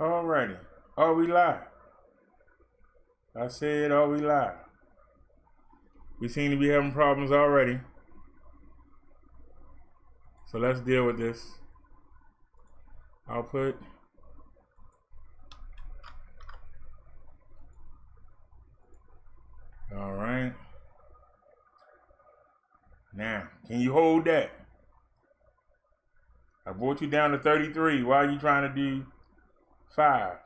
Alrighty. Are we live? I said, are we live? We seem to be having problems already. So let's deal with this. Output. All right. Now, can you hold that? I brought you down to 33. Why are you trying to do 5?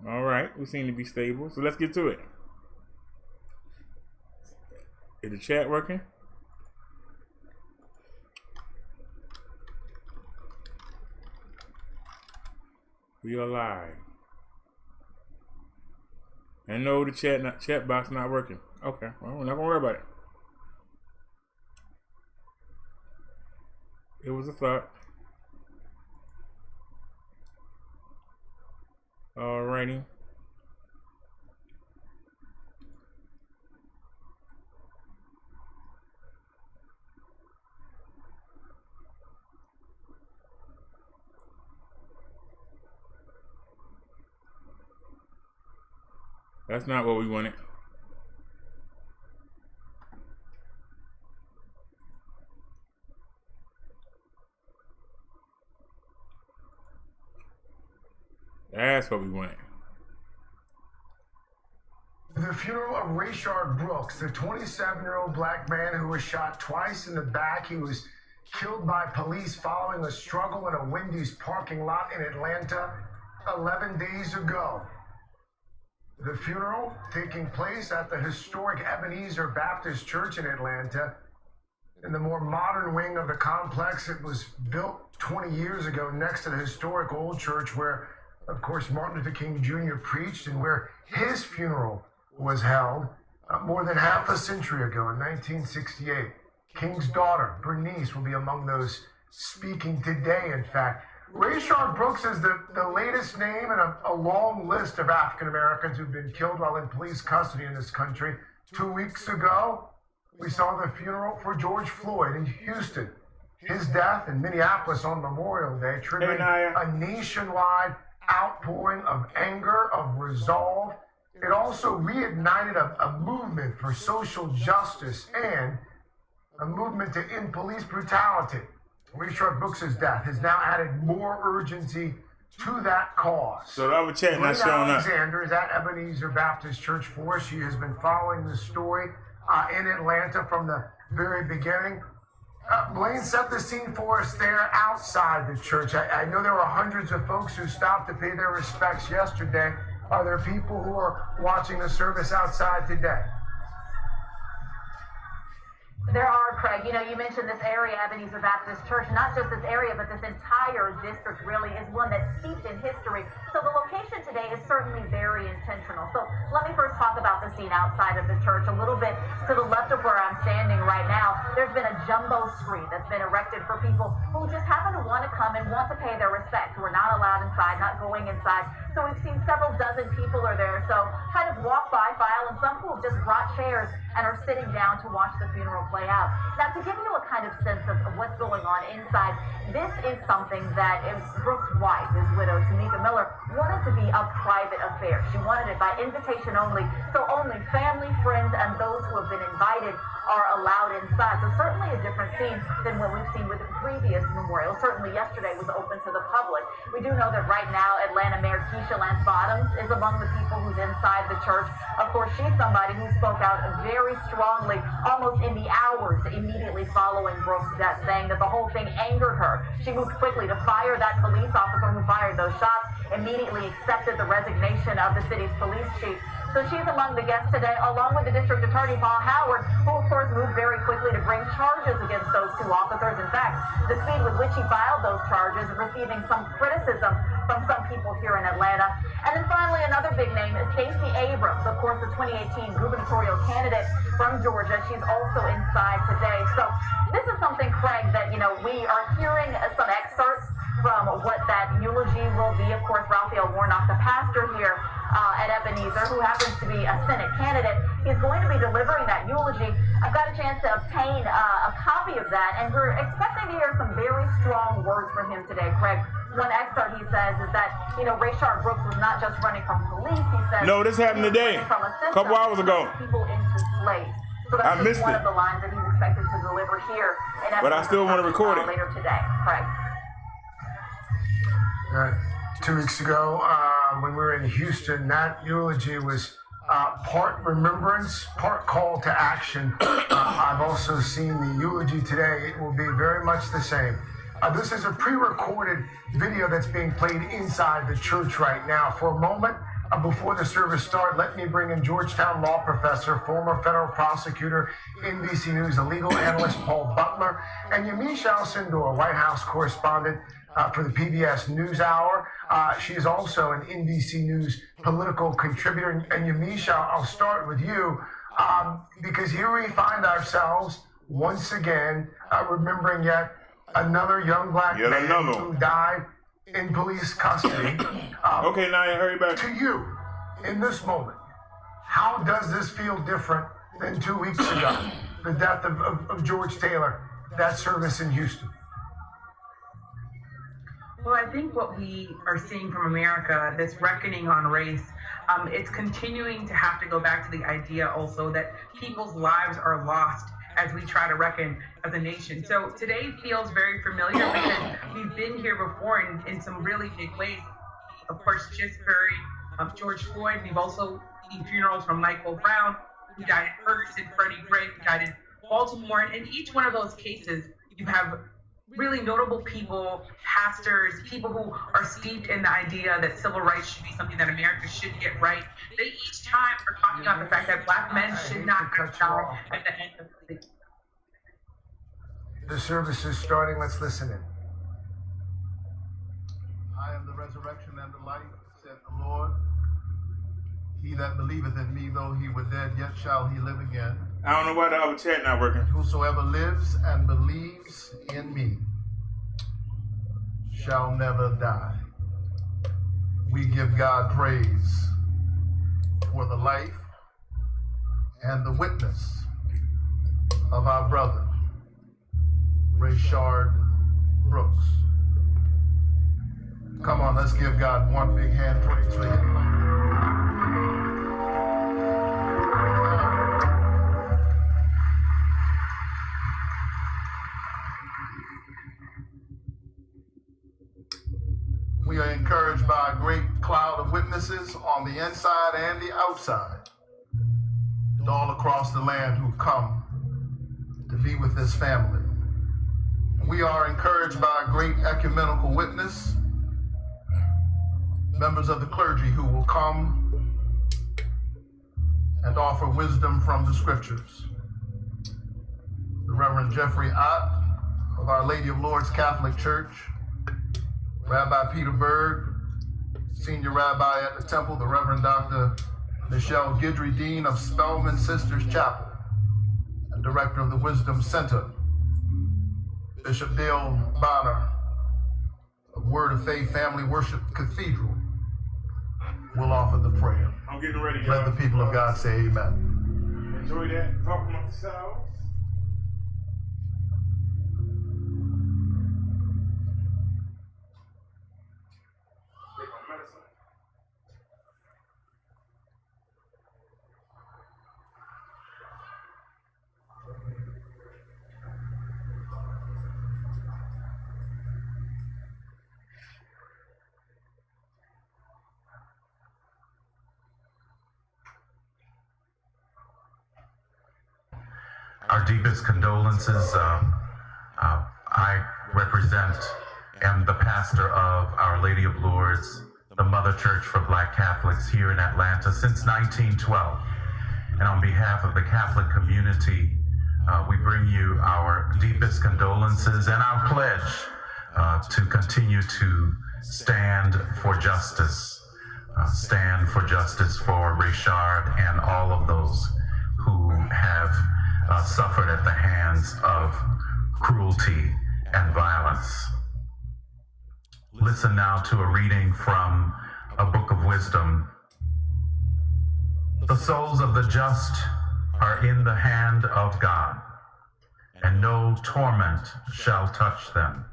All right, we seem to be stable. So let's get to it. Is the chat working? We are live. And no, the chat box not working. Okay, well, we're not gonna worry about it. It was a thought. Alrighty. That's not what we wanted. That's what we wanted. The funeral of Rayshard Brooks, the 27-year-old black man who was shot twice in the back. He was killed by police following a struggle in a Wendy's parking lot in Atlanta 11 days ago. The funeral taking place at the historic Ebenezer Baptist Church in Atlanta. In the more modern wing of the complex, it was built 20 years ago next to the historic old church where, of course, Martin Luther King Jr. preached and where his funeral was held more than half a century ago in 1968. King's daughter, Bernice, will be among those speaking today, in fact. Rayshard Brooks is the latest name in a long list of African Americans who've been killed while in police custody in this country. 2 weeks ago, we saw the funeral for George Floyd in Houston. His death in Minneapolis on Memorial Day triggering a nationwide outpouring of anger, of resolve. It also reignited a movement for social justice and a movement to end police brutality. Rayshard Brooks' death has now added more urgency to that cause. So I would check not showing up. Alexander is at Ebenezer Baptist Church for us. She has been following the story in Atlanta from the very beginning. Blaine set the scene for us there outside the church. I know there were hundreds of folks who stopped to pay their respects yesterday. Are there people who are watching the service outside today? There are, Craig. You know, you mentioned this area, Ebenezer Baptist Church. Not just this area, but this entire district really is one that's steeped in history. So the location today is certainly very intentional. So let me first talk about the scene outside of the church. A little bit to the left of where I'm standing right now, there's been a jumbo screen that's been erected for people who just happen to want to come and want to pay their respect, who are not allowed inside, not going inside. So we've seen several dozen people are there. So kind of walk by, file, and some who have just brought chairs and are sitting down to watch the funeral play out. Now, to give you a kind of sense of what's going on inside, this is something that Brooks' wife, his widow, Tamika Miller, wanted to be a private affair. She wanted it by invitation only, so only family, friends, and those who have been invited are allowed inside. So certainly a different scene than what we've seen with the previous memorial. Certainly yesterday was open to the public. We do know that right now Atlanta Mayor Keisha Lance Bottoms is among the people who's inside the church. Of course, she's somebody who spoke out very strongly, almost in the hours immediately following Brooks' death, saying that the whole thing angered her. She moved quickly to fire that police officer who fired those shots, immediately accepted the resignation of the city's police chief. So she's among the guests today, along with the district attorney, Paul Howard, who, of course, moved very quickly to bring charges against those two officers. In fact, the speed with which he filed those charges receiving some criticism from some people here in Atlanta. And then finally, another big name is Stacey Abrams, of course, the 2018 gubernatorial candidate from Georgia. She's also inside today. So this is something, Craig, that, you know, we are hearing some excerpts from what that eulogy will be. Of course, Raphael Warnock, the pastor here, at Ebenezer, who happens to be a Senate candidate. He's going to be delivering that eulogy. I've got a chance to obtain a copy of that, and we're expecting to hear some very strong words from him today, Craig. One excerpt he says is that, Rayshard Brooks was not just running from police. He says, no, this happened today, a couple hours ago. People into slaves. So that's just one of the lines that he's expected to deliver here in Ebenezer, but I still want to record it later today. Craig. 2 weeks ago, when we were in Houston, that eulogy was part remembrance, part call to action. I've also seen the eulogy today. It will be very much the same. This is a pre-recorded video that's being played inside the church right now. For a moment, before the service started, let me bring in Georgetown law professor, former federal prosecutor, NBC News, a legal analyst, Paul Butler, and Yamiche Alcindor, White House correspondent for the PBS NewsHour. She is also an NBC News political contributor. And Yamiche, I'll start with you, because here we find ourselves once again remembering yet another young black man who died in police custody. Okay, now hurry back. To you, in this moment, how does this feel different than 2 weeks ago? The death of George Taylor, that service in Houston. Well, I think what we are seeing from America, this reckoning on race, it's continuing to have to go back to the idea also that people's lives are lost as we try to reckon as a nation. So today feels very familiar because we've been here before in some really big ways. Of course, just buried George Floyd. We've also seen funerals from Michael Brown, who died in Ferguson, Freddie Gray, who died in Baltimore. And in each one of those cases, you have really notable people, pastors, people who are steeped in the idea that civil rights should be something that America should get right. They each time are talking about the fact that black men should not die at the end of the The service is starting. Let's listen in. I am the resurrection and the life, said the Lord. He that believeth in me, though he were dead, yet shall he live again. I don't know why the other chat not working. Whosoever lives and believes in me shall never die. We give God praise for the life and the witness of our brother, Rayshard Brooks. Come on, let's give God one big hand praise for him. We are encouraged by a great cloud of witnesses on the inside and the outside, and all across the land who come to be with this family. We are encouraged by a great ecumenical witness, members of the clergy who will come and offer wisdom from the scriptures. The Reverend Jeffrey Ott of Our Lady of Lourdes Catholic Church, Rabbi Peter Berg, Senior Rabbi at the Temple, the Reverend Dr. Michelle Guidry, Dean of Spelman Sisters Chapel, and Director of the Wisdom Center, Bishop Dale Bonner of Word of Faith Family Worship Cathedral will offer the prayer. I'm getting ready. Let the people of God say amen. Enjoy that. Talk amongst yourselves. Take my medicine. Our deepest condolences. I am the pastor of Our Lady of Lourdes, the Mother Church for Black Catholics here in Atlanta since 1912. And on behalf of the Catholic community, we bring you our deepest condolences and our pledge to continue to stand for justice. Stand for justice for Rayshard and all of those who have suffered at the hands of cruelty and violence. Listen now to a reading from a book of wisdom The souls of the just are in the hand of God, and no torment shall touch them.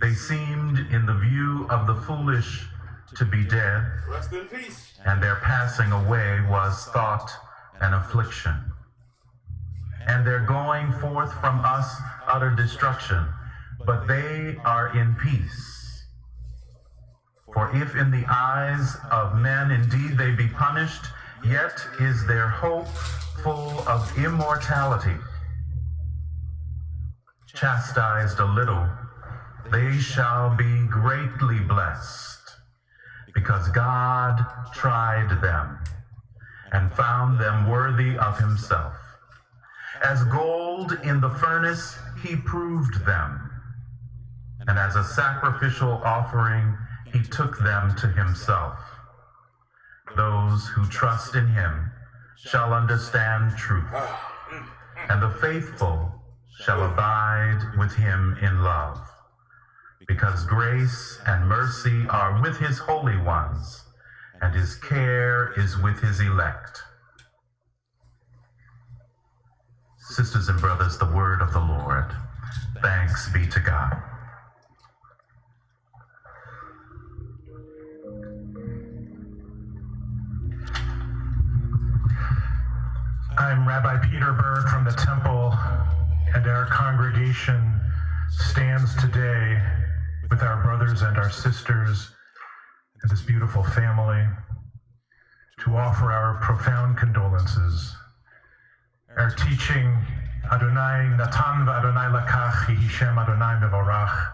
They seemed in the view of the foolish to be dead, Rest in peace. and their passing away was thought an affliction. And their going forth from us utter destruction, but they are in peace. For if in the eyes of men indeed they be punished, yet is their hope full of immortality. Chastised a little, they shall be greatly blessed, because God tried them and found them worthy of himself. As gold in the furnace, he proved them, and as a sacrificial offering, he took them to himself. Those who trust in him shall understand truth, and the faithful shall abide with him in love, because grace and mercy are with his holy ones, and his care is with his elect. Sisters and brothers, the word of the Lord. Thanks be to God. I'm Rabbi Peter Berg from the temple, and our congregation stands today with our brothers and our sisters and this beautiful family to offer our profound condolences. Our teaching, Adonai Natan v'Adonai lakach, Yehi Shem Adonai mevorach.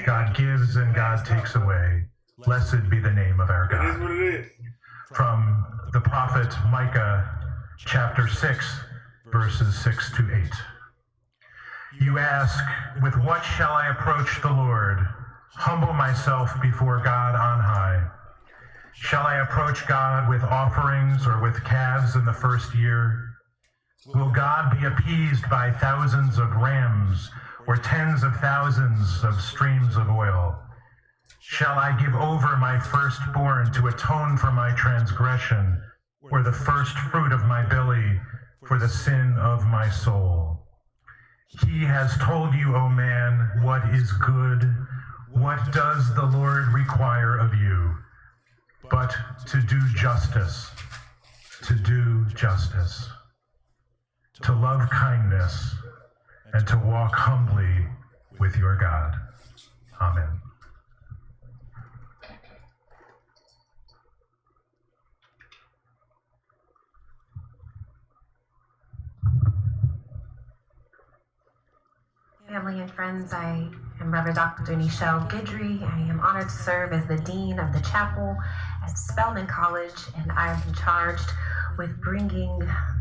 God gives and God takes away. Blessed be the name of our It is God. what it is. From the prophet Micah, chapter 6, verses 6 to 8. You ask, with what shall I approach the Lord? Humble myself before God on high. Shall I approach God with offerings or with calves in the first year? Will God be appeased by thousands of rams or tens of thousands of streams of oil? Shall I give over my firstborn to atone for my transgression, or the first fruit of my belly for the sin of my soul? He has told you, O man, what is good. What does the Lord require of you? But to do justice, to do justice, to love kindness, and to walk humbly with your God. Amen. Family and friends, I am Reverend Dr. Nichelle Guidry. I am honored to serve as the Dean of the Chapel at Spelman College, and I have been charged with bringing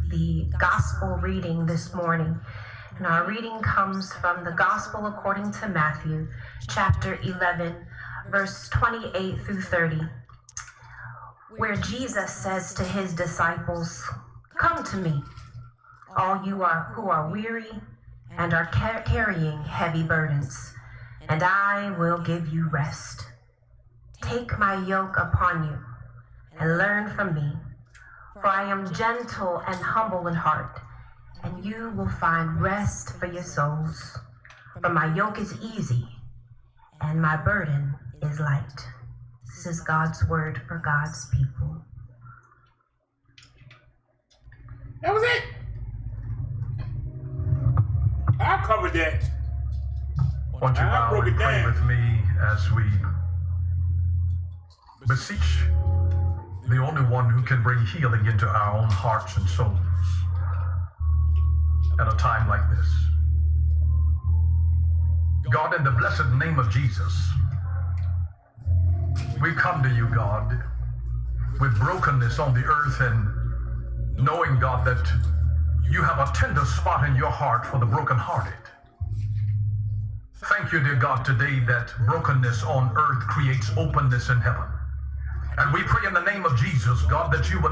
the Gospel reading this morning. And our reading comes from the Gospel according to Matthew, chapter 11, verse 28 through 30, where Jesus says to his disciples, "Come to me, all you who are weary and are carrying heavy burdens, and I will give you rest. Take my yoke upon you and learn from me, for I am gentle and humble in heart, and you will find rest for your souls. For my yoke is easy and my burden is light." This is God's word for God's people. That was it. I covered that. Won't you I bow broke and it pray down. with me as we beseech the only one who can bring healing into our own hearts and souls at a time like this. God, in the blessed name of Jesus, we come to you, God, with brokenness on the earth, and knowing, God, that you have a tender spot in your heart for the brokenhearted. Thank you, dear God, today that brokenness on earth creates openness in heaven. And we pray in the name of Jesus, God, that you would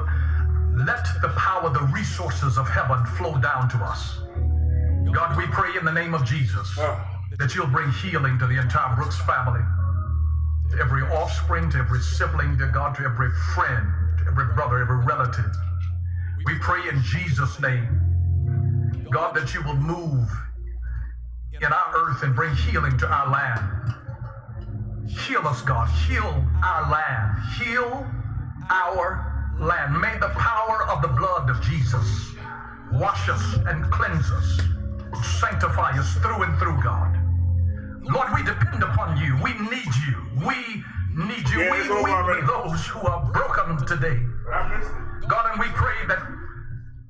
let the power, the resources of heaven flow down to us. God, we pray in the name of Jesus that you'll bring healing to the entire Brooks family, to every offspring, to every sibling, dear God, to every friend, every brother, every relative. We pray in Jesus' name, God, that you will move in our earth and bring healing to our land. Heal us, God. Heal our land. Heal our land. May the power of the blood of Jesus wash us and cleanse us, sanctify us through and through, God. Lord, we depend upon you. We need you. We need you. We weep with those who are broken today. God, and we pray that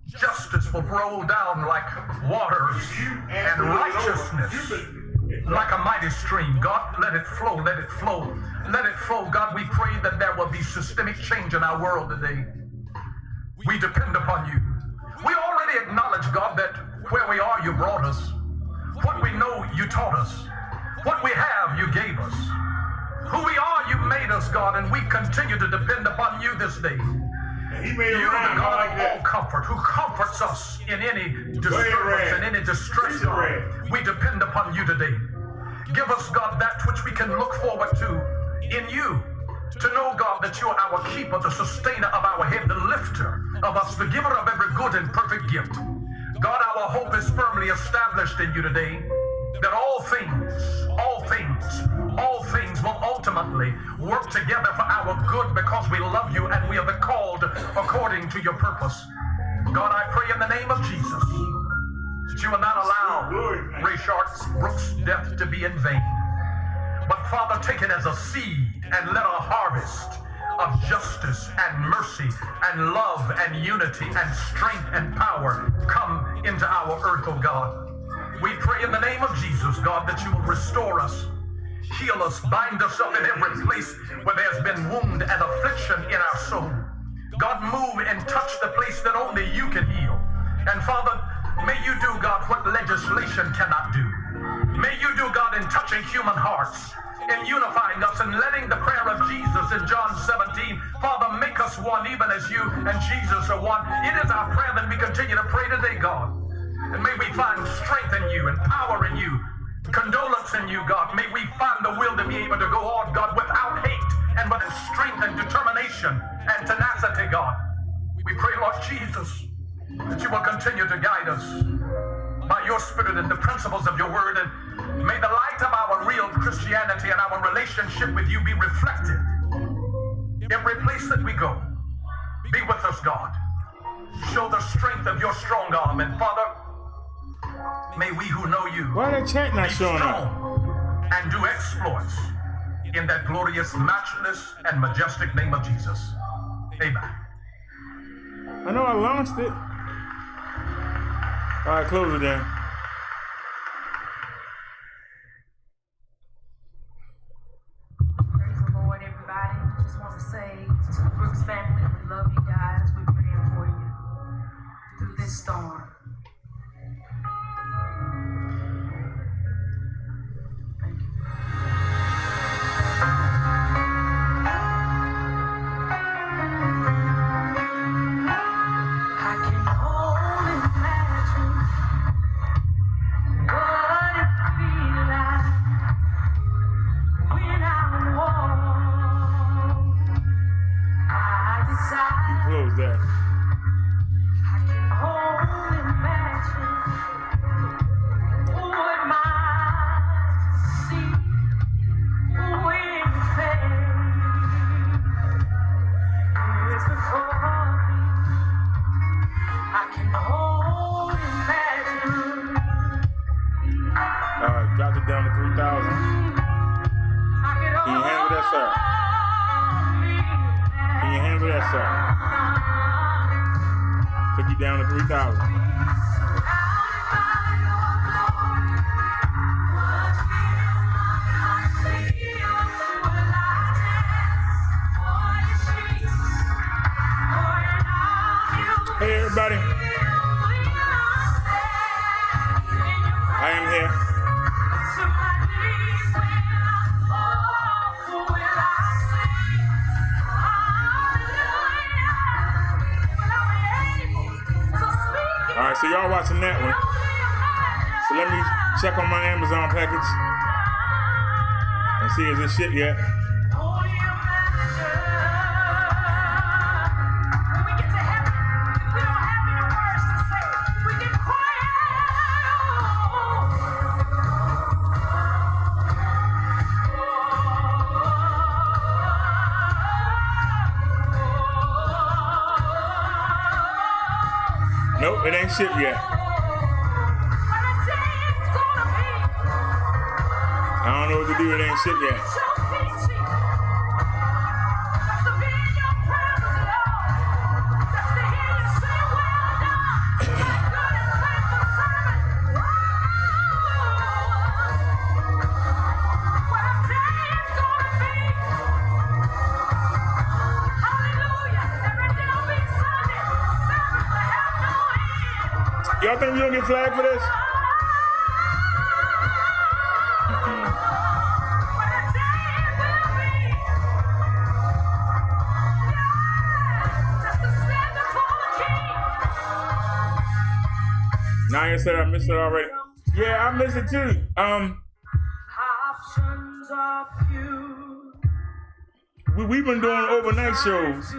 justice will roll down like waters and righteousness like a mighty stream. God, let it flow, let it flow, let it flow. God, we pray that there will be systemic change in our world today. We depend upon you. We already acknowledge, God, that where we are, you brought us. What we know, you taught us. What we have, you gave us. Who we are, you made us, God, and we continue to depend upon you this day. You, the God of all comfort, who comforts us in any disturbance and any distress, God. We depend upon you today. Give us, God, that which we can look forward to in you. To know, God, that you are our keeper, the sustainer of our head, the lifter of us, the giver of every good and perfect gift. God, our hope is firmly established in you today, that all things will ultimately work together for our good because we love you and we are the called according to your purpose. God, I pray in the name of Jesus that you will not allow Rayshard Brooks' death to be in vain. But Father, take it as a seed and let a harvest of justice and mercy and love and unity and strength and power come into our earth, oh God. We pray in the name of Jesus, God, that you will restore us, heal us, bind us up in every place where there's been wound and affliction in our soul. God, move and touch the place that only you can heal. And Father, may you do, God, what legislation cannot do. May you do, God, in touching human hearts, in unifying us and letting the prayer of Jesus in John 17, Father, make us one even as you and Jesus are one. It is our prayer that we continue to pray today, God. And may we find strength in you and power in you, condolence in you, God. May we find the will to be able to go on, God, without hate and with strength and determination and tenacity, God. We pray, Lord Jesus, that you will continue to guide us by your Spirit and the principles of your word. And may the light of our real Christianity and our relationship with you be reflected every place that we go. Be with us, God. Show the strength of your strong arm. And Father, may we who know you be strong and do exploits in that glorious, matchless, and majestic name of Jesus. Amen. I know I launched it. All right, close it then. Praise the Lord, everybody. Just want to say to the Brooks family, we love you guys. We're praying for you through this storm. Thank you. I can only imagine what it feels like when I'm warm. I decide. Close that. I can only imagine what my eyes see when you fade. Years before me, I can only imagine. Dropped it down to 3,000. Can you handle that, sir? Can you handle that, sir? Took you down to 3,000. Hey, everybody. I am here. All right, so y'all watching that one. So let me check on my Amazon package and see is this shit yet. Nope, it ain't shipped yet. I don't know what to do, it ain't shipped yet. Y'all think we don't get flagged for this? Nah, you said I missed it already. Yeah, I missed it too. We've been doing overnight shows,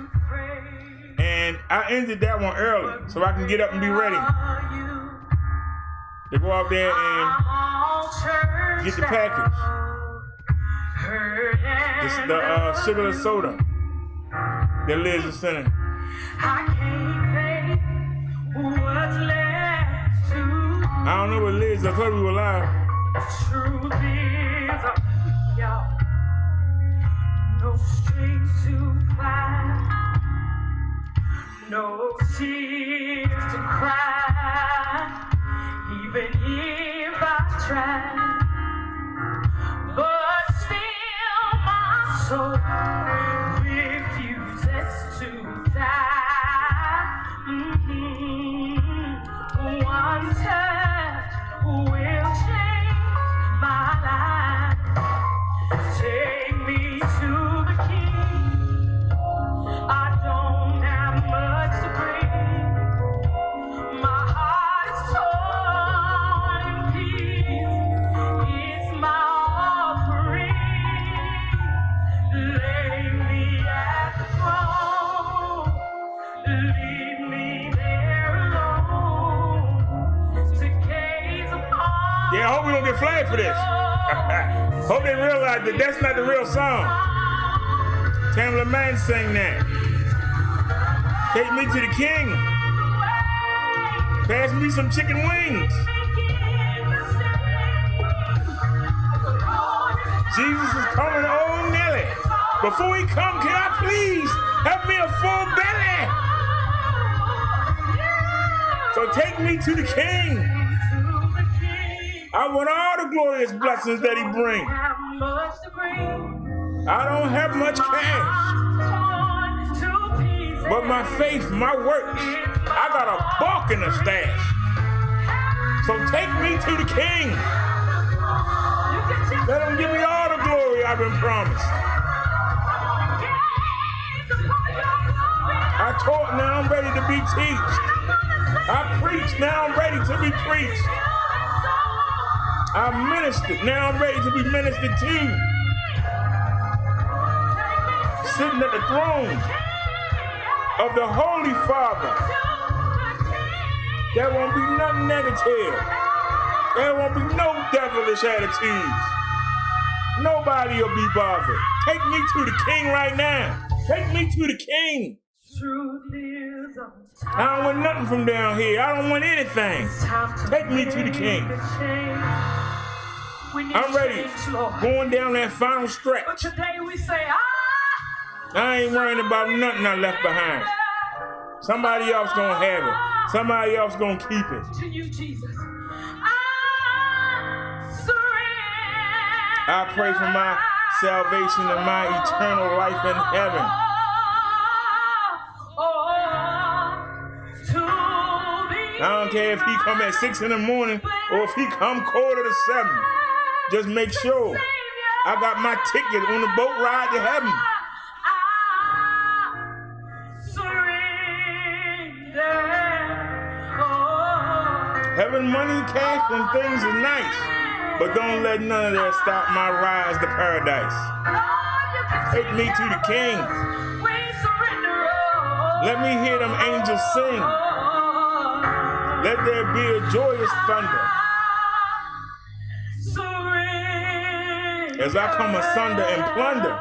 and I ended that one early so I can get up and be ready to go out there and get the package. The sugarless soda that Liz is sending. I don't know what Liz, I thought we were live. Truth is, no strings to find, no tears to cry, even if I try. But still my soul refuses to die. One touch will change my life. Take me to the King. I don't have much to bring. My heart is torn in pieces. It's my offering. Lay me at the throne. Leave me there alone to gaze upon. Yeah, I hope we don't get flagged for this. Hope they realize that that's not the real song. Tamla Man sang that. Take me to the King. Pass me some chicken wings. Jesus is coming, oh Nelly. Before he come, can I please have me a full belly? So take me to the King. I want all the glorious blessings that he brings. I don't have much cash, but my faith, my works, I got a bulk in the stash. So take me to the King. Let him give me all the glory I've been promised. I taught, now I'm ready to be taught. I preach, now I'm ready to be preached. I ministered, now I'm ready to be ministered to. Sitting at the throne of the Holy Father. There won't be nothing negative. There won't be no devilish attitudes. Nobody will be bothered. Take me to the King right now. Take me to the King. I don't want nothing from down here. I don't want anything. Take me to the King. I'm ready. Going down that final stretch. But today we say, I ain't worrying about nothing I left behind. Somebody else gonna have it. Somebody else gonna keep it. To you, Jesus. I pray for my salvation and my eternal life in heaven. I don't care if he come at 6 in the morning or if he come 6:45. Just make sure I got my ticket on the boat ride to heaven. Having money, cash, and things is nice, but don't let none of that stop my rise to paradise. Take me to the King. Let me hear them angels sing. Let there be a joyous thunder as I come asunder and plunder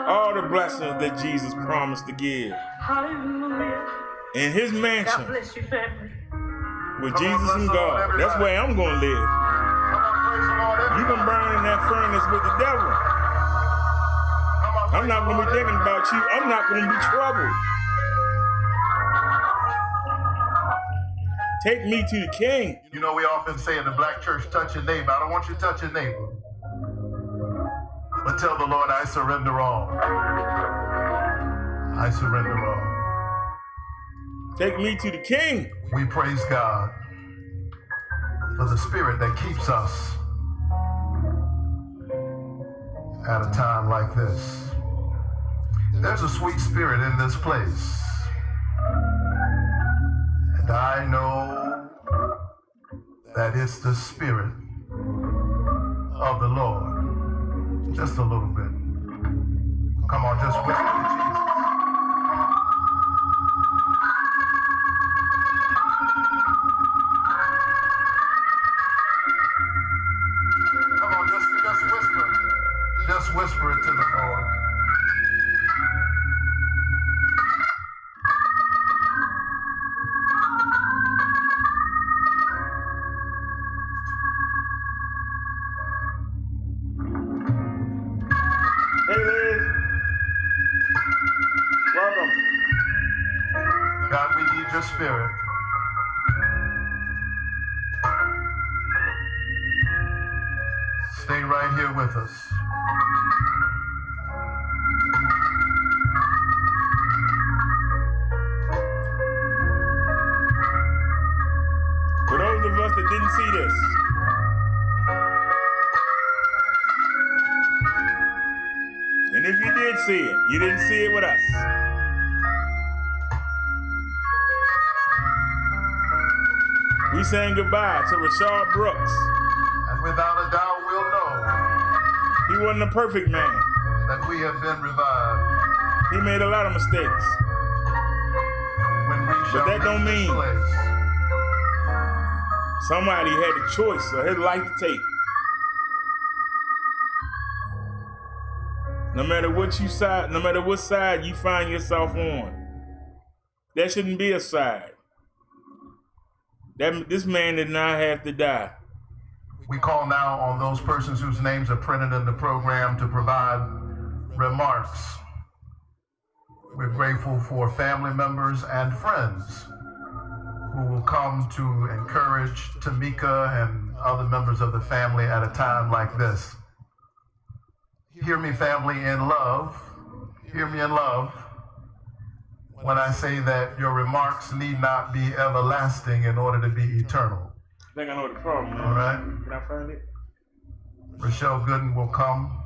all the blessings that Jesus promised to give. Hallelujah. In his God mansion bless you, family. with Come on, Jesus bless and the Lord, God. That's everybody. where I'm going to live. Come on, praise the Lord, You everybody. can burn in that furnace with the devil. Come on, I'm praise not the going to Lord, be thinking everybody. about you. I'm not going to be troubled. Take me to the King. You know, we often say in the black church, touch your neighbor. I don't want you to touch your neighbor. But tell the Lord, I surrender all. I surrender all. Take me to the King. We praise God for the spirit that keeps us at a time like this. There's a sweet spirit in this place. And I know that it's the spirit of the Lord. Just a little bit. Come on, just whisper to Jesus. Come on, just whisper. Just whisper it to the Lord. Hey, Liz. Welcome. God, we need your spirit. Stay right here with us. For those of us that didn't see this, and if you did see it, you didn't see it with us. We saying goodbye to Rayshard Brooks. And without a doubt, we'll know He wasn't a perfect man. that we have been revived He made a lot of mistakes. when we shall that don't leave this mean- place. Somebody had a choice of his life to take. No matter what side you find yourself on, there shouldn't be a side. This man did not have to die. We call now on those persons whose names are printed in the program to provide remarks. We're grateful for family members and friends who will come to encourage Tamika and other members of the family at a time like this. Hear me, family, in love. Hear me in love when I say that your remarks need not be everlasting in order to be eternal. I think I know what the problem is. All right? Can I find it? Rochelle Gooden will come.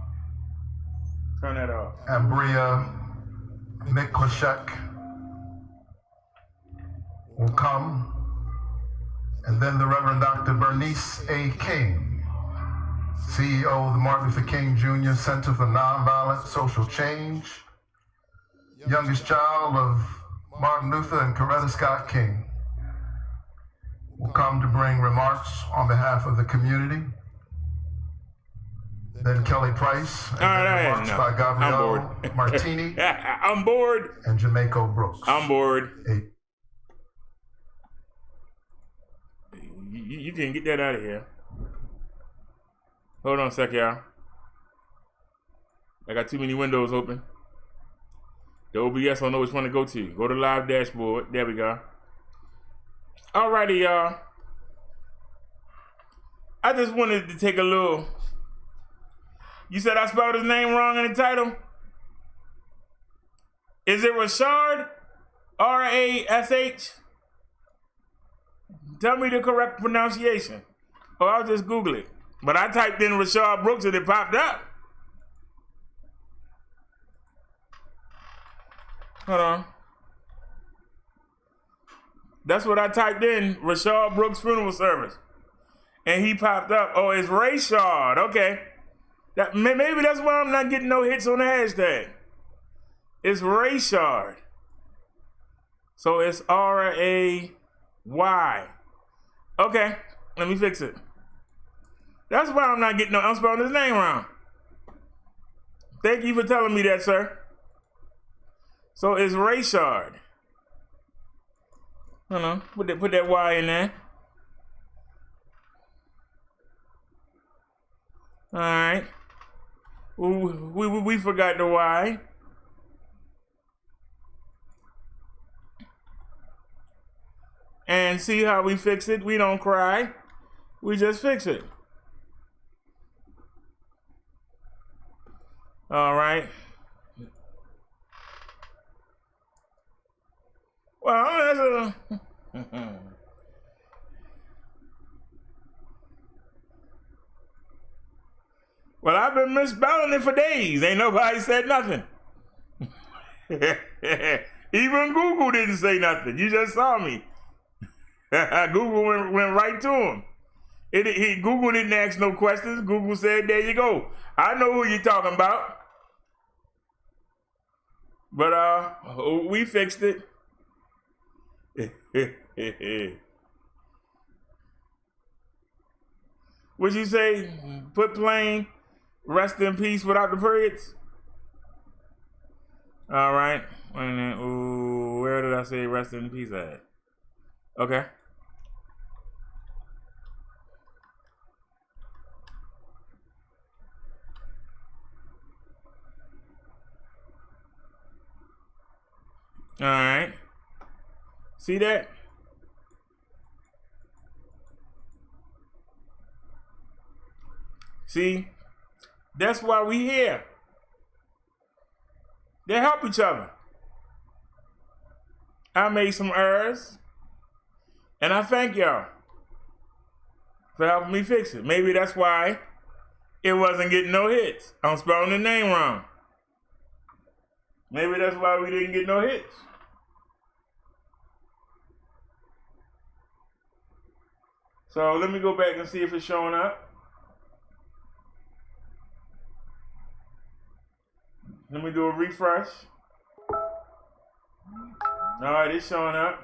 Turn that off. And Bria Miklashek will come. And then the Reverend Dr. Bernice A. King, CEO of the Martin Luther King Jr. Center for Nonviolent Social Change, youngest child of Martin Luther and Coretta Scott King, will come to bring remarks on behalf of the community. Then Kelly Price, and All right, then remarks no. by I'm Gabrielle bored. Martini I'm bored. and Jamaico Brooks. I'm bored. Eight. You can get that out of here. Hold on a sec, y'all. I got too many windows open. The OBS don't know which one to go to. Go to live dashboard. There we go. Alrighty, y'all. I just wanted to take a little. You said I spelled his name wrong in the title? Is it Rayshard? R-A-S-H? Tell me the correct pronunciation. Or I'll just Google it. But I typed in Rayshard Brooks and it popped up. Hold on. That's what I typed in, Rayshard Brooks funeral service. And he popped up. Oh, it's Rayshard. Okay. Maybe that's why I'm not getting no hits on the hashtag. It's Rayshard. So it's R-A-Y. Okay, let me fix it. That's why I'm not getting I'm spelling his name wrong. Thank you for telling me that, sir. So it's Rayshard. Hold on. Put that Y in there. All right. We forgot the Y. And see how we fix it? We don't cry. We just fix it. All right. Well, that's a... Well, I've been misspelling it for days. Ain't nobody said nothing. Even Google didn't say nothing. You just saw me. Google went right to him. Google didn't ask no questions. Google said, there you go. I know who you're talking about. But we fixed it. What'd you say? Put plain, rest in peace without the periods? All right. Ooh, where did I say rest in peace at? Okay. All right. See that? See? That's why we here. They help each other. I made some errors, and I thank y'all for helping me fix it. Maybe that's why it wasn't getting no hits. I'm spelling the name wrong. Maybe that's why we didn't get no hits. So let me go back and see if it's showing up. Let me do a refresh. All right, it's showing up.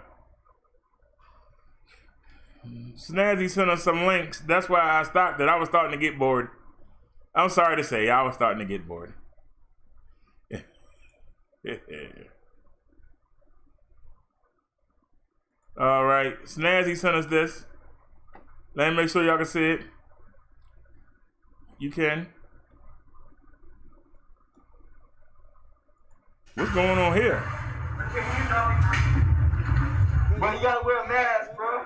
Snazzy sent us some links. That's why I stopped it. I was starting to get bored. I'm sorry to say, I was starting to get bored. All right, Snazzy sent us this. Let me make sure y'all can see it. You can. What's going on here? Well, you gotta wear a mask, bro.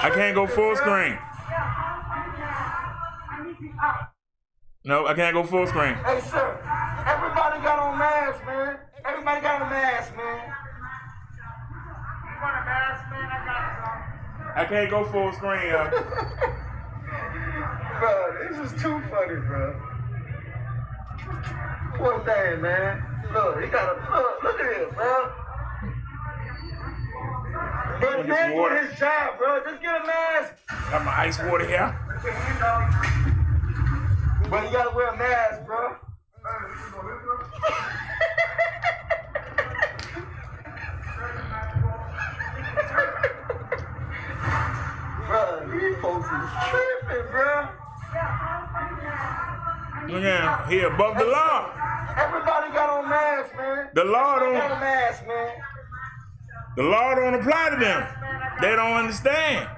I can't go full screen. No, I can't go full screen. Hey, sir, everybody got on masks, man. Everybody got on masks, man. You want a mask, man? I got some. I can't go full screen, yo. Bro, this is too funny, bro. Poor thing, man. Look, he got a look at him, bro. Bro, the man doing his job, bro. Just get a mask. Got my ice water here. Bro, you gotta wear a mask, bro. Bro, these folks is tripping, bro. Look at him. He above the law. Everybody got on masks, man. The law don't. Got a mask, man. The law don't apply to them. They don't understand.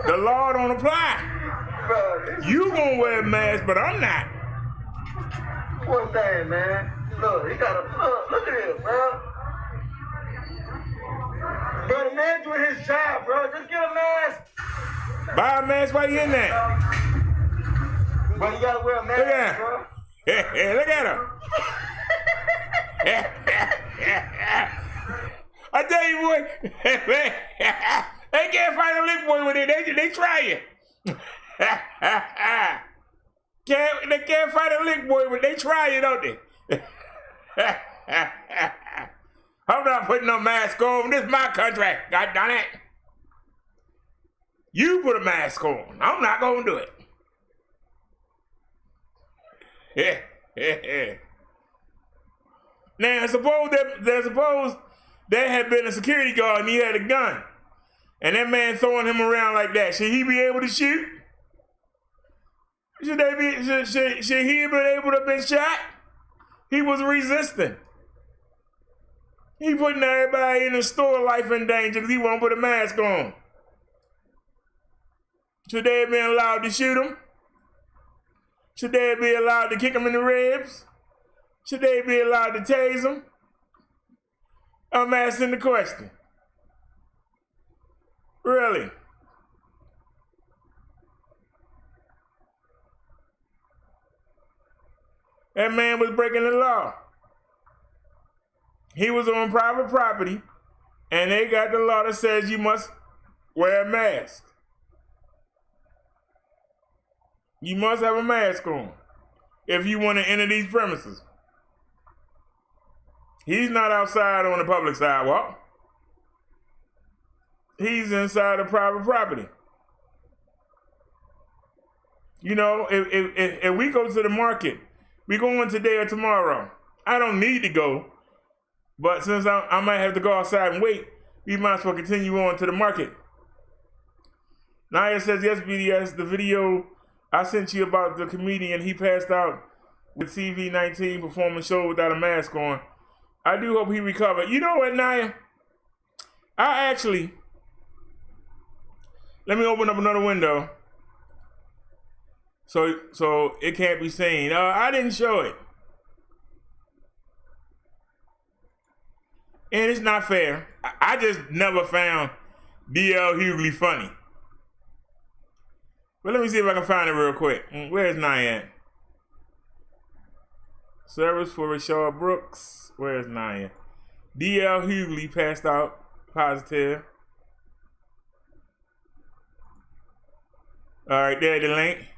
The law don't apply. Bro, you gonna wear a mask, but I'm not. Poor thing, man. Look, he got a look at him, bro. Bro, the man doing his job, bro. Just get a mask. Buy a mask while you in there. Bro, you gotta wear a mask, bro. Look at him. I tell you what, they can't find a lick boy with it. They try it. They can't find a lick boy, but they try it, don't they? I'm not putting no mask on. This is my contract. God darn it. You put a mask on. I'm not gonna do it. Now, suppose there had been a security guard and he had a gun, and that man throwing him around like that. Should he be able to shoot? Should he have been able to have been shot? He was resisting. He putting everybody in the store life in danger because he won't put a mask on. Should they have been allowed to shoot him? Should they be allowed to kick him in the ribs? Should they be allowed to tase him? I'm asking the question. Really? That man was breaking the law. He was on private property, and they got the law that says you must wear a mask. You must have a mask on if you want to enter these premises. He's not outside on the public sidewalk. He's inside of private property. You know, if we go to the market, we going today or tomorrow. I don't need to go, but since I might have to go outside and wait, we might as well continue on to the market. Naya says, yes, BDS, the video I sent you about the comedian, he passed out with CV-19 performing show without a mask on. I do hope he recovered. You know what, Naya? Let me open up another window so it can't be seen. I didn't show it. And it's not fair. I just never found D.L. Hughley funny. But let me see if I can find it real quick. Where's Naya at? Service for Rayshard Brooks. Where's Naya? D.L. Hughley passed out positive. All right, there's the link.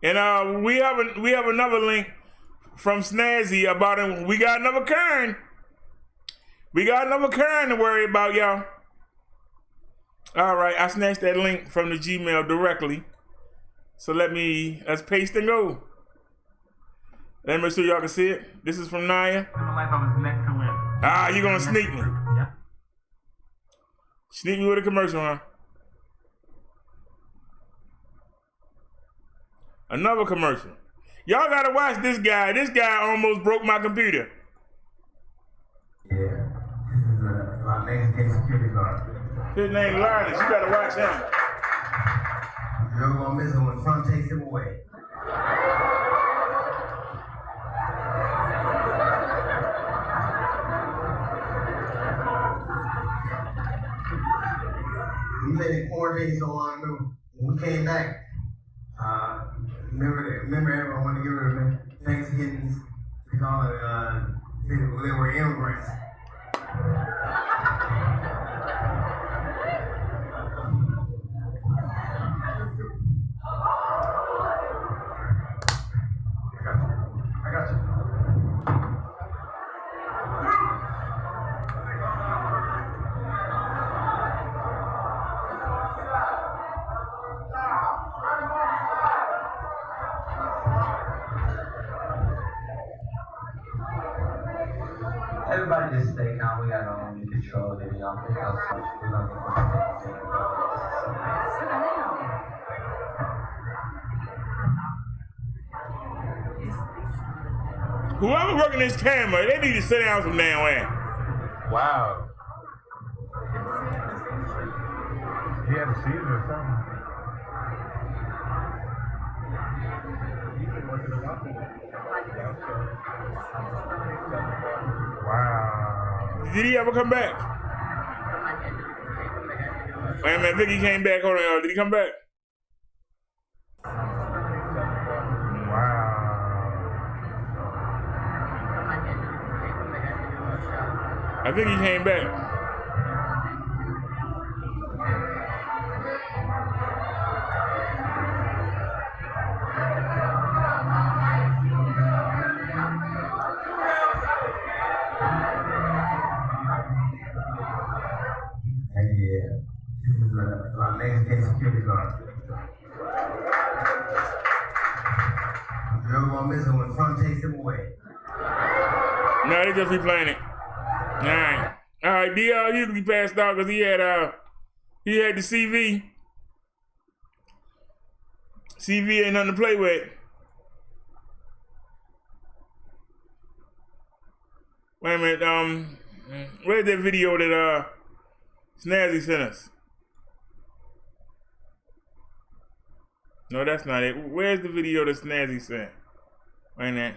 And we have another link from Snazzy about it. We got another Karen. We got another Karen to worry about, y'all. All right, I snatched that link from the Gmail directly. So let's paste and go. Let me make sure y'all can see it. This is from Naya. You gonna sneak me? Yeah. Sneak me with a commercial, huh? Another commercial. Y'all gotta watch this guy. This guy almost broke my computer. Yeah. This is my Mexican security guard. His name Linus. You gotta watch him. You're never gonna miss him when Trump takes him away. We made it quarantine so long ago. When we came back, remember everyone wanted to get rid of Mexicans. We call it, they were immigrants. I got you. Everybody just stay calm. We got it all under control. Maybe y'all think else. We're gonna Whoever working this camera, they need to sit down some damn way. Wow. He had a seizure or something. Wow. Did he ever come back? Wait a minute, I think he came back. Hold on, did he come back? Wow. I think he came back. My Mexican security guard. You're never gonna miss him when Trump takes him away. No, they just replaying it. All right, D.L. Hughley passed out because he had the CV. CV ain't nothing to play with. Wait a minute, where's that video that Snazzy sent us? No, that's not it. Where's the video that Snazzy sent? Wait a minute.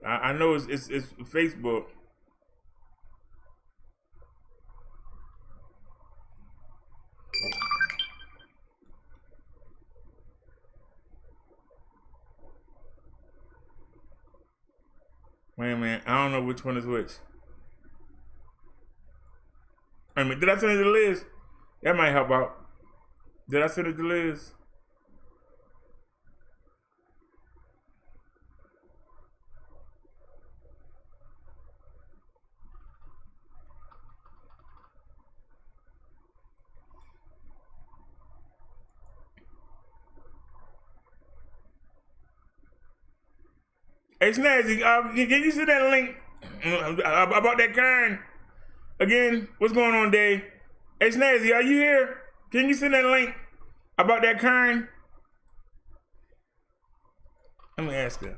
I know it's Facebook. Wait a minute, I don't know which one is which. Wait a minute, did I send it to Liz? That might help out. Did I send it to Liz? Hey Snazzy, can you see that link about that kind? Again, what's going on, Dave? Hey Snazzy, are you here? Can you send that link about that kind? Let me ask her.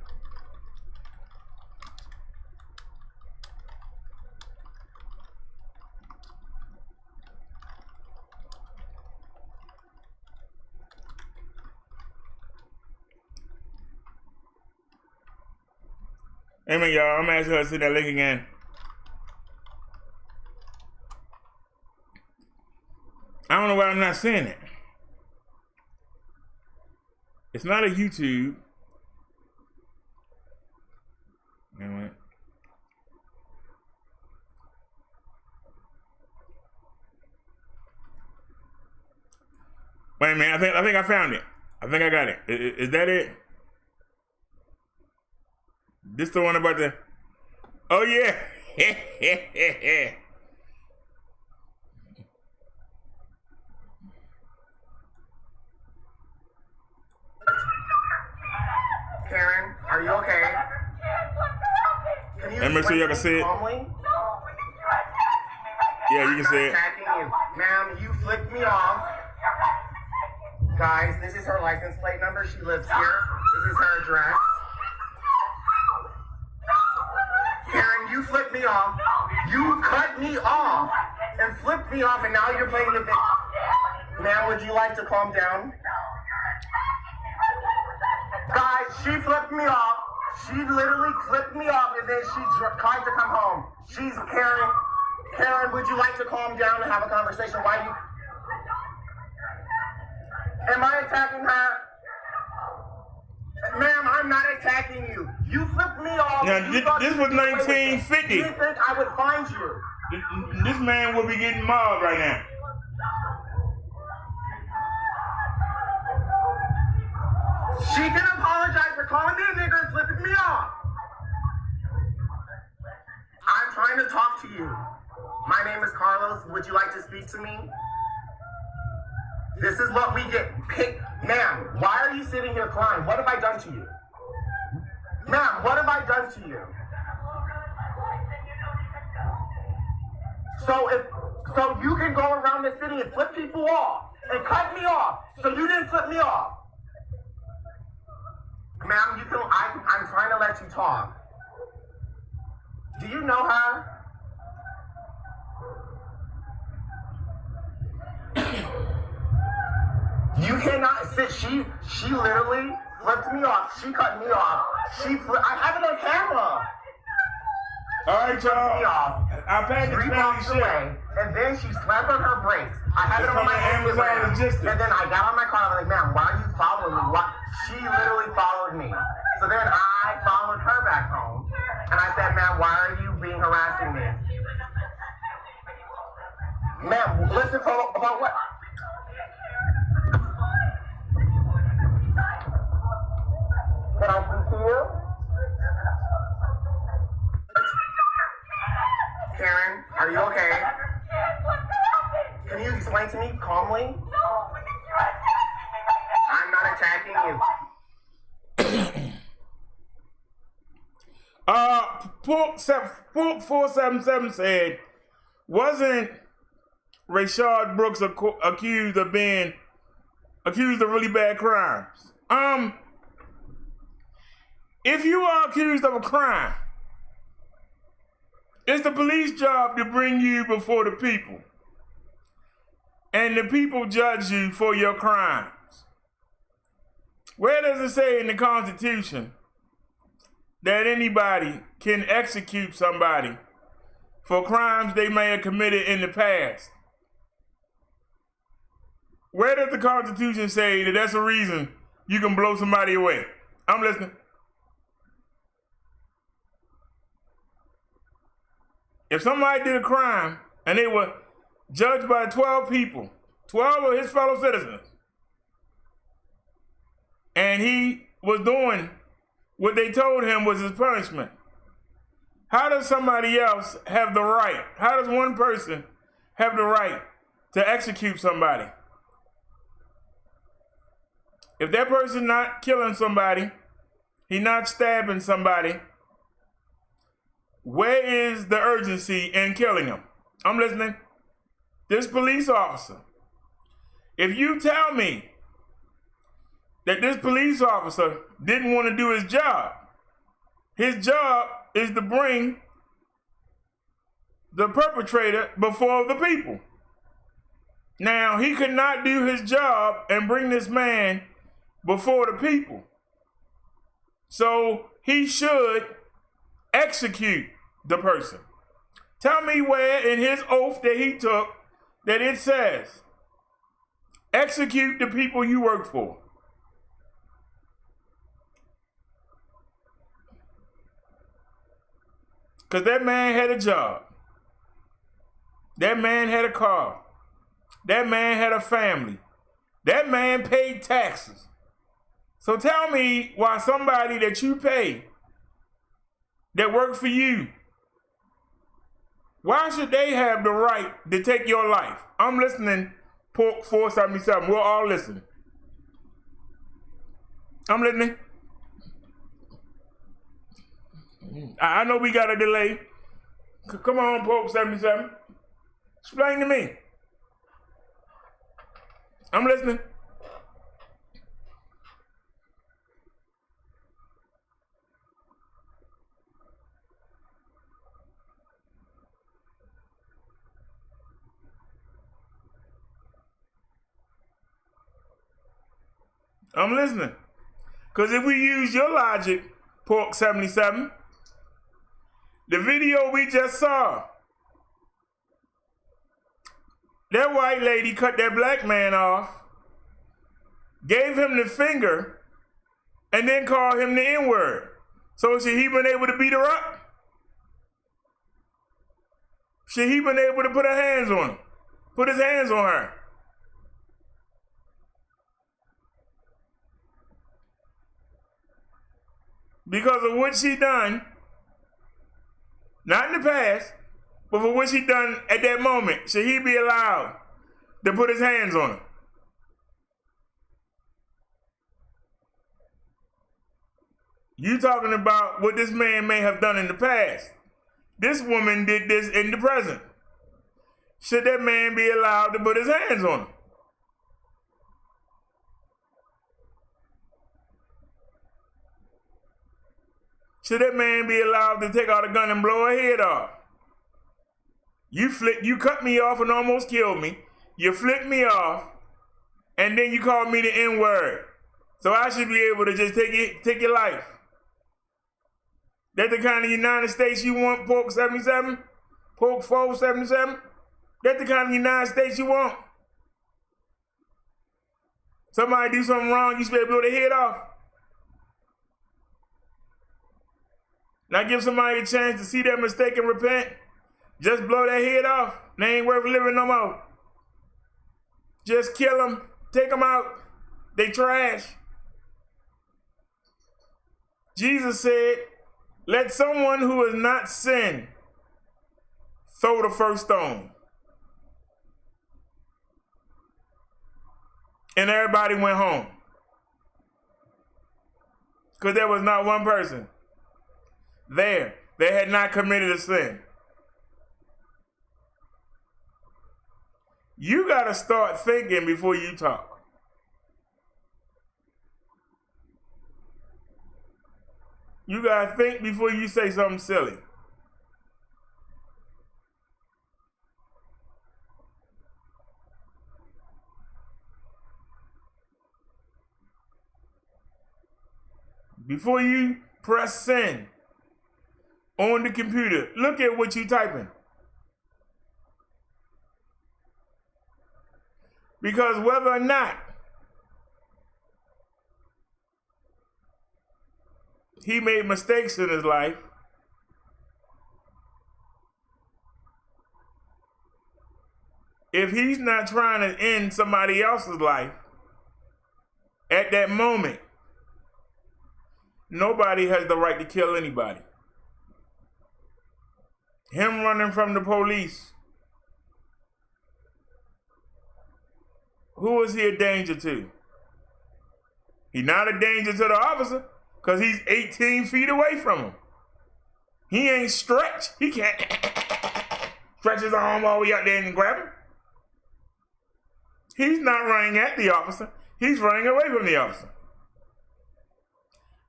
Hey man, y'all, I'm asking her to send that link again. I don't know why I'm not seeing it. It's not a YouTube. Wait a minute. Wait a minute, I think I found it. I think I got it. Is that it? This the one about the... Oh yeah. Karen, are you okay? Can you Let me make sure y'all can see it. calmly? Yeah, you can see it. Attacking you. Ma'am, you flipped me off. Guys, this is her license plate number. She lives here. This is her address. Karen, you flipped me off. You cut me off and flipped me off, and now you're playing the victim. Ma'am, would you like to calm down? Guys, she flipped me off. She literally flipped me off, and then she tried to come home. She's Karen. Karen, would you like to calm down and have a conversation? Why you... Am I attacking her? Ma'am, I'm not attacking you. You flipped me off. Now, this was 1950. You didn't think I would find you. This man will be getting mobbed right now. She can apologize for calling me a nigger and flipping me off. I'm trying to talk to you. My name is Carlos. Would you like to speak to me? This is what we get picked. Ma'am, why are you sitting here crying? What have I done to you? Ma'am, what have I done to you? So you can go around the city and flip people off and cut me off. So you didn't flip me off. Ma'am, I'm trying to let you talk. Do you know her? You cannot sit. She literally flipped me off. She cut me off. I have it on camera. All right, y'all. I packed 3 blocks away, and then she slammed on her brakes. I had it on my Amazon Logistics. And then I got on my car. I'm like, ma'am, why are you following me? Why? She literally followed me. So then I followed her back home, and I said, ma'am, why are you being harassing me? Ma'am, listen about what? Can I speak to you? Karen, are you okay? Can you explain to me calmly? I'm not attacking you. Pork 477 said, wasn't Rayshard Brooks accused of being accused of really bad crimes. If you are accused of a crime, it's the police job to bring you before the people. And the people judge you for your crimes. Where does it say in the Constitution that anybody can execute somebody for crimes they may have committed in the past? Where does the Constitution say that that's a reason you can blow somebody away? I'm listening. If somebody did a crime and they were judged by 12 people, 12 of his fellow citizens, and he was doing what they told him was his punishment, how does somebody else have the right? How does one person have the right to execute somebody? If that person not killing somebody, he not stabbing somebody, where is the urgency in killing him? I'm listening. This police officer, if you tell me that this police officer didn't want to do his job is to bring the perpetrator before the people. Now, he could not do his job and bring this man before the people. So he should execute the person. Tell me where in his oath that he took that it says, execute the people you work for. Because that man had a job. That man had a car. That man had a family. That man paid taxes. So tell me why somebody that you pay, that work for you, why should they have the right to take your life? I'm listening, Pork 477. We're all listening. I'm listening. I know we got a delay. Come on, Pork 77. Explain to me. I'm listening. I'm listening. Because if we use your logic, Pork 77, the video we just saw, that white lady cut that black man off, gave him the finger, and then called him the N-word. So should he been able to beat her up? Should he been able to put her hands on him? Put his hands on her? Because of what she done, not in the past, but for what she done at that moment, should he be allowed to put his hands on her? You talking about what this man may have done in the past. This woman did this in the present. Should that man be allowed to put his hands on her? Should that man be allowed to take out a gun and blow her head off? You cut me off and almost killed me. You flipped me off, and then you called me the N-word. So I should be able to just take your life. That's the kind of United States you want, Pork 77? Pork 477? That's the kind of United States you want? Somebody do something wrong, you should be able to blow their head off. Now give somebody a chance to see their mistake and repent. Just blow their head off. They ain't worth living no more. Just kill them. Take them out. They trash. Jesus said, let someone who has not sinned throw the first stone. And everybody went home. Because there was not one person there that had not committed a sin. You got to start thinking before you talk. You gotta think before you say something silly. Before you press send on the computer, look at what you're typing. Because whether or not he made mistakes in his life, if he's not trying to end somebody else's life at that moment, nobody has the right to kill anybody. Him running from the police, who is he a danger to? He's not a danger to the officer because he's 18 feet away from him. He ain't stretched. He can't stretch his arm all the way out there and grab him. He's not running at the officer. He's running away from the officer.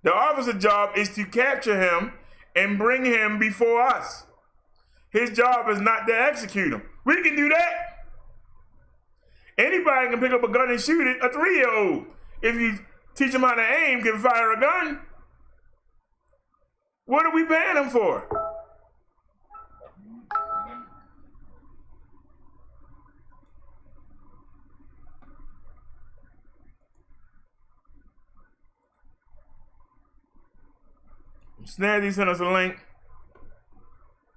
The officer's job is to capture him and bring him before us. His job is not to execute him. We can do that. Anybody can pick up a gun and shoot it. A 3-year-old, if you teach him how to aim, can fire a gun. What are we paying him for? Snazzy sent us a link.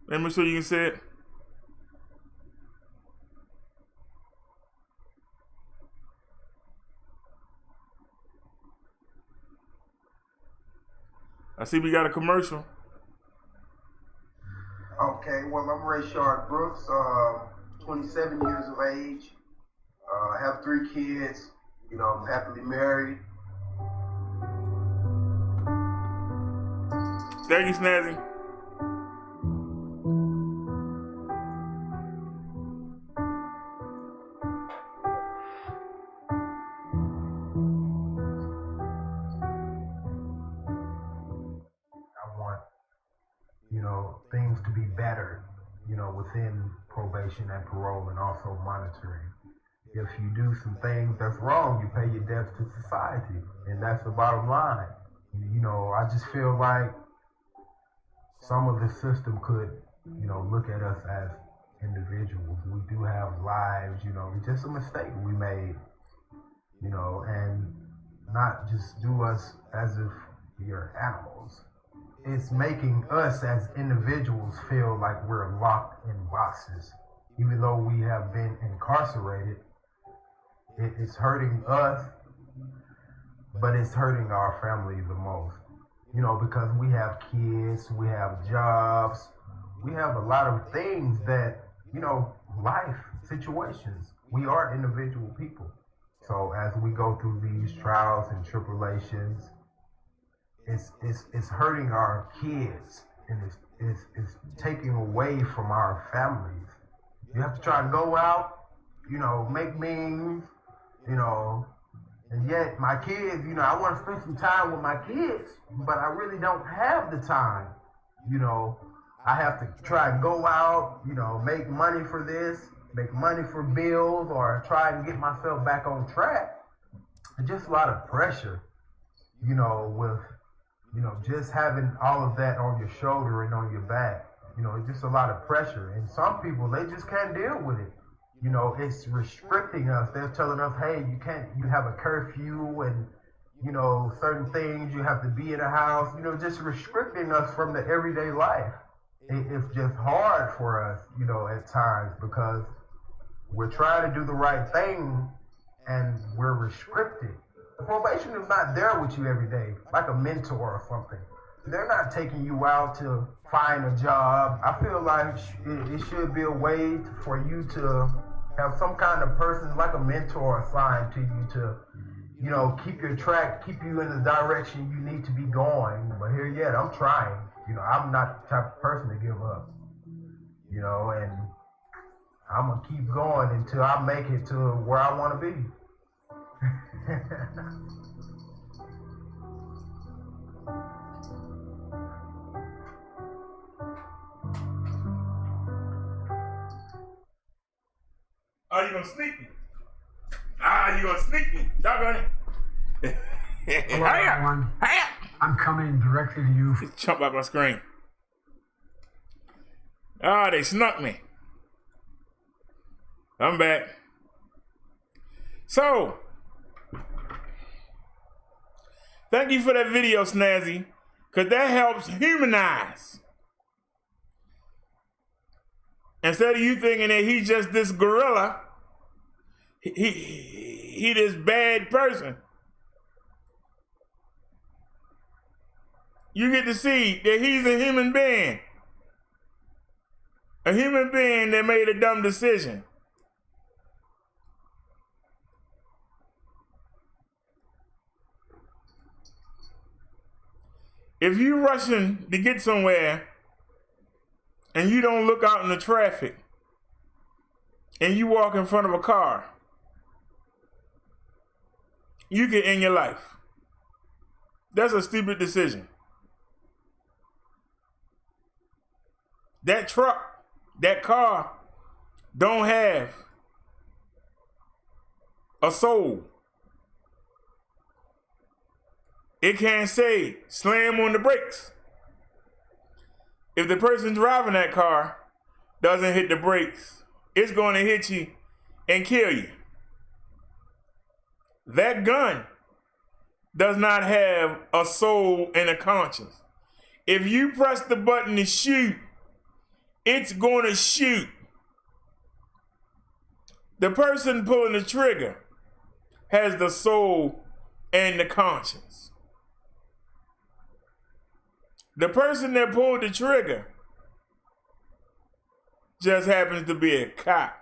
Let me show you can see it. I see we got a commercial. Okay, well, I'm Rayshard Brooks, 27 years of age. I have 3 kids. You know, I'm happily married. Thank you, Snazzy. Things to be better, within probation and parole, and also monitoring. If you do some things that's wrong, you pay your debts to society, and that's the bottom line. I just feel like some of the system could, look at us as individuals. We do have lives, it's just a mistake we made, and not just do us as if we're animals. It's making us as individuals feel like we're locked in boxes. Even though we have been incarcerated, it's hurting us, but it's hurting our family the most. Because we have kids, we have jobs, we have a lot of things that, life situations. We are individual people. So as we go through these trials and tribulations, it's hurting our kids, and it's taking away from our families. You have to try to go out, make memes, and yet my kids, I want to spend some time with my kids, but I really don't have the time. I have to try and go out, make money for this, make money for bills, or try and get myself back on track. It's just a lot of pressure, with just having all of that on your shoulder and on your back, it's just a lot of pressure. And some people, they just can't deal with it. It's restricting us. They're telling us, hey, you have a curfew and, certain things, you have to be in a house, just restricting us from the everyday life. It's just hard for us, at times, because we're trying to do the right thing and we're restricted. Probation is not there with you every day, like a mentor or something. They're not taking you out to find a job. I feel like it should be a way for you to have some kind of person, like a mentor, assigned to you to, keep your track, keep you in the direction you need to be going. But here yet, I'm trying. I'm not the type of person to give up. And I'm going to keep going until I make it to where I want to be. Oh, you gonna sneak me? Ah, you gonna sneak me? Doggone it. Hello, everyone. I'm coming directly to you. Jump out my screen. Ah, they snuck me. I'm back. So, thank you for that video, Snazzy, because that helps humanize. Instead of you thinking that he's just this gorilla, he this bad person. You get to see that he's a human being. A human being that made a dumb decision. If you rushing to get somewhere and you don't look out in the traffic and you walk in front of a car, you can end your life. That's a stupid decision. That truck, that car don't have a soul. It can't say slam on the brakes. If the person driving that car doesn't hit the brakes, it's going to hit you and kill you. That gun does not have a soul and a conscience. If you press the button to shoot, it's going to shoot. The person pulling the trigger has the soul and the conscience. The person that pulled the trigger just happens to be a cop.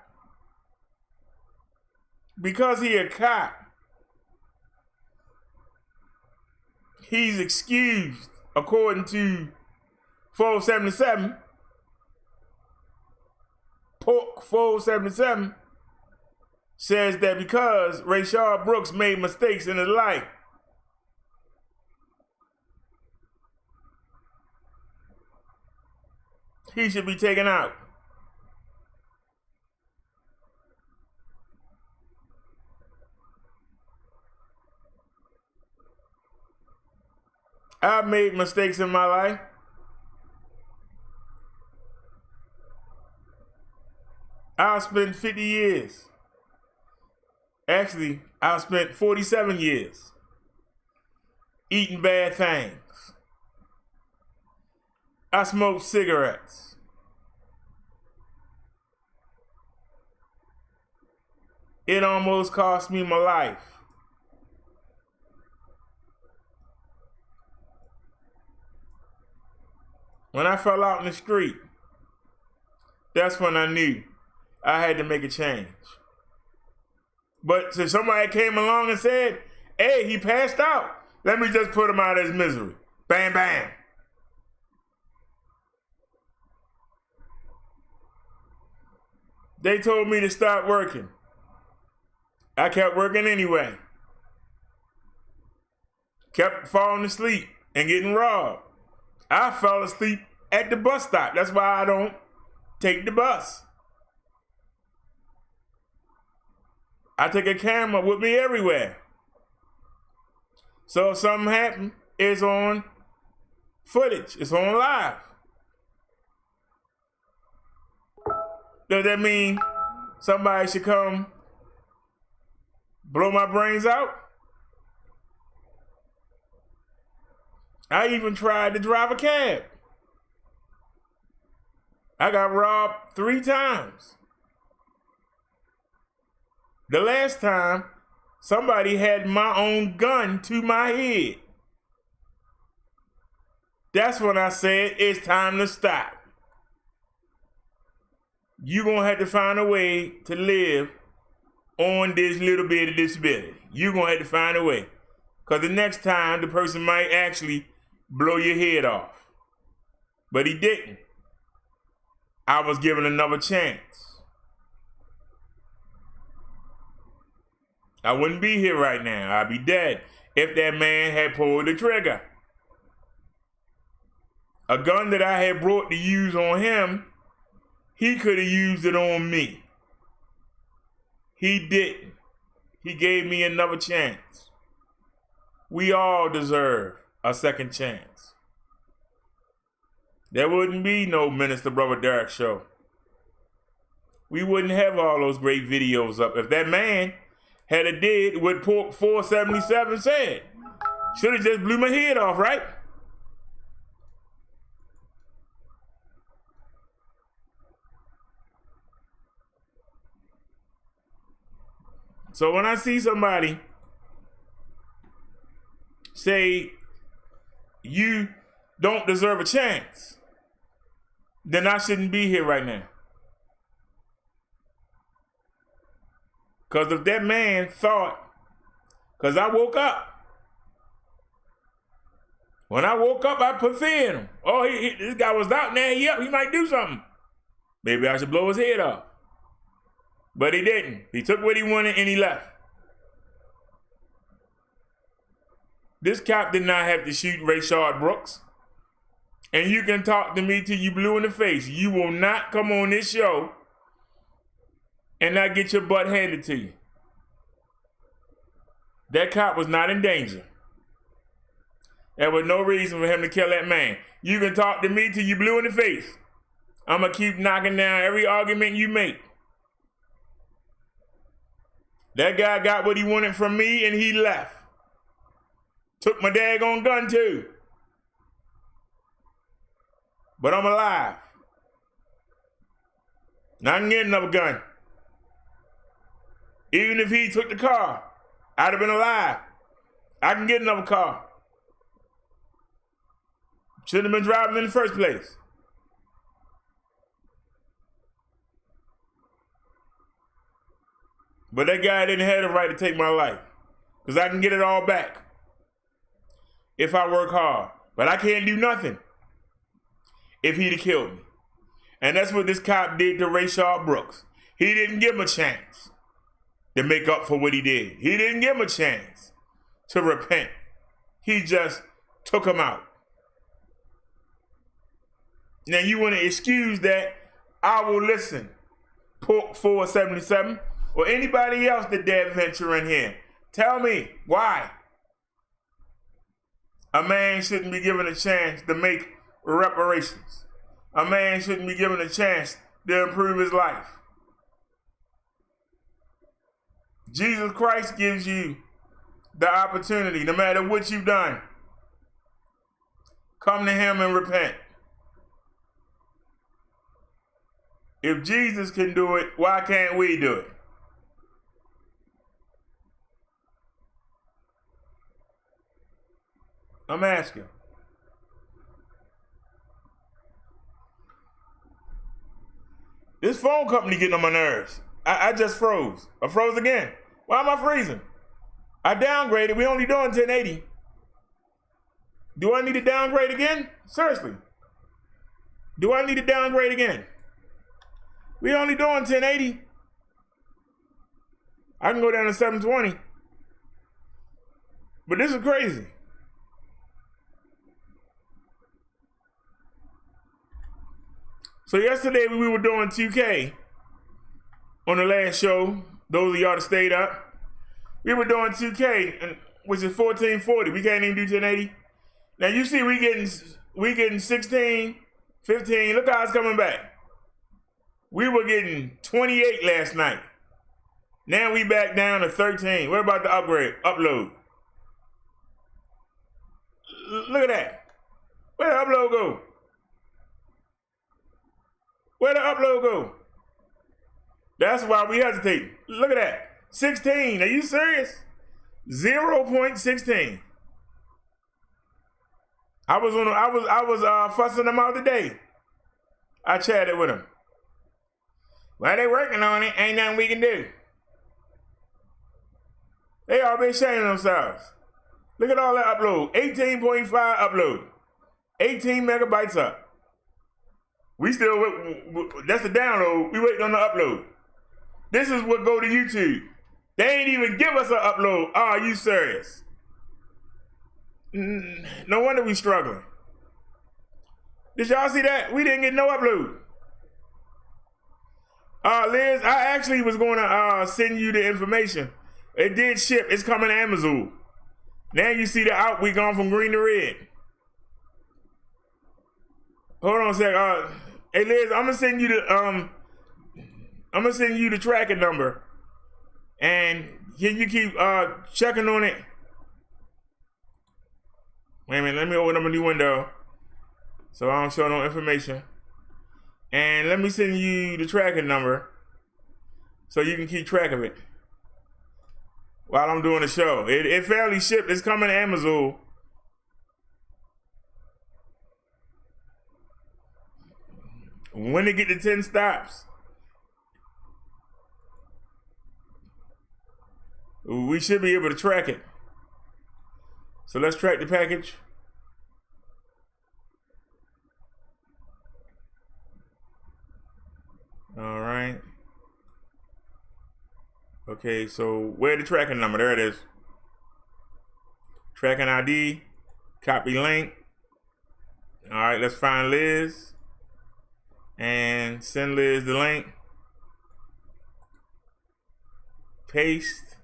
Because he a cop, he's excused according to 477. Pork 477 says that because Rayshard Brooks made mistakes in his life, he should be taken out. I've made mistakes in my life. I spent 50 years. Actually, I spent 47 years eating bad things. I smoked cigarettes. It almost cost me my life. When I fell out in the street, that's when I knew I had to make a change. But if somebody came along and said, hey, he passed out, let me just put him out of his misery. Bam, bam. They told me to start working. I kept working anyway. Kept falling asleep and getting robbed. I fell asleep at the bus stop. That's why I don't take the bus. I take a camera with me everywhere. So if something happens, it's on footage. It's on live. Does that mean somebody should come blow my brains out? I even tried to drive a cab. I got robbed 3 times. The last time, somebody had my own gun to my head. That's when I said, it's time to stop. You're going to have to find a way to live on this little bit of disability. You're going to have to find a way. Because the next time, the person might actually blow your head off. But he didn't. I was given another chance. I wouldn't be here right now. I'd be dead if that man had pulled the trigger. A gun that I had brought to use on him, he could have used it on me. He didn't. He gave me another chance. We all deserve a second chance. There wouldn't be no Minister Brother Derrick show. We wouldn't have all those great videos up if that man had a did what 477 said. Should have just blew my head off, right? So when I see somebody say you don't deserve a chance, then I shouldn't be here right now. Because if that man thought, because I woke up. When I woke up, I put fear in him. Oh, this guy was out there, he might do something. Maybe I should blow his head off. But he didn't. He took what he wanted and he left. This cop did not have to shoot Rayshard Brooks. And you can talk to me till you blue in the face. You will not come on this show and not get your butt handed to you. That cop was not in danger. There was no reason for him to kill that man. You can talk to me till you blue in the face. I'm going to keep knocking down every argument you make. That guy got what he wanted from me and he left. Took my daggone gun too. But I'm alive. Now I can get another gun. Even if he took the car, I'd have been alive. I can get another car. Shouldn't have been driving in the first place. But that guy didn't have the right to take my life. Because I can get it all back if I work hard. But I can't do nothing if he'd have killed me. And that's what this cop did to Rayshard Brooks. He didn't give him a chance to make up for what he did. He didn't give him a chance to repent. He just took him out. Now you want to excuse that? I will listen. 477 or anybody else that dare venture in here. Tell me why a man shouldn't be given a chance to make reparations. A man shouldn't be given a chance to improve his life. Jesus Christ gives you the opportunity, no matter what you've done. Come to him and repent. If Jesus can do it, why can't we do it? I'm asking. This phone company getting on my nerves. I just froze. I froze again. Why am I freezing? I downgraded. We only doing 1080. Do I need to downgrade again? Seriously. Do I need to downgrade again? We only doing 1080. I can go down to 720. But this is crazy. So yesterday we were doing 2K on the last show. Those of y'all that stayed up, we were doing 2K, which is 1440. We can't even do 1080. Now you see we getting 16, 15. Look how it's coming back. We were getting 28 last night. Now we back down to 13. What about the upload? Look at that. Where the upload go? Where the upload go? That's why we hesitate. Look at that. 16. Are you serious? 0.16. I was fussing them out today. I chatted with them. While they working on it, ain't nothing we can do. They all been shaming themselves. Look at all that upload. 18.5 upload. 18 megabytes up. We still, that's the download. We waiting on the upload. This is what go to YouTube. They ain't even give us an upload. Oh, are you serious? No wonder we struggling. Did y'all see that? We didn't get no upload. Liz, I actually was going to send you the information. It did ship. It's coming to Amazon. Now you see the out. We gone from green to red. Hold on a sec. Hey Liz, I'm gonna send you the tracking number, and can you keep checking on it? Wait a minute. Let me open up a new window so I don't show no information. And let me send you the tracking number so you can keep track of it while I'm doing the show. It fairly shipped. It's coming to Amazon. When it get to 10 stops, we should be able to track it. So let's track the package. All right. Okay, so where's the tracking number? There it is. Tracking ID, copy link. All right, let's find Liz and send Liz the link. Paste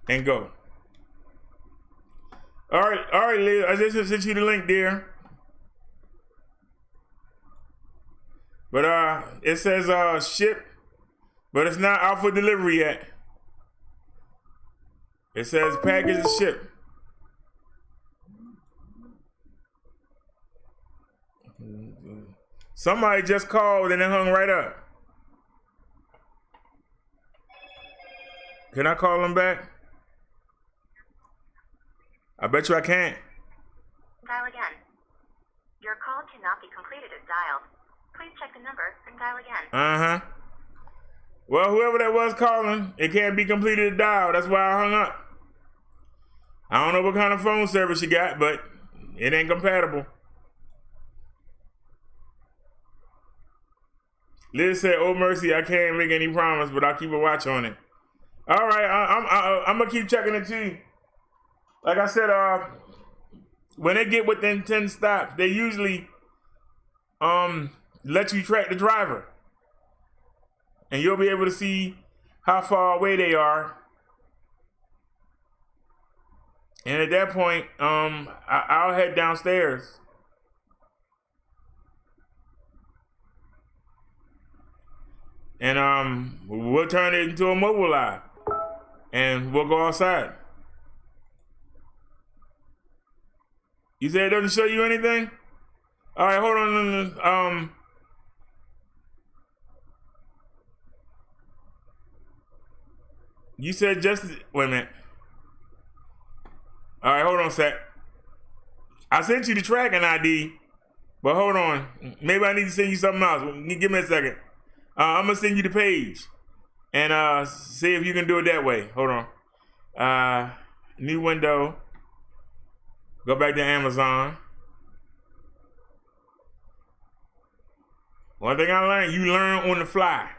and go. All right, Liz, I just sent you the link there. But it says ship, but it's not out for delivery yet. It says package is shipped. Somebody just called and it hung right up. Can I call them back? I bet you I can't. Dial again. Your call cannot be completed as dialed. Please check the number and dial again. Uh-huh. Well, whoever that was calling, it can't be completed as dial. That's why I hung up. I don't know what kind of phone service you got, but it ain't compatible. Liz said, "Oh mercy, I can't make any promise, but I'll keep a watch on it." All right, I'm gonna keep checking it too. Like I said, when they get within 10 stops, they usually let you track the driver, and you'll be able to see how far away they are. And at that point, I'll head downstairs. And we'll turn it into a mobile live, and we'll go outside. You said it doesn't show you anything? All right, hold on. You said just, wait a minute. All right, hold on a sec. I sent you the tracking ID, but hold on. Maybe I need to send you something else. Give me a second. I'm gonna send you the page and see if you can do it that way. Hold on. New window. Go back to Amazon. One thing I learned, you learn on the fly.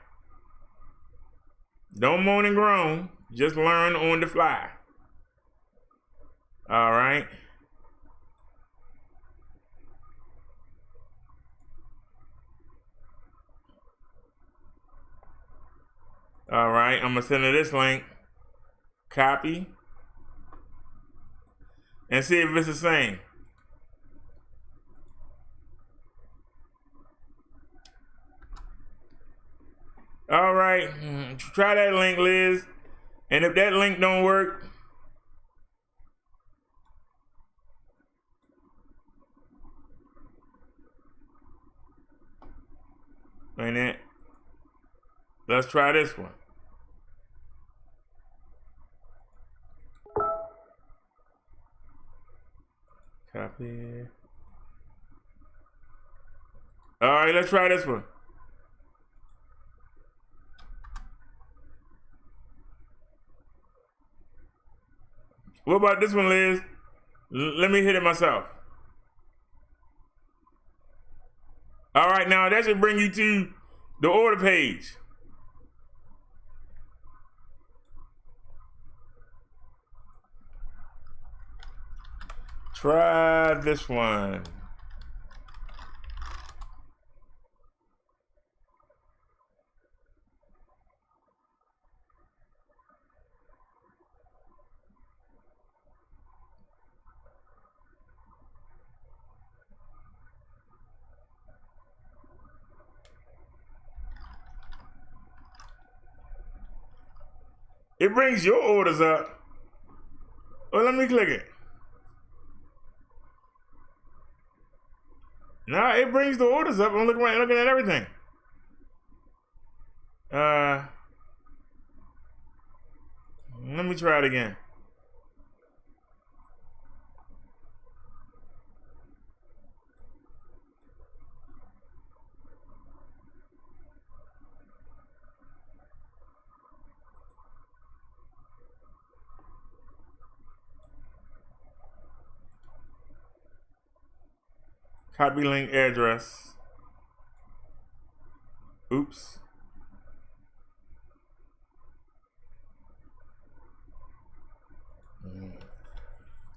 Don't moan and groan, just learn on the fly. All right. All right, I'm gonna send her this link. Copy. And see if it's the same. All right, try that link, Liz. And if that link don't work, ain't it? Let's try this one. Copy. All right, let's try this one. What about this one, Liz? Let me hit it myself. All right, now that should bring you to the order page. Try this one. It brings your orders up. Well, let me click it. No, it brings the orders up. I'm looking at everything. Let me try it again. Copy link address. Oops.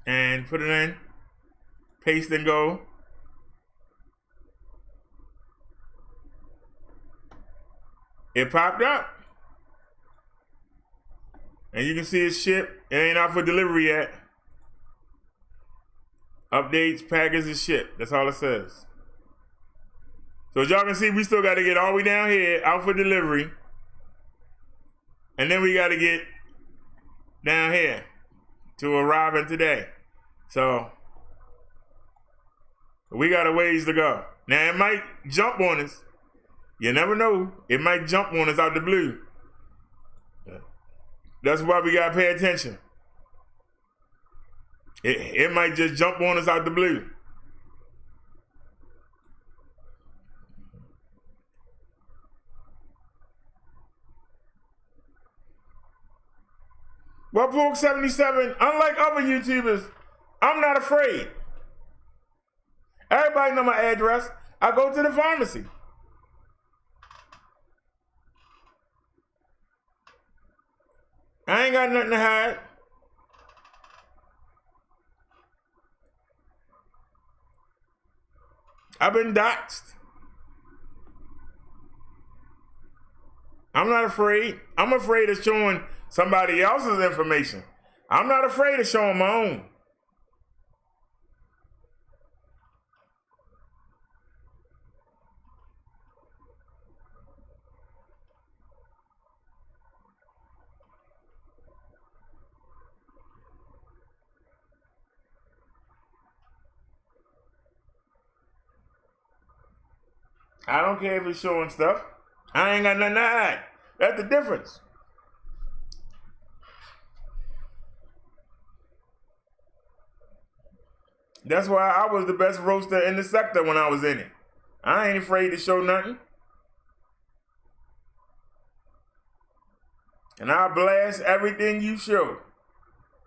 And put it in. Paste and go. It popped up. And you can see it's shipped. It ain't out for delivery yet. Updates, package, and ship. That's all it says. So as y'all can see, we still got to get all the way down here, out for delivery. And then we got to get down here to arriving today. So we got a ways to go. Now it might jump on us. You never know. It might jump on us out the blue. That's why we got to pay attention. It might just jump on us out the blue. Well, Pork 77, unlike other YouTubers, I'm not afraid. Everybody know my address. I go to the pharmacy. I ain't got nothing to hide. I've been doxxed. I'm not afraid. I'm afraid of showing somebody else's information. I'm not afraid of showing my own. I don't care if it's showing stuff. I ain't got nothing to hide. That's the difference. That's why I was the best roaster in the sector when I was in it. I ain't afraid to show nothing. And I blast everything you show.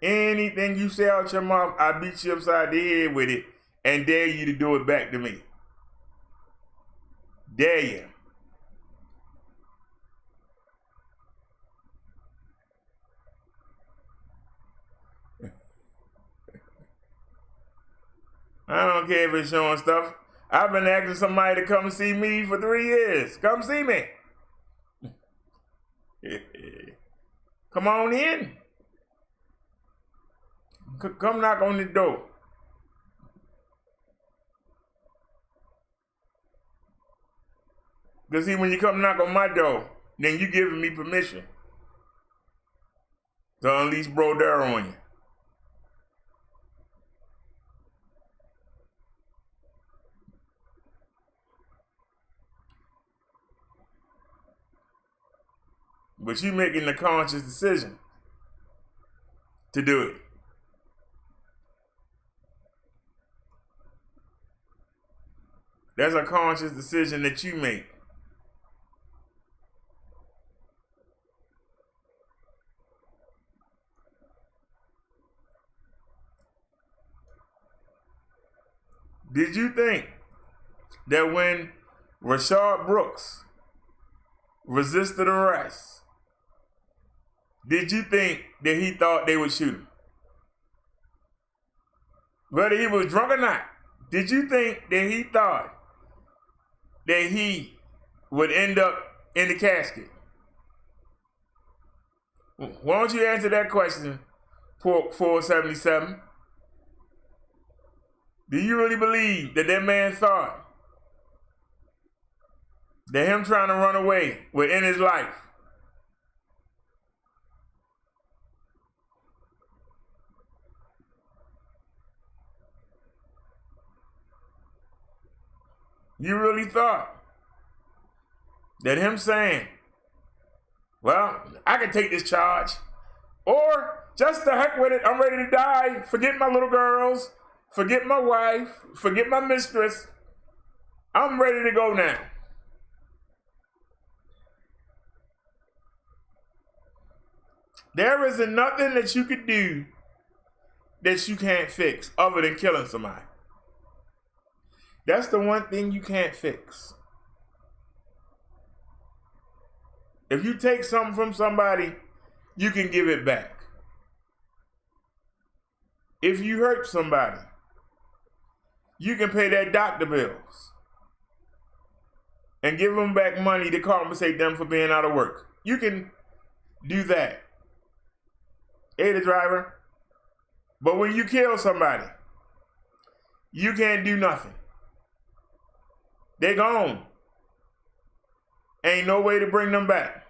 Anything you say out your mouth, I beat you upside the head with it and dare you to do it back to me. Dare you. I don't care if it's showing stuff. I've been asking somebody to come see me for 3 years. Come see me. Come on in. Come knock on the door. Because see, when you come knock on my door, then you giving me permission to unleash BROTHA on you. But you making the conscious decision to do it. That's a conscious decision that you make. Did you think that when Rayshard Brooks resisted arrest, did you think that he thought they would shoot him? Whether he was drunk or not, did you think that he thought that he would end up in the casket? Why don't you answer that question, Pork 477? Do you really believe that that man thought that him trying to run away would end his life? You really thought that him saying, well, I can take this charge, or just the heck with it, I'm ready to die, forget my little girls, forget my wife, forget my mistress, I'm ready to go now. There isn't nothing that you could do that you can't fix other than killing somebody. That's the one thing you can't fix. If you take something from somebody, you can give it back. If you hurt somebody, you can pay their doctor bills and give them back money to compensate them for being out of work. You can do that. Hey, the driver. But when you kill somebody, you can't do nothing. They're gone. Ain't no way to bring them back.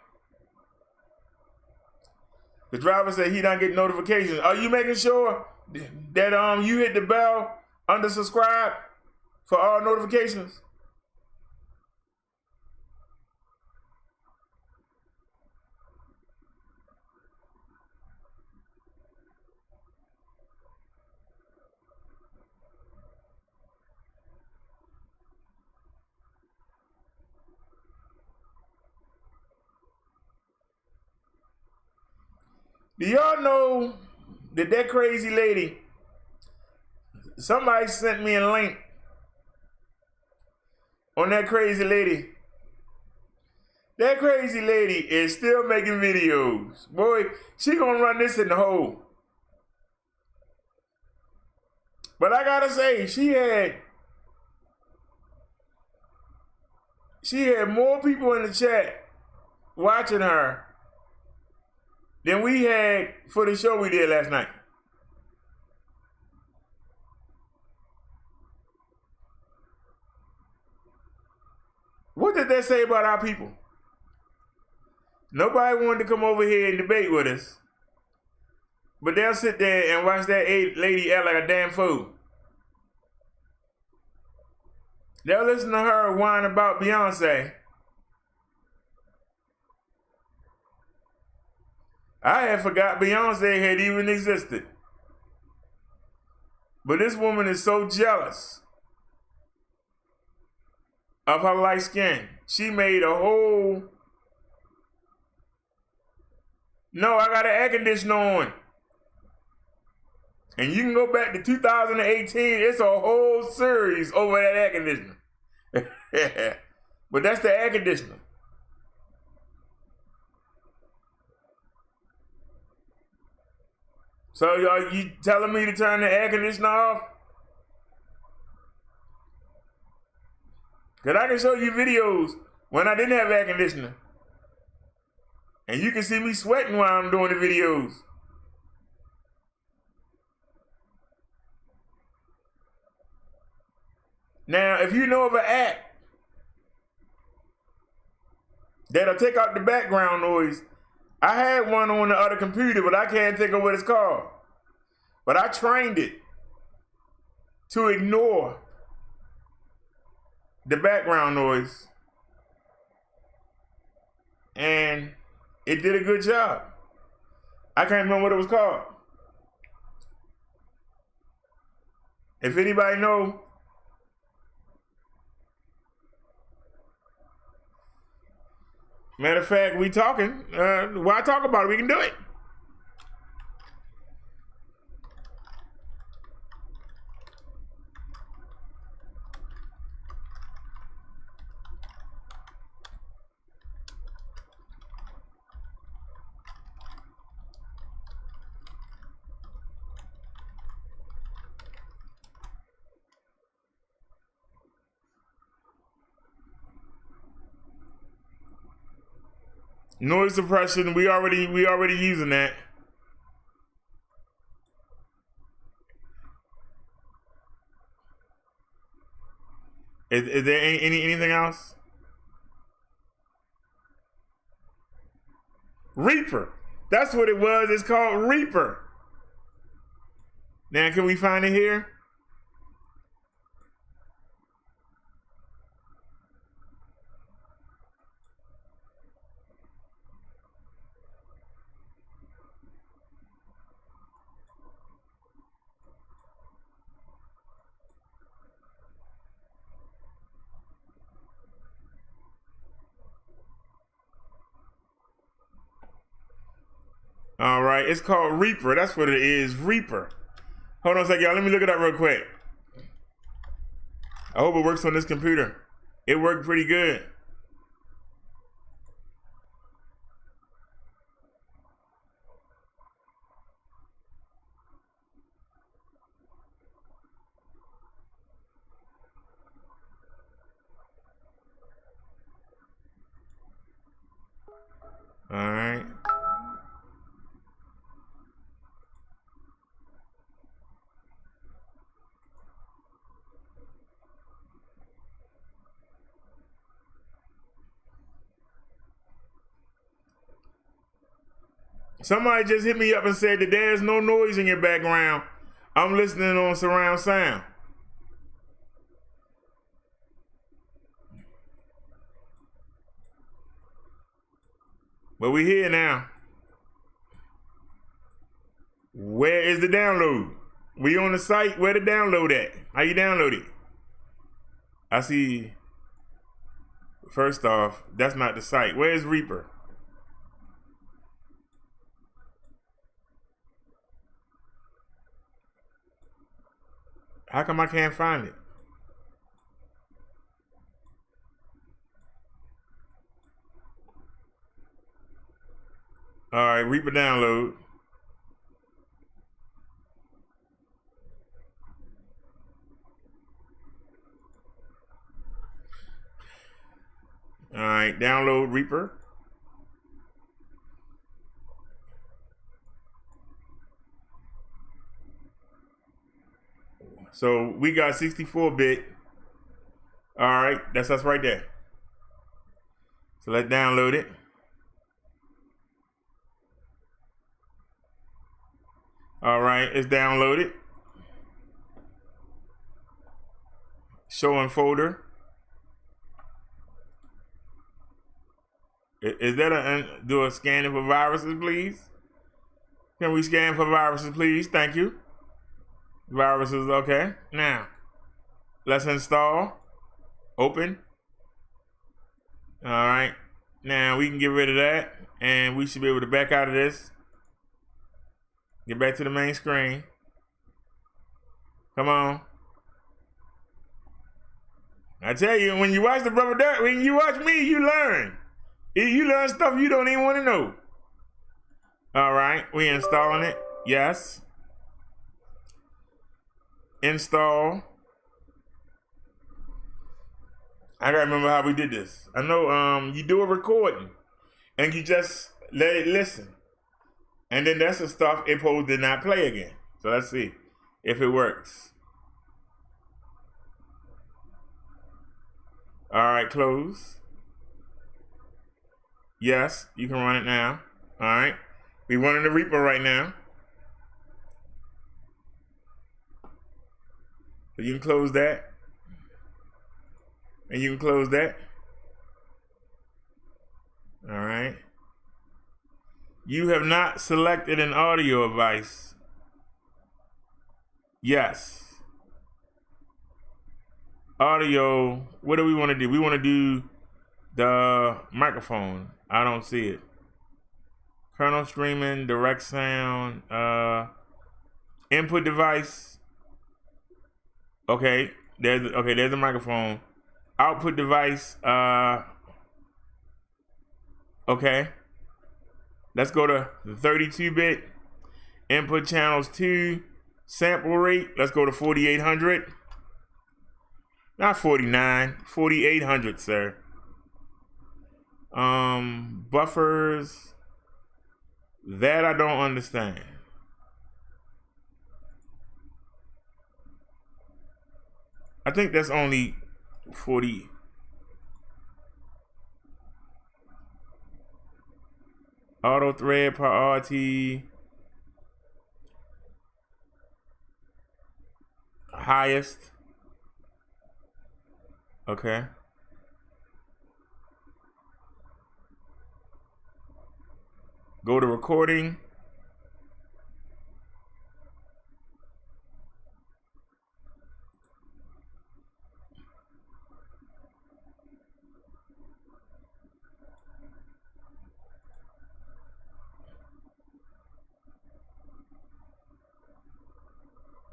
The driver said he don't get notifications. Are you making sure that you hit the bell under subscribe for all notifications? Do y'all know that crazy lady, somebody sent me a link on that crazy lady. That crazy lady is still making videos. Boy, she gonna run this in the hole. But I gotta say, she had more people in the chat watching her than we had for the show we did last night. What did that say about our people? Nobody wanted to come over here and debate with us, but they'll sit there and watch that lady act like a damn fool. They'll listen to her whine about Beyonce. I had forgot Beyonce had even existed. But this woman is so jealous of her light skin. She made a whole... No, I got an air conditioner on. And you can go back to 2018. It's a whole series over that air conditioner. But that's the air conditioner. So are you telling me to turn the air conditioner off? Because I can show you videos when I didn't have air conditioner. And you can see me sweating while I'm doing the videos. Now, if you know of an app that'll take out the background noise, I had one on the other computer, but I can't think of what it's called. But I trained it to ignore the background noise. And it did a good job. I can't remember what it was called. If anybody know, matter of fact, we talking. Why talk about it? We can do it. Noise suppression, we already using that. Is there anything else? Reaper. That's what it was. It's called Reaper. Now, can we find it here? All right, it's called Reaper. That's what it is, Reaper. Hold on a second, y'all. Let me look it up real quick. I hope it works on this computer. It worked pretty good. All right. Somebody just hit me up and said that there's no noise in your background. I'm listening on surround sound. But we here now. Where is the download? We on the site. Where the download at? How you download it? I see. First off, that's not the site. Where is Reaper? How come I can't find it? All right, Reaper download. All right, download Reaper. So we got 64-bit. All right, that's us right there. So let's download it. All right, it's downloaded. Show in folder. Is that do a scanning for viruses, please? Can we scan for viruses, please? Thank you. Viruses, okay. Now, let's install. Open. All right. Now we can get rid of that, and we should be able to back out of this. Get back to the main screen. Come on. I tell you, when you watch the brother Derrick, when you watch me, you learn. You learn stuff you don't even want to know. All right, we installing it. Yes. Install. I gotta remember how we did this. I know you do a recording and you just let it listen. And then that's the stuff it supposed to not play again. So let's see if it works. All right, close. Yes, you can run it now. All right. We're running the Reaper right now. So you can close that. And you can close that. All right. You have not selected an audio device. Yes. Audio, what do we want to do? We want to do the microphone. I don't see it. Kernel streaming, direct sound, input device. Okay, there's the microphone. Output device, okay. Let's go to the 32-bit. Input channels 2. Sample rate, let's go to 4800. Not 49, 4800, sir. Buffers, that I don't understand. I think that's only 40. Auto thread priority. Highest. Okay. Go to recording.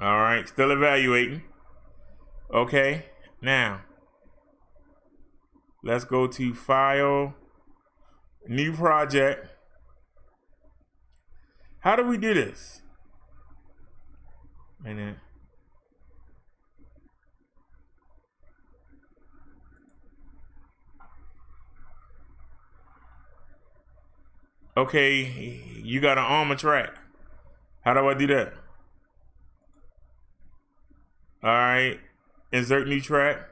All right, still evaluating. Okay, now let's go to File, New Project. How do we do this? And then okay, you got an armor track. How do I do that? All right, insert new track.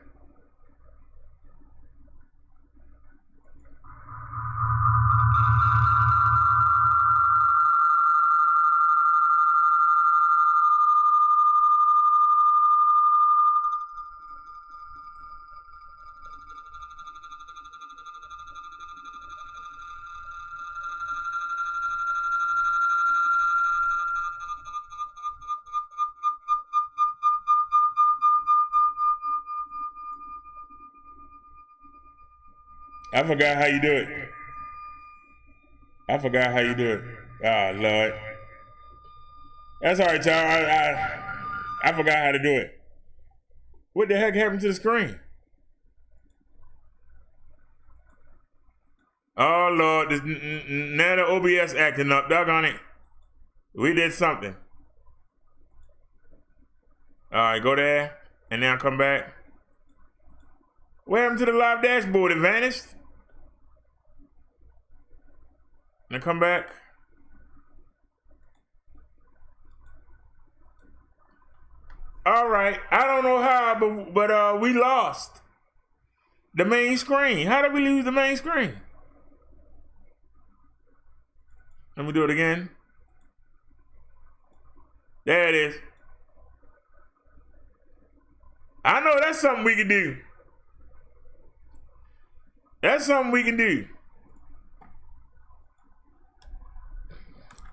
I forgot how you do it. I forgot how you do it. Ah, Lord. That's all right, y'all. I forgot how to do it. What the heck happened to the screen? Oh, Lord. Now the OBS acting up. Doggone it. We did something. All right, go there. And now come back. What happened to the live dashboard? It vanished? Now come back. All right. I don't know how, but we lost the main screen. How did we lose the main screen? Let me do it again. There it is. I know that's something we can do. That's something we can do.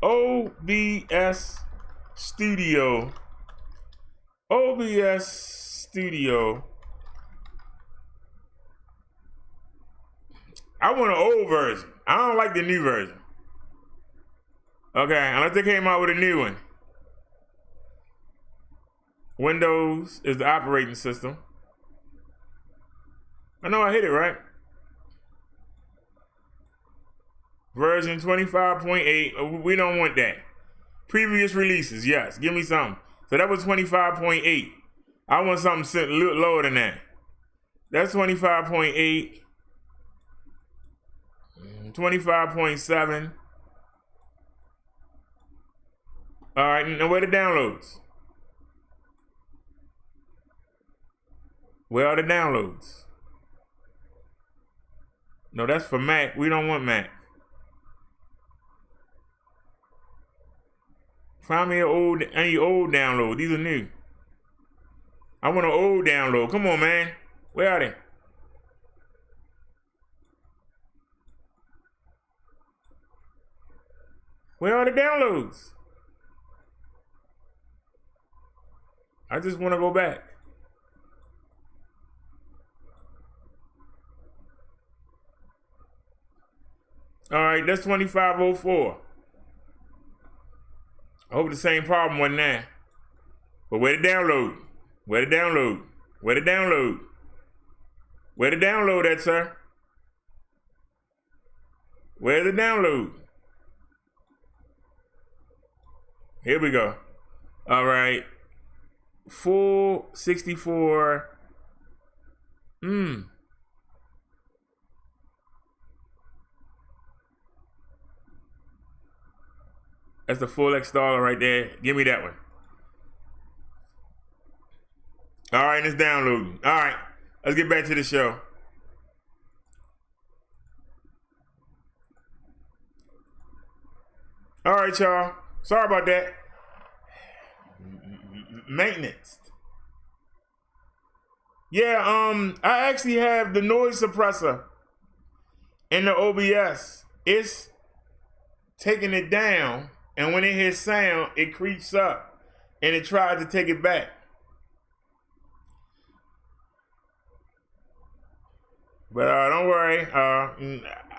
OBS Studio. OBS Studio. I want an old version. I don't like the new version. Okay, unless they came out with a new one. Windows is the operating system. I know I hit it, right? Version 25.8. We don't want that. Previous releases, yes. Give me something. So that was 25.8. I want something a little lower than that. That's 25.8. 25.7. All right, now where are the downloads? Where are the downloads? No, that's for Mac. We don't want Mac. Find me any old download. These are new. I want an old download. Come on, man. Where are they? Where are the downloads? I just want to go back. All right, that's 2504. I hope the same problem wasn't there. But where the download? Where the download? Where the download? Where the download at, sir? Where's the download? Here we go. All right. Full 64. That's the full installer right there. Give me that one. All right, it's downloading. All right, let's get back to the show. All right, y'all. Sorry about that. Maintenance. Yeah, I actually have the noise suppressor in the OBS. It's taking it down, and when it hits sound, it creeps up, and it tries to take it back. But don't worry,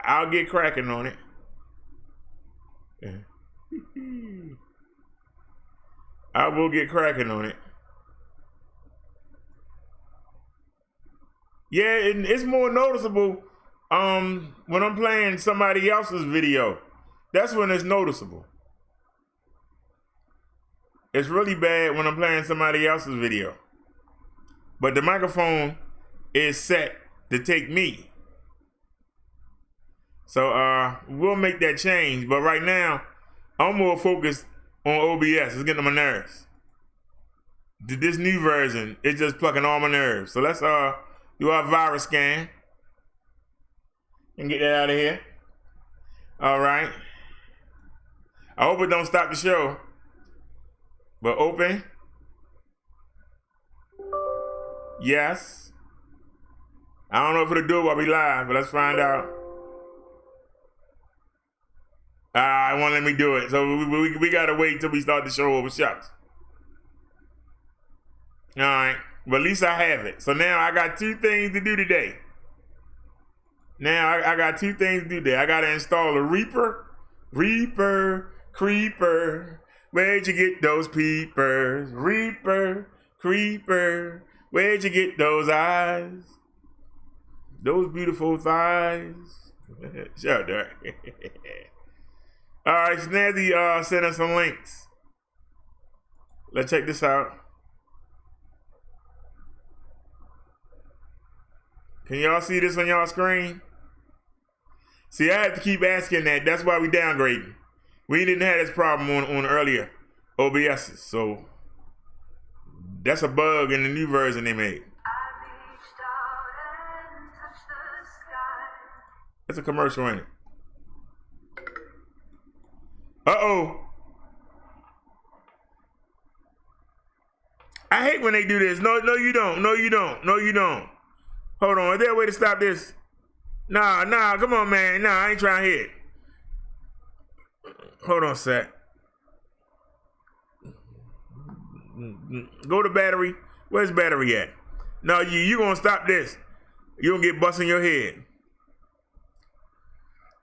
I'll get cracking on it. I will get cracking on it. Yeah, it's more noticeable when I'm playing somebody else's video. That's when it's noticeable. It's really bad when I'm playing somebody else's video. But the microphone is set to take me. So we'll make that change. But right now, I'm more focused on OBS. It's getting on my nerves. This new version is just plucking all my nerves. So let's do our virus scan and get that out of here. All right. I hope it don't stop the show. But open. Yes. I don't know if it'll do it while we live, but let's find out. It won't let me do it. So we gotta wait till we start the show over. Shucks. All right. But at least I have it. So now I got two things to do today. Now I got two things to do today. I gotta install a Reaper. Reaper, creeper. Where'd you get those peepers? Reaper, creeper. Where'd you get those eyes? Those beautiful thighs. Shut up, Derrick. All right, Snazzy sent us some links. Let's check this out. Can y'all see this on y'all screen? See, I have to keep asking that. That's why we downgrading. We didn't have this problem on earlier OBSs, so that's a bug in the new version they made. That's a commercial, ain't it? Uh-oh. I hate when they do this. No, you don't. No, you don't. No, you don't. Hold on. Is there a way to stop this? Nah, come on, man. Nah, I ain't trying to hit. Hold on a sec. Go to battery. Where's battery at? No, you gonna stop this. You gonna get bust in your head.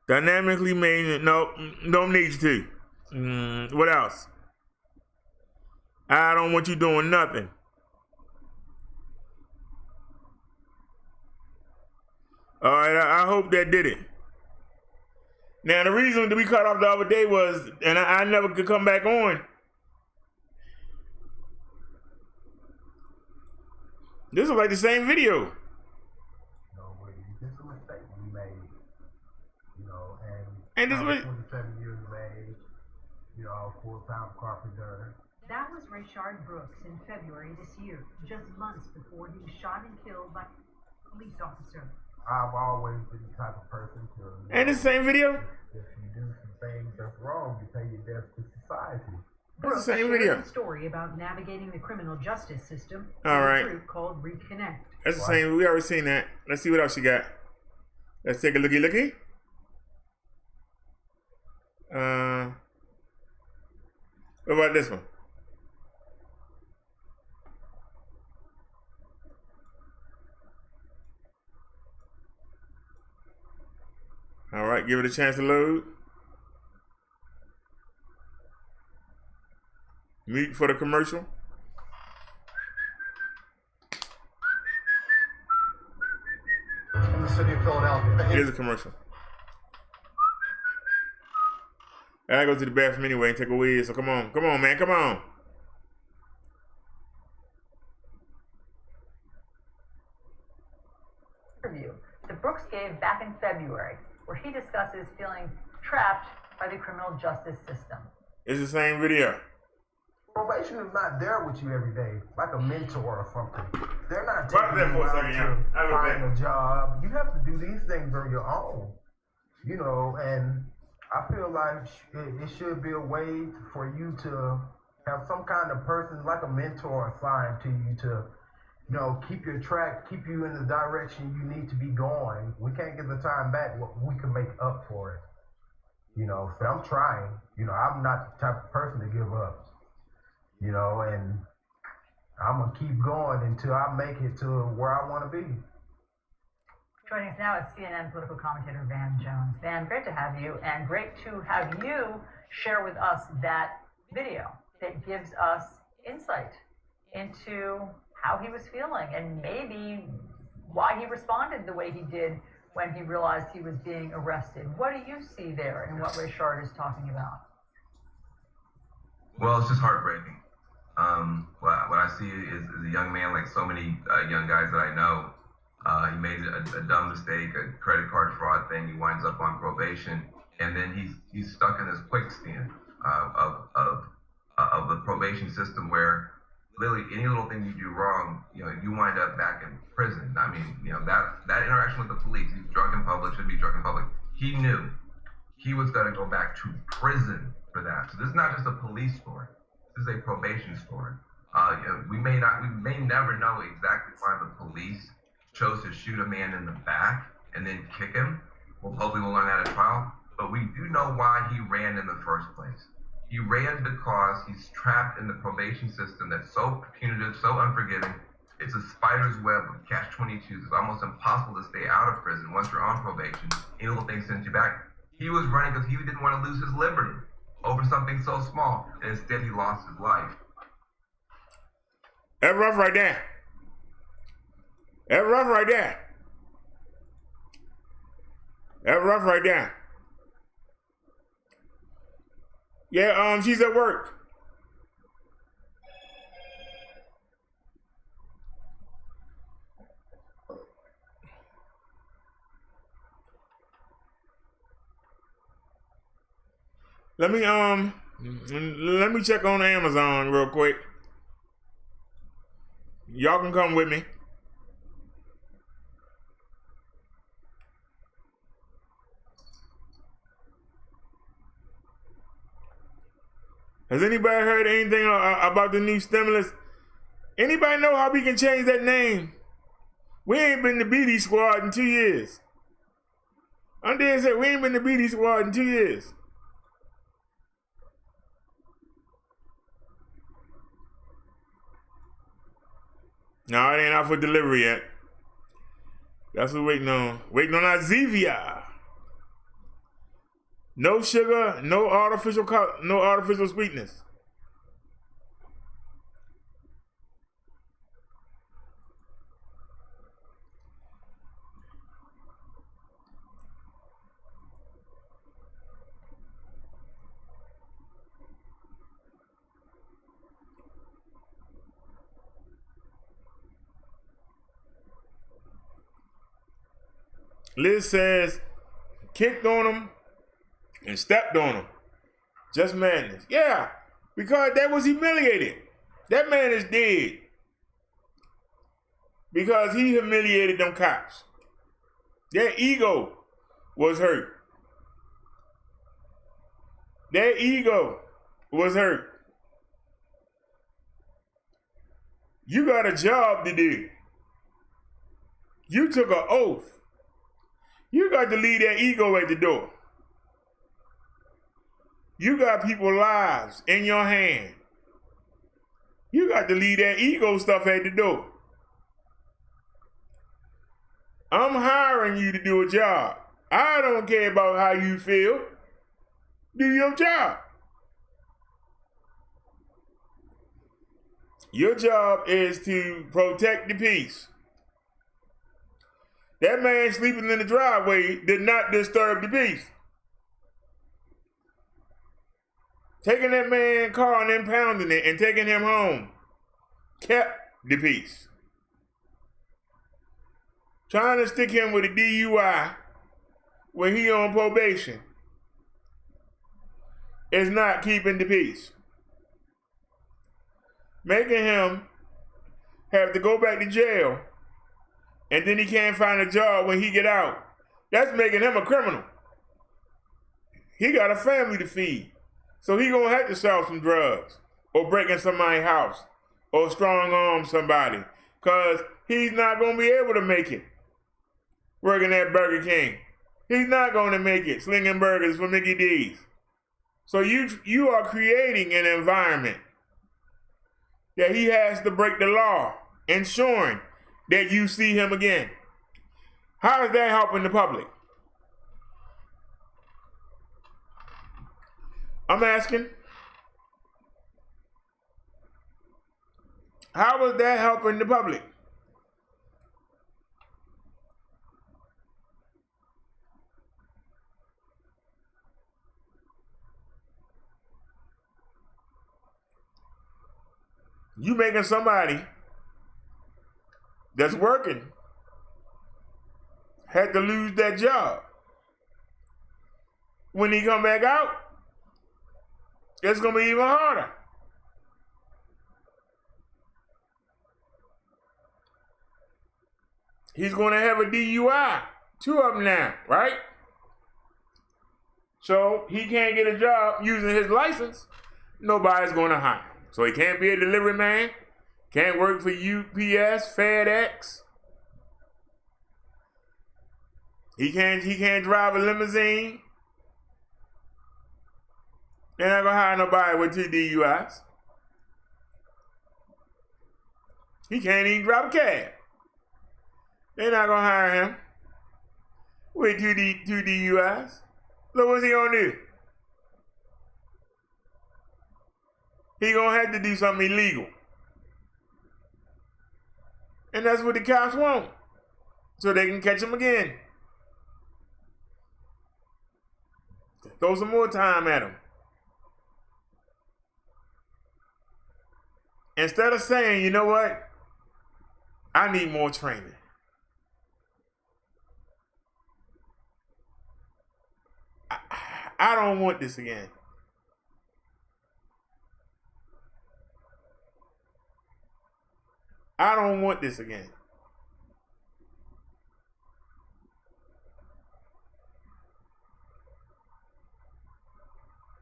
Dynamically made. No, don't need you to. What else? I don't want you doing nothing. All right, I hope that did it. Now, the reason that we cut off the other day was, and I never could come back on. This is like the same video. No, this is a mistake we made. You know, and this was 27 years of age. You know, full-time carpenter. That was Rayshard Brooks in February this year, just months before he was shot and killed by a police officer. I've always been the type of person to... And the same video? If you do some things that's wrong, you pay your debts to society. Brooks the same shared video. a story about navigating the criminal justice system All in right. a group called Reconnect. That's the same. We already seen that. Let's see what else you got. Let's take a looky. What about this one? All right, give it a chance to load. Mute for the commercial. In the city of Philadelphia. Here's a commercial. I gotta go to the bathroom anyway and take a wee, so come on, man, come on. Interview that Brooks gave back in February, where he discusses feeling trapped by the criminal justice system. It's the same video. Probation is not there with you every day, like a mentor or something. They're not Watch taking that you for a out second, to yeah. find a job. You have to do these things on your own, you know, and I feel like it should be a way for you to have some kind of person, like a mentor assigned to you to, you know, keep your track, keep you in the direction you need to be going. We can't get the time back. We can make up for it. You know, so I'm trying. You know, I'm not the type of person to give up. You know, and I'm going to keep going until I make it to where I want to be. Joining us now is CNN political commentator Van Jones. Van, great to have you, and great to have you share with us that video that gives us insight into how he was feeling and maybe why he responded the way he did when he realized he was being arrested. What do you see there in what Rayshard is talking about? Well, it's just heartbreaking. What I see is a young man, like so many young guys that I know, he made a dumb mistake, a credit card fraud thing. He winds up on probation, and then he's stuck in this quicksand of the probation system where literally any little thing you do wrong, you wind up back in prison. I mean, that interaction with the police, he's drunk in public, should be drunk in public. He knew he was going to go back to prison for that. So this is not just a police story. This is a probation story. We may never know exactly why the police chose to shoot a man in the back and then kick him. Well, hopefully we'll learn that at trial. But we do know why he ran in the first place. He ran because he's trapped in the probation system that's so punitive, so unforgiving. It's a spider's web of catch-22. It's almost impossible to stay out of prison once you're on probation. Any little thing sends you back. He was running because he didn't want to lose his liberty over something so small, and instead he lost his life. That's rough right there. That's rough right there. That's rough right there. Yeah, she's at work. Let me check on Amazon real quick. Y'all can come with me. Has anybody heard anything about the new stimulus? Anybody know how we can change that name? We ain't been the BD squad in 2 years. I'm dead set. We ain't been the BD squad in 2 years. No, it ain't out for delivery yet. That's what we're waiting on. Waiting on our Zevia. No sugar, no artificial sweetness. Liz says, kicked on him and stepped on him. Just madness. Yeah, because that was humiliated. That man is dead. Because he humiliated them cops. Their ego was hurt. Their ego was hurt. You got a job to do. You took an oath. You got to leave that ego at the door. You got people's lives in your hand. You got to leave that ego stuff at the door. I'm hiring you to do a job. I don't care about how you feel. Do your job. Your job is to protect the peace. That man sleeping in the driveway did not disturb the peace. Taking that man's car and impounding it and taking him home kept the peace. Trying to stick him with a DUI when he on probation is not keeping the peace. Making him have to go back to jail and then he can't find a job when he get out. That's making him a criminal. He got a family to feed. So he gonna have to sell some drugs or break in somebody's house or strong arm somebody because he's not gonna be able to make it working at Burger King. He's not gonna make it slinging burgers for Mickey D's. So you are creating an environment that he has to break the law, ensuring that you see him again. How is that helping the public? I'm asking. How was that helping the public? You making somebody that's working had to lose that job. When he come back out, it's gonna be even harder. He's gonna have a DUI, 2 of them now, right? So he can't get a job using his license. Nobody's gonna hire him. So he can't be a delivery man, can't work for UPS, FedEx. He can't drive a limousine. They're not gonna hire nobody with 2 DUIs. He can't even drive a cab. They're not gonna hire him with 2 DUIs. Look, what's he gonna do? He gonna have to do something illegal. And that's what the cops want. So they can catch him again. Throw some more time at him. Instead of saying, you know what? I need more training. I don't want this again. I don't want this again.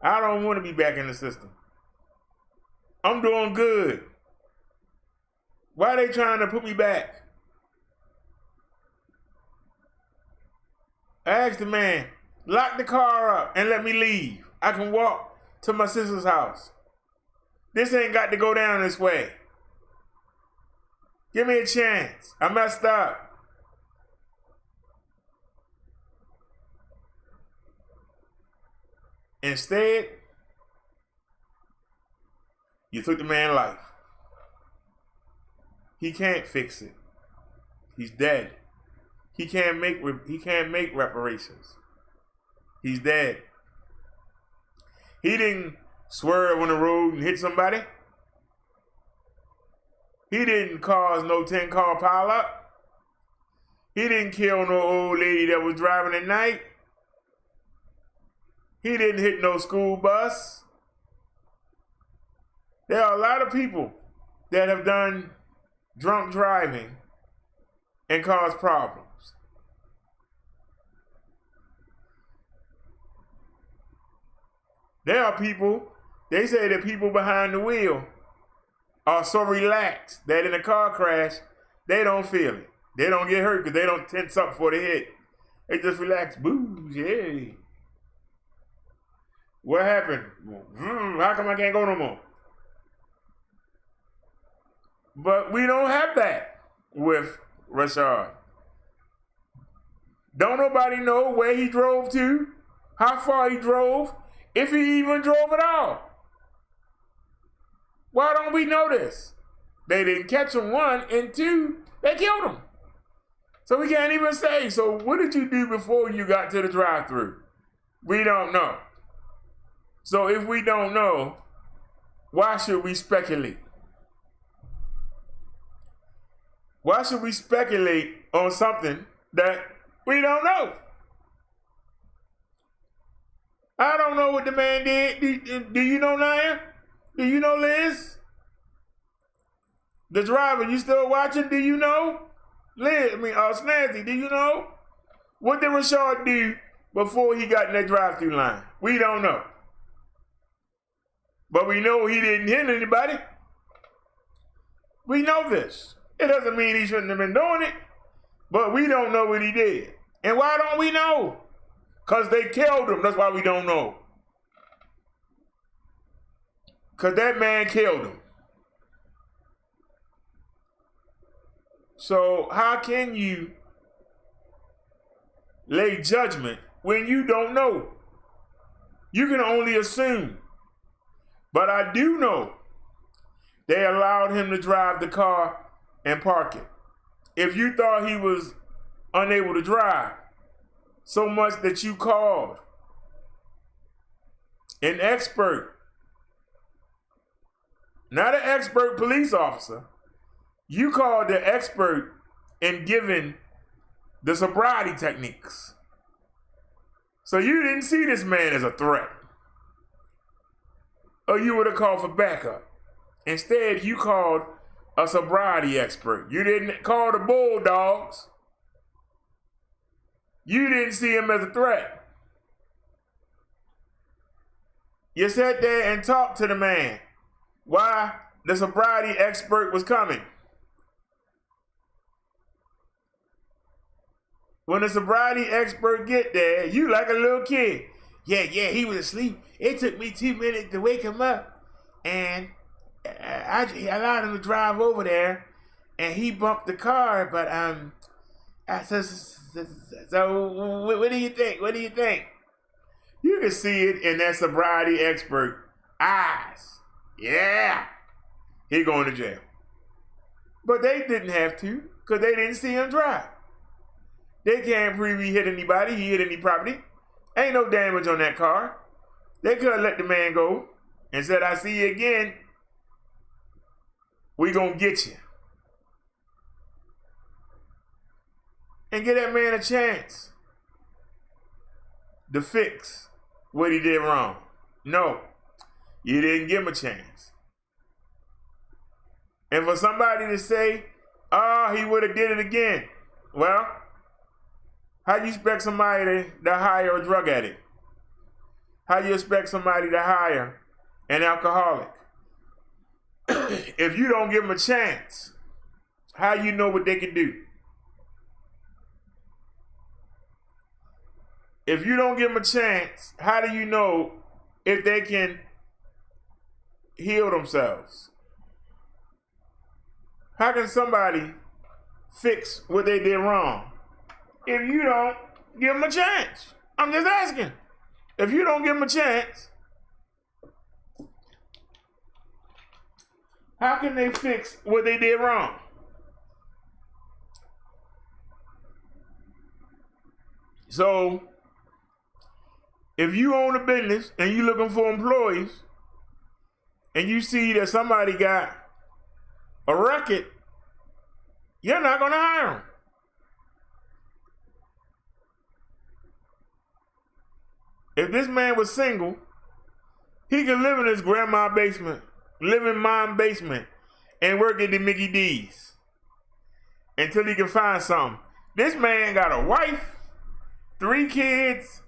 I don't want to be back in the system. I'm doing good. Why are they trying to put me back? I asked the man, lock the car up and let me leave. I can walk to my sister's house. This ain't got to go down this way. Give me a chance. I messed up. Instead, you took the man's life. He can't fix it. He's dead. He can't make reparations. He's dead. He didn't swerve on the road and hit somebody. He didn't cause no 10-car pileup. He didn't kill no old lady that was driving at night. He didn't hit no school bus. There are a lot of people that have done drunk driving and caused problems. There are people, they say that people behind the wheel are so relaxed that in a car crash, they don't feel it. They don't get hurt because they don't tense up for the hit. They just relax. Booze, yeah. What happened? How come I can't go no more? But we don't have that with Rayshard. Don't nobody know where he drove to, how far he drove, if he even drove at all. Why don't we know this? They didn't catch him, 1, and 2, they killed him. So we can't even say, so what did you do before you got to the drive-thru? We don't know. So if we don't know, why should we speculate? Why should we speculate on something that we don't know? I don't know what the man did. Do you know, Naya? Do you know, Liz? The driver, you still watching? Do you know? Liz, Snazzy, do you know? What did Rayshard do before he got in that drive-thru line? We don't know. But we know he didn't hit anybody. We know this. It doesn't mean he shouldn't have been doing it, but we don't know what he did. And why don't we know? Because they killed him. That's why we don't know. Because that man killed him. So how can you lay judgment when you don't know? You can only assume. But I do know They allowed him to drive the car and park it. If you thought he was unable to drive, so much that you called an expert, not an expert police officer, you called the expert in giving the sobriety techniques. So you didn't see this man as a threat. Or you would have called for backup. Instead, you called a sobriety expert. You didn't call the bulldogs. You didn't see him as a threat. You sat there and talked to the man while the sobriety expert was coming. When the sobriety expert get there, you like a little kid. Yeah, he was asleep. It took me 2 minutes to wake him up. And I allowed him to drive over there. And he bumped the car. But, so what do you think? What do you think? You can see it in that sobriety expert eyes. Yeah. He going to jail. But they didn't have to, because they didn't see him drive. They can't prove he hit anybody, he hit any property. Ain't no damage on that car. They could have let the man go and said, I see you again. We gonna get you. And give that man a chance to fix what he did wrong. No, you didn't give him a chance. And for somebody to say, oh, he would have did it again. Well, how do you expect somebody to hire a drug addict? How do you expect somebody to hire an alcoholic? If you don't give them a chance, how do you know what they can do? If you don't give them a chance, how do you know if they can heal themselves? How can somebody fix what they did wrong if you don't give them a chance? I'm just asking. If you don't give them a chance, how can they fix what they did wrong? So, if you own a business and you're looking for employees and you see that somebody got a record, you're not going to hire them. If this man was single, he could live in his grandma's basement, live in mom's basement, and work at the Mickey D's until he can find something. This man got a wife, 3 kids,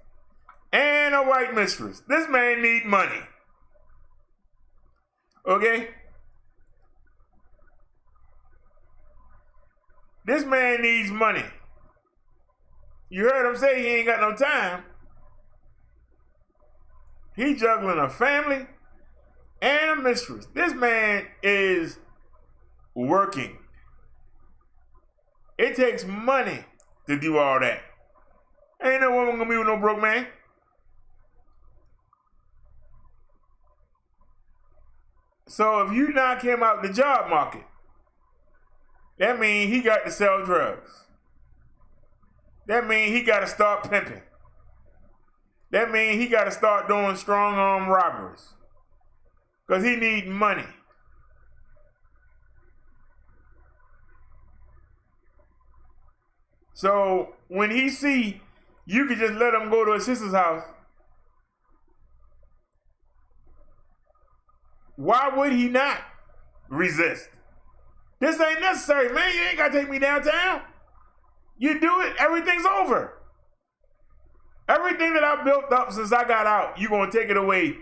and a white mistress. This man need money. Okay? This man needs money. You heard him say he ain't got no time. He juggling a family and a mistress. This man is working. It takes money to do all that. Ain't no woman gonna be with no broke man. So if you knock him out the job market, that means he got to sell drugs. That means he got to start pimping. That means he got to start doing strong arm robberies. Because he need money. So when he see you could just let him go to his sister's house, why would he not resist? This ain't necessary, man. You ain't got to take me downtown. You do it, everything's over. Everything that I built up since I got out, you going to take it away,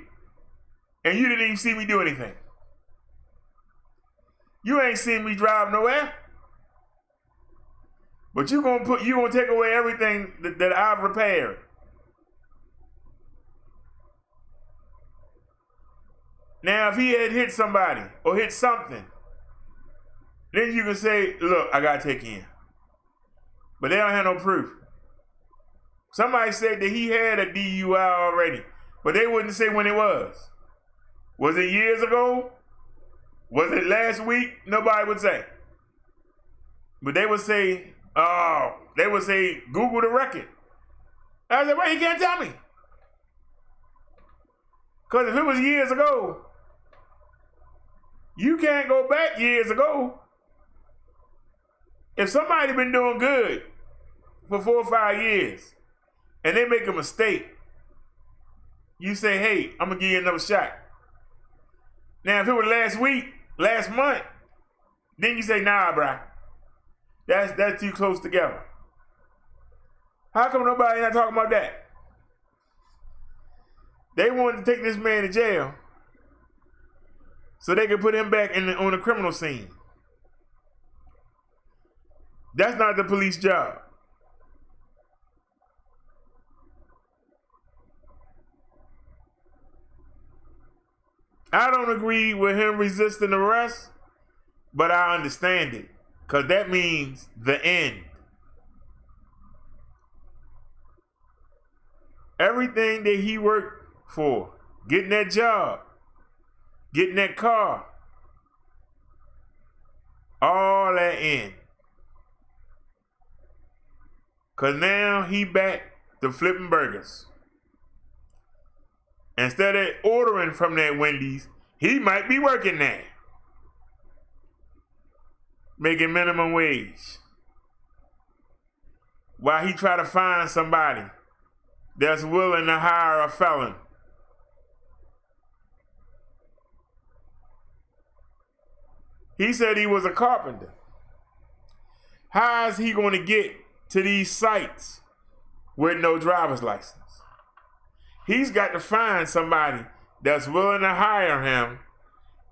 and you didn't even see me do anything. You ain't seen me drive nowhere. But you gonna take away everything that I've repaired. Now, if he had hit somebody or hit something, then you can say, look, I gotta take you in. But they don't have no proof. Somebody said that he had a DUI already, but they wouldn't say when it was. Was it years ago? Was it last week? Nobody would say. But they would say, Google the record. I said, well, you can't tell me. Because if it was years ago, you can't go back years ago. If somebody been doing good for 4 or 5 years and they make a mistake, you say, hey, I'm going to give you another shot. Now, if it was last week, last month, then you say, nah, bruh. That's too close together. How come nobody not talking about that? They wanted to take this man to jail so they could put him back on the criminal scene. That's not the police job. I don't agree with him resisting arrest, but I understand it, because that means the end. Everything that he worked for, getting that job, getting that car, all that end. Because now he back to flipping burgers. Instead of ordering from that Wendy's, he might be working there, making minimum wage, while he try to find somebody that's willing to hire a felon. He said he was a carpenter. How is he going to get to these sites with no driver's license? He's got to find somebody that's willing to hire him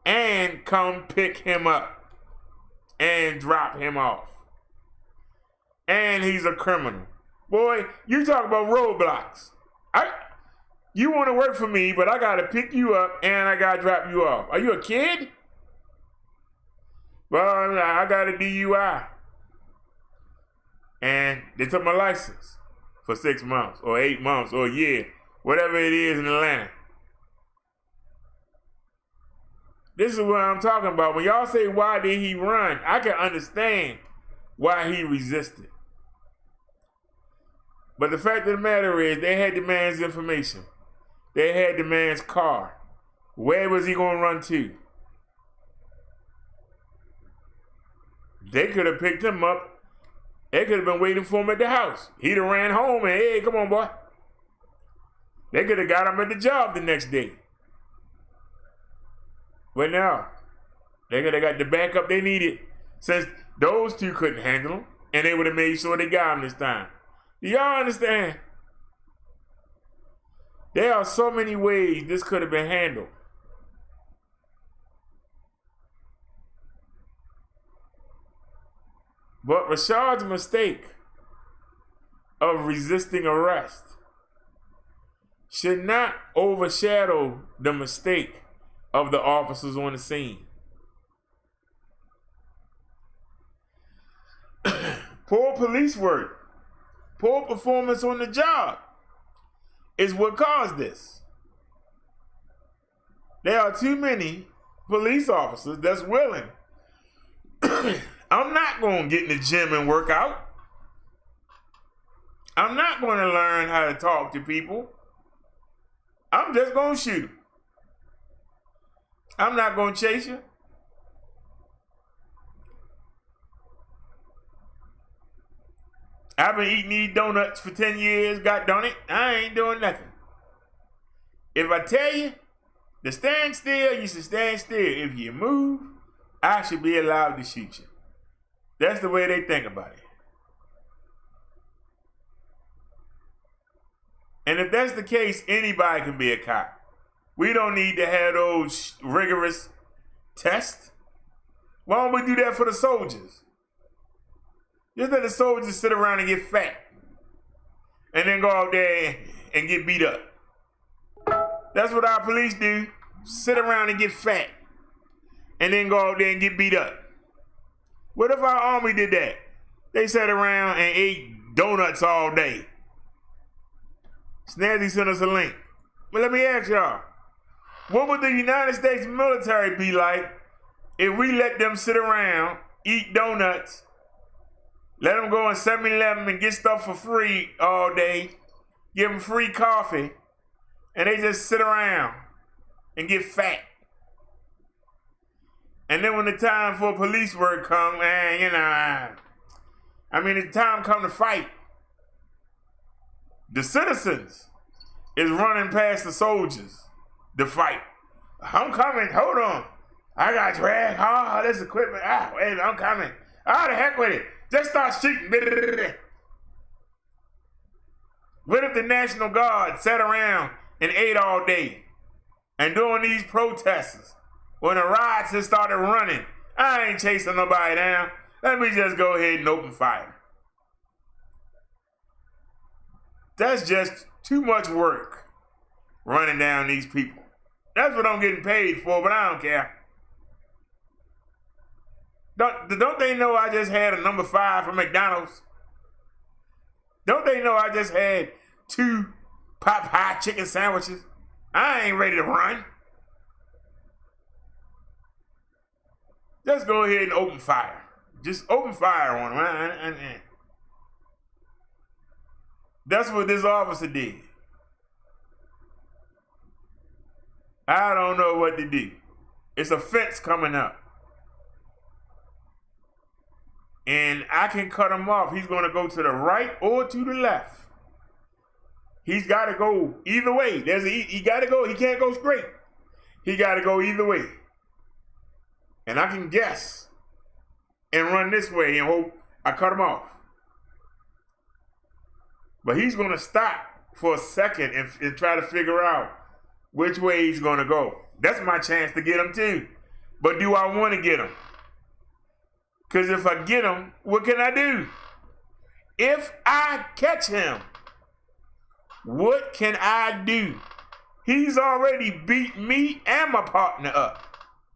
and come pick him up and drop him off. And he's a criminal. Boy, you talk about roadblocks. You want to work for me, but I got to pick you up and I got to drop you off. Are you a kid? Well, I got a DUI. And they took my license for 6 months or 8 months or a year, whatever it is in Atlanta. This is what I'm talking about. When y'all say, why did he run? I can understand why he resisted. But the fact of the matter is, they had the man's information. They had the man's car. Where was he going to run to? They could have picked him up. They could have been waiting for him at the house. He'd have ran home and, hey, come on, boy. They could have got him at the job the next day. But no, they could have got the backup they needed, since those two couldn't handle him, and they would have made sure they got him this time. Do y'all understand? There are so many ways this could have been handled. But Rayshard's mistake of resisting arrest should not overshadow the mistake of the officers on the scene. Poor police work, poor performance on the job is what caused this. There are too many police officers that's willing. I'm not going to get in the gym and work out. I'm not going to learn how to talk to people. I'm just going to shoot them. I'm not going to chase you. I've been eating these donuts for 10 years, God darn it, I ain't doing nothing. If I tell you to stand still, you should stand still. If you move, I should be allowed to shoot you. That's the way they think about it. And if that's the case, anybody can be a cop. We don't need to have those rigorous tests. Why don't we do that for the soldiers? Just let the soldiers sit around and get fat and then go out there and get beat up. That's what our police do. Sit around and get fat and then go out there and get beat up. What if our army did that? They sat around and ate donuts all day. Snazzy sent us a link. But let me ask y'all, what would the United States military be like if we let them sit around, eat donuts, let them go in 7-Eleven and get stuff for free all day, give them free coffee, and they just sit around and get fat. And then when the time for police work comes, man, you know, the time come to fight. The citizens is running past the soldiers to fight. I'm coming, hold on. I got dragged all this equipment. Wait, I'm coming. The heck with it. Just start shooting. What if the National Guard sat around and ate all day? And during these protests, when the riots had started running, I ain't chasing nobody down. Let me just go ahead and open fire. That's just too much work, running down these people. That's what I'm getting paid for, but I don't care. Don't they know I just had a number 5 from McDonald's? Don't they know I just had 2 Popeye chicken sandwiches? I ain't ready to run. Just go ahead and open fire. Just open fire on them. That's what this officer did. I don't know what to do. It's a fence coming up. And I can cut him off. He's going to go to the right or to the left. He's got to go either way. He got to go. He can't go straight. He got to go either way. And I can guess and run this way and hope I cut him off. But he's going to stop for a second and try to figure out which way he's going to go. That's my chance to get him too. But do I want to get him? Because if I get him, what can I do? If I catch him, what can I do? He's already beat me and my partner up.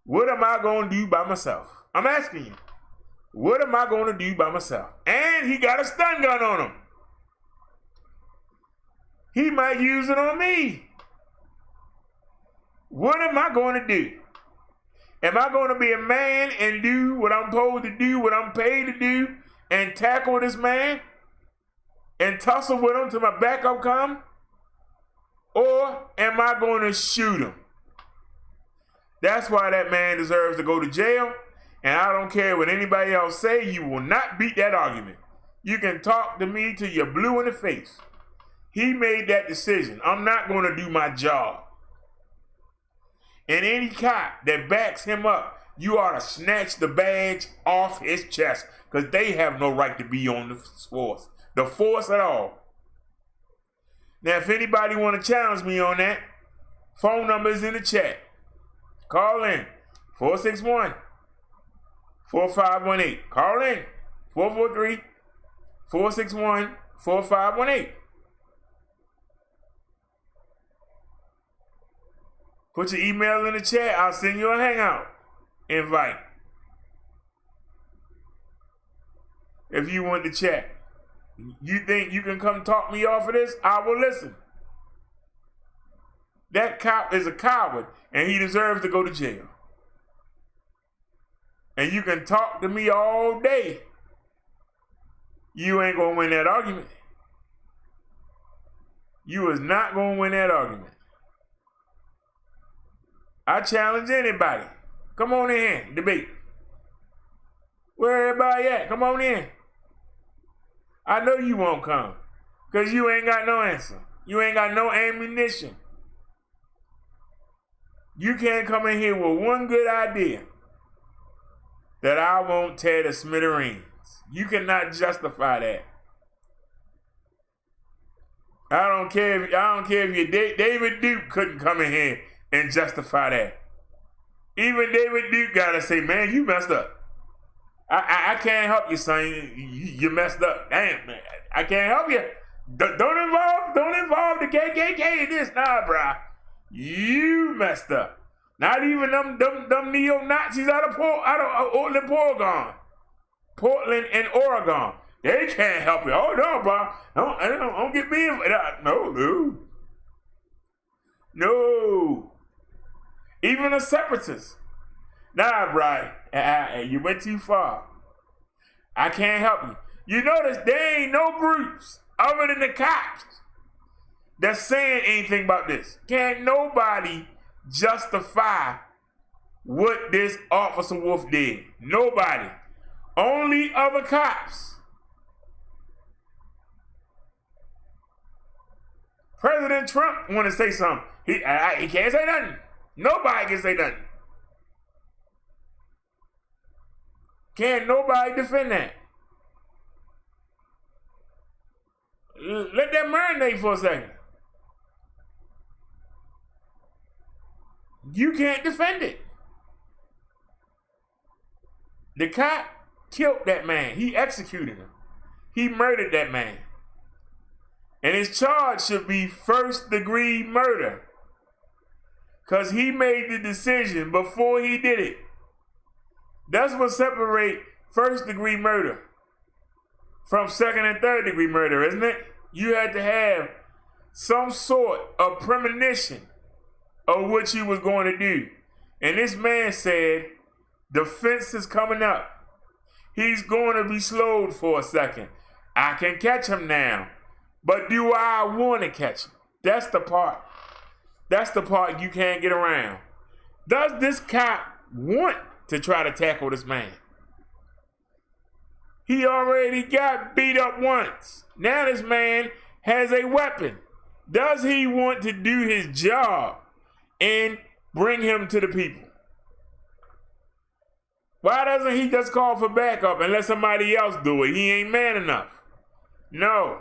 What am I going to do by myself? I'm asking you. What am I going to do by myself? And he got a stun gun on him. He might use it on me. What am I going to do? Am I going to be a man and do what I'm supposed to do, what I'm paid to do, and tackle this man and tussle with him till my backup come? Or am I going to shoot him? That's why that man deserves to go to jail, and I don't care what anybody else say, you will not beat that argument. You can talk to me till you're blue in the face. He made that decision. I'm not going to do my job. And any cop that backs him up, you ought to snatch the badge off his chest, because they have no right to be on the force at all. Now, if anybody want to challenge me on that, phone number is in the chat. Call in, 461-4518. Call in, 443-461-4518. Put your email in the chat. I'll send you a hangout invite. If you want to chat. You think you can come talk me off of this? I will listen. That cop is a coward, and he deserves to go to jail. And you can talk to me all day. You ain't going to win that argument. You is not going to win that argument. I challenge anybody. Come on in, debate. Where everybody at? Come on in. I know you won't come, because you ain't got no answer. You ain't got no ammunition. You can't come in here with one good idea that I won't tear to smithereens. You cannot justify that. I don't care if you David Duke couldn't come in here and justify that. Even David Duke gotta say, man, you messed up. I can't help you, son. You messed up. Damn, man. I can't help you. Don't involve the KKK in this. Nah, bruh. You messed up. Not even them neo-Nazis out of Portland and Oregon. They can't help you. Oh, no, bro. Don't get me involved. No. Even the separatists. Nah, Brian, you went too far. I can't help you. You notice there ain't no groups other than the cops that's saying anything about this. Can't nobody justify what this Officer Wolf did. Nobody. Only other cops. President Trump want to say something. He can't say nothing. Nobody can say nothing. Can't nobody defend that. Let that marinate for a second. You can't defend it. The cop killed that man. He executed him. He murdered that man. And his charge should be first-degree murder. Because he made the decision before he did it. That's what separates first-degree murder from second and third-degree murder, isn't it? You had to have some sort of premonition of what you was going to do. And this man said, the fence is coming up. He's going to be slowed for a second. I can catch him now. But do I want to catch him? That's the part. That's the part you can't get around. Does this cop want to try to tackle this man? He already got beat up once. Now this man has a weapon. Does he want to do his job and bring him to the people? Why doesn't he just call for backup and let somebody else do it? He ain't man enough. No.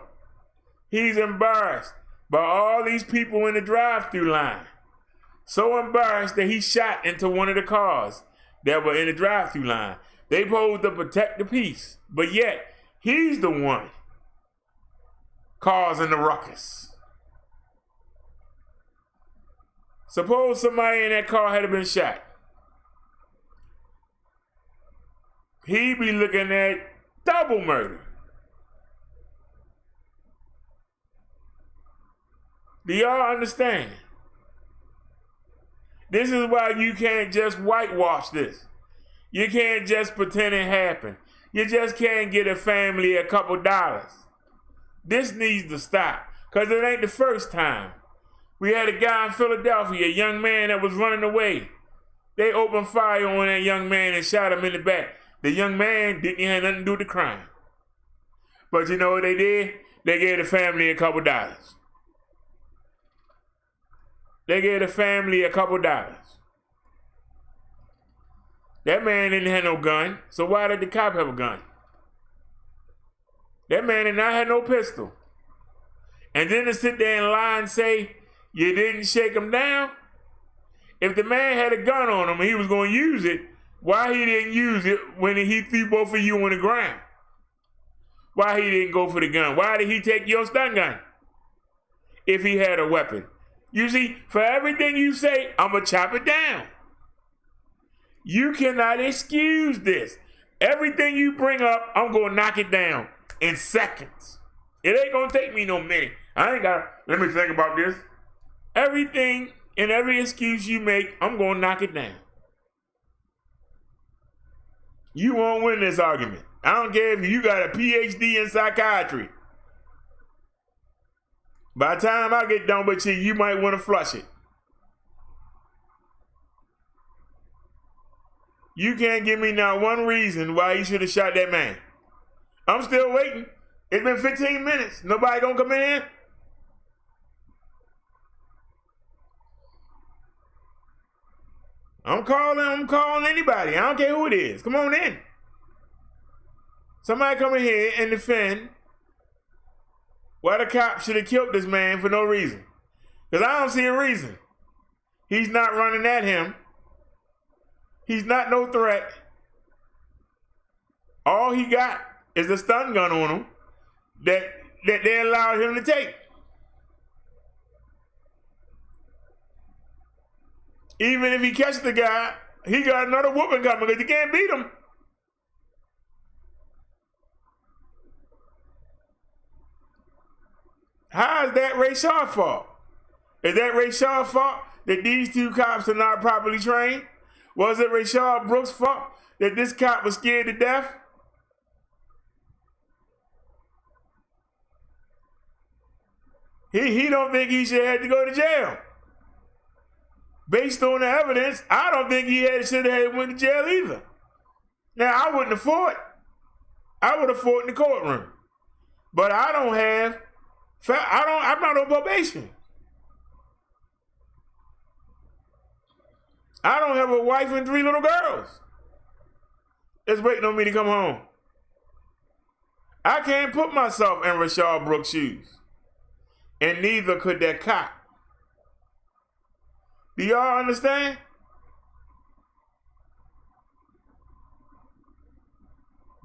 He's embarrassed by all these people in the drive-thru line. So embarrassed that he shot into one of the cars that were in the drive-thru line. They supposed to protect the peace, but yet he's the one causing the ruckus. Suppose somebody in that car had been shot. He'd be looking at double murder. Do y'all understand? This is why you can't just whitewash this. You can't just pretend it happened. You just can't get a family a couple dollars. This needs to stop, because it ain't the first time. We had a guy in Philadelphia, a young man that was running away. They opened fire on that young man and shot him in the back. The young man didn't have nothing to do with the crime. But you know what they did? They gave the family a couple dollars. They gave the family a couple dollars. That man didn't have no gun, so why did the cop have a gun? That man did not have no pistol. And then to sit there and lie and say, you didn't shake him down? If the man had a gun on him and he was going to use it, why he didn't use it when he threw both of you on the ground? Why he didn't go for the gun? Why did he take your stun gun if he had a weapon? You see, for everything you say, I'm going to chop it down. You cannot excuse this. Everything you bring up, I'm going to knock it down in seconds. It ain't going to take me no minute. I ain't got, let me think about this. Everything and every excuse you make, I'm going to knock it down. You won't win this argument. I don't care if you got a PhD in psychiatry. By the time I get done with you, you might want to flush it. You can't give me not one reason why you should have shot that man. I'm still waiting. It's been 15 minutes. Nobody gonna come in? I'm calling anybody. I don't care who it is. Come on in. Somebody come in here and defend why the cop should have killed this man for no reason. Because I don't see a reason. He's not running at him. He's not no threat. All he got is a stun gun on him that they allowed him to take. Even if he catches the guy, he got another whooping coming because you can't beat him. How is that Rayshard's fault? Is that Rayshard's fault that these two cops are not properly trained? Was it Rayshard Brooks' fault that this cop was scared to death? He don't think he should have to go to jail. Based on the evidence, I don't think he should have went to jail either. Now, I wouldn't have fought. I would have fought in the courtroom. But I'm not on probation. I don't have a wife and 3 little girls that's waiting on me to come home. I can't put myself in Rayshard Brooks' shoes. And neither could that cop. Do y'all understand?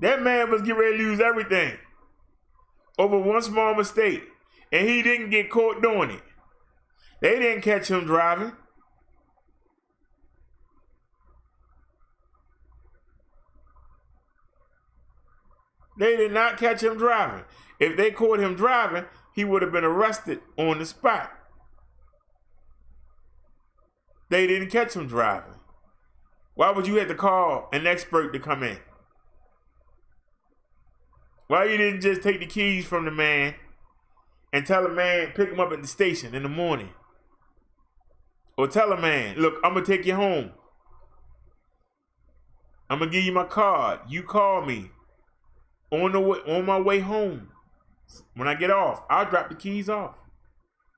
That man was getting ready to lose everything over one small mistake. And he didn't get caught doing it. They didn't catch him driving. They did not catch him driving. If they caught him driving, he would have been arrested on the spot. They didn't catch him driving. Why would you have to call an expert to come in? Why you didn't just take the keys from the man and tell the man, pick him up at the station in the morning? Or tell a man, look, I'm going to take you home. I'm going to give you my card. You call me on my way home. When I get off, I'll drop the keys off.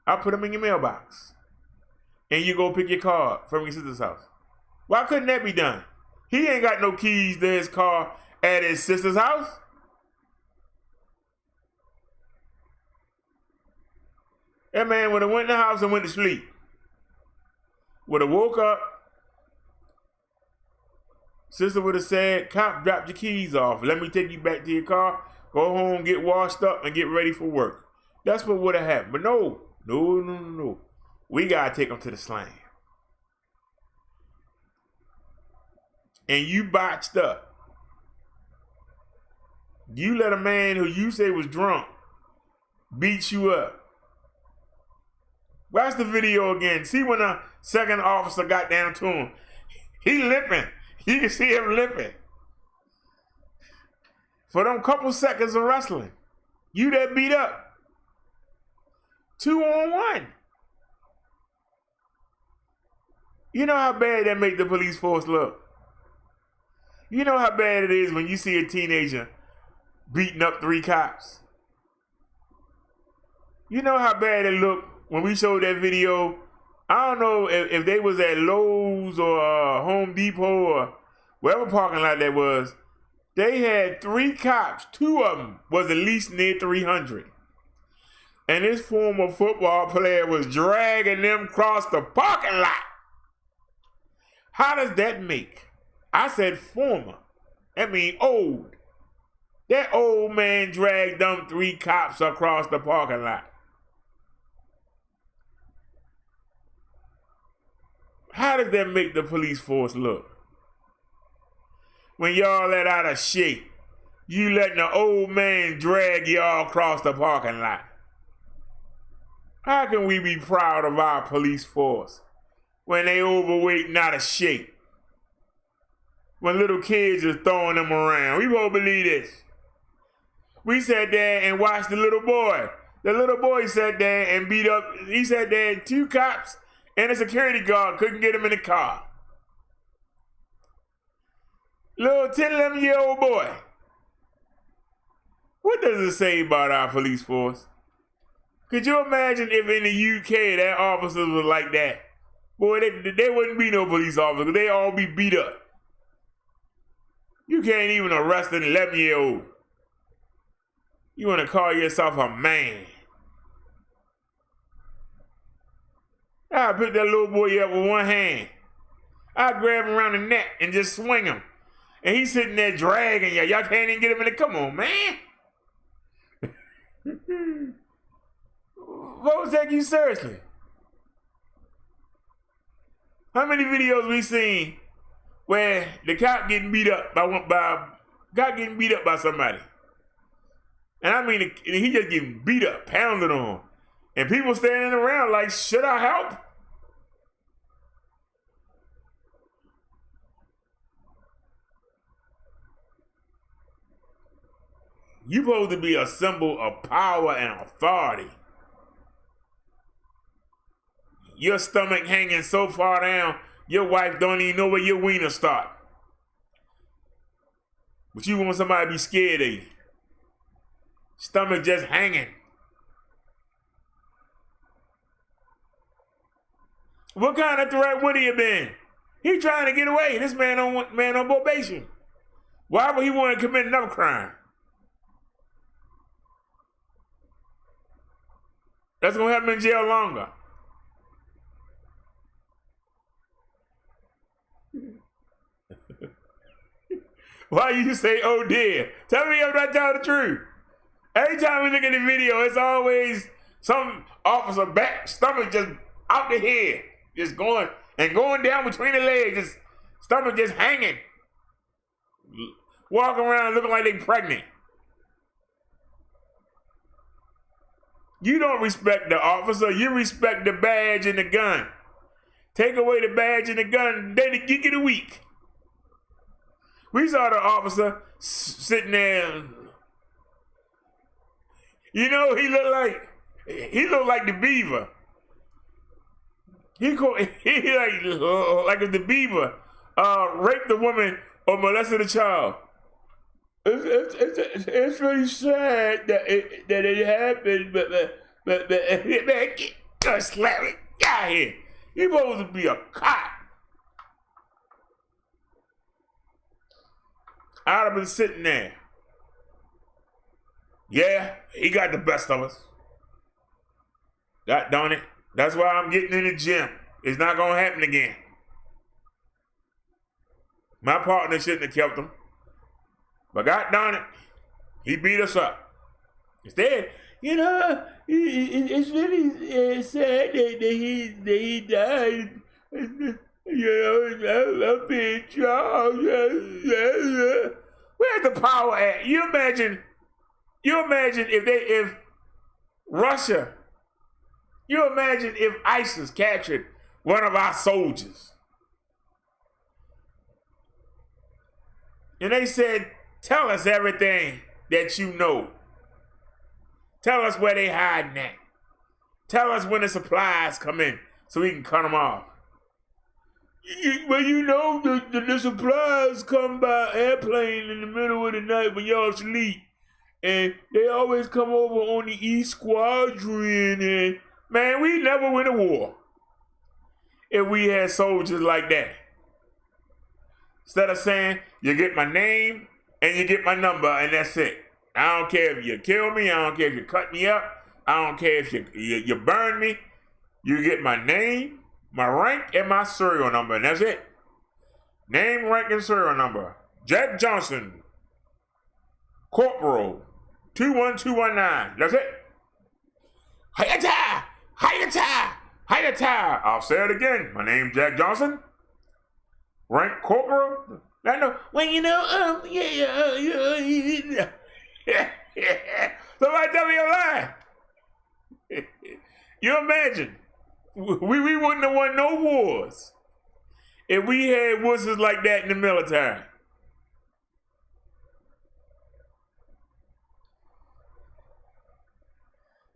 I'll put them in your mailbox. And you go pick your car from your sister's house. Why couldn't that be done? He ain't got no keys to his car at his sister's house. That man would have went in the house and went to sleep. Would have woke up. Sister would have said, cop, drop your keys off. Let me take you back to your car. Go home, get washed up, and get ready for work. That's what would have happened. But no. We got to take him to the slam. And you botched up. You let a man who you say was drunk beat you up. Watch the video again. See when the second officer got down to him. He limping. You can see him limping. For them couple seconds of wrestling. You that beat up. 2-on-1. You know how bad that make the police force look. You know how bad it is when you see a teenager beating up 3 cops. You know how bad it looked when we showed that video. I don't know if they was at Lowe's or Home Depot or wherever parking lot that was. They had 3 cops. 2 of them was at least near 300. And this former football player was dragging them across the parking lot. How does that make? I said former. That means old. That old man dragged them 3 cops across the parking lot. How does that make the police force look? When y'all let out of shape, you letting the old man drag y'all across the parking lot. How can we be proud of our police force when they overweight and out of shape? When little kids are throwing them around. We won't believe this. We sat there and watched the little boy. The little boy sat there and beat up. He sat there and 2 cops and a security guard couldn't get him in the car. Little 10, 11-year-old boy. What does it say about our police force? Could you imagine if in the UK that officers was like that? Boy, there wouldn't be no police officers. They all be beat up. You can't even arrest an 11-year-old. You want to call yourself a man. I'll pick that little boy up with one hand. I'll grab him around the neck and just swing him. And he's sitting there dragging you. Y'all can't even get him in the, come on, man. Folks take you seriously. How many videos we seen where the cop getting beat up by somebody? And I mean, he just getting beat up, pounded on. And people standing around like, should I help? You supposed to be a symbol of power and authority. Your stomach hanging so far down, your wife don't even know where your wiener start. But you want somebody to be scared of you. Stomach just hanging. What kind of threat would he have been? He trying to get away. This man on probation. Why would he want to commit another crime? That's gonna have him in jail longer. Why you say, oh dear? Tell me I'm not telling the truth. Every time we look at the video, it's always some officer back, stomach just out the head, just going down between the legs, just stomach just hanging. Walking around looking like they pregnant. You don't respect the officer, you respect the badge and the gun. Take away the badge and the gun, they get you the week. We saw the officer sitting there. You know, he looked like the beaver. He like if the beaver raped a woman or molested a child. It's really sad that it happened, but man, get slap it, get out here. He supposed to be a cop. I'd have been sitting there. Yeah, he got the best of us. God darn it. That's why I'm getting in the gym. It's not gonna happen again. My partner shouldn't have kept him. But God darn it, he beat us up. Instead, you know, it's really sad that he died. You know, I'm being charged. Where's the power at? You imagine if Russia, you imagine if ISIS captured one of our soldiers. And they said, tell us everything that you know. Tell us where they hiding at. Tell us when the supplies come in so we can cut them off. Well, you know, the supplies come by airplane in the middle of the night when y'all sleep. And they always come over on the East Squadron. And, man, we never win a war if we had soldiers like that. Instead of saying, you get my name and you get my number and that's it. I don't care if you kill me. I don't care if you cut me up. I don't care if you burn me. You get my name, my rank, and my serial number, and that's it. Name, rank, and serial number. Jack Johnson, Corporal, 21219. That's it. Hi-ya-ta! Hi-ya-ta! Hi-ya-ta! I'll say it again. My name's Jack Johnson. Rank Corporal. I know. Well, you know, somebody tell me I'm lying. You imagine. We wouldn't have won no wars if we had wusses like that in the military.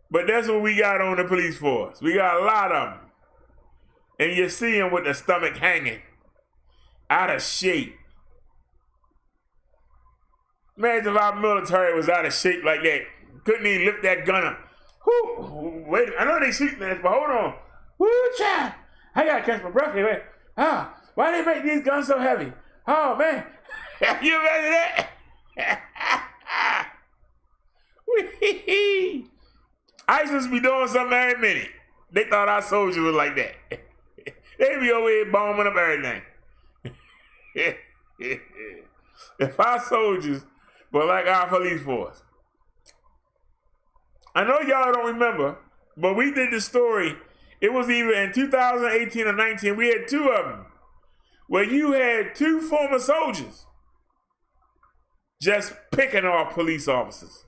But that's what we got on the police force. We got a lot of them. And you see them with the stomach hanging, out of shape. Imagine if our military was out of shape like that. Couldn't even lift that gun up. Whew, wait, I know they shooting at us, but hold on. Woo, child. I gotta catch my breath here. Wait. Why they make these guns so heavy? Oh, man. You imagine that? ISIS be doing something every minute. They thought our soldiers was like that. They be over here bombing up everything. If our soldiers were like our police force. I know y'all don't remember, but we did this story. It was either in 2018 or 19. We had two of them where you had two former soldiers just picking off police officers.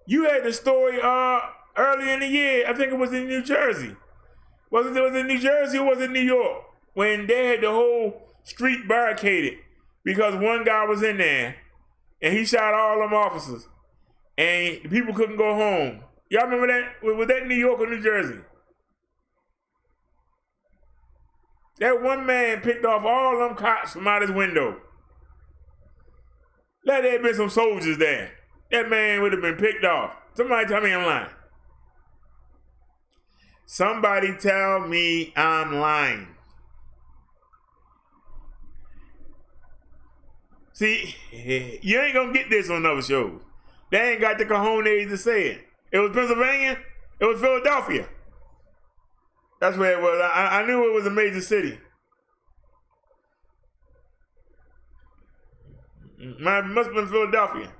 You had the story early in the year. I think it was in New Jersey. Was it in New Jersey or was it New York? When they had the whole street barricaded because one guy was in there And he shot all them officers. And people couldn't go home. Y'all remember that? Was that New York or New Jersey? That one man picked off all them cops from out his window. Let there had been some soldiers there. That man would have been picked off. Somebody tell me I'm lying. Somebody tell me I'm lying. See, you ain't gonna get this on other shows. They ain't got the cojones to say it. It was Pennsylvania. It was Philadelphia. That's where it was. I knew it was a major city. Must have been Philadelphia.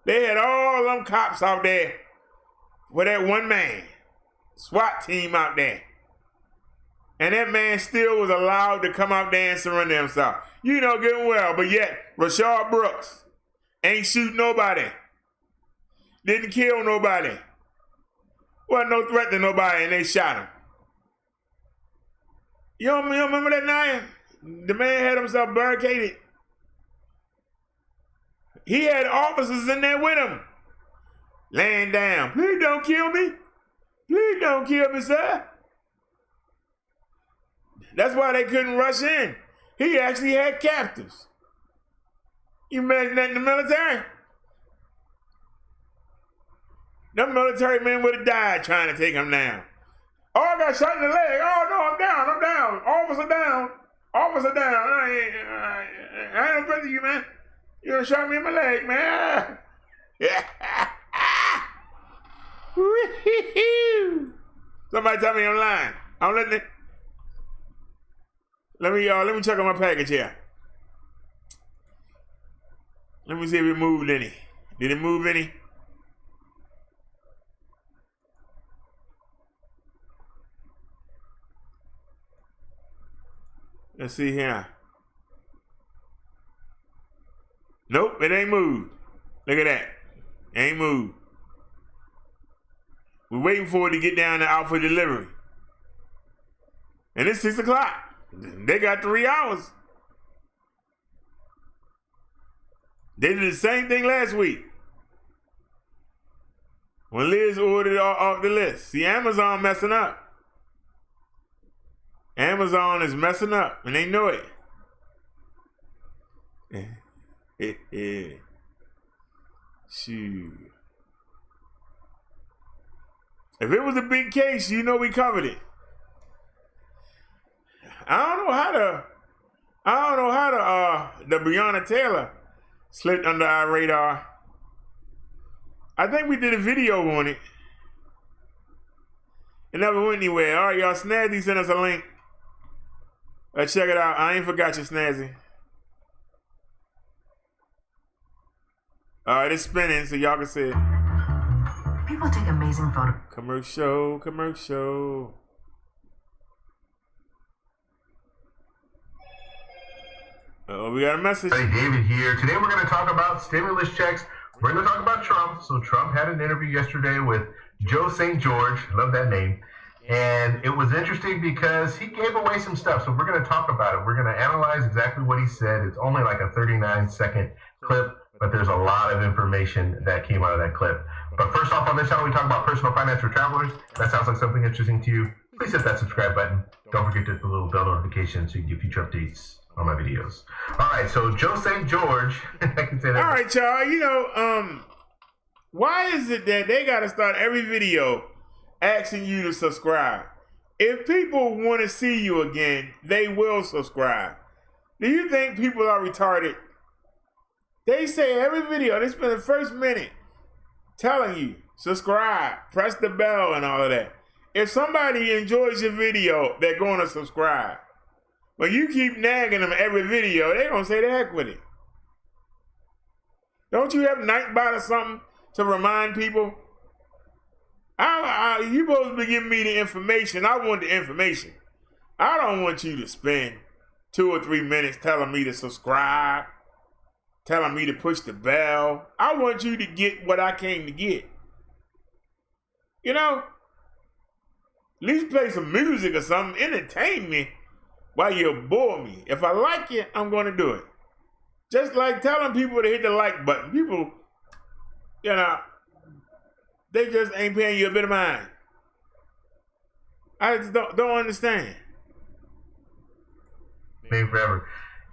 They had all them cops out there with that one man. SWAT team out there. And that man still was allowed to come out there and surrender himself. You know good and well, but yet Rayshard Brooks ain't shoot nobody. Didn't kill nobody. Wasn't no threat to nobody, and they shot him. You don't remember that night? The man had himself barricaded. He had officers in there with him. Laying down. Please don't kill me. Please don't kill me, sir. That's why they couldn't rush in. He actually had captives. You imagine that in the military? Them military men would have died trying to take him down. Oh, I got shot in the leg. Oh, no, I'm down. Officer down. Officer down. I ain't no threat to you, man. You done shot me in my leg, man. Somebody tell me I'm lying. I'm letting it. Let me check on my package here. Let me see if it moved any. Did it move any? Let's see here. Nope, it ain't moved. Look at that. It ain't moved. We're waiting for it to get down to out for delivery. And it's 6 o'clock. They got 3 hours. They did the same thing last week. When Liz ordered it off the list. See, Amazon messing up. Amazon is messing up, and they know it. Shoot. If it was a big case, you know we covered it. I don't know how the Breonna Taylor slipped under our radar. I think we did a video on it. It never went anywhere. All right, y'all, Snazzy sent us a link. Let's check it out. I ain't forgot you, Snazzy. All right, it's spinning, so y'all can see it. People take amazing photos. Commercial. Oh, we got a message. Hey, David here. Today we're going to talk about stimulus checks. We're going to talk about Trump. So Trump had an interview yesterday with Joe St. George. Love that name. And it was interesting because he gave away some stuff. So we're going to talk about it. We're going to analyze exactly what he said. It's only like a 39-second clip, but there's a lot of information that came out of that clip. But first off, on this channel, we talk about personal finance for travelers. That sounds like something interesting to you. Please hit that subscribe button. Don't forget to hit the little bell notification so you can get future updates on my videos. All right, so Joe St. George, I can say that. All right, y'all, you know, why is it that they got to start every video asking you to subscribe? If people want to see you again, they will subscribe. Do you think people are retarded? They say every video, they spend the first minute telling you, subscribe, press the bell and all of that. If somebody enjoys your video, they're going to subscribe. But you keep nagging them every video, they're going to say the heck with it. Don't you have Nightbot or something to remind people? You supposed to be giving me the information. I want the information. I don't want you to spend 2 or 3 minutes telling me to subscribe, telling me to push the bell. I want you to get what I came to get. You know? At least play some music or something. Entertain me while you bore me. If I like it, I'm going to do it. Just like telling people to hit the like button. People, you know, they just ain't paying you a bit of mind. I just don't understand. Maybe forever.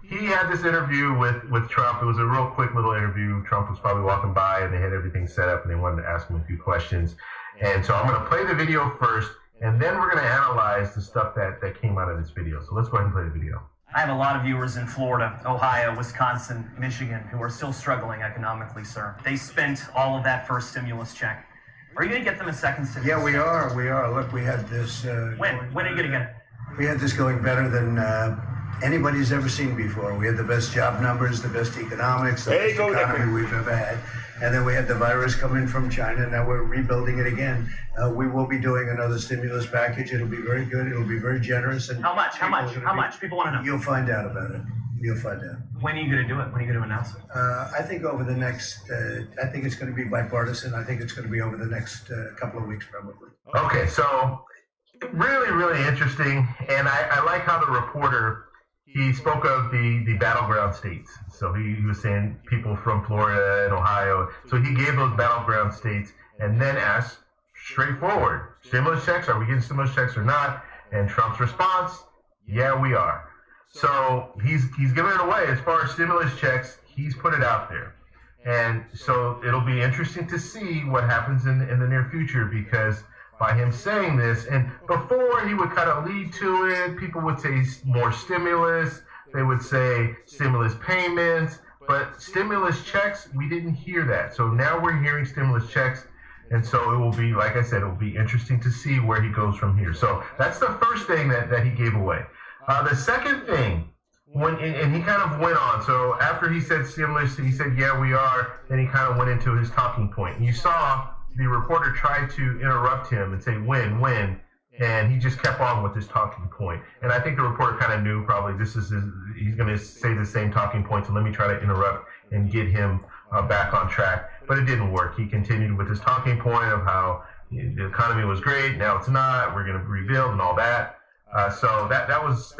He had this interview with Trump. It was a real quick little interview. Trump was probably walking by and they had everything set up and they wanted to ask him a few questions. And so I'm going to play the video first and then we're going to analyze the stuff that came out of this video. So let's go ahead and play the video. I have a lot of viewers in Florida, Ohio, Wisconsin, Michigan who are still struggling economically, sir. They spent all of that first stimulus check. Are you going to get them a second stimulus Yeah, we check? are. Look, we had this... When are you going to get it? We had this going better than anybody's ever seen before. We had the best job numbers, the best economics, the best economy we've ever had. And then we had the virus come in from China. Now we're rebuilding it again. We will be doing another stimulus package. It'll be very good. It'll be very generous. And How much? How much? People want to know. You'll find out about it. You'll find out. When are you going to do it? When are you going to announce it? I think over the next, I think it's going to be bipartisan. I think it's going to be over the next couple of weeks probably. Okay, so really, really interesting. And I like how the reporter, he spoke of the battleground states. So he was saying people from Florida and Ohio. So he gave those battleground states and then asked straightforward, stimulus checks, are we getting stimulus checks or not? And Trump's response, yeah, we are. So he's giving it away. As far as stimulus checks, he's put it out there. And so it'll be interesting to see what happens in the near future because by him saying this, and before he would kind of lead to it, people would say more stimulus, they would say stimulus payments, but stimulus checks, we didn't hear that. So now we're hearing stimulus checks, and so it will be, like I said, it will be interesting to see where he goes from here. So that's the first thing that he gave away. The second thing, and he kind of went on, so after he said stimulus, he said, yeah, we are, then he kind of went into his talking point. And you saw the reporter tried to interrupt him and say, when, and he just kept on with his talking point. And I think the reporter kind of knew probably he's going to say the same talking point, so let me try to interrupt and get him back on track. But it didn't work. He continued with his talking point of how the economy was great, now it's not, we're going to rebuild and all that. So that was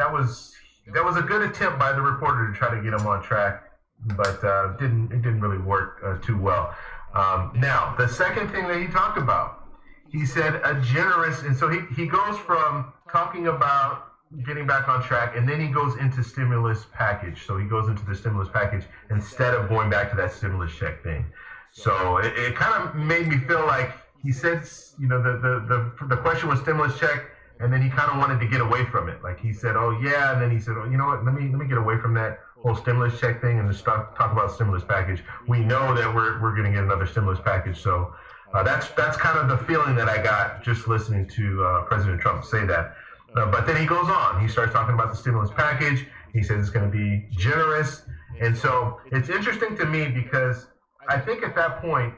a good attempt by the reporter to try to get him on track, but it didn't really work too well. Now, the second thing that he talked about, he said a generous, and so he goes from talking about getting back on track, and then he goes into stimulus package. So he goes into the stimulus package instead of going back to that stimulus check thing. So it kind of made me feel like he said, you know, the question was stimulus check, and then he kind of wanted to get away from it. Like he said, oh yeah, and then he said, oh, you know what, let me get away from that whole stimulus check thing and just talk about stimulus package. We know that we're going to get another stimulus package. So that's kind of the feeling that I got just listening to President Trump say that. But then he goes on. He starts talking about the stimulus package. He says it's going to be generous. And so it's interesting to me because I think at that point,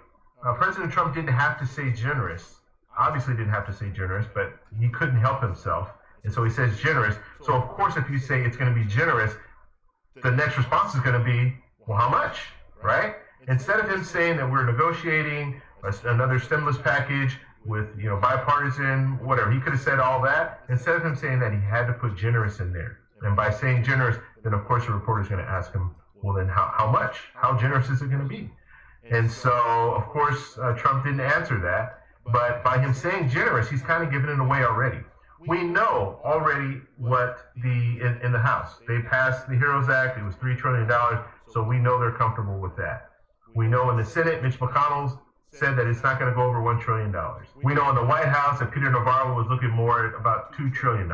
President Trump didn't have to say generous. Obviously didn't have to say generous, but he couldn't help himself. And so he says generous. So of course, if you say it's going to be generous, the next response is going to be, well, how much, right? Instead of him saying that we're negotiating another stimulus package with, you know, bipartisan, whatever, he could have said all that. Instead of him saying that, he had to put generous in there. And by saying generous, then of course the reporter is going to ask him, well, then how much? How generous is it going to be? And so, of course, Trump didn't answer that. But by him saying generous, he's kind of giving it away already. We know already what in the House. They passed the HEROES Act. It was $3 trillion. So we know they're comfortable with that. We know in the Senate, Mitch McConnell said that it's not going to go over $1 trillion. We know in the White House that Peter Navarro was looking more at about $2 trillion.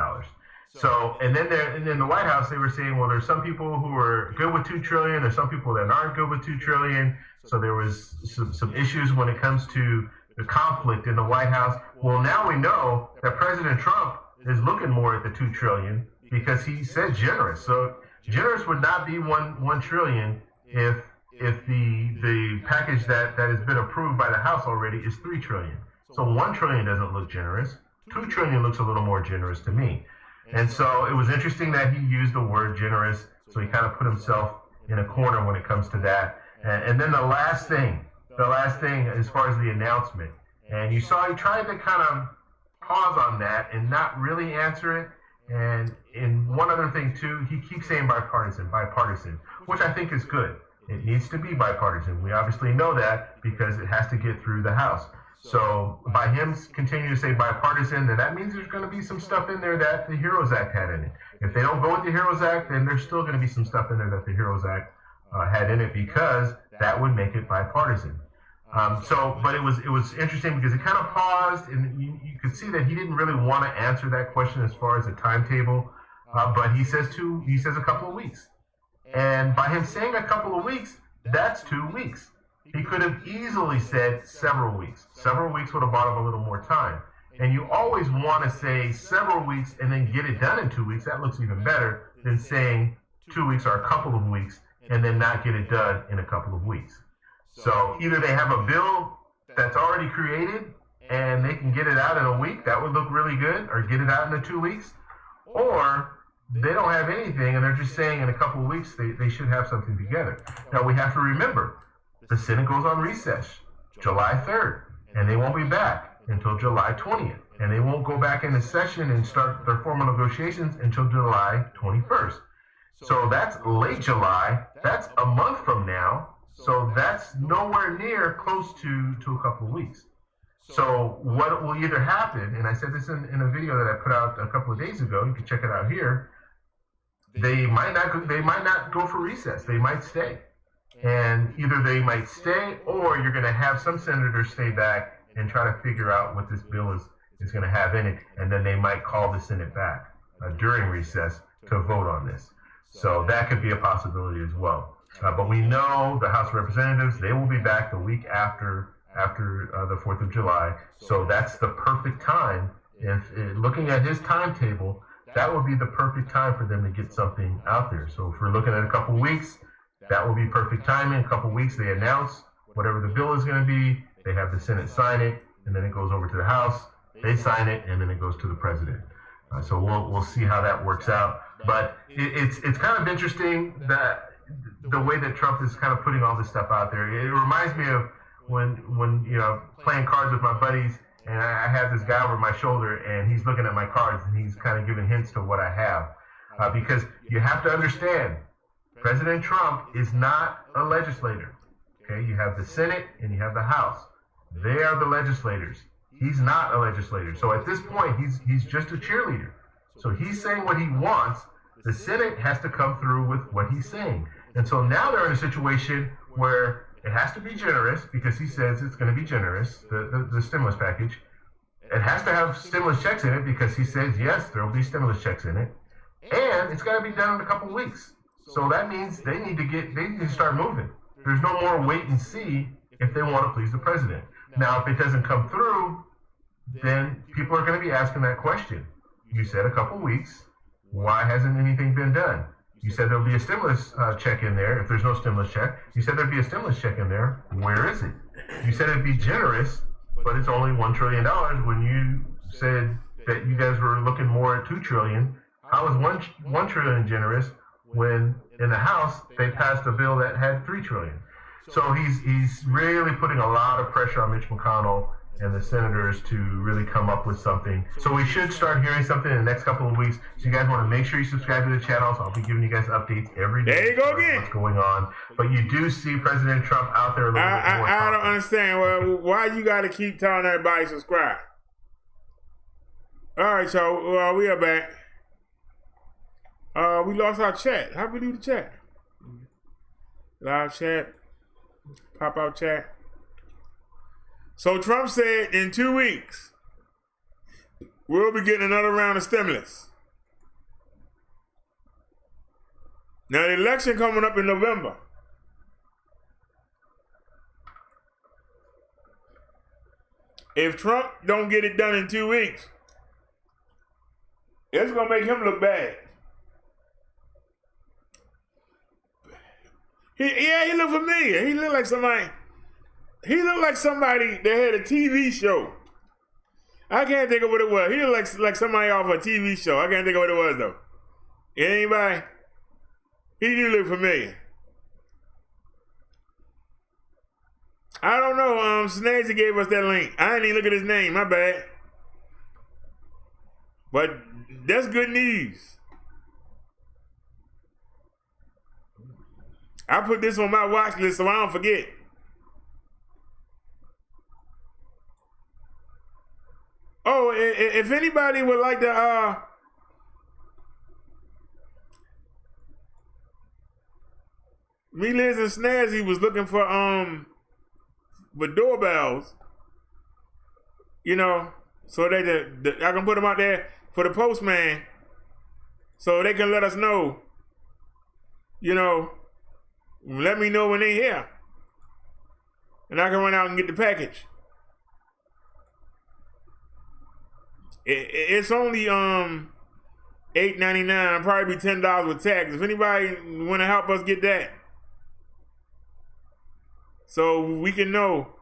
So, and then in the White House, they were saying, well, there's some people who are good with $2 trillion. There's some people that aren't good with $2 trillion. So there was some issues when it comes to the conflict in the White House. Well, now we know that President Trump is looking more at the $2 trillion because he said generous. So generous would not be $1 trillion if the package that has been approved by the House already is $3 trillion. So $1 trillion doesn't look generous. $2 trillion looks a little more generous to me. And so it was interesting that he used the word generous. So he kind of put himself in a corner when it comes to that. And then the last thing as far as the announcement, and you saw he tried to kind of pause on that and not really answer it. And in one other thing too, he keeps saying bipartisan, which I think is good. It needs to be bipartisan. We obviously know that because it has to get through the House. So by him continuing to say bipartisan, then that means there's going to be some stuff in there that the HEROES Act had in it. If they don't go with the HEROES Act, then there's still going to be some stuff in there that the HEROES Act had in it, because that would make it bipartisan. But it was interesting because it kind of paused, and you could see that he didn't really want to answer that question as far as a timetable. But he says a couple of weeks, and by him saying a couple of weeks, that's 2 weeks. He could have easily said several weeks. Several weeks would have bought him a little more time. And you always want to say several weeks and then get it done in 2 weeks. That looks even better than saying 2 weeks or a couple of weeks and then not get it done in a couple of weeks. So either they have a bill that's already created and they can get it out in a week, that would look really good, or get it out in the 2 weeks, or they don't have anything and they're just saying in a couple of weeks they should have something together. Now we have to remember, the Senate goes on recess July 3rd, and they won't be back until July 20th. And they won't go back into session and start their formal negotiations until July 21st. So that's late July. That's a month from now. So that's nowhere near close to a couple of weeks. So what will either happen, and I said this in a video that I put out a couple of days ago, you can check it out here, they might not go for recess. They might stay. And either they might stay, or you're going to have some senators stay back and try to figure out what this bill is going to have in it, and then they might call the Senate back during recess to vote on this. So that could be a possibility as well. But we know the House of Representatives, they will be back the week after the 4th of July. So that's the perfect time. If looking at his timetable, that would be the perfect time for them to get something out there. So if we're looking at a couple weeks, that will be perfect timing. A couple weeks, they announce whatever the bill is going to be. They have the Senate sign it, and then it goes over to the House. They sign it, and then it goes to the president. So we'll see how that works out. But it's kind of interesting that the way that Trump is kind of putting all this stuff out there. It reminds me of when playing cards with my buddies, and I have this guy over my shoulder, and he's looking at my cards, and he's kind of giving hints to what I have. Because you have to understand, President Trump is not a legislator. Okay, you have the Senate and you have the House. They are the legislators. He's not a legislator. So at this point, he's just a cheerleader. So he's saying what he wants. The Senate has to come through with what he's saying. And so now they're in a situation where it has to be generous, because he says it's going to be generous, the stimulus package. It has to have stimulus checks in it, because he says, yes, there will be stimulus checks in it. And it's got to be done in a couple of weeks. So that means they need to start moving. There's no more wait and see if they want to please the president. Now, if it doesn't come through, then people are going to be asking that question. You said a couple weeks. Why hasn't anything been done? You said there'll be a stimulus check in there. If there's no stimulus check, you said there'd be a stimulus check in there. Where is it? You said it'd be generous, but it's only $1 trillion when you said that you guys were looking more at $2 trillion. How is $1 trillion generous when in the House they passed a bill that had $3 trillion? So he's really putting a lot of pressure on Mitch McConnell and the senators to really come up with something. So we should start hearing something in the next couple of weeks. So you guys want to make sure you subscribe to the channel. So I'll be giving you guys updates every day. There you go again. What's going on? But you do see President Trump out there a little bit more. I don't understand. Well, why you got to keep telling everybody subscribe? All right, so we are back. We lost our chat. How we do the chat? Live chat. Pop out chat. So Trump said in 2 weeks, we'll be getting another round of stimulus. Now the election coming up in November. If Trump don't get it done in 2 weeks, it's gonna make him look bad. He looked familiar. He looked like somebody. He looked like somebody that had a TV show. I can't think of what it was. He looked like somebody off a TV show. I can't think of what it was though. Anybody? He do look familiar. I don't know. Snazzy gave us that link. I didn't even look at his name. My bad. But That's good news. I put this on my watch list so I don't forget. Oh, if anybody would like to me, Liz, and Snazzy was looking for doorbells, you know, so I can put them out there for the postman, so they can let us know, you know, let me know when they here, and I can run out and get the package. It's only $8.99, probably be $10 with tax. If anybody want to help us get that, so we can know.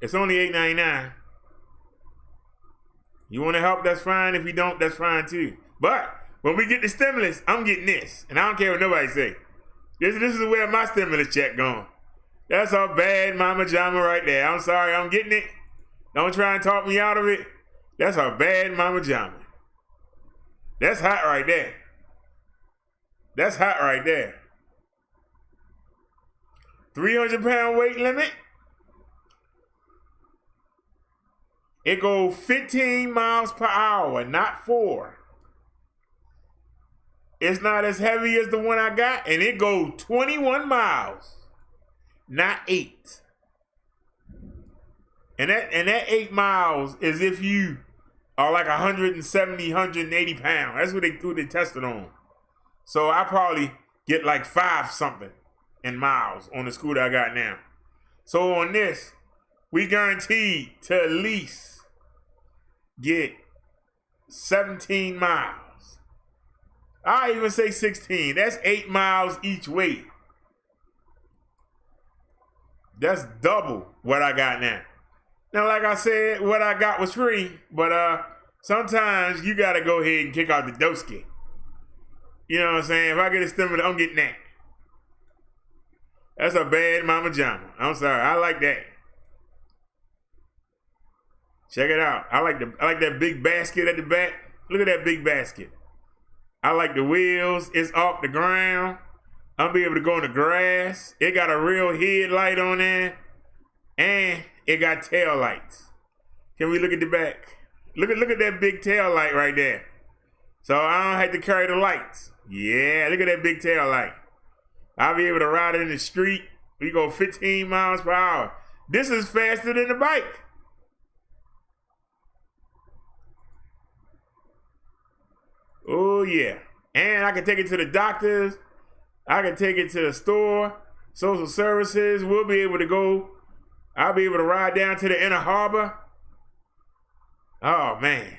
It's only $8.99. You want to help, that's fine. If you don't, that's fine too. But when we get the stimulus, I'm getting this. And I don't care what nobody say. This is where my stimulus check going. That's a bad mama jama right there. I'm sorry, I'm getting it. Don't try and talk me out of it. That's a bad mama jama. That's hot right there. That's hot right there. 300-pound weight limit. It goes 15 miles per hour, not 4. It's not as heavy as the one I got, and it goes 21 miles, not 8. And that 8 miles is if you are like 170, 180 pounds. That's what they tested on. So I probably get like 5 something in miles on the scooter I got now. So on this, we guaranteed to at least get 17 miles. I even say 16. That's 8 miles each way. That's double what I got now. Now, like I said, what I got was free, but sometimes you gotta go ahead and kick out the doski. You know what I'm saying? If I get a stimulus, I'm getting that. That's a bad mama jama. I'm sorry. I like that. Check it out. I like that big basket at the back. Look at that big basket. I like the wheels. It's off the ground. I'll be able to go in the grass. It got a real headlight on there. And it got tail lights. Can we look at the back? Look at that big tail light right there. So I don't have to carry the lights. Yeah, look at that big tail light. I'll be able to ride it in the street. We go 15 miles per hour. This is faster than the bike. Oh yeah. And I can take it to the doctors. I can take it to the store, social services. We'll be able to go. I'll be able to ride down to the inner harbor. Oh man.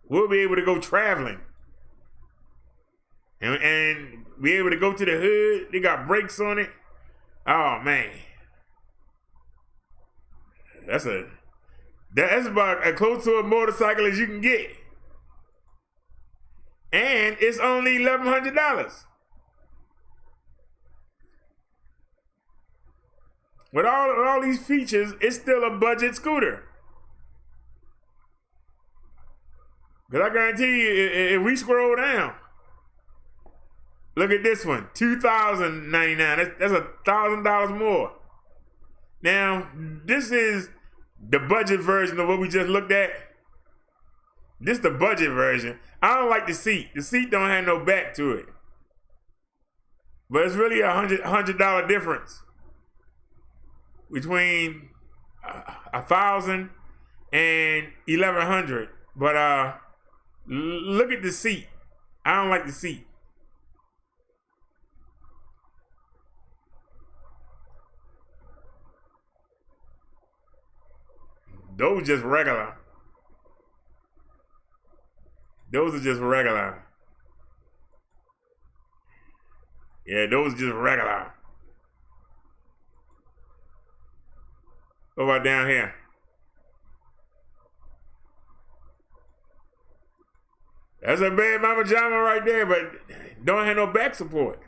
We'll be able to go traveling. And be able to go to the hood. They got brakes on it. Oh man. That's about as close to a motorcycle as you can get. And it's only $1,100. With all these features, it's still a budget scooter. Because I guarantee you, if we scroll down, look at this one, $2,099. That's $1,000 more. Now, this is the budget version of what we just looked at. This is the budget version. I don't like the seat. The seat don't have no back to it. But it's really $100 difference between 1,000 and 1,100. But look at the seat. I don't like the seat. Those are just regular. Those are just regular. Yeah, those are just regular. What about down here? That's a bad mama jama right there, but don't have no back support.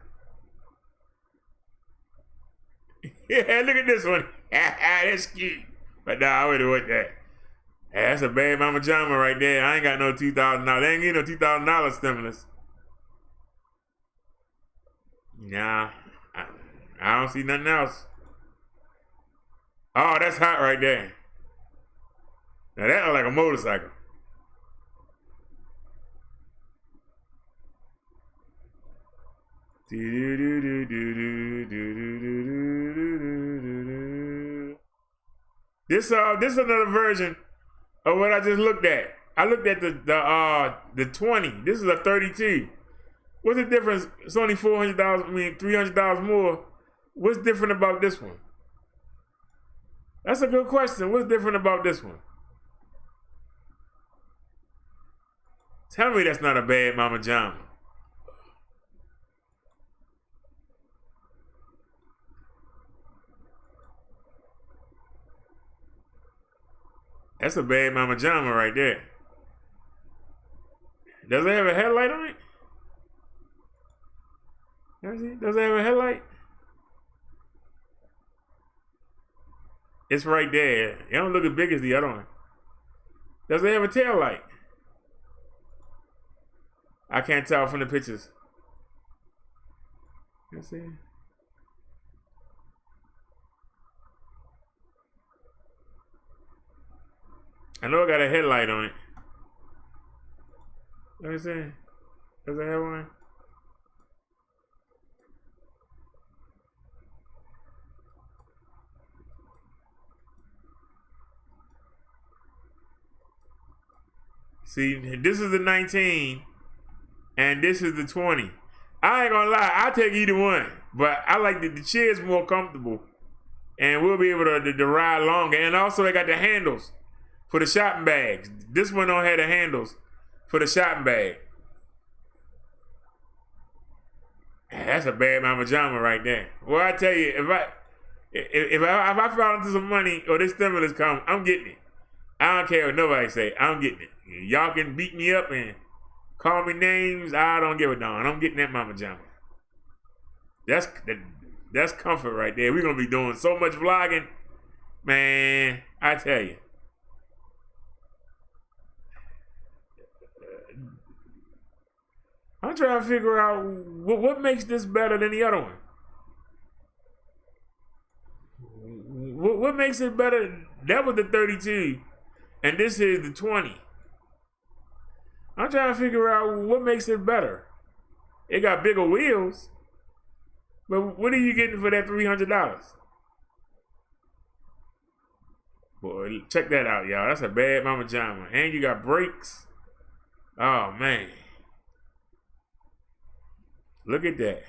Yeah, look at this one. That's cute. But nah, I wouldn't want that. That's a bad mama jama right there. I ain't got no $2,000. They ain't getting no $2,000 stimulus. Nah, I don't see nothing else. Oh, that's hot right there. Now that look like a motorcycle. This is another version of what I just looked at. I looked at the 20. This is a 32. What's the difference? It's only $400. I mean, $300 more. What's different about this one? That's a good question. What's different about this one? Tell me that's not a bad mama jama. That's a bad mama jama right there. Does it have a headlight on it? Does it have a headlight? It's right there. It don't look as big as the other one. Does it have a tail light? I can't tell from the pictures. Let's see. I know it got a headlight on it. Let me see. Does it have one? See, this is the 19, and this is the 20. I ain't gonna lie, I'll take either one, but I like the chair's more comfortable, and we'll be able to ride longer. And also, they got the handles for the shopping bags. This one don't have the handles for the shopping bag. That's a bad mama jama right there. Well, I tell you, if I fall into some money or this stimulus come, I'm getting it. I don't care what nobody say. I'm getting it. Y'all can beat me up and call me names. I don't give a darn. I'm getting that mama jama. That's comfort right there. We're gonna be doing so much vlogging, man. I tell you. I'm trying to figure out what makes this better than the other one. What makes it better? That was the 32, and this is the 20. I'm trying to figure out what makes it better. It got bigger wheels, but what are you getting for that $300? Boy, check that out, y'all. That's a bad mama jama. And you got brakes. Oh, man. Look at that.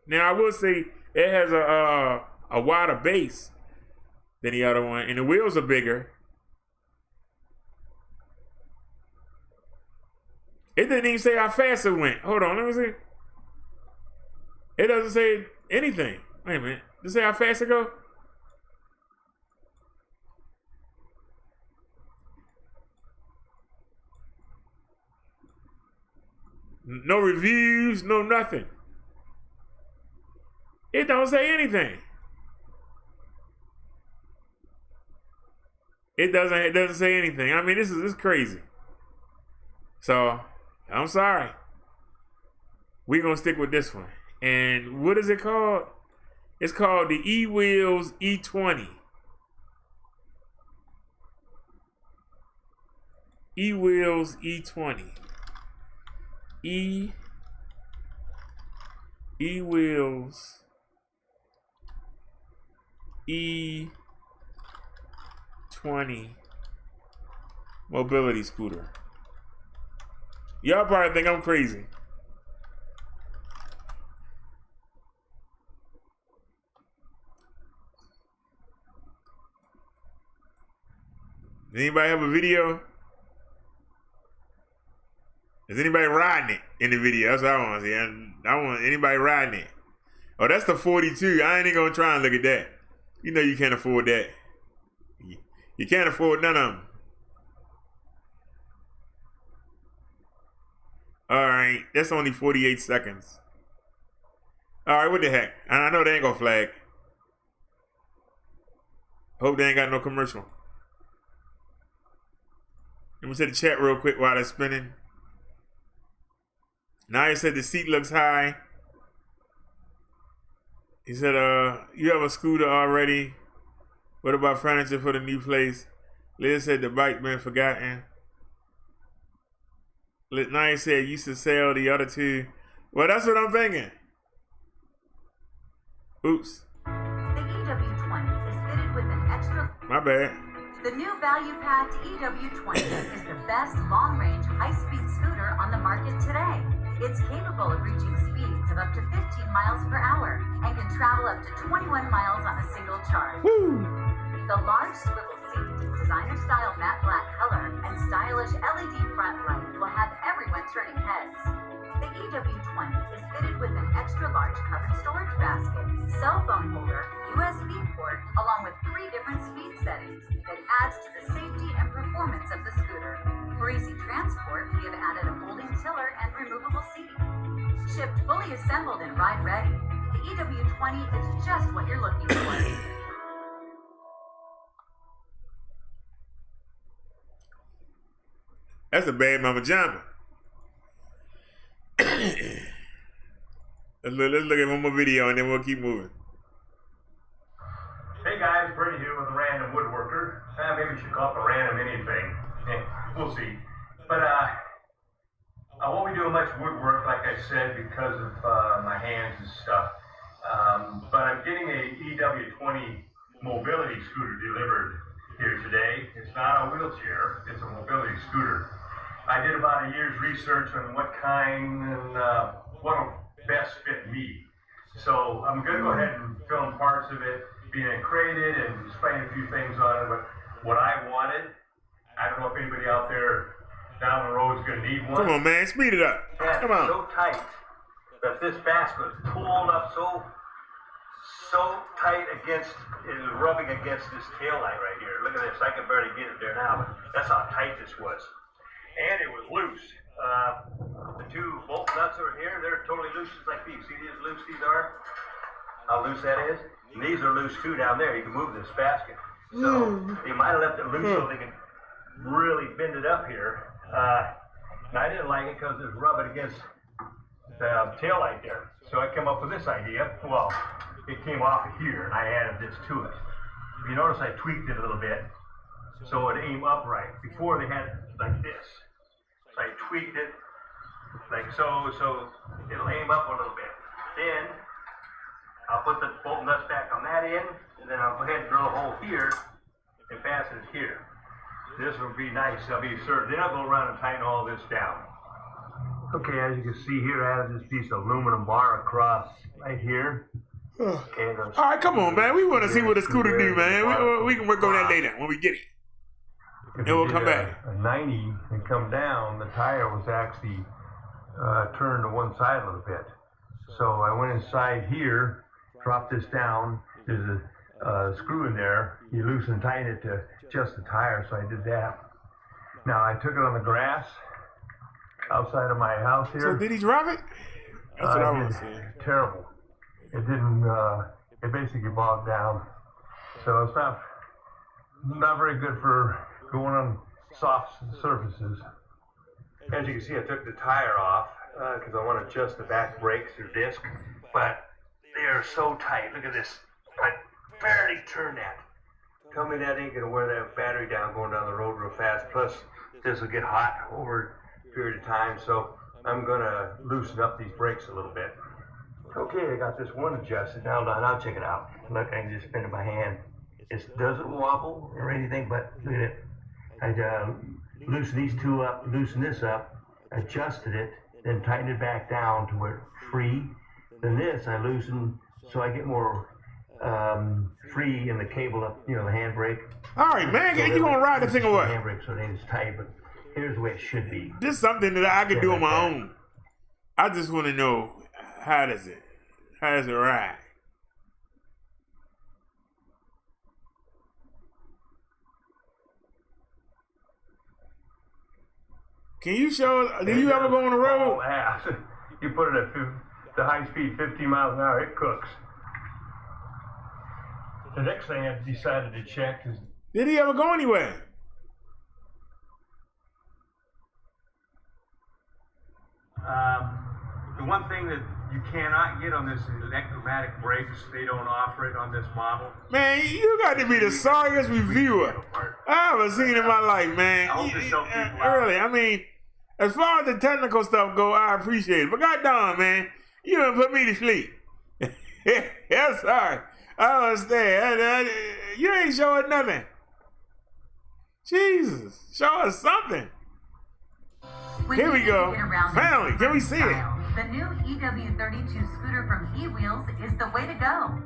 Now, I will say it has a wider base than the other one, and the wheels are bigger. It didn't even say how fast it went. Hold on, let me see. It doesn't say anything. Wait a minute. Does it say how fast it go? No reviews, no nothing. It don't say anything. It doesn't say anything. I mean, this is crazy. So, I'm sorry. We're gonna stick with this one. And what is it called? It's called the E-Wheels E20. E-Wheels E20. E-Wheels E20 mobility scooter. Y'all probably think I'm crazy. Does anybody have a video? Is anybody riding it in the video? That's what I want to see. I want anybody riding it. Oh, that's the 42. I ain't even gonna try and look at that. You know you can't afford that. You can't afford none of them. All right, that's only 48 seconds. All right, what the heck? I know they ain't gonna flag. Hope they ain't got no commercial. Let me see the chat real quick while it's spinning. Naya said the seat looks high. He said, you have a scooter already. What about furniture for the new place? Liz said the bike been forgotten. Naya said used to sell the other two. Well, that's what I'm thinking. Oops. The EW20 is fitted with an extra... My bad. The new value-packed EW20 is the best long-range, high-speed scooter on the market today. It's capable of reaching speeds of up to 15 miles per hour and can travel up to 21 miles on a single charge. Woo! The large swivel seat, designer-style matte black color, and stylish LED front light will have everyone turning heads. The EW20 is fitted with an extra-large covered storage basket, cell phone holder, USB port, along with 3 different speed settings that adds to the safety and performance of the scooter. For easy transport, we have added a folding tiller and removable seating. Shipped fully assembled and ride ready, the EW20 is just what you're looking for. That's a bad mama jumper. let's look at one more video and then we'll keep moving. Hey guys, Brady here with a random woodworker. Maybe we should call it a random anything. We'll see. But I won't be doing much woodwork, like I said, because of my hands and stuff. But I'm getting a EW20 mobility scooter delivered here today. It's not a wheelchair, it's a mobility scooter. I did about a year's research on what kind and what will best fit me. So I'm going to go ahead and film parts of it being created and explain a few things on it, but what I wanted. I don't know if anybody out there down the road is going to need one. Come on, man, speed it up. Yeah, come on. So tight that this basket was pulled up so tight against, it was rubbing against this tail light right here. Look at this. I can barely get it there now, but that's how tight this was. And it was loose. The 2 bolt nuts over here, they're totally loose just like these. See how loose these are? How loose that is? And these are loose too down there. You can move this basket. So they might have left it loose so they could really bend it up here. And I didn't like it because it was rubbing against the tail light there. So I came up with this idea. Well, it came off of here and I added this to it. If you notice, I tweaked it a little bit so it aimed upright. Before they had it like this. So I tweaked it like so it'll aim up a little bit. Then I'll put the bolt nuts back on that end, and then I'll go ahead and drill a hole here and fasten it here. This will be nice. I'll be certain. Then I'll go around and tighten all this down. Okay, as you can see here, I added this piece of aluminum bar across right here. All right, come on, man. We want to see what the scooter do, man. We can work on that later when we get it. If and we'll come back. A 90 and come down, the tire was actually turned to one side a little bit. So I went inside here, dropped this down. There's a screw in there. You loosen and tighten it to adjust the tire, so I did that. Now I took it on the grass outside of my house here. So did he drive it? That's what I want to see. Terrible. It didn't. It basically bogged down. So it's not very good for going on soft surfaces. As you can see, I took the tire off because I want to adjust the back brakes or disc, but they are so tight. Look at this. I barely turned that. Tell me that ain't gonna wear that battery down going down the road real fast. Plus, this will get hot over a period of time, so I'm gonna loosen up these brakes a little bit. Okay, I got this one adjusted. Now check it out. Look, I can just spin it by hand. It doesn't wobble or anything, but look at it. I loosened these two up, loosened this up, adjusted it, then tightened it back down to where it's free. Then this I loosen so I get more free in the cable up, the handbrake. All right, man, so you gonna ride the thing away? Handbrake, so it ain't as tight, but here's the way it should be. This is something that I could do on my own. I just want to know, how does it ride? Can you show? Did you ever go on the road? Oh, yeah. You put it at the high speed, 15 miles an hour, it cooks. The next thing I decided to check is... Did he ever go anywhere? one thing that you cannot get on this is electromatic brakes. They don't offer it on this model. Man, you got to be the sorriest reviewer I ever seen in my life, man. Really, I mean, as far as the technical stuff go, I appreciate it. But goddamn, man, you done put me to sleep. Yeah, sorry. I understand. You ain't showing nothing. Jesus, show us something. Here we go. Finally, can we see it? The new EW32 scooter from eWheels is the way to go.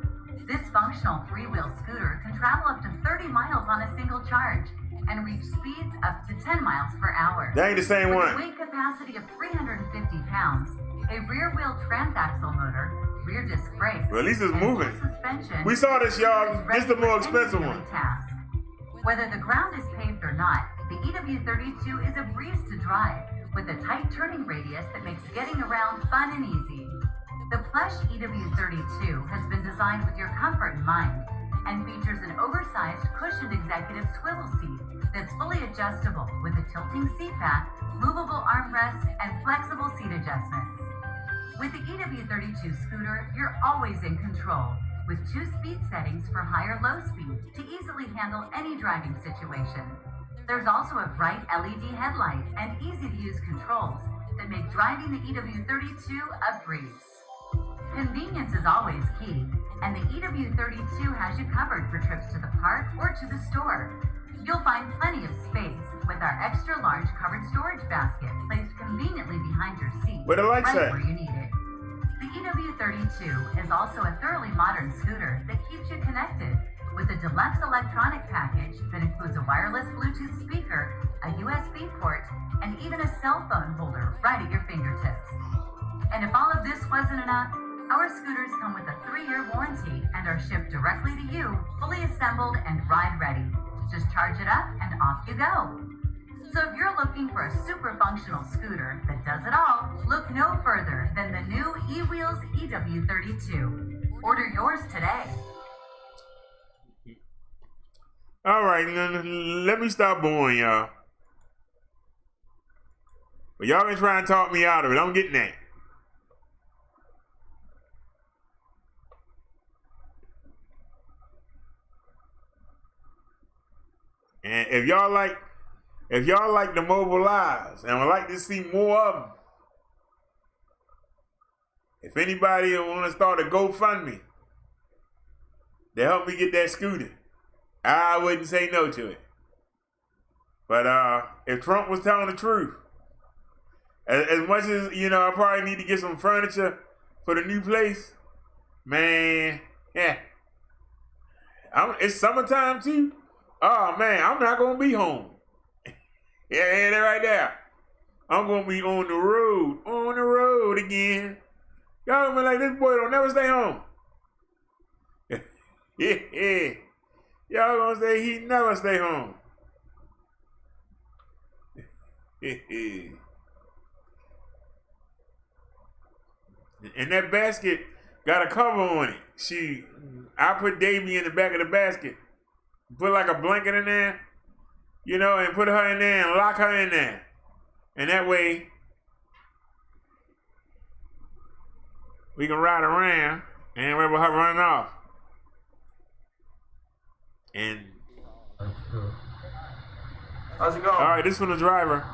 This functional three-wheel scooter can travel up to 30 miles on a single charge and reach speeds up to 10 miles per hour. That ain't the same With one. a weight capacity of 350 pounds, a rear-wheel transaxle motor, rear disc brakes, Well, at least it's moving. suspension. We saw this, y'all. This is the more expensive one. Task. Whether the ground is paved or not, the EW32 is a breeze to drive with a tight turning radius that makes getting around fun and easy. The plush EW32 has been designed with your comfort in mind and features an oversized cushioned executive swivel seat that's fully adjustable with a tilting seat back, movable armrests, and flexible seat adjustments. With the EW32 scooter, you're always in control, with 2 speed settings for high or low speed to easily handle any driving situation. There's also a bright LED headlight and easy-to-use controls that make driving the EW32 a breeze. Convenience is always key, and the EW32 has you covered for trips to the park or to the store. You'll find plenty of space with our extra-large covered storage basket placed conveniently behind your seat, Where the lights right at? where you need it. The EW32 is also a thoroughly modern scooter that keeps you connected with a deluxe electronic package that includes a wireless Bluetooth speaker, a USB port, and even a cell phone holder right at your fingertips. And if all of this wasn't enough, our scooters come with a 3-year warranty and are shipped directly to you, fully assembled and ride ready. Just charge it up and off you go. So if you're looking for a super functional scooter that does it all, look no further than the new eWheels EW32. Order yours today. All right, let me stop boring y'all. But y'all been trying to talk me out of it. I'm getting that. And if y'all like the mobilize and would like to see more of them, if anybody want to start a GoFundMe to help me get that scooter, I wouldn't say no to it. But if Trump was telling the truth, as much as, I probably need to get some furniture for the new place, man, yeah. It's summertime too. Oh man, I'm not gonna be home. Yeah, that right there. I'm gonna be on the road again. Y'all gonna be like, this boy don't never stay home. Yeah. Y'all gonna say he never stay home. And that basket got a cover on it. I put Davy in the back of the basket. Put like a blanket in there, and put her in there and lock her in there. And that way, we can ride around and remember her running off. And how's it going? All right, this one the driver.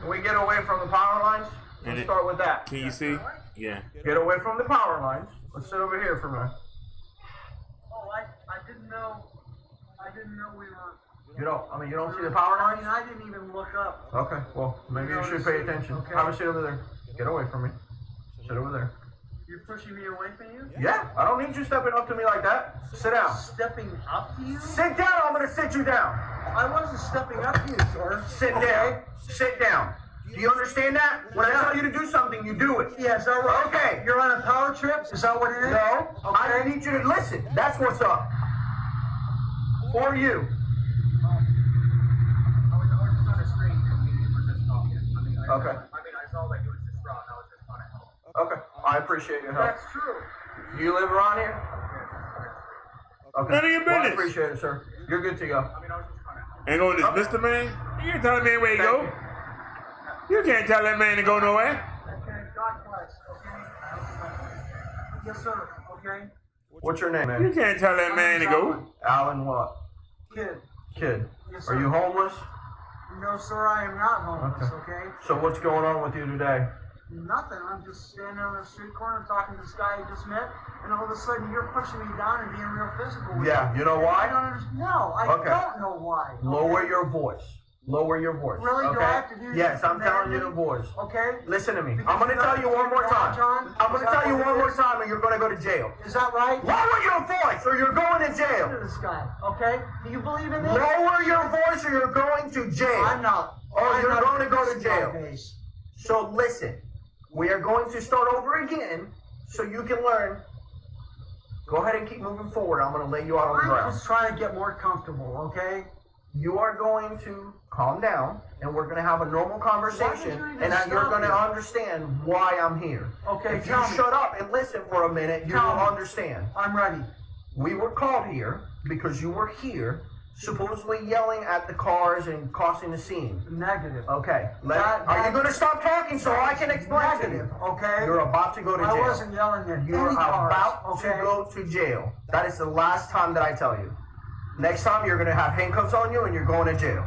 Can we get away from the power lines? Let's start with that. Can you see? Yeah. Get away from the power lines. Let's sit over here for a minute. Oh, I didn't know we were. You don't see the power lines? I didn't even look up. Okay, well, maybe you should pay attention. Okay. Have a seat over there. Get away from me. Sit over there. You're pushing me away from you? Yeah, I don't need you stepping up to me like that. Sit down. Stepping up to you? Sit down, I'm gonna sit you down. I wasn't stepping up to you, sir. Sit down. Sit down. Do you understand that? When I tell you to do something, you do it. Yeah, is that right? Okay. You're on a power trip? Is that what it is? No. Okay. I need you to listen. That's what's up. For you. I was just on the street and we were just talking. Okay. I saw that you was distraught and I was just trying to help. Okay. I appreciate your help. That's true. Do you live around here? Okay. None of your Well, I business. appreciate it, sir. You're good to go. Ain't going to dismiss the man? You can't tell that man where he go. You can't tell that man to go nowhere. Okay, God bless. Yes, sir. Okay. What's your name, man? You can't tell that man to go. Alan what? Kid. Kid. Yes, sir. Are you homeless? No, sir, I am not homeless, okay? So what's going on with you today? Nothing. I'm just standing on the street corner talking to this guy I just met, and all of a sudden you're pushing me down and being real physical with Yeah, me. you know why? I don't understand. No, I don't know why. Lower your voice. Lower your voice. Really? Okay? Do I have to do this? Yes, I'm telling you the voice. Okay. Listen to me. Because I'm going to tell you one more time. John? I'm going to tell you one more time and you're going to go to jail. Is that right? Lower your voice or you're going to jail. Listen to this guy, okay? Do you believe in this? Lower your voice or you're going to jail. I'm not. Or you're not going to go to this jail. case. So listen, we are going to start over again so you can learn. Go ahead and keep moving forward. I'm going to lay you out on the I'm ground. just trying to get more comfortable, okay? You are going to calm down, and we're going to have a normal conversation, and you're going to understand why I'm here. Okay, if you tell me. shut up and listen for a minute, you will understand. I'm ready. We were called here because you were here, supposedly yelling at the cars and causing the scene. Negative. Okay. Are you going to stop talking so I can explain to you? Okay. You're about to go to jail. I wasn't yelling at You're any cars, about to go to jail. That is the last time that I tell you. Next time you're going to have handcuffs on you and you're going to jail.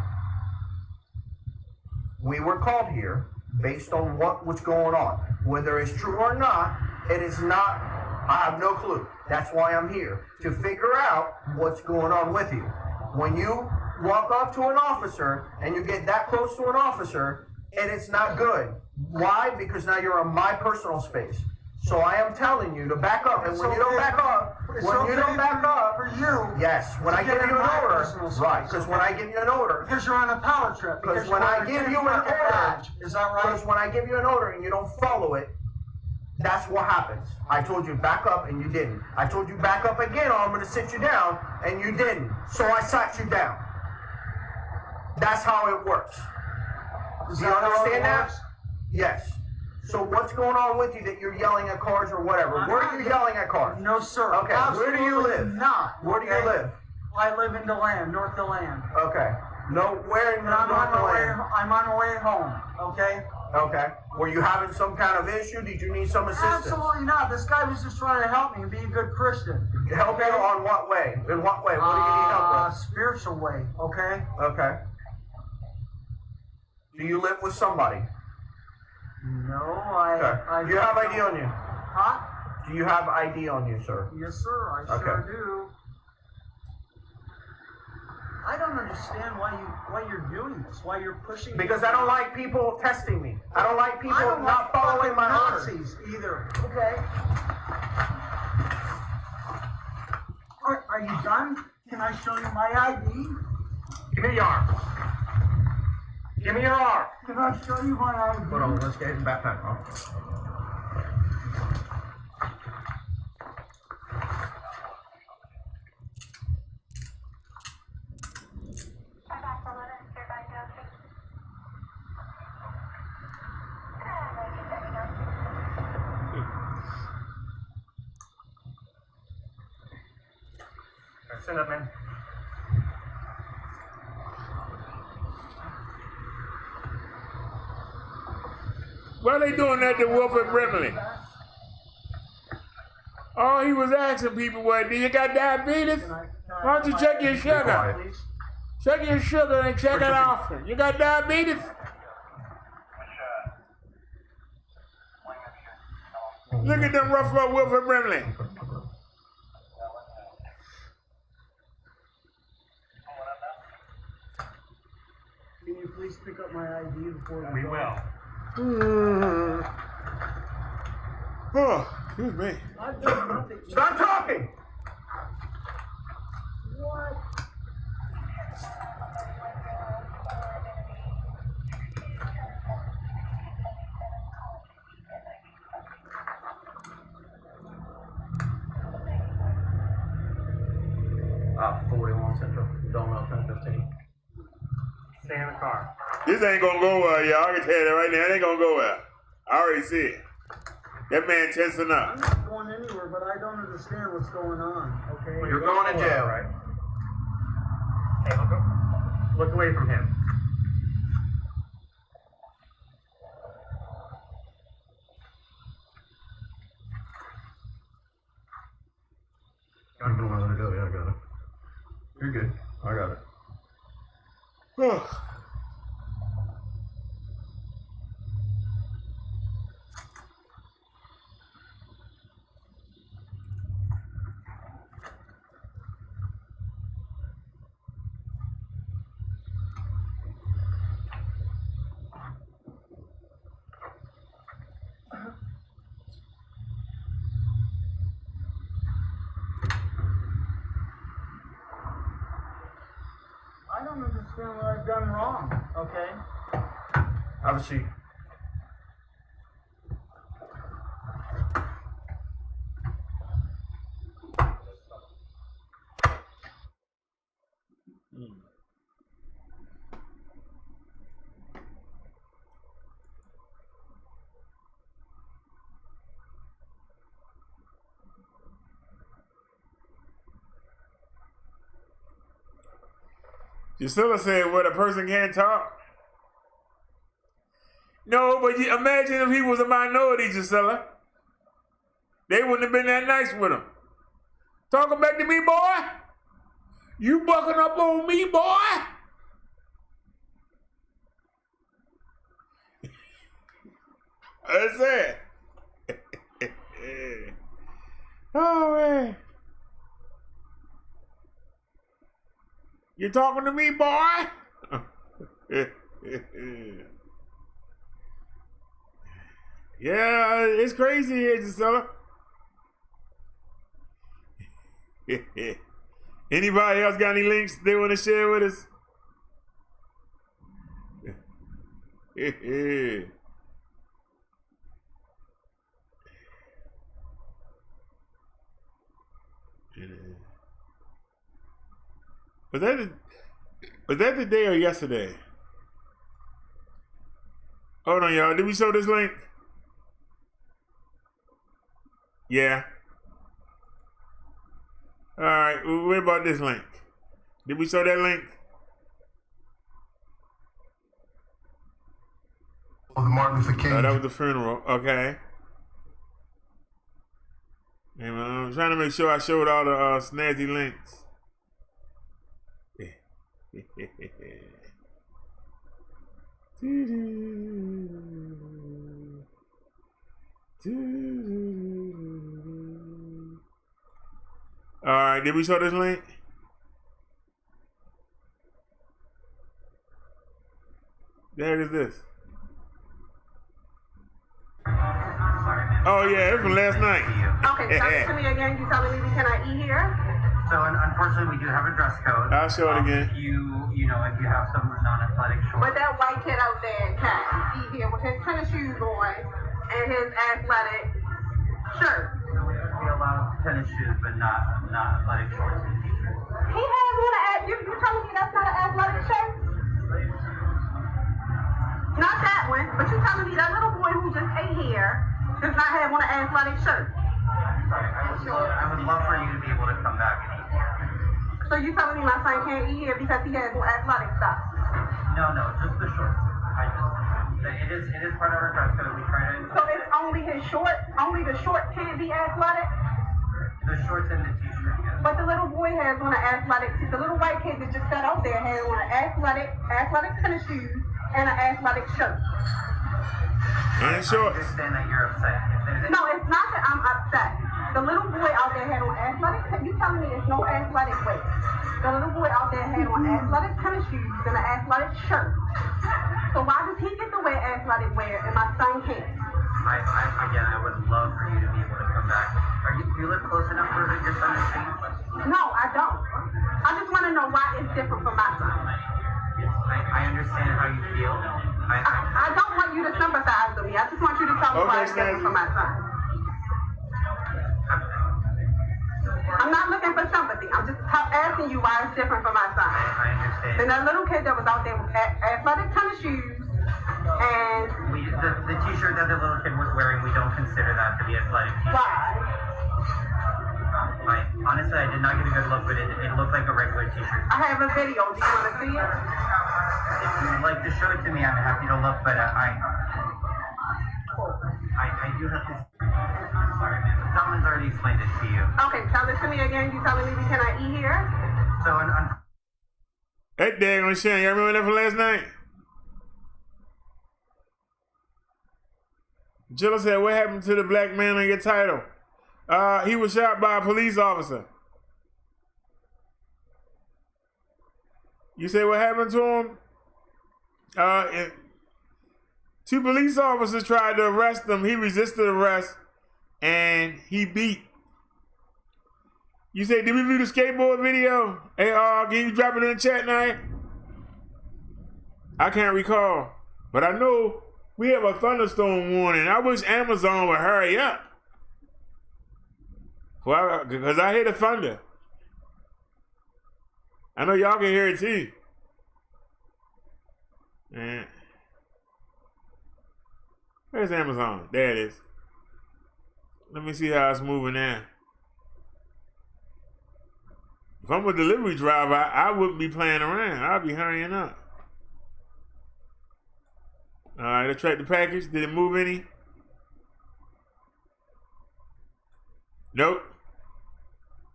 We were called here based on what was going on. Whether it's true or not, it is not, I have no clue. That's why I'm here, to figure out what's going on with you. When you walk up to an officer and you get that close to an officer, it is not good. Why? Because now you're in my personal space. So I am telling you to back up, and when you don't back up, for you, yes, when I give you an order, right? Because when I give you an order, because you're on a power trip. Because when I give you an order, is that right? Because when I give you an order and you don't follow it, that's what happens. I told you back up and you didn't. I told you back up again, or I'm going to sit you down, and you didn't. So I sat you down. That's how it works. Do you understand that? Yes. So what's going on with you that you're yelling at cars or whatever? Where are you yelling at cars? No, sir. Okay. Where do you live? Not. Where do you live? I live in DeLand, North DeLand. Okay. No, where in North DeLand? I'm on the way home. Okay. Okay. Were you having some kind of issue? Did you need some assistance? Absolutely not. This guy was just trying to help me and be a good Christian. Help you on what way? In what way? What do you need help with? Spiritual way. Okay. Okay. Do you live with somebody? No, Do you have ID on you? Huh? Do you have ID on you, sir? Yes, sir. I sure do. I don't understand why you're doing this. Why you're pushing? Because I don't like people testing me. I don't like people not following my orders. Nazis either. Okay. Are you done? Can I show you my ID? Give me your arm. Give me your arm. Can I show you my ID? Hold on, let's get his backpack off. Stand up, man. Why are they doing that to Wolf and Brimley? All he was asking people was, do you got diabetes? Why don't you check your sugar? Check your sugar and check it often. You got diabetes? Look at them rough up Wolf and Brimley. Can you please pick up my ID before we will. Oh, excuse me. I've done nothing. Stop talking! What? Ah, 41 Central. Don't know 1015. Stay in the car. This ain't gonna go well, y'all. I can tell you that right now. It ain't gonna go well. I already see it. That man testing up. I'm not going anywhere, but I don't understand what's going on, okay? Well, you're going to jail, right? Hey, look away from him. I don't understand what I've done wrong, okay? Obviously, Gisela said, "Well, a person can't talk." No, but imagine if he was a minority, Gisela. They wouldn't have been that nice with him. Talking back to me, boy. You bucking up on me, boy. That's it. Oh, man. You talking to me, boy? Yeah, it's crazy here, Gisela. Anybody else got any links they want to share with us? Was that today or yesterday? Hold on, y'all. Did we show this link? Yeah. All right. What about this link? Did we show that link? The Martin Luther King. Oh, that was the funeral. Okay. And I'm trying to make sure I showed all the snazzy links. All right, did we show this link? The heck is this? Oh yeah, it's from last night. Okay, tell it to me again. You telling me we cannot eat here? So unfortunately, we do have a dress code. I'll show it again. You know, if you have some non-athletic shorts. But that white kid out there can't eat here with his tennis shoes on and his athletic shirt. So we allow tennis shoes, but not athletic shorts and t-shirts. He has one. You telling me that's not an athletic shirt? Not that one, but you telling me that little boy who just ate here does not have on an athletic shirt? I would love for you to be able to come back and eat here. So you telling me my son can't eat here because he has on athletic stuff? No, just the shorts. It is part of our dress code. We try to. So it's only his short? Only the short can't be athletic? The shorts and the t-shirt, yes. But the little boy has on an athletic. The little white kid that just sat out there has on an athletic tennis shoes and an athletic shirt. And shorts. I understand that you're upset. No, it's not that I'm upset. The little boy out there had on athletic. You telling me it's no athletic wear? The little boy out there had on athletic tennis shoes and an athletic shirt. So why does he get to wear athletic wear and my son can't? I would love for you to be able to come back. Do you live close enough for your son to see? No, I don't. I just want to know why it's different for my son. I understand how you feel. I don't want you to sympathize with me. I just want you to tell me why it's different for my son. I'm not looking for sympathy. I'm just asking you why it's different for my son. I understand. And that little kid that was out there with athletic tennis shoes and... The t-shirt that the little kid was wearing, we don't consider that to be athletic t-shirt. Why? Honestly, I did not get a good look, but it looked like a regular t-shirt. I have a video. Do you want to see it? If you would like to show it to me, I'm happy to look, but I do have to... Sorry, man. Someone's already explained it to you. Okay, tell it to me again. You telling me we cannot eat here? So, That daggone shit. Y'all remember that from last night? Jilla said, what happened to the black man on your title? He was shot by a police officer. You say what happened to him? 2 police officers tried to arrest him. He resisted arrest, and he beat. You say, did we view the skateboard video? Hey, can you drop it in the chat now? I can't recall, but I know we have a thunderstorm warning. I wish Amazon would hurry up. Well, because I hear the thunder. I know y'all can hear it too. Man. Where's Amazon? There it is. Let me see how it's moving now. If I'm a delivery driver, I wouldn't be playing around. I'd be hurrying up. All right, let's track the package. Did it move any? Nope.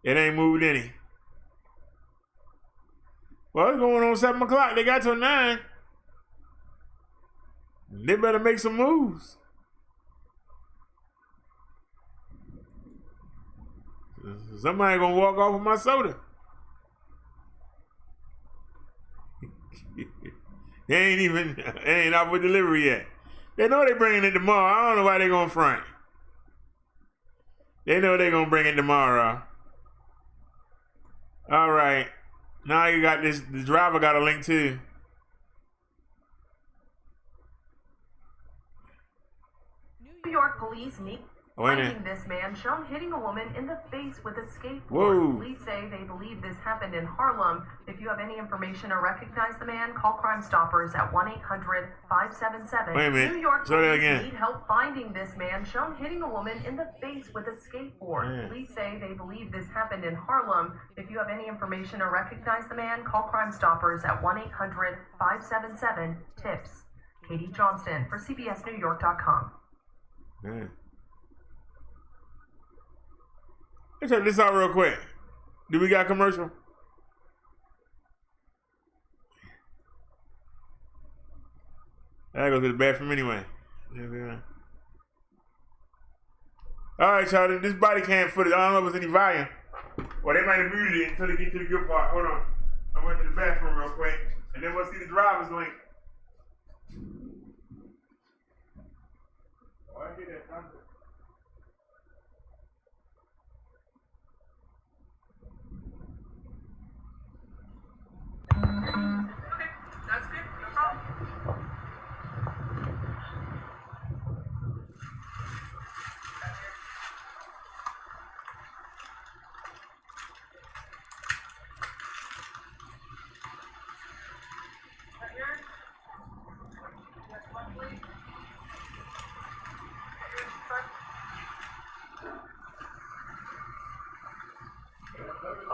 It ain't moved any. Well, it's going on 7 o'clock. They got till 9. They better make some moves. Somebody gonna walk off with my soda. They ain't out for delivery yet. They know they bringing it tomorrow. I don't know why they gonna front. They know they gonna bring it tomorrow. All right. Now you got this. The driver got a link too. New York police finding this man shown hitting a woman in the face with a skateboard. Whoa. Police say they believe this happened in Harlem. If you have any information or recognize the man, call Crime Stoppers at 1-800-577. Wait a minute. New York Say that police again. need help finding this man shown hitting a woman in the face with a skateboard. Man. Police say they believe this happened in Harlem. If you have any information or recognize the man, call Crime Stoppers at 1-800-577-TIPS. Katie Johnston for CBSNewYork.com. Man. Let's check this out real quick. Do we got a commercial? I gotta go to the bathroom anyway. All right, y'all. This body cam footage. I don't know if there's any volume. Well, they might have muted it until they get to the good part. Hold on. I went to the bathroom real quick, and then we'll see the driver's link. Oh, I hear that thunder. That's good. No problem.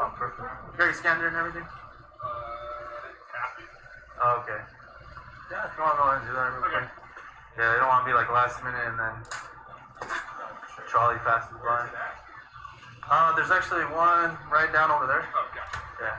Oh, perfect. You already scanned it and everything? Oh, okay. Yeah, if you want to go ahead and do that real quick. Yeah, they don't want to be like last minute and then the trolley passes by. There's actually one right down over there. Okay. Yeah.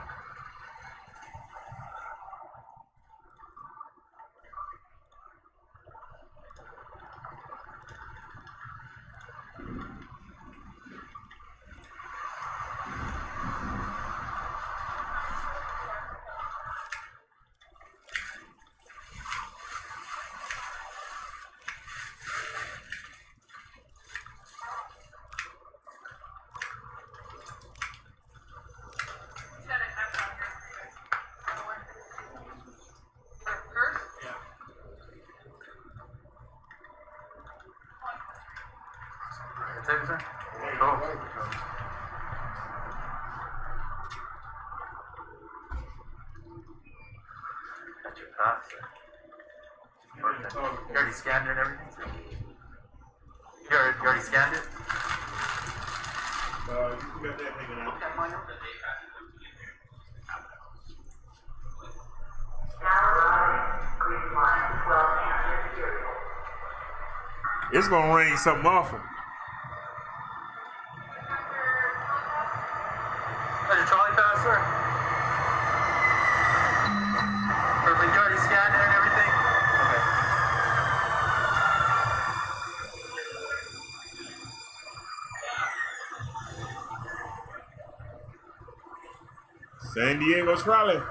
Take it, sir. Cool. Got your pass, sir. Perfect. You already scanned it and everything, sir? You already scanned it? You got that thing out. It's gonna rain something awful. Got your trolley pass, sir? San Diego's Raleigh.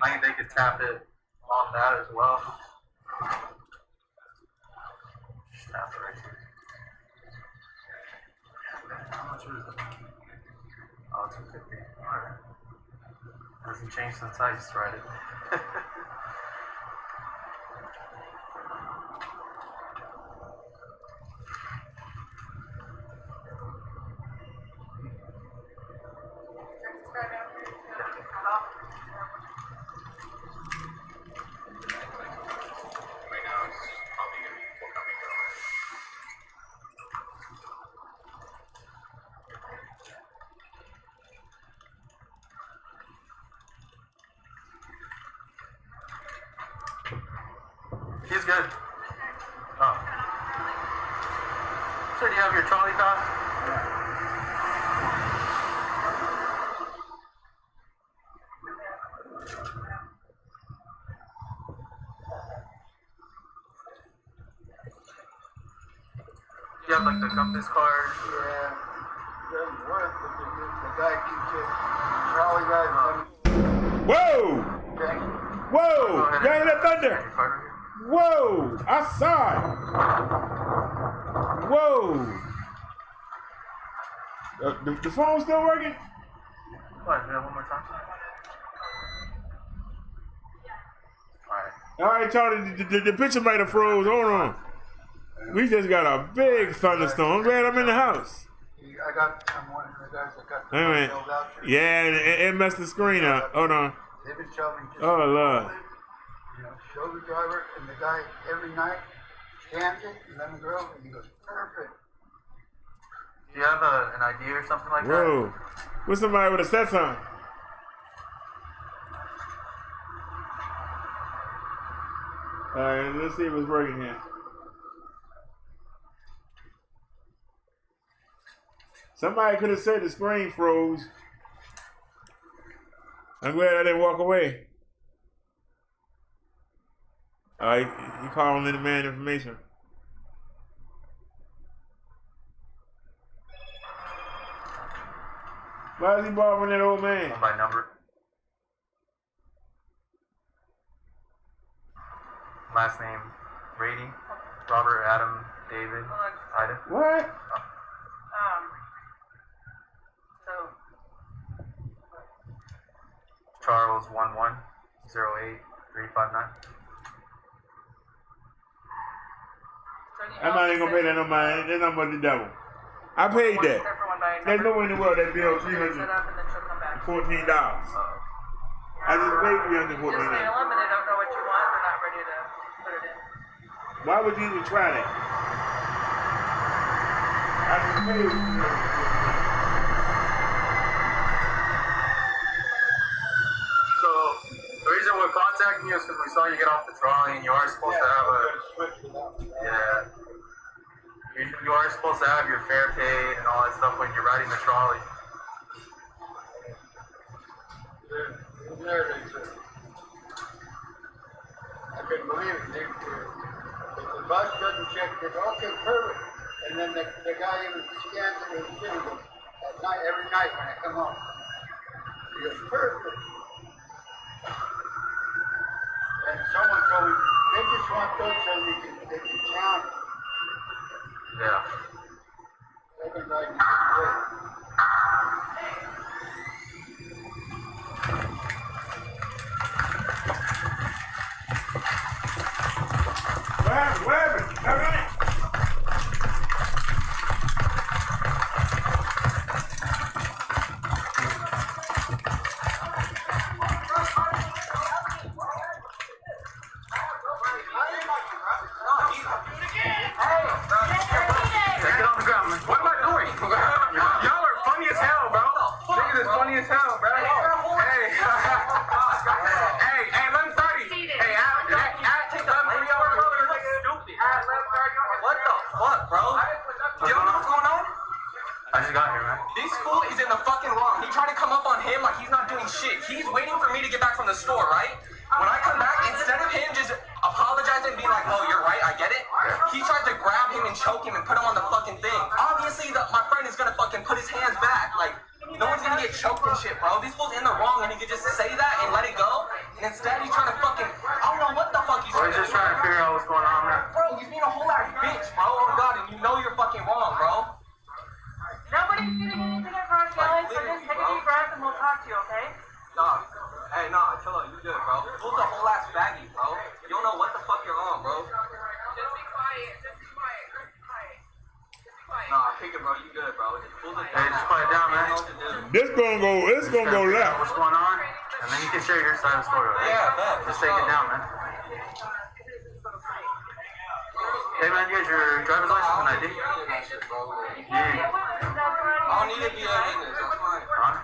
I think they could tap it on that as well. Snap it right here. How much is it? Oh, $250. Alright. Hasn't changed since I just tried it. He's good. Oh. Sir, do you have your trolley car? Do you have like the compass card? Yeah. Doesn't work, but the guy keeps it. Trolley guy. Whoa! Okay. Whoa! You hear that thunder? Whoa! I saw it. Whoa! The phone's still working? What? Do that one more time? All right, Charlie. The picture might have froze. Hold on. We just got a big thunderstorm. I'm glad I'm in the house. I got one of the guys that got the All right. filled out. Yeah, it messed the screen up. Hold on. They've been showing just Oh, Lord. Show the driver, and the guy every night scans it, and then the girl, and he goes, perfect. Do you have an idea or something like that? Whoa. What's somebody with a set sign? All right, let's see if it's working here. Somebody could have said the screen froze. I'm glad I didn't walk away. All right, you calling in the man information. Why is he bothering that old man? By number. Last name, Brady, Robert, Adam, David, Ida. What? Charles 1108359. I'm not even gonna pay that no mind. That's not but the devil. I paid that. There's no way in the world that bill $314. I just paid $314. Why would you even try that? I just paid So, the reason we're contacting you is because we saw you get off the trolley and you are supposed to have you are supposed to have your fare paid and all that stuff when you're riding the trolley. There it is. I couldn't believe it. The bus doesn't check it. Okay, perfect. And then the guy even scans it and sends it at night, every night when I come home. He goes, perfect. And someone told me they just want those so they can count. Yeah. They've been riding this What happened? This fool is in the fucking wrong. He tried to come up on him like he's not doing shit. He's waiting for me to get back from the store, right? When I come back, instead of him just apologizing and being like, oh, you're right, I get it, he tried to grab him and choke him and put him on the fucking thing. Obviously, my friend is gonna fucking put his hands back. Like, no one's gonna get choked and shit, bro. This fool's in the wrong and he could just say that and let it go. And instead, he's trying to fucking, I don't know what the fuck he's trying to do. He's just trying to figure out what's going on, man. Bro, he's being a whole ass bitch, bro. Oh, God, and you know you're fucking wrong, bro. Nobody's getting anything across, Kelly, so just take a deep breath and we'll talk to you, okay? Nah, hey, nah, chill out, you good, bro. Fool's a whole ass faggot, bro. You don't know what the fuck you're on, bro. Just be quiet, just be quiet, just be quiet. Nah, pick it, bro, you good, bro. Fool's a Hey, just quiet down, man. This gonna go left. What's going on? And then you can share your side of the story, right? Yeah, bet. Just take it down, man. Hey, man, you got your driver's license and ID? Yeah. I don't need to be a witness, that's fine. Huh?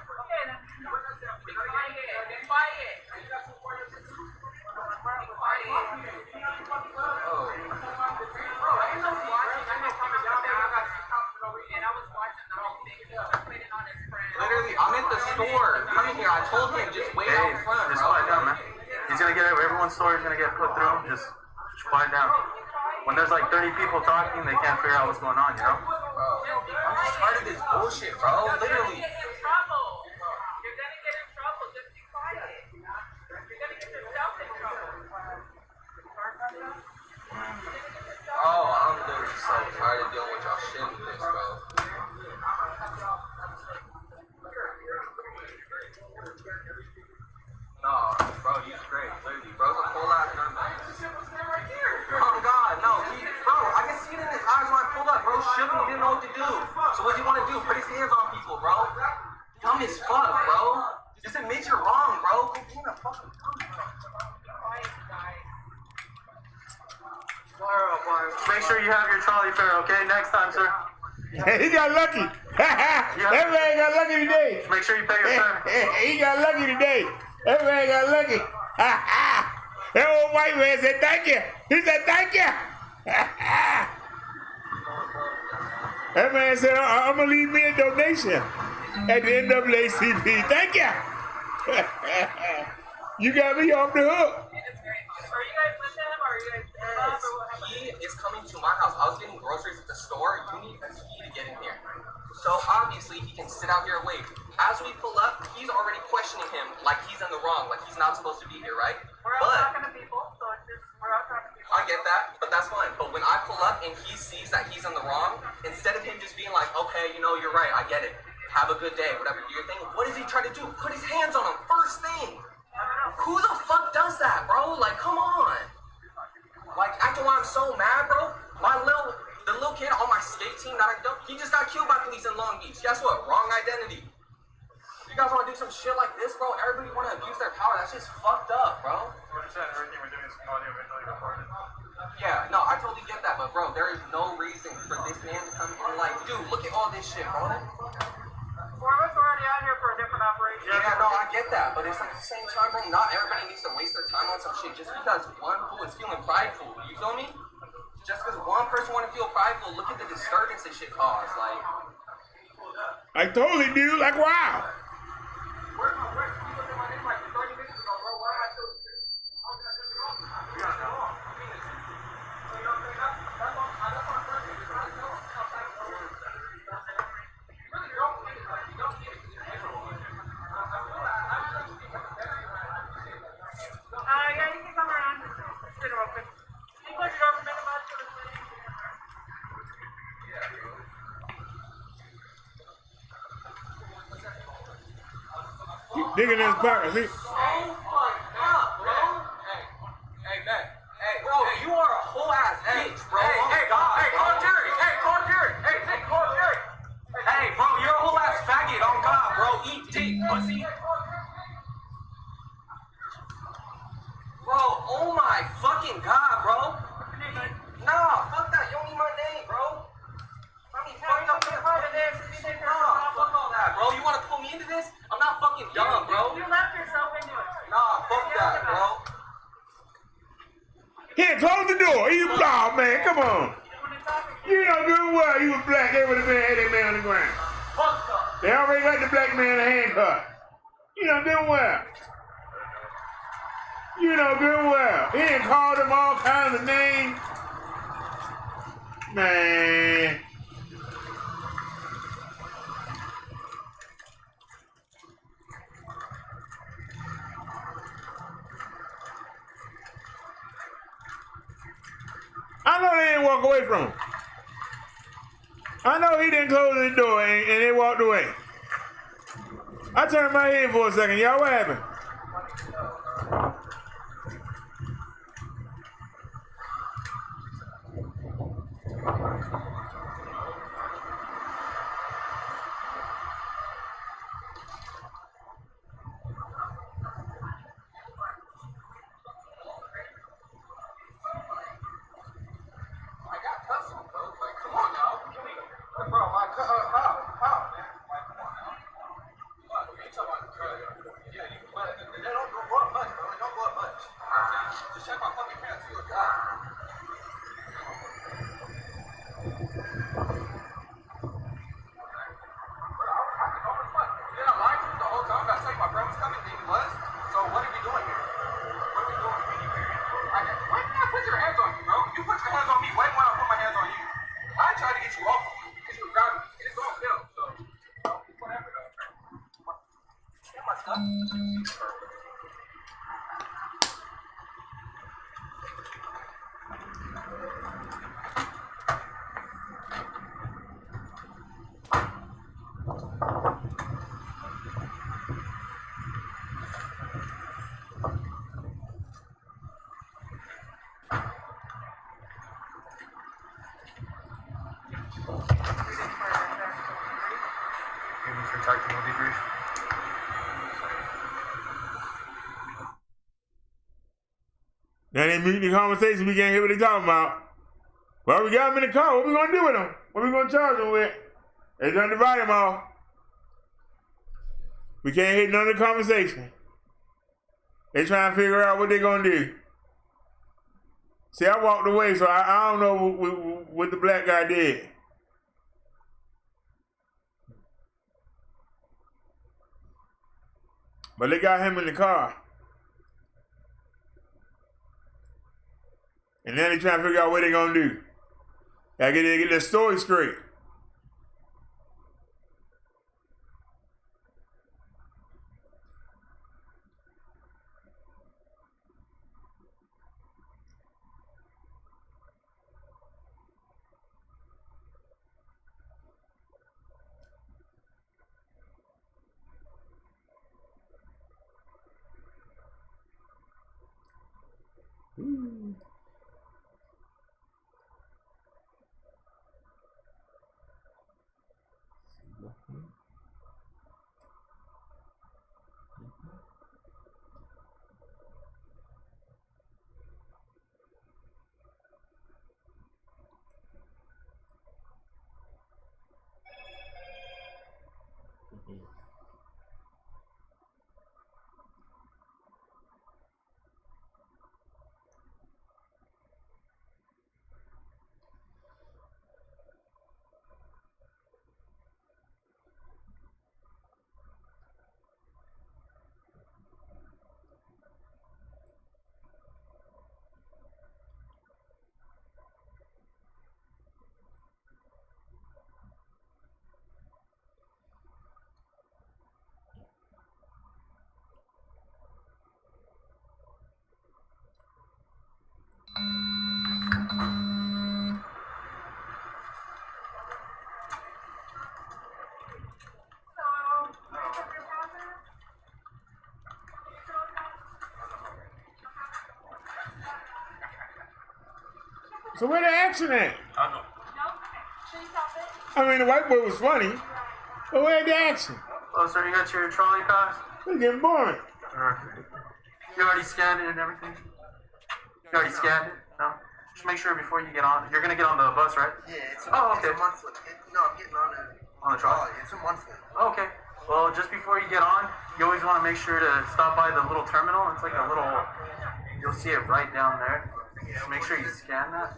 Literally, I'm at the store. Come here. I told him just wait out front, Just bro. quiet down, man. He's gonna get everyone's story's gonna get put through. Just quiet down. When there's like 30 people talking, they can't figure out what's going on, you know? Bro, I'm just tired of this bullshit, bro. Literally. Oh, I'm literally so tired of dealing with y'all shit with this, bro. No, bro, he's great, literally. Bro's a full ass nutbag. Oh God, no, bro, I can see it in his eyes when I pulled up, bro. Shook him, he didn't know what to do. So what does he want to do? Put his hands on people, bro. Dumb as fuck, bro. Just admit you're wrong, bro. Quit being a fucking Make sure you have your trolley fare, okay? Next time, sir. He got lucky. That man got lucky today. Make sure you pay your fare. He got lucky today. That man got lucky. That old white man said thank you. He said thank you. That man said I'm gonna leave me a donation at the NAACP. Thank you. You got me off the hook. Are you guys with him, or are you guys He is coming to my house. I was getting groceries at the store. You need a key to get in here. So obviously he can sit out here and wait. As we pull up, he's already questioning him like he's in the wrong, like he's not supposed to be here, right? We're out talking to people, so it's just, we're out talking to people. I get that, but that's fine. But when I pull up and he sees that he's in the wrong, instead of him just being like, okay, you know, you're right, I get it. Have a good day, whatever, do your thing. What does he try to do? Put his hands on him, first thing. Who the fuck does that, bro? Like, come on. Like, after why I'm so mad, bro, the little kid on my skate team that I don't, he just got killed by police in Long Beach. Guess what? Wrong identity. You guys want to do some shit like this, bro? Everybody want to abuse their power. That's just fucked up, bro. Everything we're doing is audio recorded. Yeah, no, I totally get that, but bro, there is no reason for this man to come in like, dude, look at all this shit, bro. Four of us are already out here for a different operation. Yeah, no, I get that, but it's like at the same time, bro, not everybody needs to waste their time on some shit just because one fool is feeling prideful. You feel me? Just because one person want to feel prideful, look at the disturbance this shit caused. Like, I totally do. Like, wow. Yeah, you can come around. Let's get it open. Can you close your door for a minute, bud? Keep digging in his pocket. See? so fucked up, bro. Hey, man. Hey, bro, you are a whole ass bitch, bro. Hey, call Derrick. Hey, call Derrick. Hey, call Derrick. Hey, bro, you're a whole ass faggot on God, bro. Eat dick, pussy. Bro, oh my fucking God, bro. Nah, fuck that. You don't need my name, bro. I mean, fuck up. Nah, fuck all that, bro. You want to pull me into this? I'm not fucking dumb, bro. You left yourself into it. Nah, fuck that, bro. Here, close the door. You, oh, man, come on. You know good well you was black. They would have been had that man on the ground. Fuck up. They already got the black man in handcuffs. You know good well. You know good well. He done called him all kinds of names. Man. I know they didn't walk away from him. I know he didn't close his door and they walked away. I turned my head for a second. Y'all, what happened? Now they mute the conversation, we can't hear what they talking about. Well, we got them in the car. What we gonna do with them? What we gonna charge them with? They done the volume off. We can't hear none of the conversation. They trying to figure out what they gonna do. See, I walked away, so I don't know what the black guy did. But they got him in the car. And now they trying to figure out what they gonna do. Gotta get their story straight. So where the action at? I mean, the white boy was funny, but where the action? Oh, sir, you got your trolley pass? It's getting boring. Okay. You already scanned it and everything? You already scanned it? No? Just make sure before you get on. You're going to get on the bus, right? Yeah, it's a, okay. It's a monthly. No, I'm getting on the trolley. It's a monthly. Okay. Well, just before you get on, you always want to make sure to stop by the little terminal. It's like a little, you'll see it right down there. Just make sure you scan that.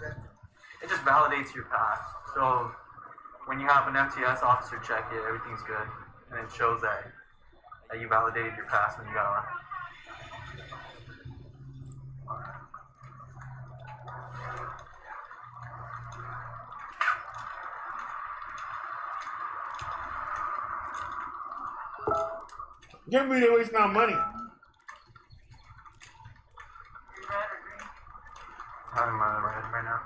It just validates your pass. So when you have an MTS officer check it, everything's good. and it shows that you validated your pass when you got on. Can't believe they're wasting our money. I'm right now.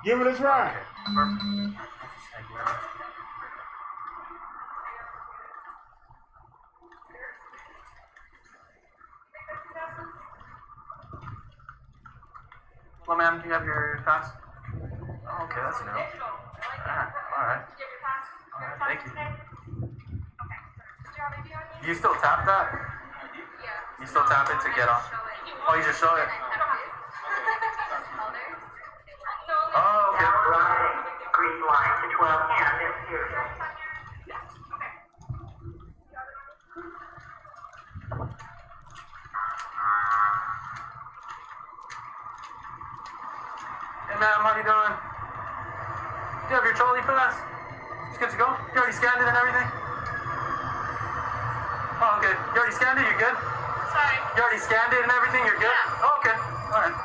Give it a try. Okay, perfect. Thank you very much. Hello, ma'am. Do you have your pass? Oh, okay, that's a no. Alright. Alright, thank you. You still tap that? You still tap it to get on? Oh, you just show it? Oh, okay. Green line to 12 and is here. Hey, ma'am, how you doing? Do you have your trolley pass? It's good to go? You already scanned it and everything? Oh, okay. You already scanned it? You're good? Sorry. You already scanned it and everything? You're good? Yeah. Oh, okay. All right.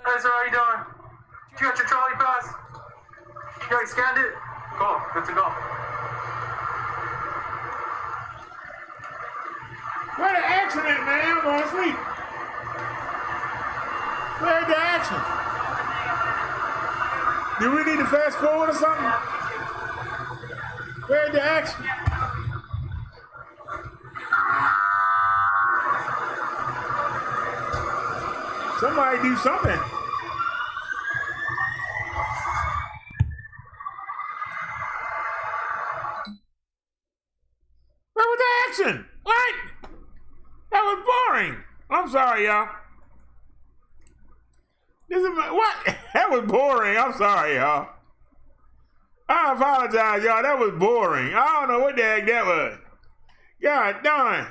Hey, sir, how you doing? You got your trolley pass? You already scanned it? Cool. Good to go. Where the action at, man? I'm going to sleep. Where's the action? Do we need to fast forward or something? Where's the action? Somebody do something. Where was the action? What? That was boring. I'm sorry, y'all. This is my, what? That was boring. I'm sorry, y'all. I apologize, y'all. That was boring. I don't know what the heck that was. God darn.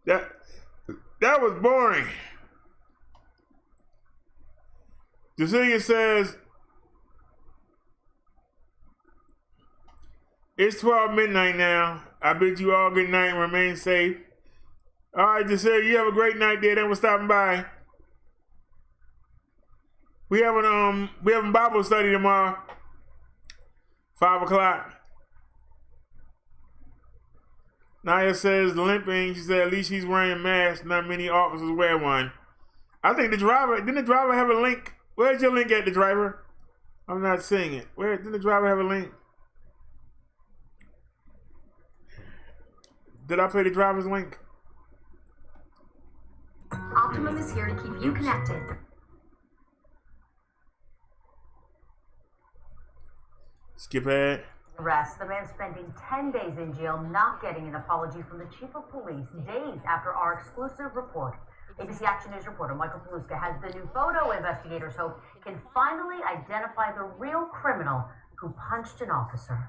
That was boring. Cecilia says, it's 12 midnight now. I bid you all good night and remain safe. All right, Cecilia, you have a great night there. Then we're stopping by. We have a Bible study tomorrow, 5 o'clock. Naya says limping. She said at least she's wearing a mask. Not many officers wear one. I think didn't the driver have a link? Where's your link at, the driver? I'm not seeing it. Where didn't the driver have a link? Did I play the driver's link? Optimum is here to keep you connected. Skip ahead. Arrest. The man spending 10 days in jail, not getting an apology from the chief of police days after our exclusive report. ABC Action News reporter Michael Paluska has the new photo investigators hope can finally identify the real criminal who punched an officer.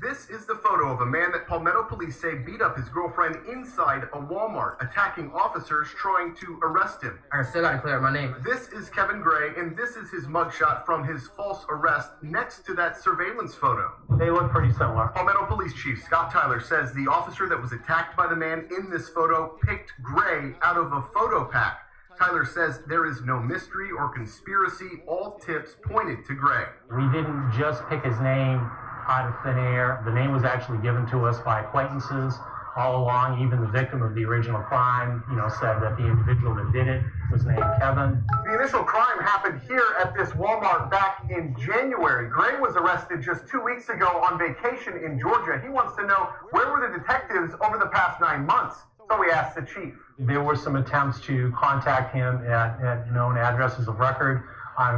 This is the photo of a man that Palmetto police say beat up his girlfriend inside a Walmart, attacking officers trying to arrest him. I still gotta clear up my name. This is Kevin Gray, and this is his mugshot from his false arrest next to that surveillance photo. They look pretty similar. Palmetto Police Chief Scott Tyler says the officer that was attacked by the man in this photo picked Gray out of a photo pack. Tyler says there is no mystery or conspiracy. All tips pointed to Gray. We didn't just pick his name out of thin air. The name was actually given to us by acquaintances all along. Even the victim of the original crime, said that the individual that did it was named Kevin. The initial crime happened here at this Walmart back in January. Gray was arrested just 2 weeks ago on vacation in Georgia. He wants to know, where were the detectives over the past 9 months? So we asked the chief. There were some attempts to contact him at known addresses of record.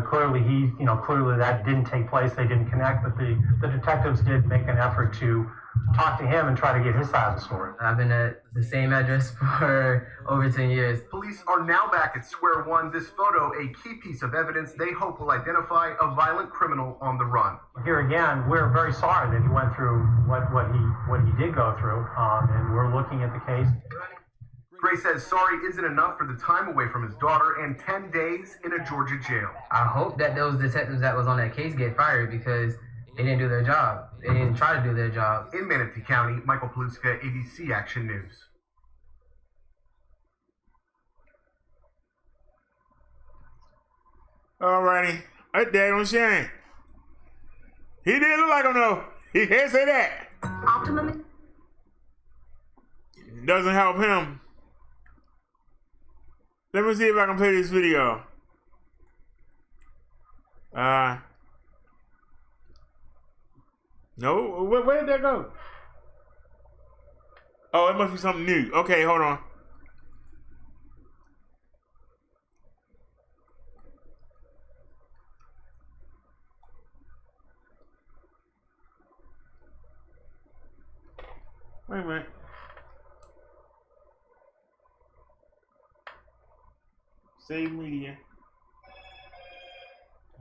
Clearly clearly that didn't take place. They didn't connect, but the detectives did make an effort to talk to him and try to get his side of the story. I've been at the same address for over 10 years. Police are now back at square one. This photo, a key piece of evidence they hope will identify a violent criminal on the run. Here again, we're very sorry that he went through what he did go through, and we're looking at the case. Gray says sorry isn't enough for the time away from his daughter and 10 days in a Georgia jail. I hope that those detectives that was on that case get fired because they didn't do their job. They didn't try to do their job. In Manatee County, Michael Paluska, ABC Action News. Alrighty. That daggone shame. He didn't look like him though. He can't say that. Optimum. Doesn't help him. Let me see if I can play this video. No, where did that go? Oh, it must be something new. Okay, hold on. Wait a minute. Save media.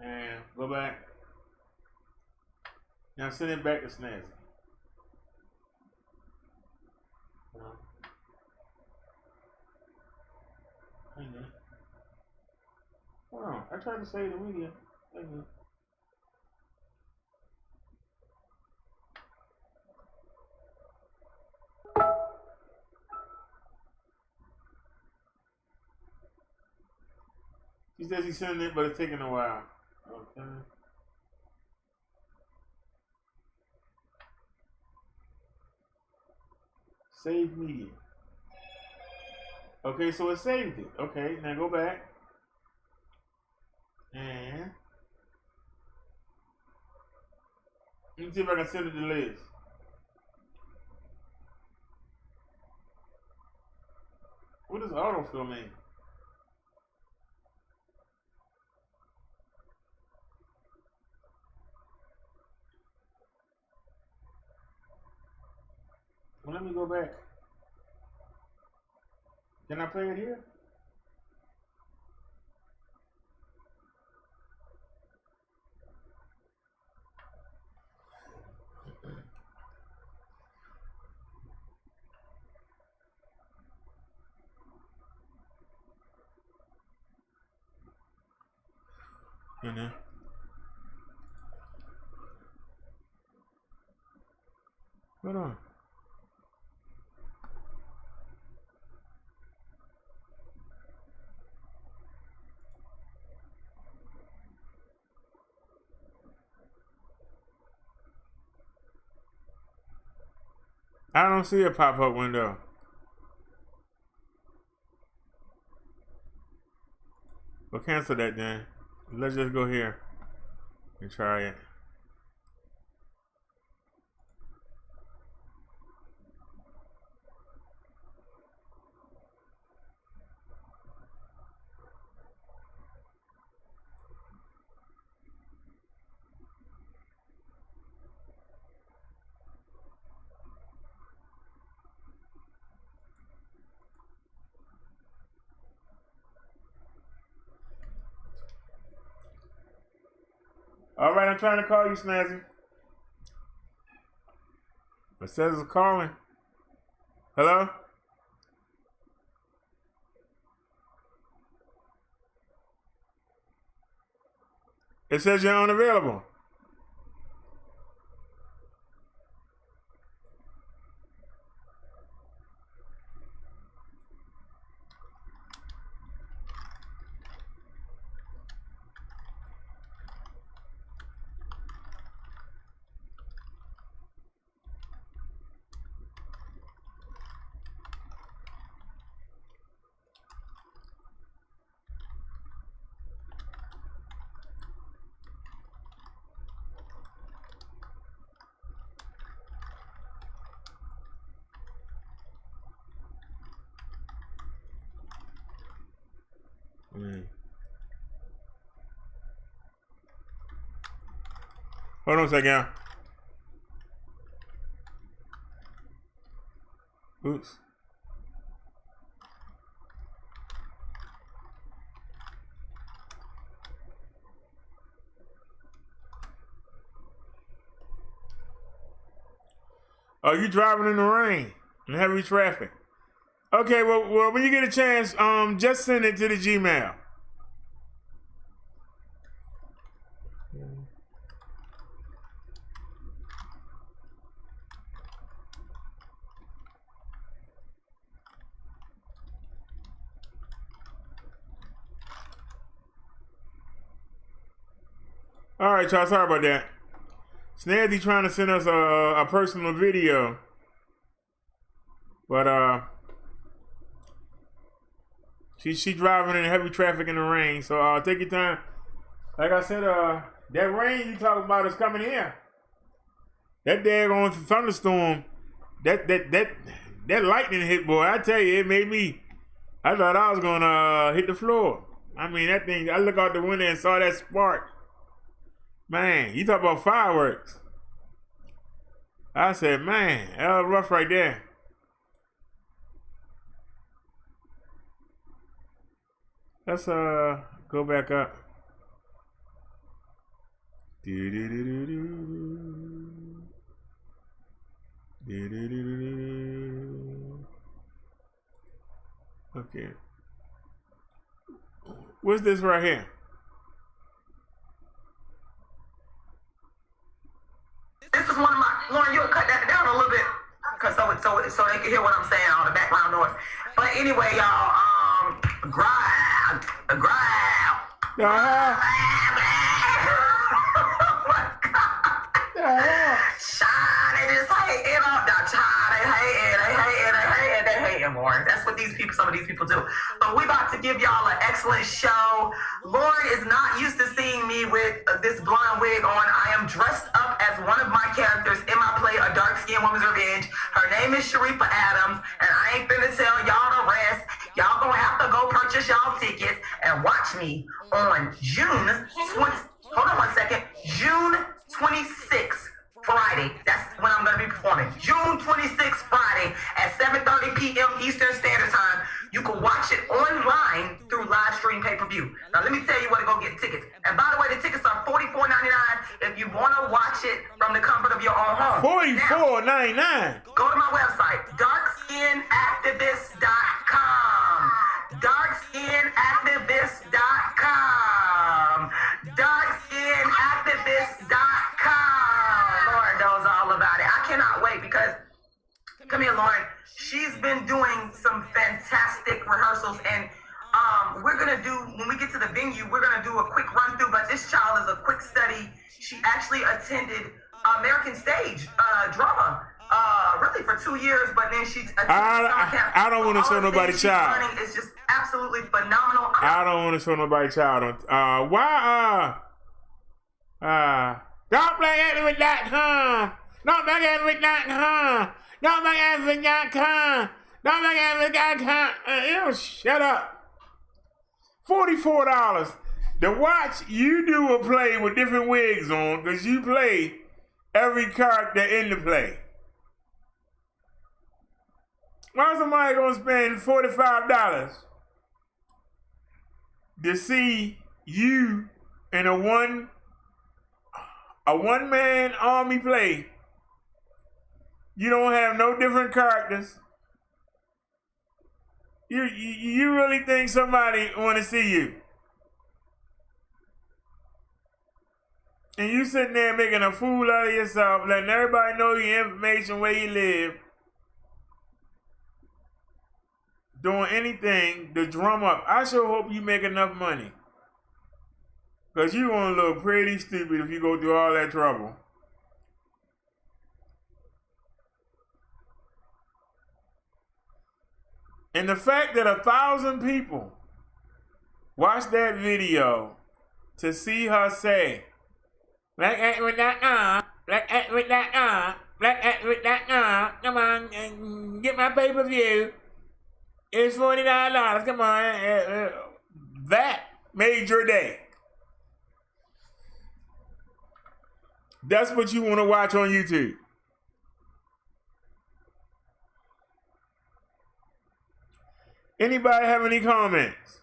And go back. Now send it back to Snazzy. Hang on. Hold on. I tried to save the media. Hang on. He says he's sending it, but it's taking a while. Okay. Save media. Okay, so it saved it. Okay, now go back. And let me see if I can send it to Liz. What does autofill mean? Well, let me go back. Can I play it here? You know. Hold on. I don't see a pop-up window. Well, cancel that then. Let's just go here and try it. All right, I'm trying to call you, Snazzy. It says it's calling. Hello? It says you're unavailable. Hold on a second. Oops. Oh, you driving in the rain and heavy traffic. Okay, well, when you get a chance, just send it to the Gmail. All right, y'all. Sorry about that. Snazzy trying to send us a personal video, but she driving in heavy traffic in the rain. So take your time. Like I said, that rain you talking about is coming here. That daggone thunderstorm, that lightning hit, boy. I tell you, it made me. I thought I was gonna hit the floor. I mean, that thing. I look out the window and saw that spark. Man, you talk about fireworks. I said, man, that was rough right there. Let's go back up. Okay. What's this right here? This is one of my, Lauren, you'll cut that down a little bit, cause so they can hear what I'm saying, all the background noise. But anyway, y'all, grab. Oh my God. Shine, they just hating up. Now, child, they hating more. That's what some of these people do. But we about to give y'all an excellent show. Lauren is not used to seeing me with this blonde wig on. I am dressed up as one of my characters in my play, A Dark-Skinned Woman's Revenge. Her name is Sharifa Adams, and I ain't finna tell y'all the rest. Y'all gonna have to go purchase y'all tickets and watch me on June 26th. Friday. That's when I'm going to be performing. June 26th, Friday at 7:30 p.m. Eastern Standard Time. You can watch it online through live stream pay-per-view. Now, let me tell you where to go get tickets. And by the way, the tickets are $44.99 if you want to watch it from the comfort of your own home. $44.99. Go to my website, darkskinactivist.com. Darkskinactivist.com. Darkskinactivist.com. Lauren knows all about it. I cannot wait because, come here, Lauren. She's been doing some fantastic rehearsals, and we're gonna do, when we get to the venue, we're gonna do a quick run through, but this child is a quick study. She actually attended American stage drama, really for 2 years, but then she's attended summer camp. I don't want to show nobody child. It's just absolutely phenomenal. I don't want to show nobody child. Don't play it with that, huh? Don't play it with that, huh? Don't play it with that, huh? Don't play it with that, huh? Shut up. $44 to watch you do a play with different wigs on, because you play every character in the play. Why is somebody gonna spend $45 to see you in a one-man army play? You don't have no different characters. You really think somebody want to see you? And you sitting there making a fool out of yourself, letting everybody know your information, where you live, doing anything to drum up. I sure hope you make enough money, because you gonna look pretty stupid if you go through all that trouble. And the fact that 1,000 people watched that video to see her say, "Black act with that black act with that black act with that come on, get my pay-per-view. It's $49, come on." That made your day. That's what you want to watch on YouTube. Anybody have any comments?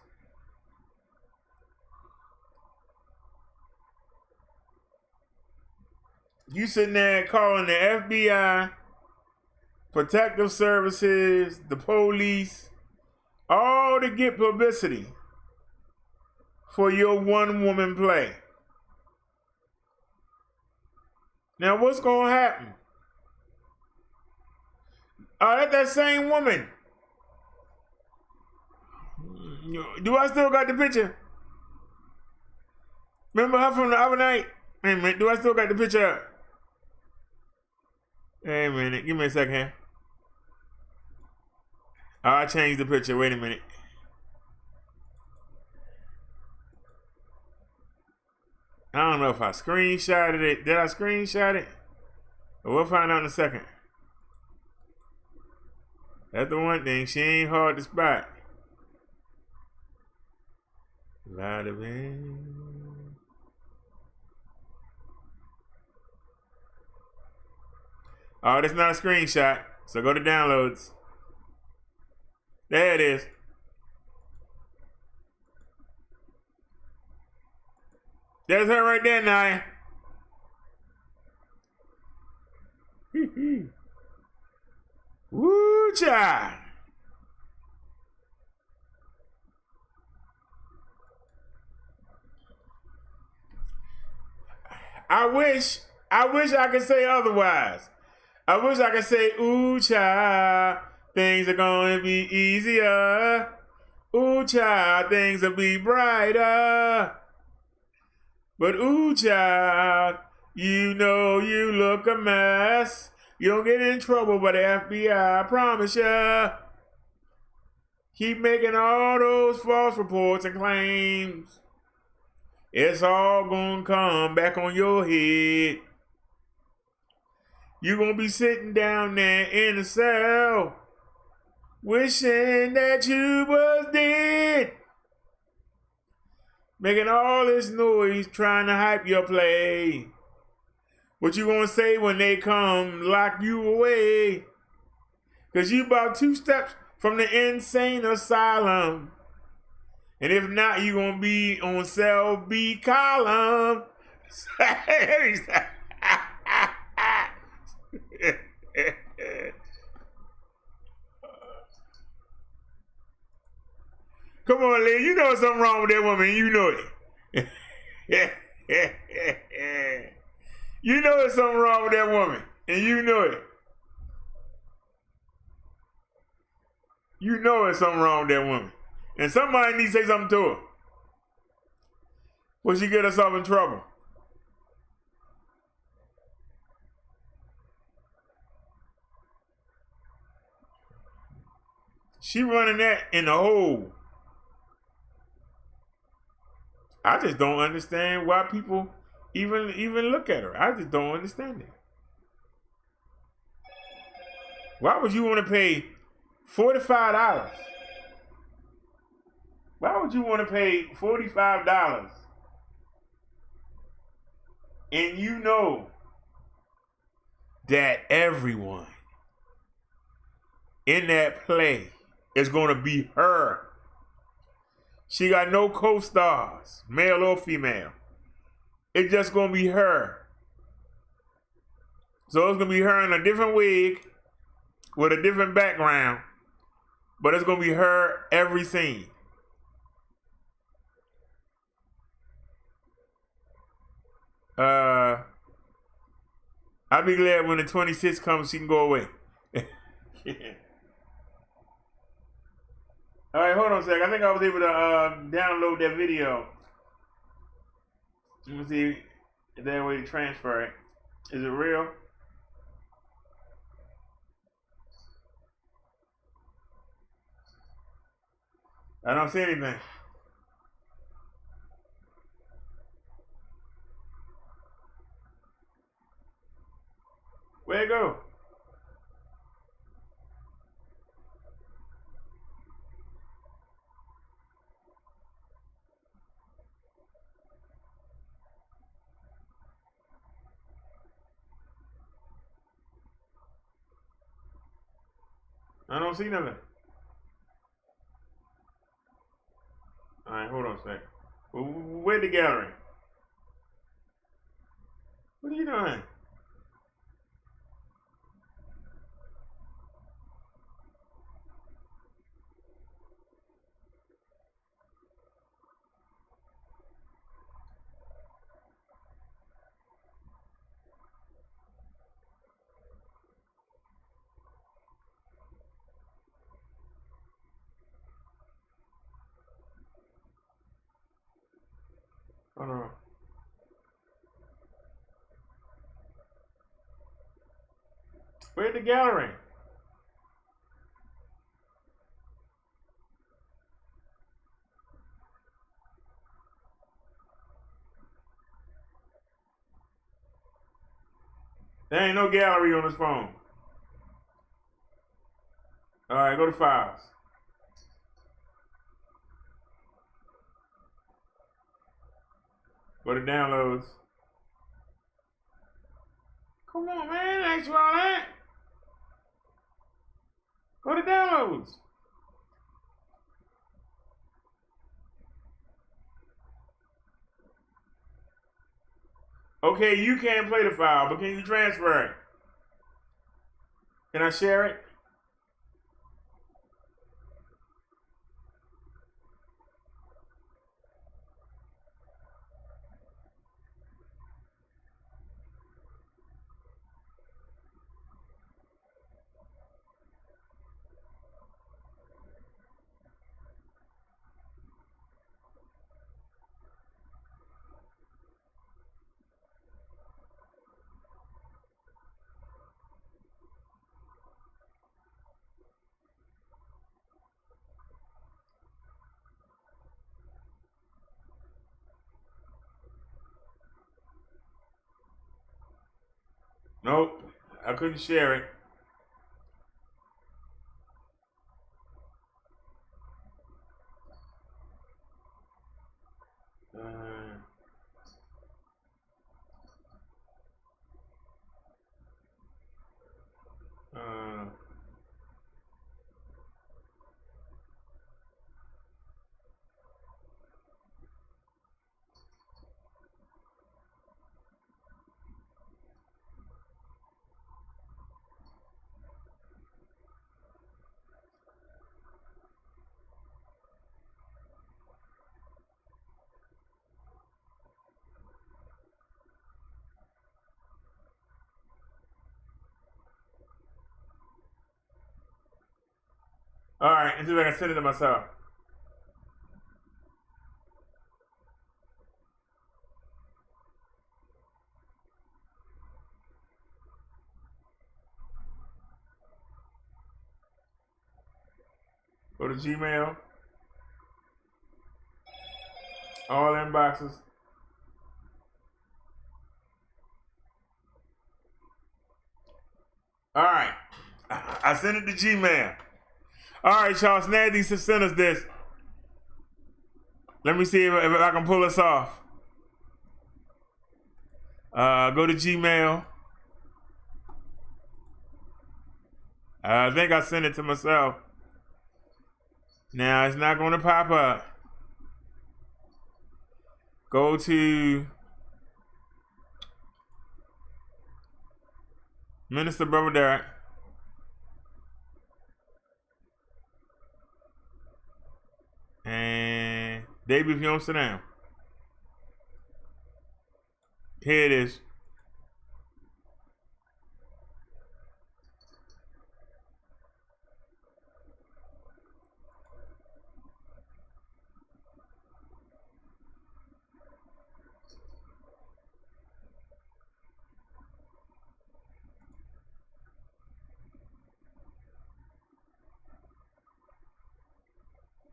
You sitting there calling the FBI, protective services, the police, all to get publicity for your one-woman play. Now, what's going to happen? That's that same woman. Do I still got the picture? Remember her from the other night? Wait a minute, do I still got the picture up? Wait a minute, give me a second. I changed the picture, wait a minute. I don't know if I screenshotted it. Did I screenshot it? We'll find out in a second. That's the one thing, she ain't hard to spot. Light of it. Oh, that's not a screenshot. So go to downloads. There it is. There's her right there, Naya. Woo, child. I wish I could say otherwise. I wish I could say, ooh, child, things are going to be easier. Ooh, child, things will be brighter. But ooh, child, you know you look a mess. You don't get in trouble by the FBI, I promise ya. Keep making all those false reports and claims. It's all gonna come back on your head. You're gonna be sitting down there in a cell, wishing that you was dead. Making all this noise, trying to hype your play. What you gonna say when they come lock you away? Cause you about 2 steps from the insane asylum. And if not, you gonna be on cell B column. Come on, Lee. You know there's something wrong with that woman. You know it. You know there's something wrong with that woman. And you know it. You know there's something wrong with that woman. And somebody needs to say something to her. Will she get herself in trouble? She running that in the hole. I just don't understand why people even look at her. I just don't understand it. Why would you want to pay $45? Why would you want to pay $45 and you know that everyone in that play is going to be her? She got no co-stars, male or female. It's just going to be her. So it's going to be her in a different wig with a different background, but it's going to be her every scene. I'll be glad when the 26th comes, she can go away. All right, hold on a sec. I think I was able to download that video. Let me see if there's a way to transfer it. Is it real? I don't see anything. Where'd it go? I don't see nothing. Hold on a second. Where's the gallery? What are you doing? Hold on. Where's the gallery? There ain't no gallery on this phone. All right, go to files. Go to downloads. Come on, man. Thanks for all that. Go to downloads. Okay, you can't play the file, but can you transfer it? Can I share it? Nope, I couldn't share it. All right, and see if I can send it to myself. Go to Gmail. All inboxes. All right, I sent it to Gmail. All right, y'all, Snazzy sent us this. Let me see if I can pull this off. Go to Gmail. I think I sent it to myself. Now, it's not going to pop up. Go to Minister Brother Derrick. And David, if you don't sit down. Here it is.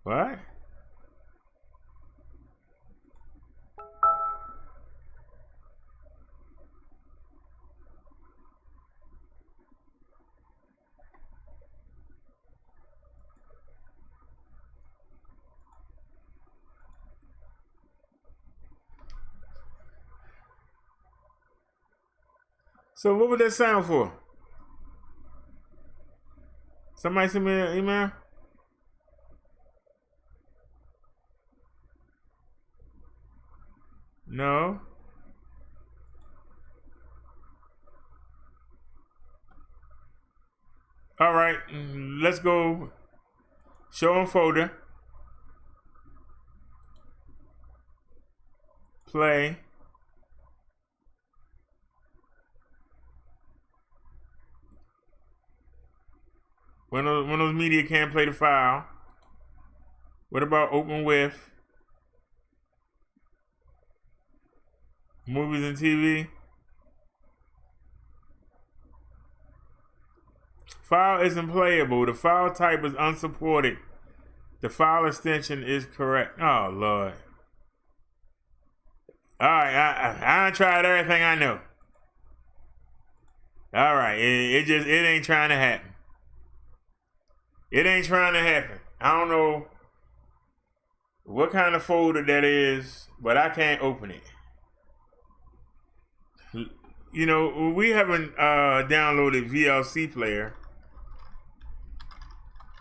What? So what would that sound for? Somebody send me an email? All right, let's go. Show and folder. Play. Windows Media can't play the file. What about open with? Movies and TV. File isn't playable. The file type is unsupported. The file extension is correct. Oh, Lord. All right, I tried everything I know. All right, it ain't trying to happen. It ain't trying to happen. I don't know what kind of folder that is, but I can't open it. You know, we haven't downloaded VLC player.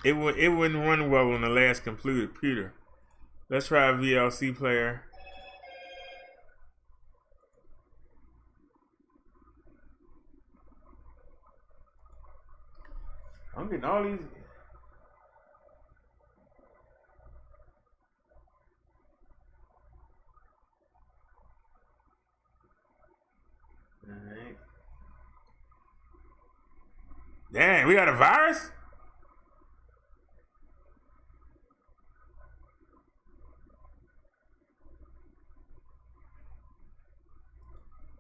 It wouldn't run well on the last computer. Let's try VLC player. I'm getting all these. All right. Dang, we got a virus?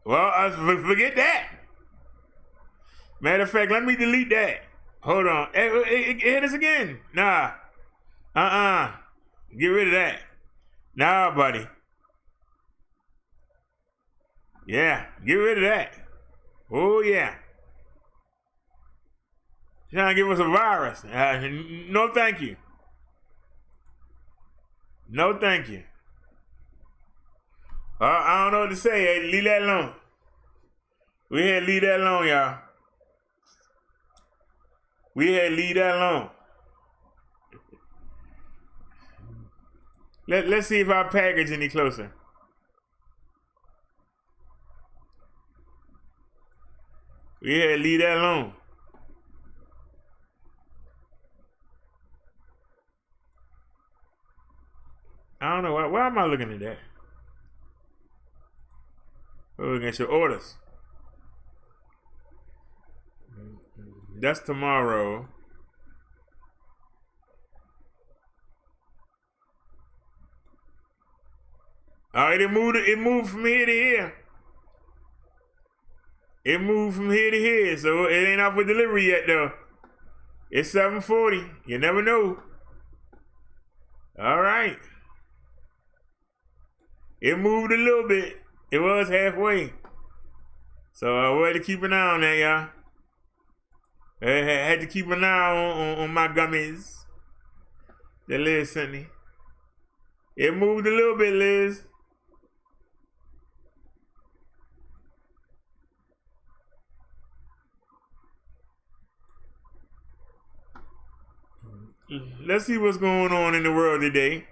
Well, forget that. Matter of fact, let me delete that. Hold on. Hit us again. Nah. Get rid of that. Nah, buddy. Yeah, get rid of that. Oh, yeah. Trying to give us a virus. No, thank you. No, thank you. I don't know what to say. Hey, leave that alone. We had to leave that alone, y'all. We had to leave that alone. Let's see if our package any closer. We had to leave that alone. I don't know. Why am I looking at that? We're looking at your orders. That's tomorrow. All right, it moved from here to here. It moved from here to here, so it ain't out for delivery yet, though. It's 7:40. You never know. All right. It moved a little bit. It was halfway. So we had to keep an eye on that, y'all. I had to keep an eye on my gummies that Liz sent me. It moved a little bit, Liz. Let's see what's going on in the world today.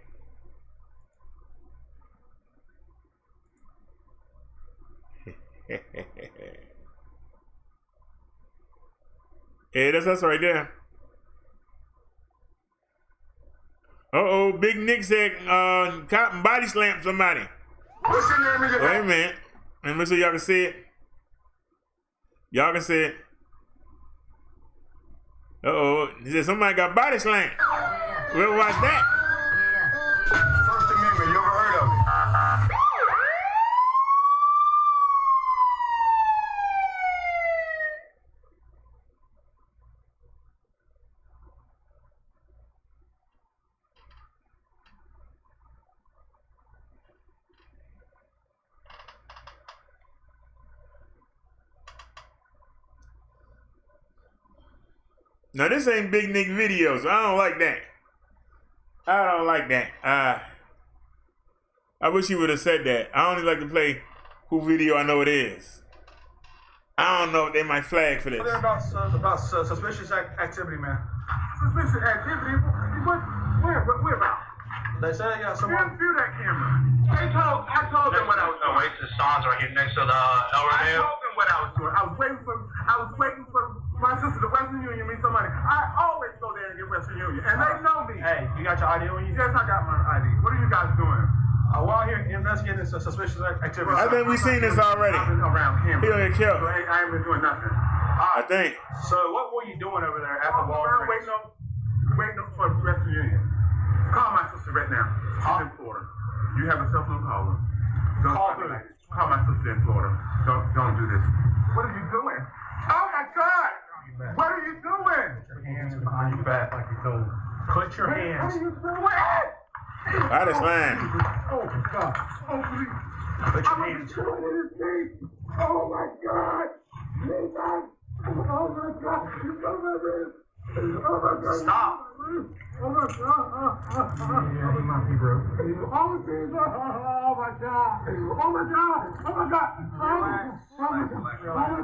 Hey, that's us right there. Uh-oh, Big Nick said cotton body slammed somebody. What's your name? Wait a minute. Let me see y'all can see it. Y'all can see it. Uh-oh, he said somebody got body slammed. We'll watch that. First Amendment, you ever heard of it? Now this ain't Big Nick videos. I don't like that. I don't like that. I wish he would have said that. I only like to play who video I know it is. I don't know if they might flag for this. What about suspicious activity, man? Suspicious activity? Where about? They said someone view that camera. I told them what I was doing. Oasis Songs right here next to the El Romeo. I told them what I was doing. I was waiting for My sister, the Western Union means some money. I always go there and get Western Union, and they know me. Hey, you got your ID on you? Yes, I got my ID. What are you guys doing? We're out here investigating some suspicious activity. I think we've seen this already. I've been around him. He don't get killed. So I ain't been doing nothing. I think. So what were you doing over there at the Walgreens? Waiting up for Western Union. Call my sister right now. She's in Florida. You have a cell phone, call her. Call my sister in Florida. Don't do this. What are you doing? Oh my God! What are you doing? Put your hands behind your back like you told. Put your hands. What are you doing? That is fine. Oh my God! Oh please! Put your hands. Oh my God! Oh my God! Oh my God! Stop. Oh my God! Yeah, he might be broke. Oh Jesus! Oh my God! Oh my God! Oh my God! Oh my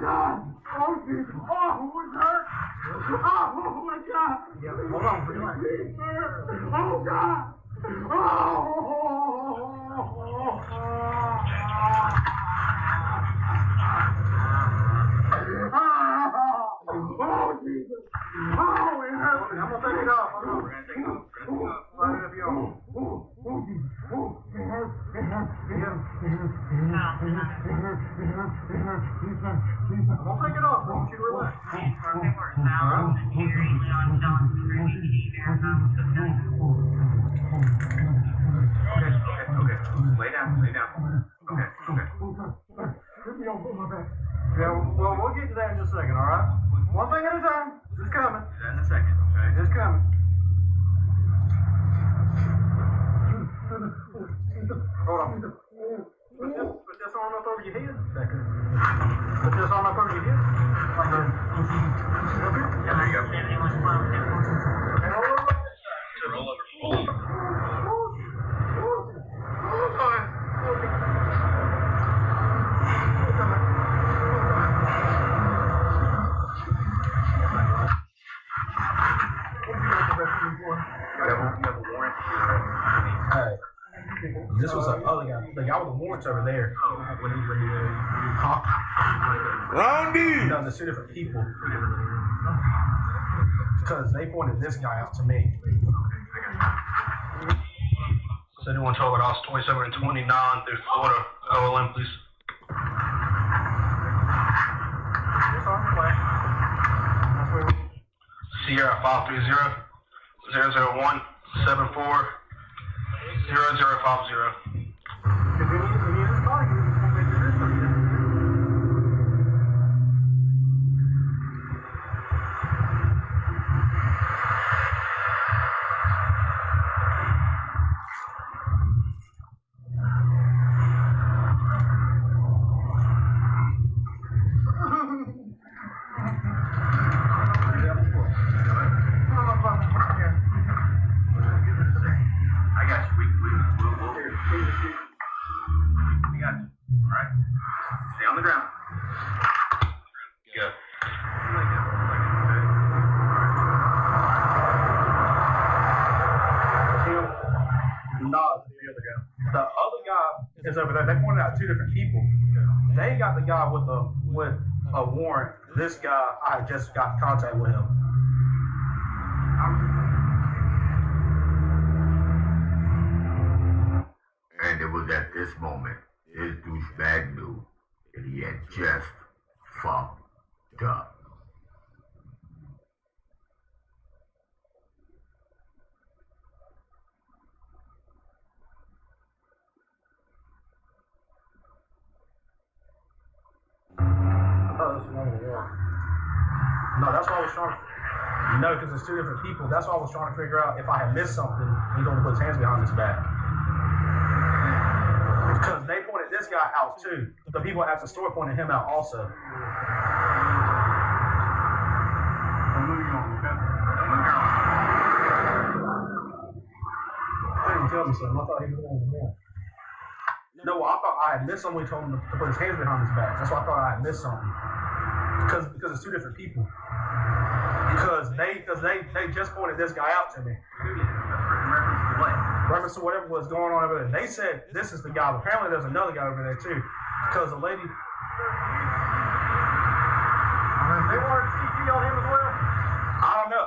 God! Oh Jesus! Oh my God! Oh my God! Hold on, relax. Oh God! Oh Jesus! Oh, it hurts. I'm gonna take it off. We're gonna take it off. Line it up your own. It hurts. It hurts. It hurts. I'm gonna take it off. I want you to relax. Okay. Lay down. Okay. Yeah, well, we'll get to that in just a second, all right? One thing at a time. Just coming. In a second, okay? Just coming. Hold on. Put this arm up over your head. Put this arm up over your head. Right there. There you go. Roll over. Hey, this was the other guy. The guy with the warrants over there. Wrong dude. No, there's two different people. Because they pointed this guy out to me. So anyone talk about House 27 and 29 through Florida, OLM, please. Sierra 530-001-74-0050. Is over there. They pointed out two different people. They got the guy with a warrant. This guy, I just got in contact with him. And it was at this moment his douchebag knew that he had just fucked up. No, that's what I was trying to. No, because it's two different people. That's why I was trying to figure out if I had missed something. He's going to put his hands behind his back. Because they pointed this guy out too. The people at the store pointed him out also. They didn't tell me something. I thought he was going to more. No, I thought I had missed something. He told him to put his hands behind his back. That's why I thought I had missed something. Because it's two different people. Because they just pointed this guy out to me. Reference to whatever was going on over there. They said this is the guy. But apparently there's another guy over there too. Because the lady. They wanted to CG on him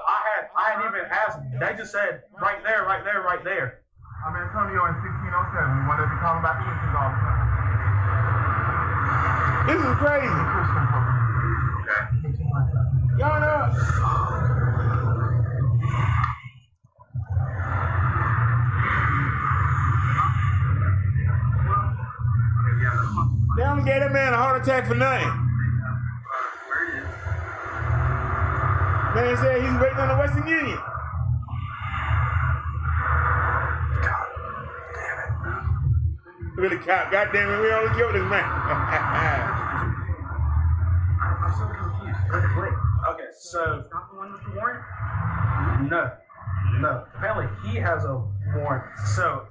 I hadn't even asked. They just said right there, right there, right there. I'm Antonio in 1607. We wanted to call about Christians all the time. This is crazy. Y'all know. They only gave that man a heart attack for nothing. Man said he's waiting on the Western Union. God damn it. Really, God damn it, we only killed this man. I'm so confused. Okay, so. Not the one with the warrant? No. Apparently he has a warrant. So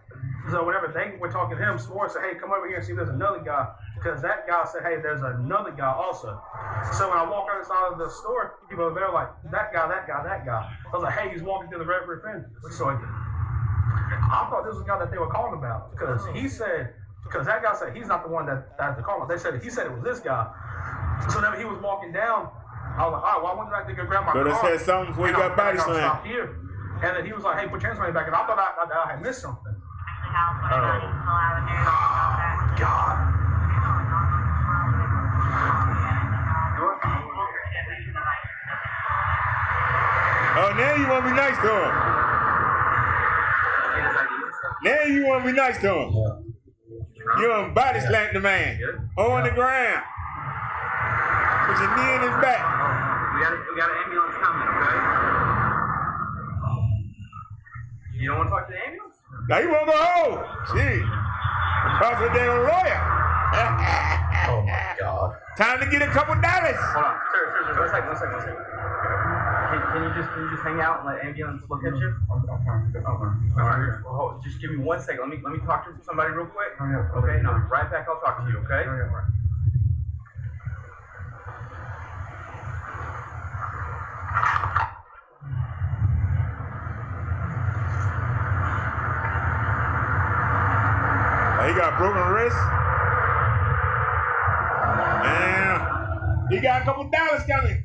whenever they were talking to him, S'more said, hey, come over here and see if there's another guy. Because that guy said, hey, there's another guy also. So when I walk outside of the store, people over there like, that guy. I was like, hey, he's walking through the red brick fence. So I thought this was the guy that they were calling about. Because that guy said he's not the one that they're calling. He said it was this guy. So then he was walking down. I was like, all right, well, I went back to go grab my car. So they said something before you got body slammed. Here. And then he was like, hey, put your hands on me back. And I thought I had missed something. God. Oh, now you want to be nice to him. Now you want to be nice to him. You want to body slam the man. On the ground. Put your knee in his back. We got an ambulance coming, okay? You don't want to talk to the ambulance? Now you want to go home. Gee. Because of their lawyer. Oh my God. Time to get a couple dollars. Hold on. Sir. One second. Can you just hang out and let ambulance look at you? All right. Well, just give me 1 second. Let me talk to somebody real quick. Okay. No, right back. I'll talk to you. Okay. He got broken wrist. And he got a couple dollars coming.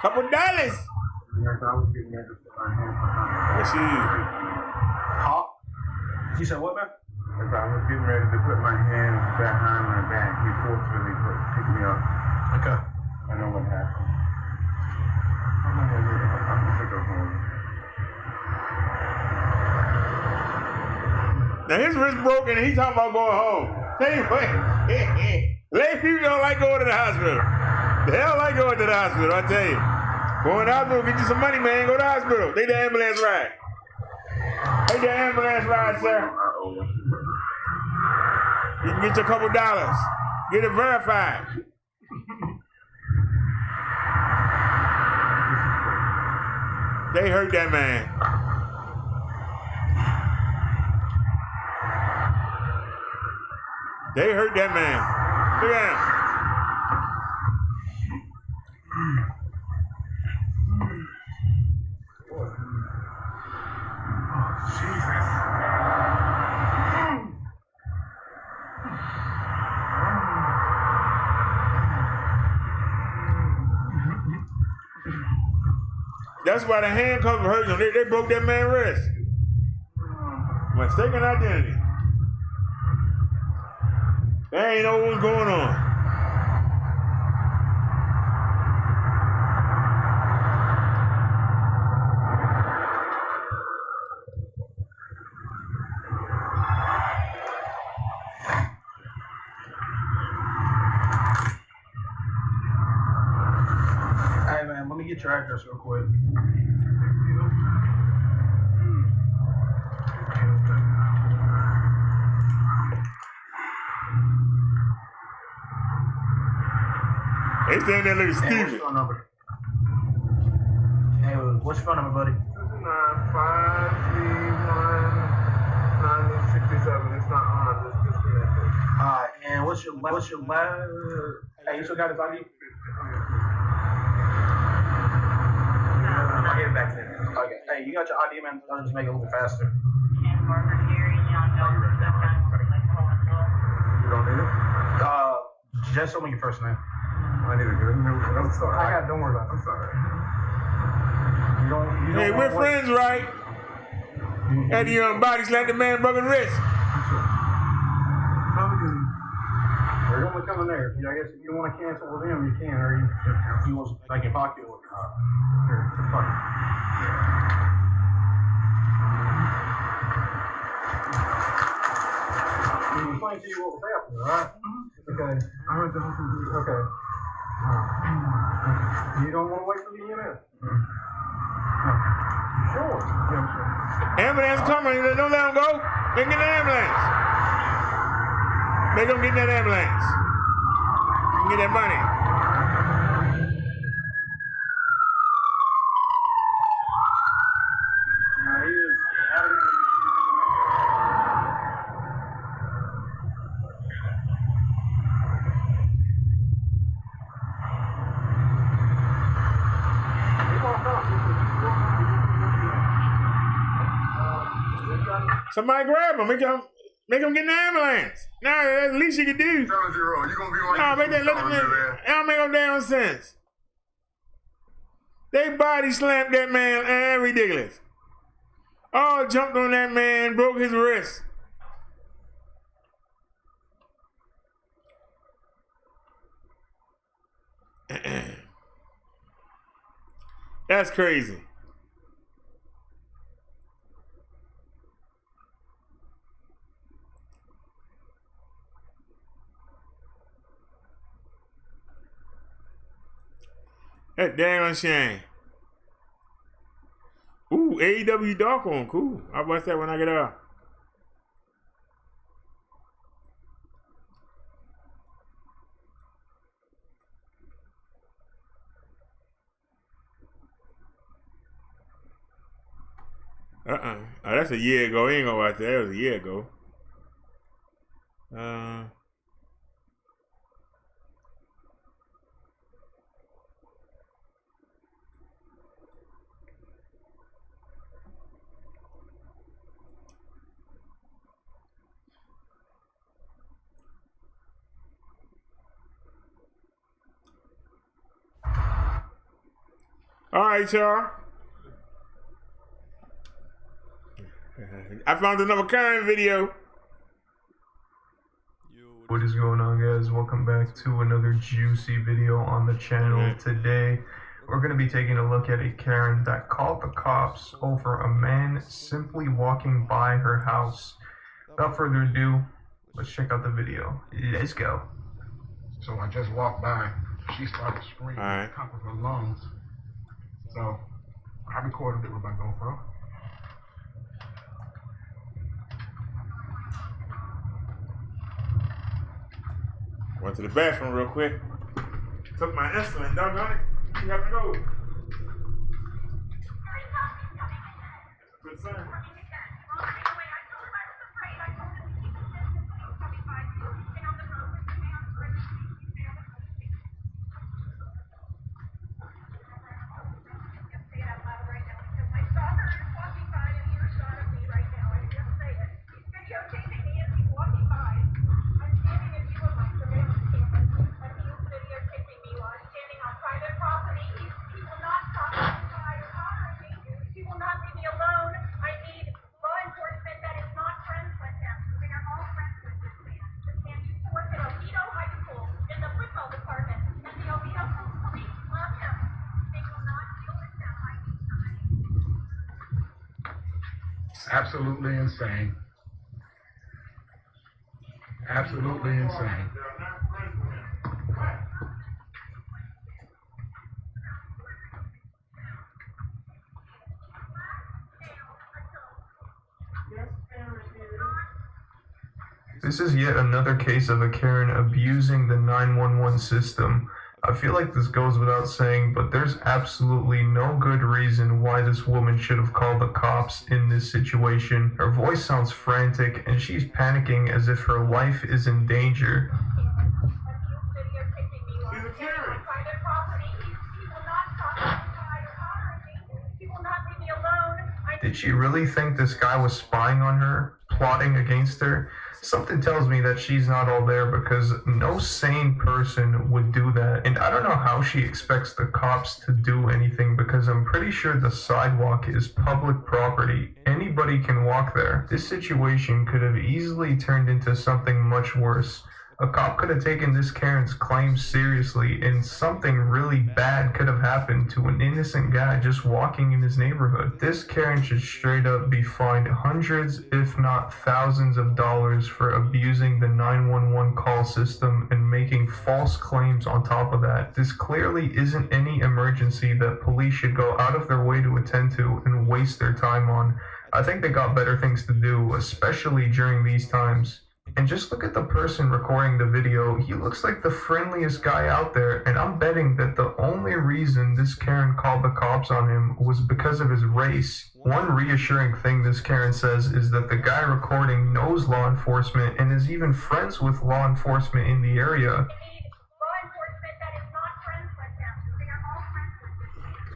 Couple dollars. What's she? Huh? You said what, man? As I was getting ready to put my hands behind my back, he forcefully picked me up. Okay. I know what happened. I'm gonna go home. Now his wrist broken and he talking about going home. Tell you what, lay people don't like going to the hospital. They don't like going to the hospital, I tell you. Going to the hospital, get you some money, man. Go to the hospital. Take the ambulance ride. Take the ambulance ride, sir. You can get your couple dollars. Get it verified. They hurt that man. They hurt that man. Look at him. That's why the handcuffs were hurting him. They broke that man's wrist. Mistaken identity. They ain't know what's going on. Hey man, let me get your address real quick. They saying that little Stevie. What's your phone number? Hey, what's your phone number, buddy? 9531967. It's not on. It's disconnected. Alright, and what's your last? Hey, you still got his ID? I'll give it back to you. Okay. Hey, you got your ID, man? I'll just make it a little bit faster. You don't need it? Just tell me your first name. I need to get it. I'm sorry. I got it. Don't worry about it. I'm sorry. Hey, we're friends, right? Had the young body slap the man broken wrist. They're only coming there. I guess if you want to cancel with him, you can, or if he wants, like if I can with here, fuck it. He explained to you what was happening, right? Okay. I heard the whole thing. Okay. You don't want to wait for the EMS? Sure. Ambulance coming. Don't let them go. They get the ambulance. They gonna get that ambulance. Get that money. Somebody grab him. Make him get in the ambulance. Nah, that's the least you can do. You gonna be like nah, make that look at me. That don't make no damn sense. They body slammed that man. Ridiculous. Oh, jumped on that man, broke his wrist. That's crazy. That damn shame. Ooh, AEW Dark on, cool. I'll watch that when I get out. Oh, that's a year ago. He ain't gonna watch that. That was a year ago. All right, y'all. I found another current video. What is going on, guys? Welcome back to another juicy video on the channel. Today we're going to be taking a look at a Karen that called the cops over a man simply walking by her house. Without further ado, let's check out the video. Let's go. So I just walked by. She started screaming at the top of her lungs. So I recorded it with my GoPro. Went to the bathroom real quick. Took my insulin, doggone it. You have to go. Good sign. Absolutely insane. Absolutely insane. This is yet another case of a Karen abusing the 911 system. I feel like this goes without saying, but there's absolutely no good reason why this woman should have called the cops in this situation. Her voice sounds frantic, and she's panicking as if her life is in danger. Did she really think this guy was spying on her, plotting against her? Something tells me that she's not all there because no sane person would do that. And I don't know how she expects the cops to do anything because I'm pretty sure the sidewalk is public property. Anybody can walk there. This situation could have easily turned into something much worse. A cop could have taken this Karen's claims seriously and something really bad could have happened to an innocent guy just walking in his neighborhood. This Karen should straight up be fined hundreds, if not thousands of dollars for abusing the 911 call system and making false claims on top of that. This clearly isn't any emergency that police should go out of their way to attend to and waste their time on. I think they got better things to do, especially during these times. And just look at the person recording the video. He looks like the friendliest guy out there, and I'm betting that the only reason this Karen called the cops on him was because of his race. One reassuring thing this Karen says is that the guy recording knows law enforcement and is even friends with law enforcement in the area.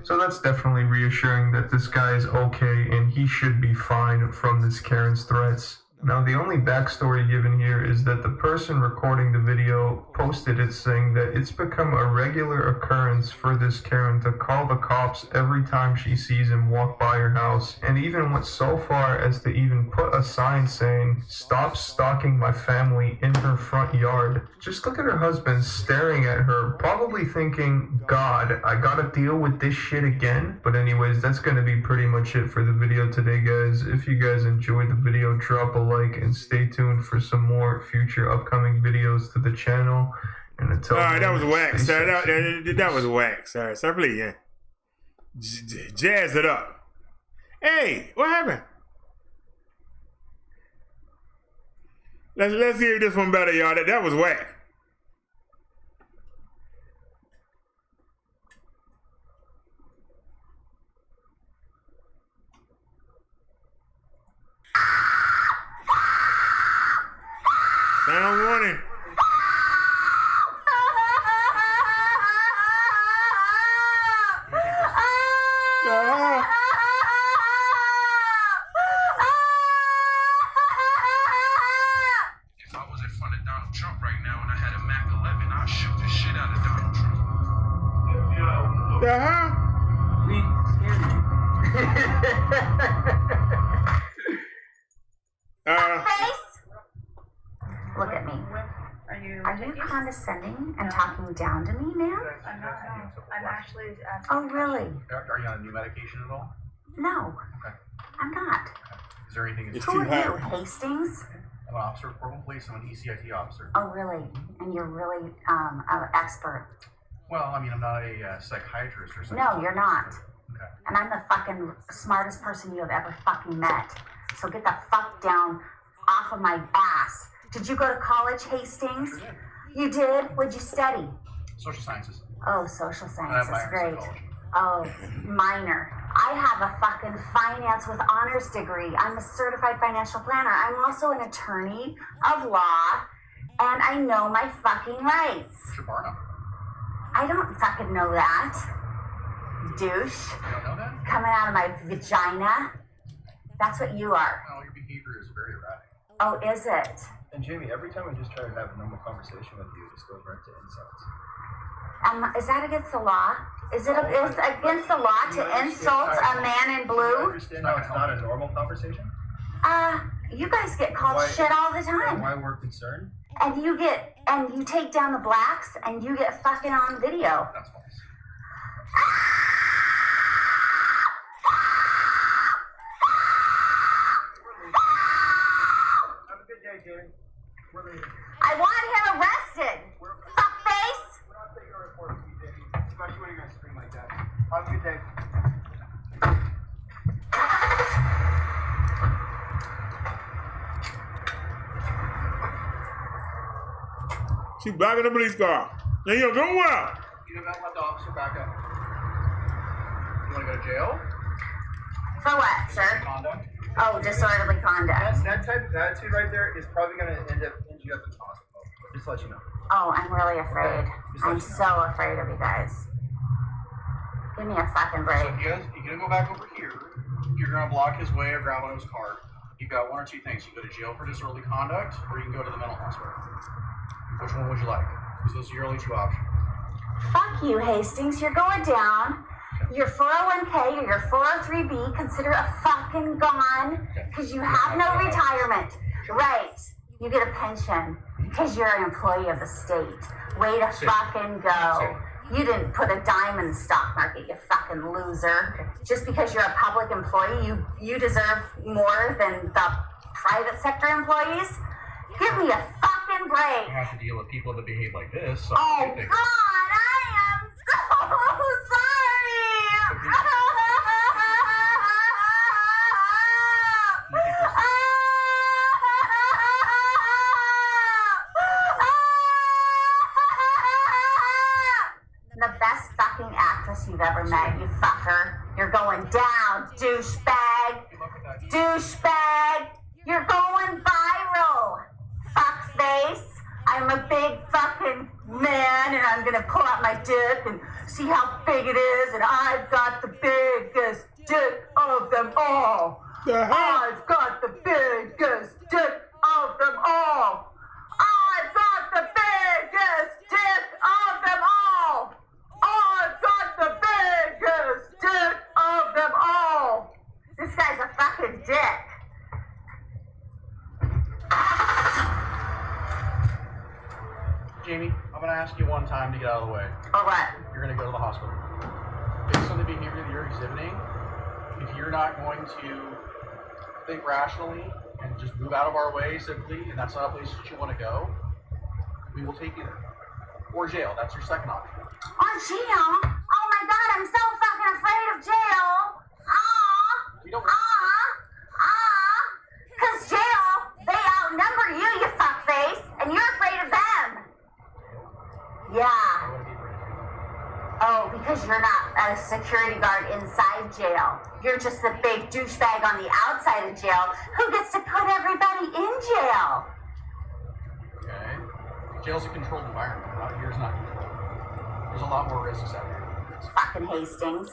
So that's definitely reassuring that this guy is okay and he should be fine from this Karen's threats. Now, the only backstory given here is that the person recording the video posted it saying that it's become a regular occurrence for this Karen to call the cops every time she sees him walk by her house, and even went so far as to even put a sign saying, "Stop stalking my family," in her front yard. Just look at her husband staring at her, probably thinking, "God, I gotta deal with this shit again." But anyways, that's gonna be pretty much it for the video today, guys. If you guys enjoyed the video, drop a like and stay tuned for some more future upcoming videos to the channel. And until then, that was whack, sir. That was whack, sir. Sir, please, yeah. Jazz it up. Hey, what happened? Let's see if this one better, y'all. That was whack. Sound warning. If I was in front of Donald Trump right now and I had a Mac 11, I'd shoot the shit out of Donald Trump. We Look at me. Are you condescending and talking down to me, ma'am? I'm not. I'm actually asking. Oh, really? Are you on a new medication at all? No. Okay. I'm not. Is there anything? Who are you, Hastings? I'm an officer of Portland Police. I'm an ECIT officer. Oh, really? And you're really an expert. Well, I mean, I'm not a psychiatrist or something. No, you're not. Okay. And I'm the fucking smartest person you have ever fucking met. So get the fuck down off of my ass. Did you go to college, Hastings? Sure did. You did? What'd you study? Social sciences. Oh, social sciences. minor in Great. psychology. Oh, minor. I have a fucking finance with honors degree. I'm a certified financial planner. I'm also an attorney of law, and I know my fucking rights. What's your bar number? I don't fucking know that. Douche. You don't know that? Coming out of my vagina. That's what you are. No, your behavior is very erratic. Oh, is it? And Jamie, every time I just try to have a normal conversation with you, it just goes right to insults. Is that against the law? Is it against the law to insult a man in Do you blue? understand how it's not a normal conversation? You guys get called shit all the time. Why we're concerned? And you take down the blacks and you get fucking on video. That's false. Have a good day, Jamie. We're leaving. I want him arrested. Fuckface. We're not taking a report from you, Jamie. Especially when you're gonna scream like that. Have a good day. She's blocking the police car. Now you're doing well. You don't let the officer back up. You wanna go to jail? For what, sir? Conduct. Oh, disorderly conduct. That type of attitude right there is probably gonna end you up in the hospital. Just to let you know. Oh, I'm really afraid. Okay. I'm so afraid of you guys. Give me a fucking break. So if you're gonna go back over here, you're gonna block his way or grab on his car. You've got one or two things. You can go to jail for disorderly conduct, or you can go to the mental hospital. Which one would you like? Because those are your only two options. Fuck you, Hastings. You're going down. Your 401k or your 403b, consider a fucking gone because you have no retirement. Right. You get a pension because you're an employee of the state. Way to fucking go. You didn't put a dime in the stock market, you fucking loser. Just because you're a public employee, you deserve more than the private sector employees? Give me a fucking break. I have to deal with people that behave like this. So oh, God, I am so The best fucking actress you've ever met, you fucker. You're going down, douchebag. Douchebag. You're going viral. Fuckface. I'm a big fucking man and I'm gonna pull out my dick and see how big it is, and I've got the biggest dick of them all. I've got the biggest dick of them all. I've got the biggest dick of them all. I've got the biggest dick of them all. This guy's a fucking dick. Jamie, I'm going to ask you one time to get out of the way. Or what? You're going to go to the hospital. Based on the behavior that you're exhibiting, if you're not going to think rationally and just move out of our way simply, and that's not a place that you want to go, we will take you there. Or jail. That's your second option. Or jail? Oh my God, I'm so fucking afraid of jail. Because jail, they outnumber you, you fuckface, and you're afraid of them. Yeah. Oh, because you're not a security guard inside jail. You're just the big douchebag on the outside of jail who gets to put everybody in jail. Okay. Jail's a controlled environment. Out here's not controlled. There's a lot more risks out here. Fucking Hastings.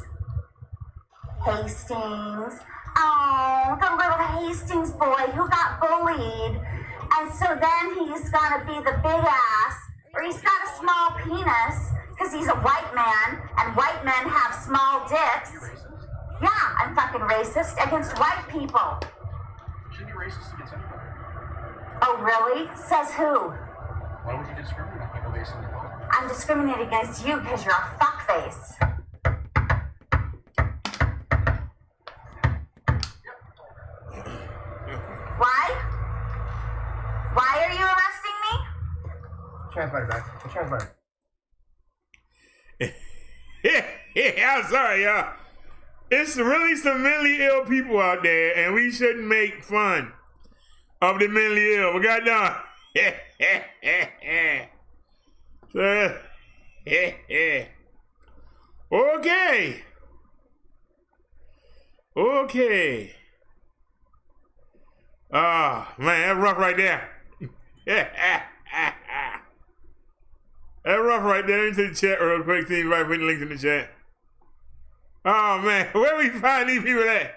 Hastings. Oh, the little Hastings boy who got bullied. And so then he's gonna be the big ass, or he's got a small penis, because he's a white man, and white men have small dicks. Yeah, I'm fucking racist against white people. You shouldn't be racist against anybody. Oh, really? Says who? Why would you discriminate on people based on their color? I'm discriminating against you because you're a fuckface. Why? Why are you arresting me? Translator back. Translator. Yeah, I'm sorry, y'all. It's really some mentally ill people out there, and we shouldn't make fun of the mentally ill. We got done. Okay. Okay. Oh, man, that's rough right there. That's rough right there. Into the chat real quick. See if I put the links in the chat. Oh, man. Where we find these people at?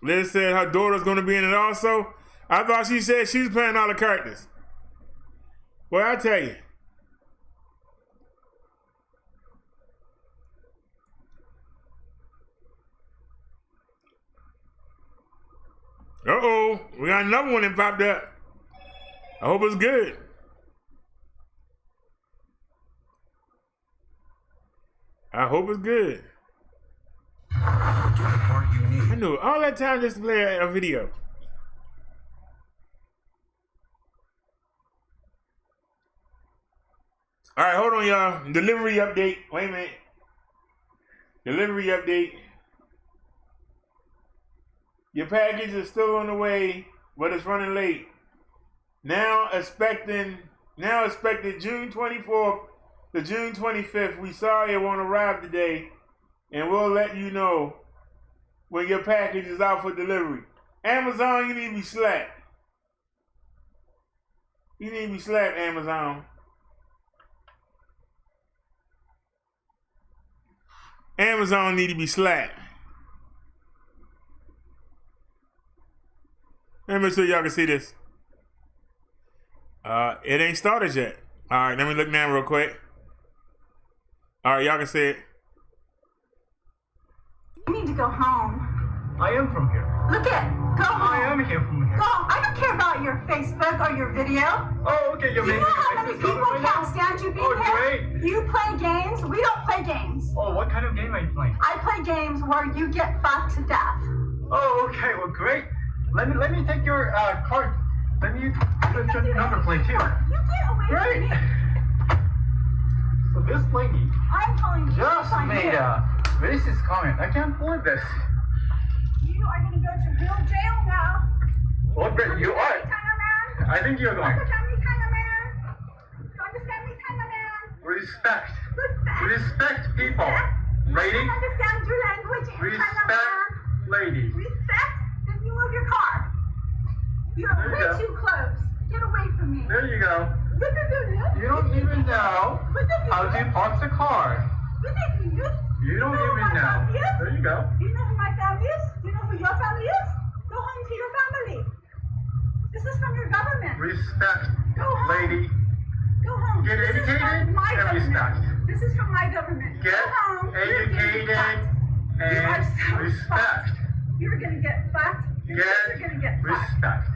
Liz said her daughter's going to be in it also. I thought she said she was playing all the characters. Well, I tell you. Uh-oh. We got another one that popped up. I hope it's good. I hope it's good. I knew all that time just to play a video. All right, hold on, y'all. Delivery update. Wait a minute. Delivery update. Your package is still on the way, but it's running late. Now expected June 24th to June 25th. We sorry it won't arrive today, and we'll let you know when your package is out for delivery. Amazon, you need to be slapped. You need to be slapped, Amazon. Amazon need to be slapped. Let me make sure y'all can see this. It ain't started yet. All right, let me look now real quick. All right, y'all can see it. You need to go home. I am from here. Look it. Go home. I am here from here. Go home. I don't care about your Facebook or your video. Oh, okay. You're Do you making know how many a people right can't now? stand you being Oh, here? great. You play games. We don't play games. Oh, what kind of game are you playing? I play games where you get fucked to death. Oh, okay. Well, great. Let me take your card. Let me check your number plate too. You get away Great. from me. So this lady I'm calling you. just made a racist comment. I can't believe this. You are going to go to real jail now. Well, great. You are. Kind I think you're going. Understand me, kind of man. You understand me, kind of man. Respect. Respect people. Lady. You understand your language, kind of Respect man. lady. Respect, then you move your car. You're There you way go. too close. Get away from me. There you go. You don't even know how to park the car. You don't even know. There you go. Do you know who my family is? Do you know who your family is? Go home to your family. This is from your government. Respect, Go home. lady. Go home. Get This is educated from my and government. respect. This is from my government. Get Go home. You're gonna educated get fucked. You are and so respect. fucked. You're gonna get fucked. You're gonna get fucked. Respect.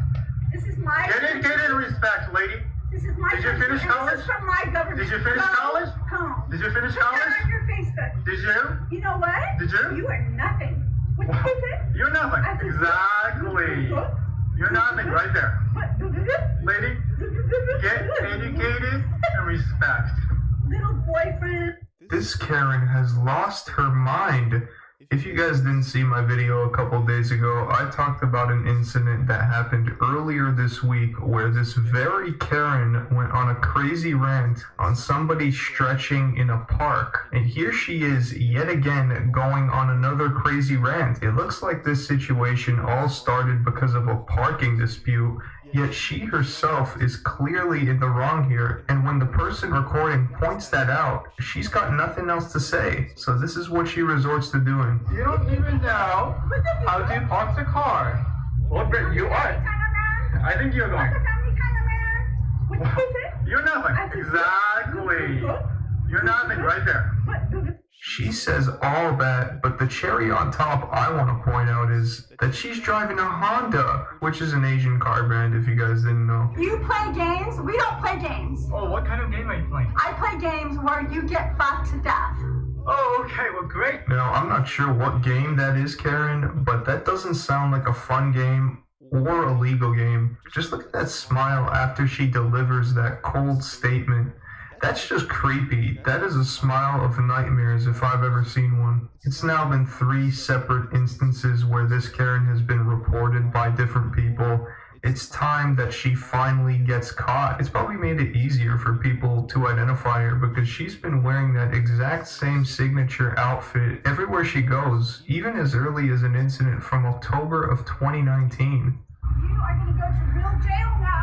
This is my Get educated and respect, lady. This is my Did you country, finish and college? This is from my government. Did you finish Go college? home. Did you finish Put that college? on your Facebook. Did you? You know what? Did you? You are nothing. What is it? You're nothing. Exactly. You're nothing right there. Lady, get educated and respect. Little boyfriend. This Karen has lost her mind. If you guys didn't see my video a couple days ago, I talked about an incident that happened earlier this week where this very Karen went on a crazy rant on somebody stretching in a park. And here she is yet again going on another crazy rant. It looks like this situation all started because of a parking dispute, yet she herself is clearly in the wrong here. And when the person recording points that out, she's got nothing else to say. So this is what she resorts to doing. You don't even know how to park the car. Well, great. You are. I think you're going. You're nothing. Exactly. You're nothing right there. She says all that, but the cherry on top I want to point out is that she's driving a Honda, which is an Asian car brand if you guys didn't know. You play games? We don't play games. Oh, what kind of game are you playing? I play games where you get fucked to death. Oh, okay. Well, great. Now, I'm not sure what game that is, Karen, but that doesn't sound like a fun game or a legal game. Just look at that smile after she delivers that cold statement. That's just creepy. That is a smile of nightmares if I've ever seen one. It's now been 3 separate instances where this Karen has been reported by different people. It's time that she finally gets caught. It's probably made it easier for people to identify her because she's been wearing that exact same signature outfit everywhere she goes, even as early as an incident from October of 2019. You are going to go to real jail now.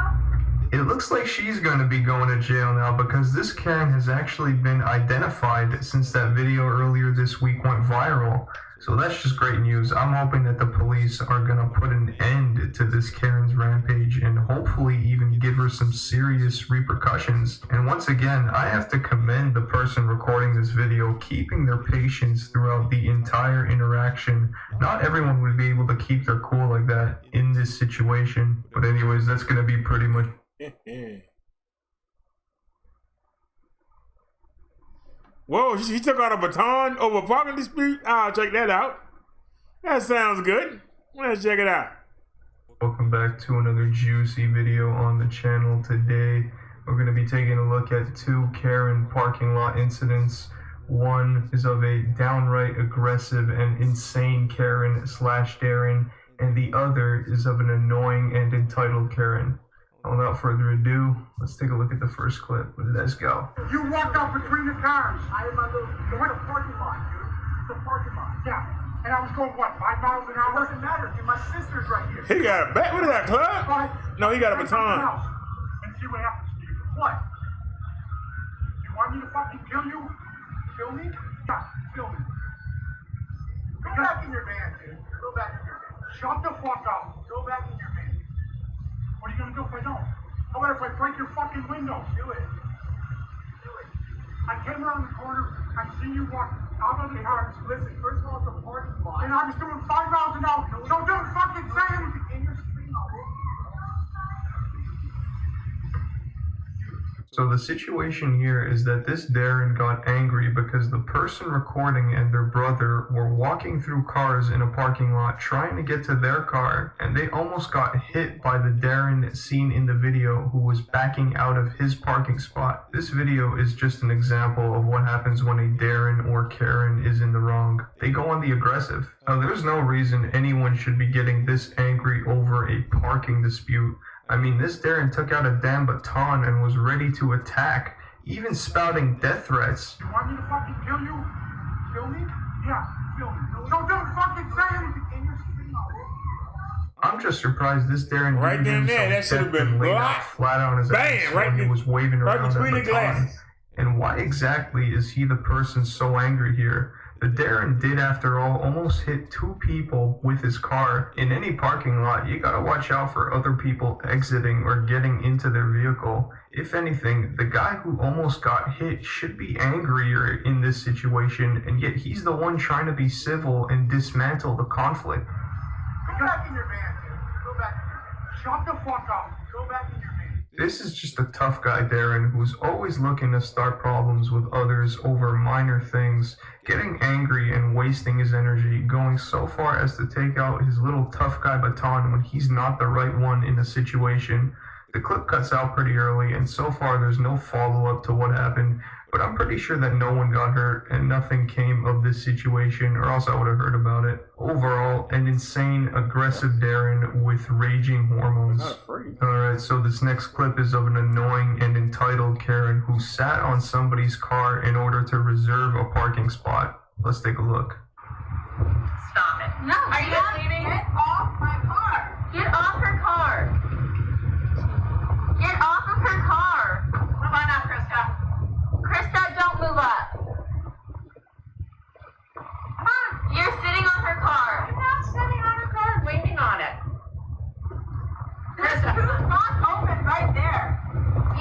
It looks like she's going to be going to jail now because this Karen has actually been identified since that video earlier this week went viral. So that's just great news. I'm hoping that the police are going to put an end to this Karen's rampage and hopefully even give her some serious repercussions. And once again, I have to commend the person recording this video, keeping their patience throughout the entire interaction. Not everyone would be able to keep their cool like that in this situation. But anyways, that's going to be pretty much... Whoa, she took out a baton over a parking dispute? I'll check that out. That sounds good. Let's check it out. Welcome back to another juicy video on the channel. Today, we're going to be taking a look at 2 Karen parking lot incidents. One is of a downright aggressive and insane Karen / Darren, and the other is of an annoying and entitled Karen. Without further ado, let's take a look at the first clip. Let's go. You walked out between the cars. I am you're in a parking lot, dude. It's a parking lot. Yeah. And I was going, what, 5 miles an hour? It doesn't matter, dude. My sister's right here. He got a bat. What is that, club? No, he got a baton. And see what happens to you. What? You want me to fucking kill you? Kill me? Yeah, kill me. Go back in your van, dude. Go back in your van. Shut the fuck up. Go back in your van. What are you gonna do if I don't? How about if I break your fucking window? Do it. Do it. I came around the corner. I see you walk out of the car. Listen, first of all, it's a parking lot. And I was doing 5 miles an hour. So don't fucking say anything. And you're screaming all over. So the situation here is that this Darren got angry because the person recording and their brother were walking through cars in a parking lot trying to get to their car, and they almost got hit by the Darren seen in the video who was backing out of his parking spot. This video is just an example of what happens when a Darren or Karen is in the wrong. They go on the aggressive. Now there's no reason anyone should be getting this angry over a parking dispute. I mean, this Darren took out a damn baton and was ready to attack, even spouting death threats. You want me to fucking kill you? Kill me? Yeah, kill me. So don't fucking say anything. And you're screaming all over. I'm just surprised this Darren right then there, that should have been blocked. Flat on his ass when he was waving around between that the baton. glasses. And why exactly is he the person so angry here? The Darren did, after all, almost hit 2 people with his car. In any parking lot, you gotta watch out for other people exiting or getting into their vehicle. If anything, the guy who almost got hit should be angrier in this situation, and yet he's the one trying to be civil and dismantle the conflict. Go back in your van, dude. Go back in your van. Shut the fuck up. Go back in your van. This is just a tough guy, Darren, who's always looking to start problems with others over minor things, getting angry and wasting his energy, going so far as to take out his little tough guy baton when he's not the right one in a situation. The clip cuts out pretty early, and so far there's no follow-up to what happened, but I'm pretty sure that no one got hurt and nothing came of this situation, or else I would have heard about it. Overall, an insane, aggressive Darren with raging hormones. Alright, so this next clip is of an annoying and entitled Karen who sat on somebody's car in order to reserve a parking spot. Let's take a look. Stop it. No. Are you leaving? Get off my car. Get off her car. Get off of her car. Come on now, Krista. Krista, don't move up. Come on. You're sitting on her car. I'm not sitting on her car, waiting on it. Krista. There's 2 spots open right there.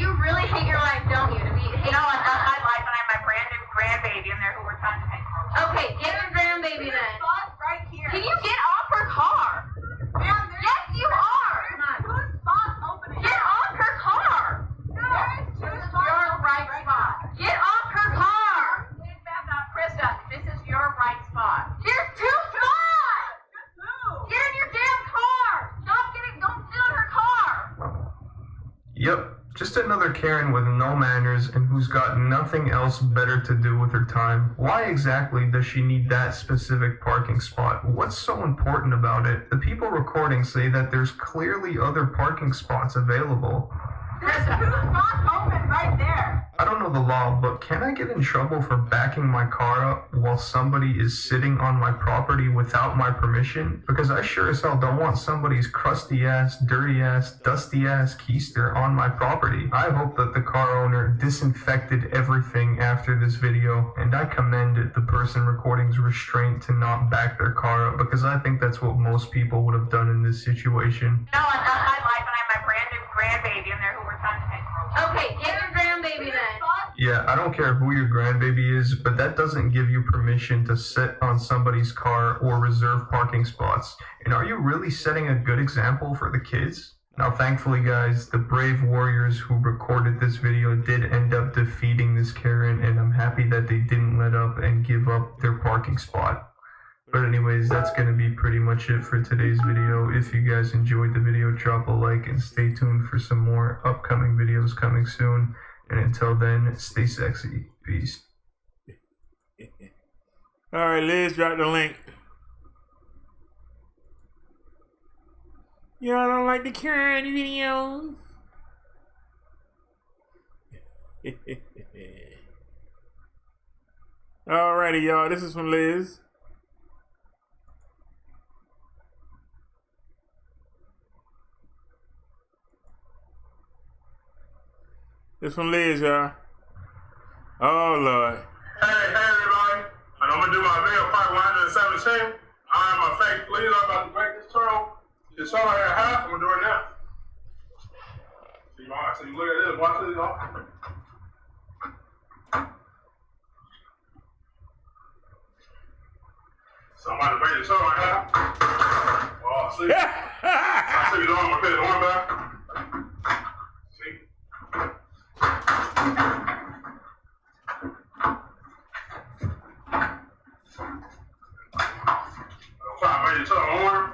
You really hate your life, don't you? You know, I love my life and I have my brand new grandbaby in there who we're trying to take care of. Okay, get your grandbaby There's then. spots right here. Can you get off her car? Ma'am, Yes, you are. there's 2 spots opening. Get off her car. No, there's 2 spots Your opening right spot. Get off her car. Please back up. Krista, this is your right spot. There's 2 spots. Just move. Get in your damn car. Don't sit on her car. Yep, just another Karen with no manners and who's got nothing else better to do with her time. Why exactly does she need that specific parking spot? What's so important about it? The people recording say that there's clearly other parking spots available. There's 2 spots open right there. I don't know the law, but can I get in trouble for backing my car up while somebody is sitting on my property without my permission? Because I sure as hell don't want somebody's crusty ass, dirty ass, dusty ass keister on my property. I hope that the car owner disinfected everything after this video, and I commend the person recording's restraint to not back their car up, because I think that's what most people would have done in this situation. No, I love my life and I have my brand new grandbaby in there who we're trying to take care of. Okay, get your grandbaby then. Yeah, I don't care who your grandbaby is, but that doesn't give you permission to sit on somebody's car or reserve parking spots. And are you really setting a good example for the kids? Now, thankfully, guys, the brave warriors who recorded this video did end up defeating this Karen, and I'm happy that they didn't let up and give up their parking spot. But anyways, that's going to be pretty much it for today's video. If you guys enjoyed the video, drop a like and stay tuned for some more upcoming videos coming soon. And until then, stay sexy. Peace. All right, Liz, drop the link. Y'all don't like the current videos? Alrighty, y'all. This is from Liz. This from Liz, y'all. Oh, Lord. Hey, everybody. I don't I'm gonna do my video part 117. I'm a fake leader. I'm about to break this turtle. This turtle here in half. I'm gonna do it now. So you look at this. Watch this, y'all. So I'm about to break this turtle in half. Oh, see? I see the arm. I put the arm back. See? I'm trying to break this turtle arm.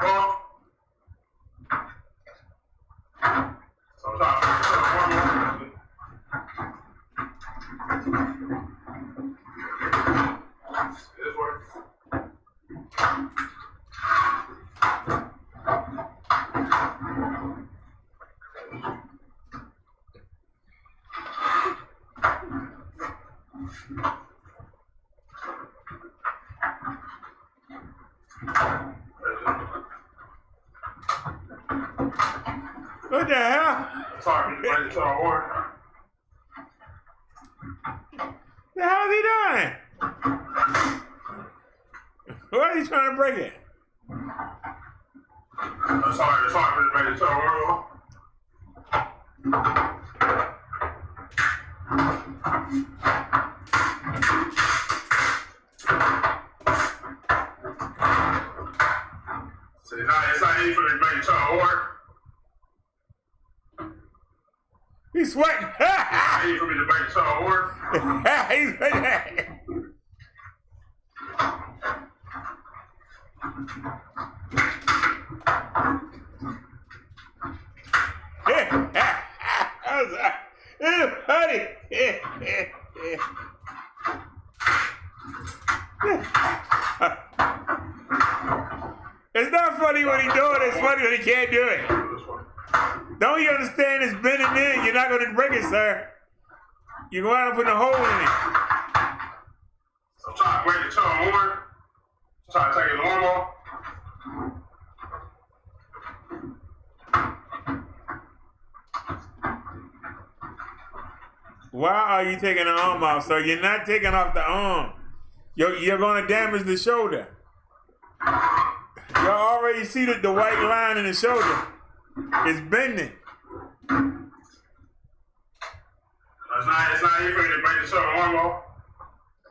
So I'm trying to break this turtle arm. This works. What the hell? Sorry, break this arm. The hell is he doing? Why are you trying to break it? Sorry, break this arm. So it's not easy for me to break this arm. He's sweating. It's not easy for me to break this arm. He's sweating. Honey. It's not funny when he do it, it's funny when he can't do it. Don't you understand it's bending in? You're not going to break it, sir. You're going to end up putting a hole in it. So I'm trying to break the toe arm. Trying to take his arm off. Why are you taking the arm off, sir? You're not taking off the arm. You're going to damage the shoulder. You already see the white line in the shoulder. It's bending. It's not easy for me to break the shoulder arm off.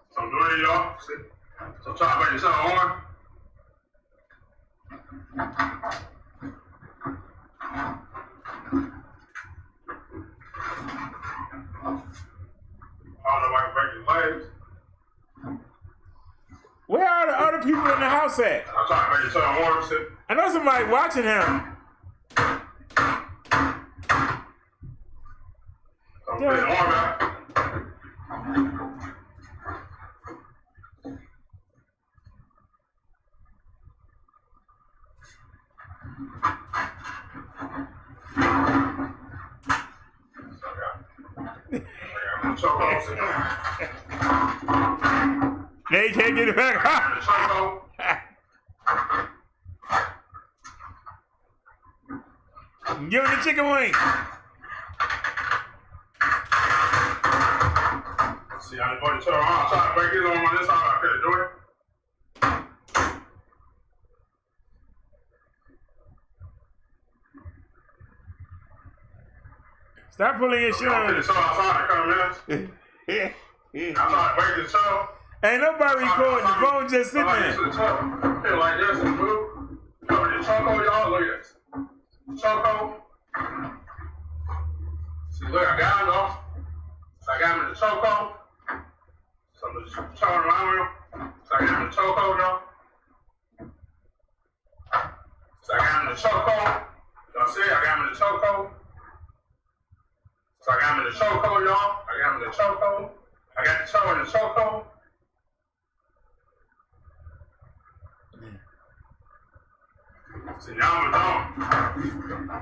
So I'm doing it, y'all. See? So I'm trying to break the shoulder arm. I don't know if I can break his legs. Where are the other people in the house at? I'm trying to break the shoulder arm. See? I know somebody watching him. So I'm putting the arm out. They can't get it back. Give him the chicken wing. See, I put the toe on. I'm trying to break his arm on this side. I couldn't do it. Stop pulling your shit on. I'm trying to break the toe. Ain't nobody recording. The phone just sitting there. Feel like this and move. Cover the choco, y'all. Look at this. Choco. See, look, I got him though. So I got him in the choco. So I'm just turning around with him. So I got him in the choco, y'all. So I got him in the choco. Y'all see? I got him in the choco. So I got him in the choco, y'all. I got him in the choco. I got the toe in the choco. See, now I'm down. Now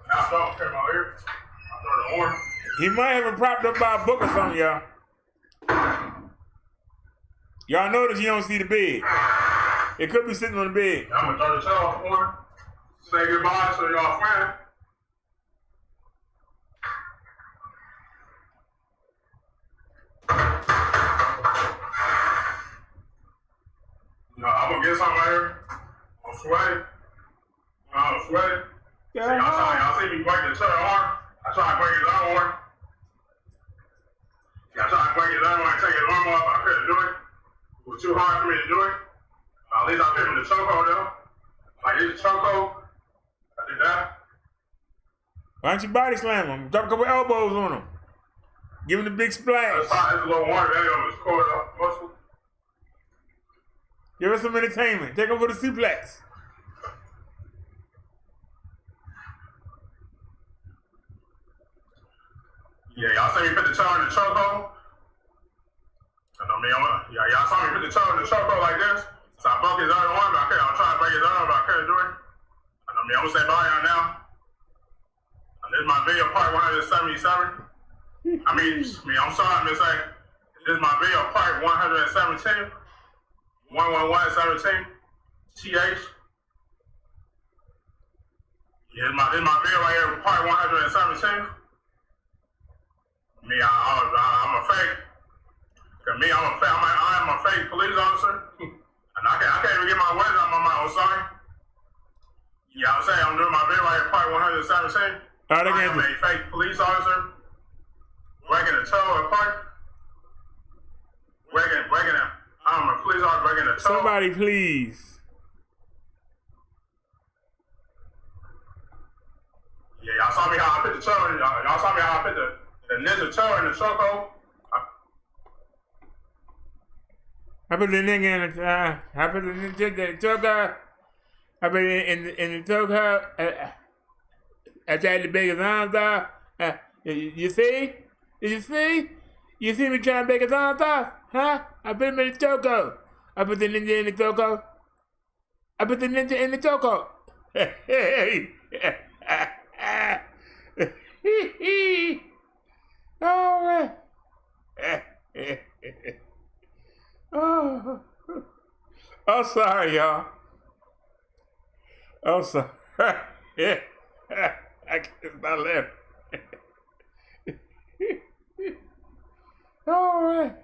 I don't care about here. I throw the arm. He might have it propped up by a book or something, y'all. Y'all notice you don't see the bed. It could be sitting on the bed. I'm gonna throw the toe off for him. Say goodbye to y'all friend. didn't want to take it normal up. I couldn't do it. It was too hard for me to do it. At least I put him in the chokehold though. Like this chokehold. I did that. Why don't you body slam him? Drop a couple elbows on him. Give him the big splash. That's fine. It's a little water there on his core muscle. Give us some entertainment. Take him for the suplex. Yeah, y'all see me put the toe in the chokehold? I know me, y'all saw me put the toe in the chokehold like this. So I broke his other arm, but I couldn't. I was trying to break his arm, but I couldn't do it. I know me, I'm gonna say bye y'all now. This is my video part 177. I'm sorry, Miss A. This is my video part 117. 11117. TH. Yeah, this is my video right here, part 117. Me, I'm a fake. Cause me, I'm a fake police officer. And I can't even get my words out of my mouth. I'm sorry. Yeah, I'm saying I'm doing my video right here, part 117. I am a fake police officer. Breaking a toe apart. Breaking a. I'm a police officer breaking a toe. Somebody please. Yeah, y'all saw me how I put the toe in. Y'all saw me how I put the ninja toe in the chokehold. I put the nigga in the I put the chokehold. I put it in the chokehold. I tried to break his arms off. You see? You see? You see me trying to break his arms off? Huh? I put him in the chokehold. I put the ninja in the chokehold. I put the ninja in the chokehold. Hey. Oh, oh, sorry, y'all. Oh, sorry. I can't not laugh. All right.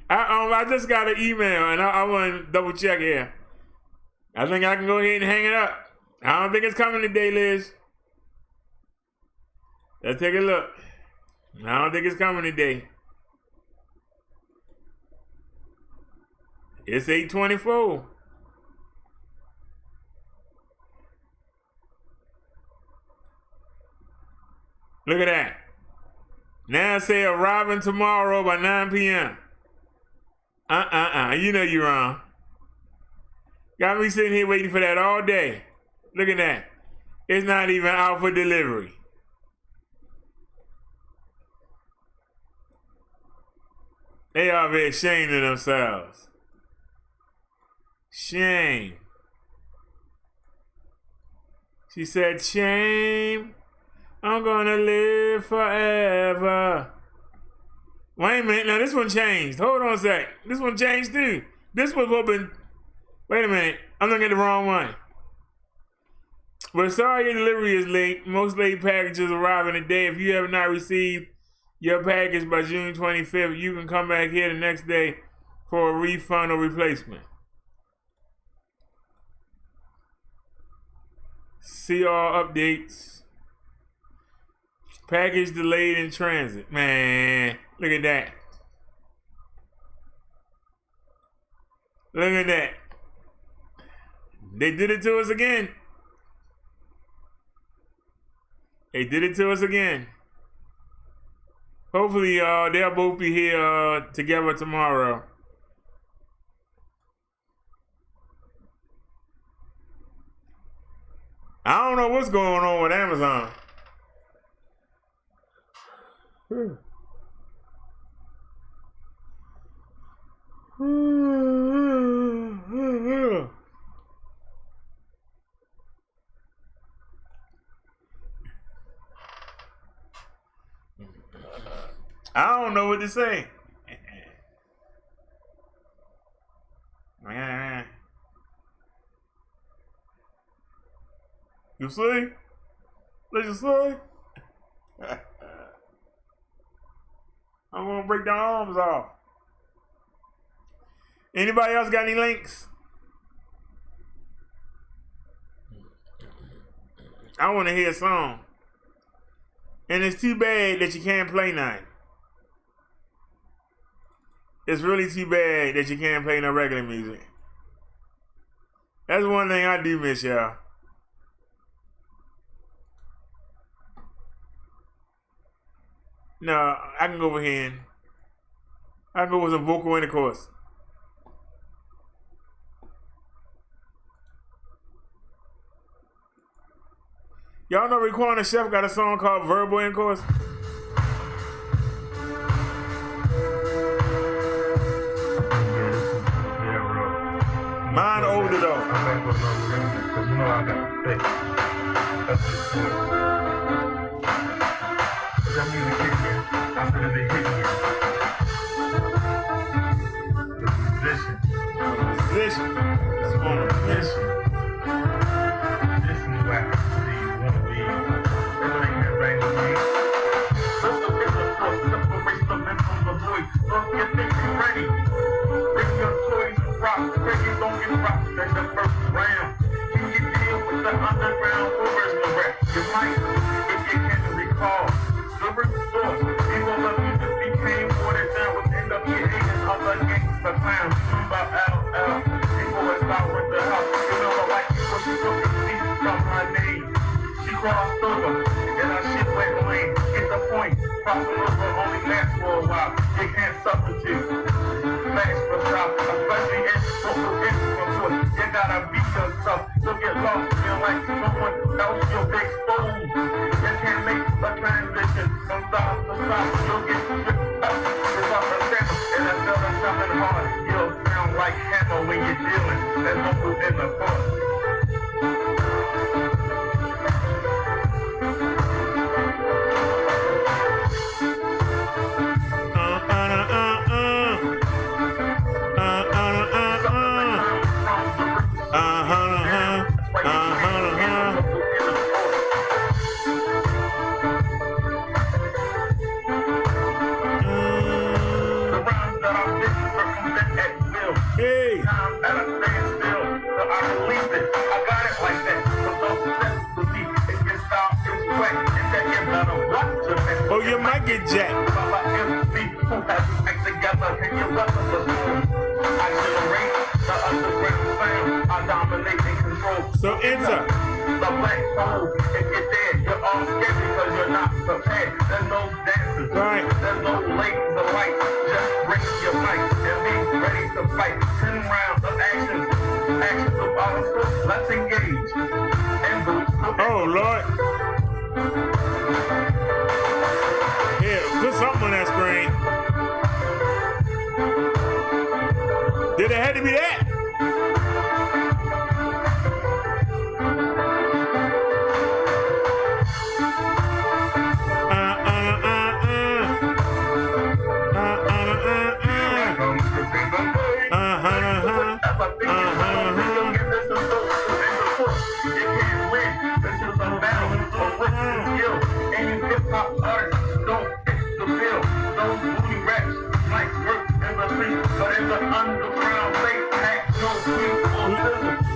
I just got an email and I want to double check here. I think I can go ahead and hang it up. I don't think it's coming today, Liz. Let's take a look. I don't think it's coming today. It's 8:24. Look at that. Now it say arriving tomorrow by 9 p.m. You know you're wrong. Got me sitting here waiting for that all day. Look at that. It's not even out for delivery. They are very ashamed of themselves. Shame. She said, shame. I'm gonna live forever. Wait a minute, now this one changed. Hold on a sec. This one changed too. This was open. Wait a minute, I'm looking at the wrong one. We're sorry your delivery is late. Most late packages arrive in a day. If you have not received your package by June 25th, you can come back here the next day for a refund or replacement. See all updates. Package delayed in transit. Man, look at that. Look at that. They did it to us again. They did it to us again. Hopefully, they'll both be here together tomorrow. I don't know what's going on with Amazon. I don't know what to say. You see? Did you see? I'm gonna break their arms off. Anybody else got any links? I want to hear a song. And it's too bad that you can't play none. It's really too bad that you can't play no regular music. That's one thing I do miss, y'all. No, I can go over here and I can go with some vocal intercourse. Y'all know Raekwon Chef got a song called Verbal Intercourse? Mine older though. I'm back with my remix because you know I got to fix. That's just good. That music hit me. I said it hit me. The musician. It's on a mission. This is where I see one of these. Everything that bang with me. Separation of men from the void. Don't get thinking ready. Bring your toys and rock. Break it, don't get rocked in the first round. Can you deal with the underground? Where's the rap? You might, if you can recall. Different source. People of music became watered down within the behaviors of the gangster clowns. Remember LL. People was out with the house. You know the white people, she took a seat from her name. She crossed over, and her shit went lame. Get the point. Crossing over only lasts for a while. You can't substitute. Flash for stop, especially in vocal intercourse. You gotta be yourself. You'll get lost, feel like someone else. You'll be exposed. You can't make a transition from stop to stop. You'll get stripped up. It's off the center, and I feel like something hard. You'll sound like hammer when you're dealing. There's vocal intercourse. Oh, you might get jacked. So enter. The black hole, if you're dead, you're all scared because you're not prepared. There's no dancers, right. There's no ladies of light. Just bring your mic and be ready to fight. 10 rounds of actions of our foot. Let's engage. Oh Lord. Here, put something on that screen. Did it have to be that?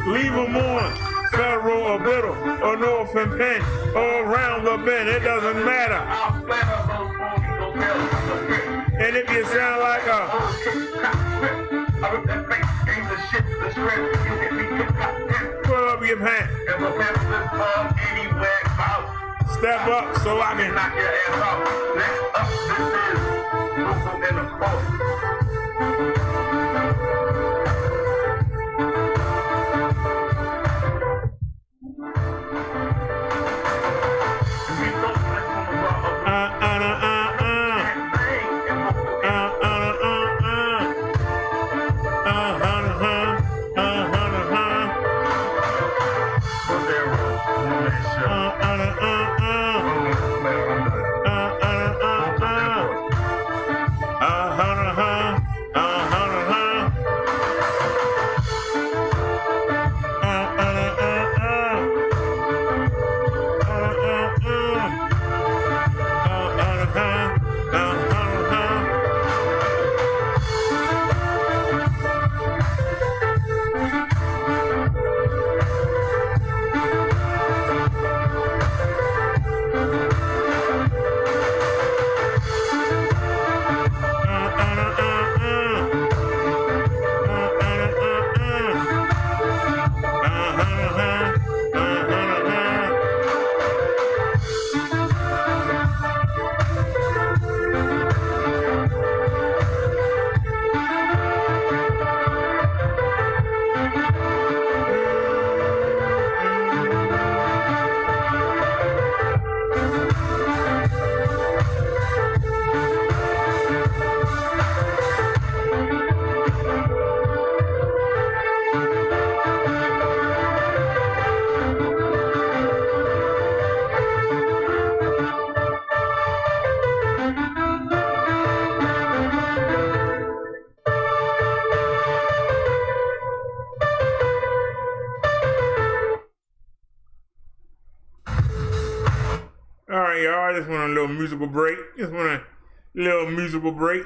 Leave them on Pharaoh or Biddle or North and Penn or around the bend. It doesn't matter. And if you sound like a pull up your pants. Step up so I can knock your ass out. Next up, this is Vocal Intercourse. right, y'all. I just want a little musical break. Just want a little musical break.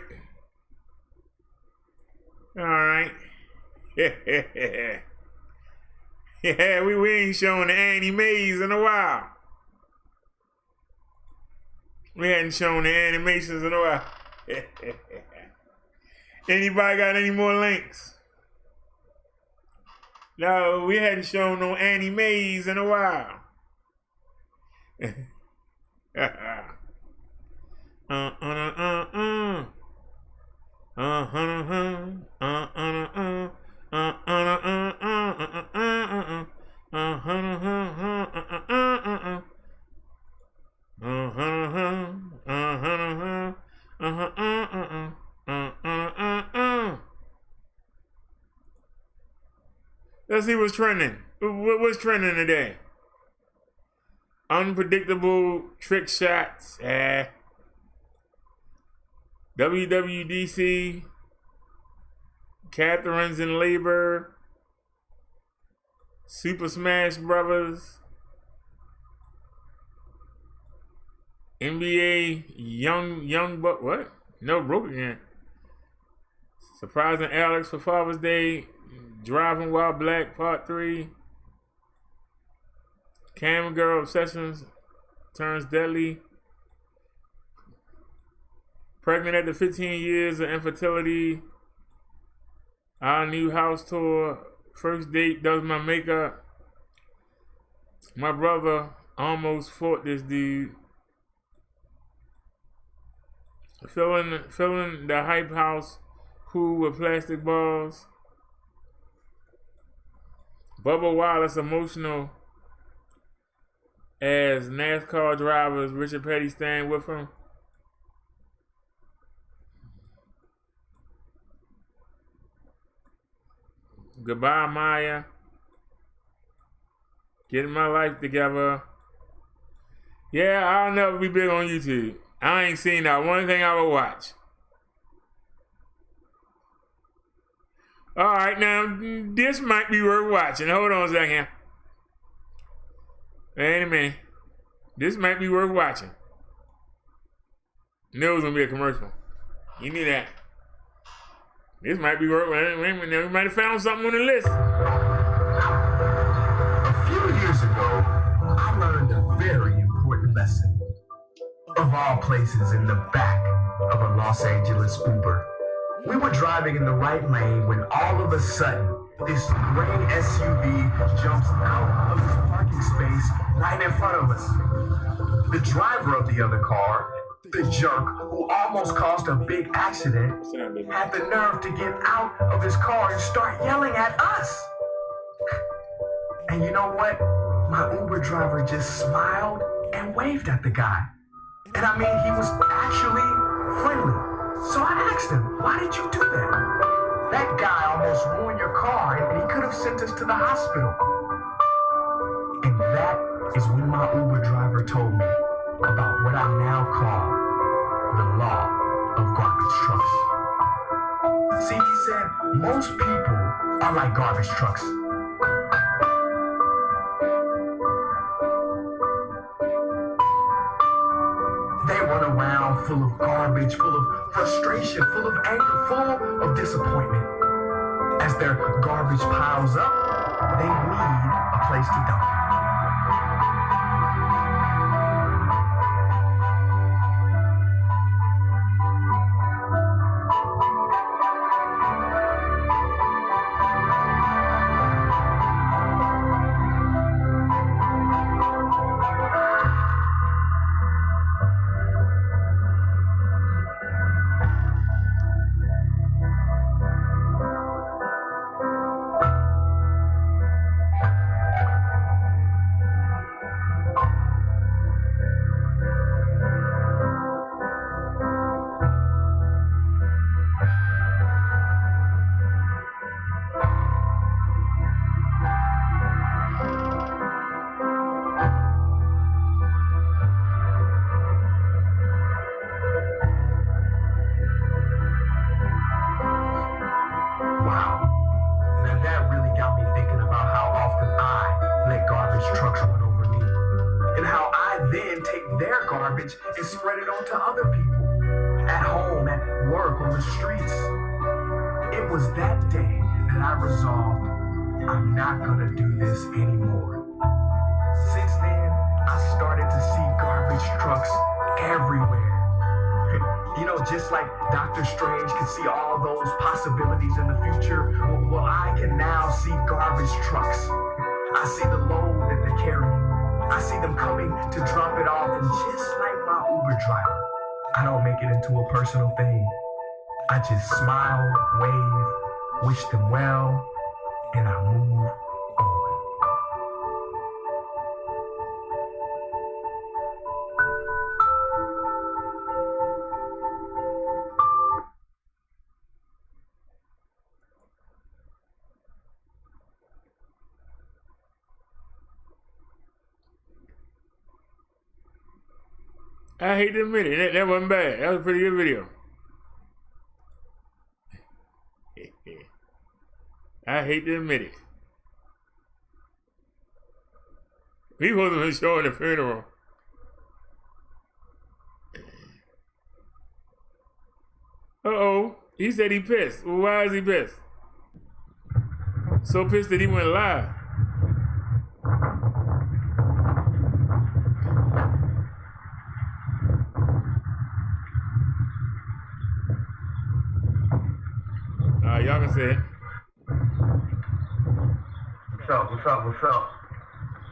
All right. Yeah, we ain't showing the Annie Mays in a while. We hadn't shown the animations in a while. Anybody got any more links? No, we hadn't shown no Annie Mays in a while. Let's see what's trending. What's trending today? Unpredictable trick shots. WWDC. Catherine's in labor. Super Smash Brothers. NBA Young Buck. What? No, broke again. Surprising Alex for Father's Day. Driving While Black Part 3. Cam Girl Obsessions turns deadly. Pregnant after 15 years of infertility. Our new house tour. First date does my makeup. My brother almost fought this dude. Filling the hype house pool with plastic balls. Bubba Wallace emotional as NASCAR drivers Richard Petty stand with him. Goodbye, Maya. Getting my life together. Yeah, I'll never be big on YouTube. I ain't seen that one thing I would watch. All right, now, this might be worth watching. Hold on a second. Wait a minute. This might be worth watching. Knew it was going to be a commercial. You knew that. This might be worth watching. Wait a minute. We might have found something on the list. A few years ago, I learned a very important lesson. Of all places, in the back of a Los Angeles Uber. We were driving in the right lane when all of a sudden, this gray SUV jumps out of the parking space right in front of us. The driver of the other car, the jerk who almost caused a big accident, had the nerve to get out of his car and start yelling at us. And you know what? My Uber driver just smiled and waved at the guy. And I mean, he was actually friendly. So I asked him, why did you do that? That guy almost ruined your car and he could have sent us to the hospital. And that is when my Uber driver told me about what I now call the law of garbage trucks. See, he said, most people are like garbage trucks. They run around full of garbage, full of frustration, full of anger, full of disappointment. As their garbage piles up, they need a place to dump it. garbage and spread it onto other people. At home, at work, on the streets. It was that day that I resolved I'm not gonna do this anymore. Since then, I started to see garbage trucks everywhere. You know, just like Dr. Strange could see all those possibilities in the future, well, I can now see garbage trucks. I see the load that they're carrying. I see them coming to drop it off, and just like my Uber driver, I don't make it into a personal thing. I just smile, wave, wish them well, and I move on. I hate to admit it. That wasn't bad. That was a pretty good video. I hate to admit it. He wasn't even showing the funeral. Uh-oh. He said he pissed. Well, why is he pissed? So pissed that he went live. Y'all can say it. What's up, what's up, what's up?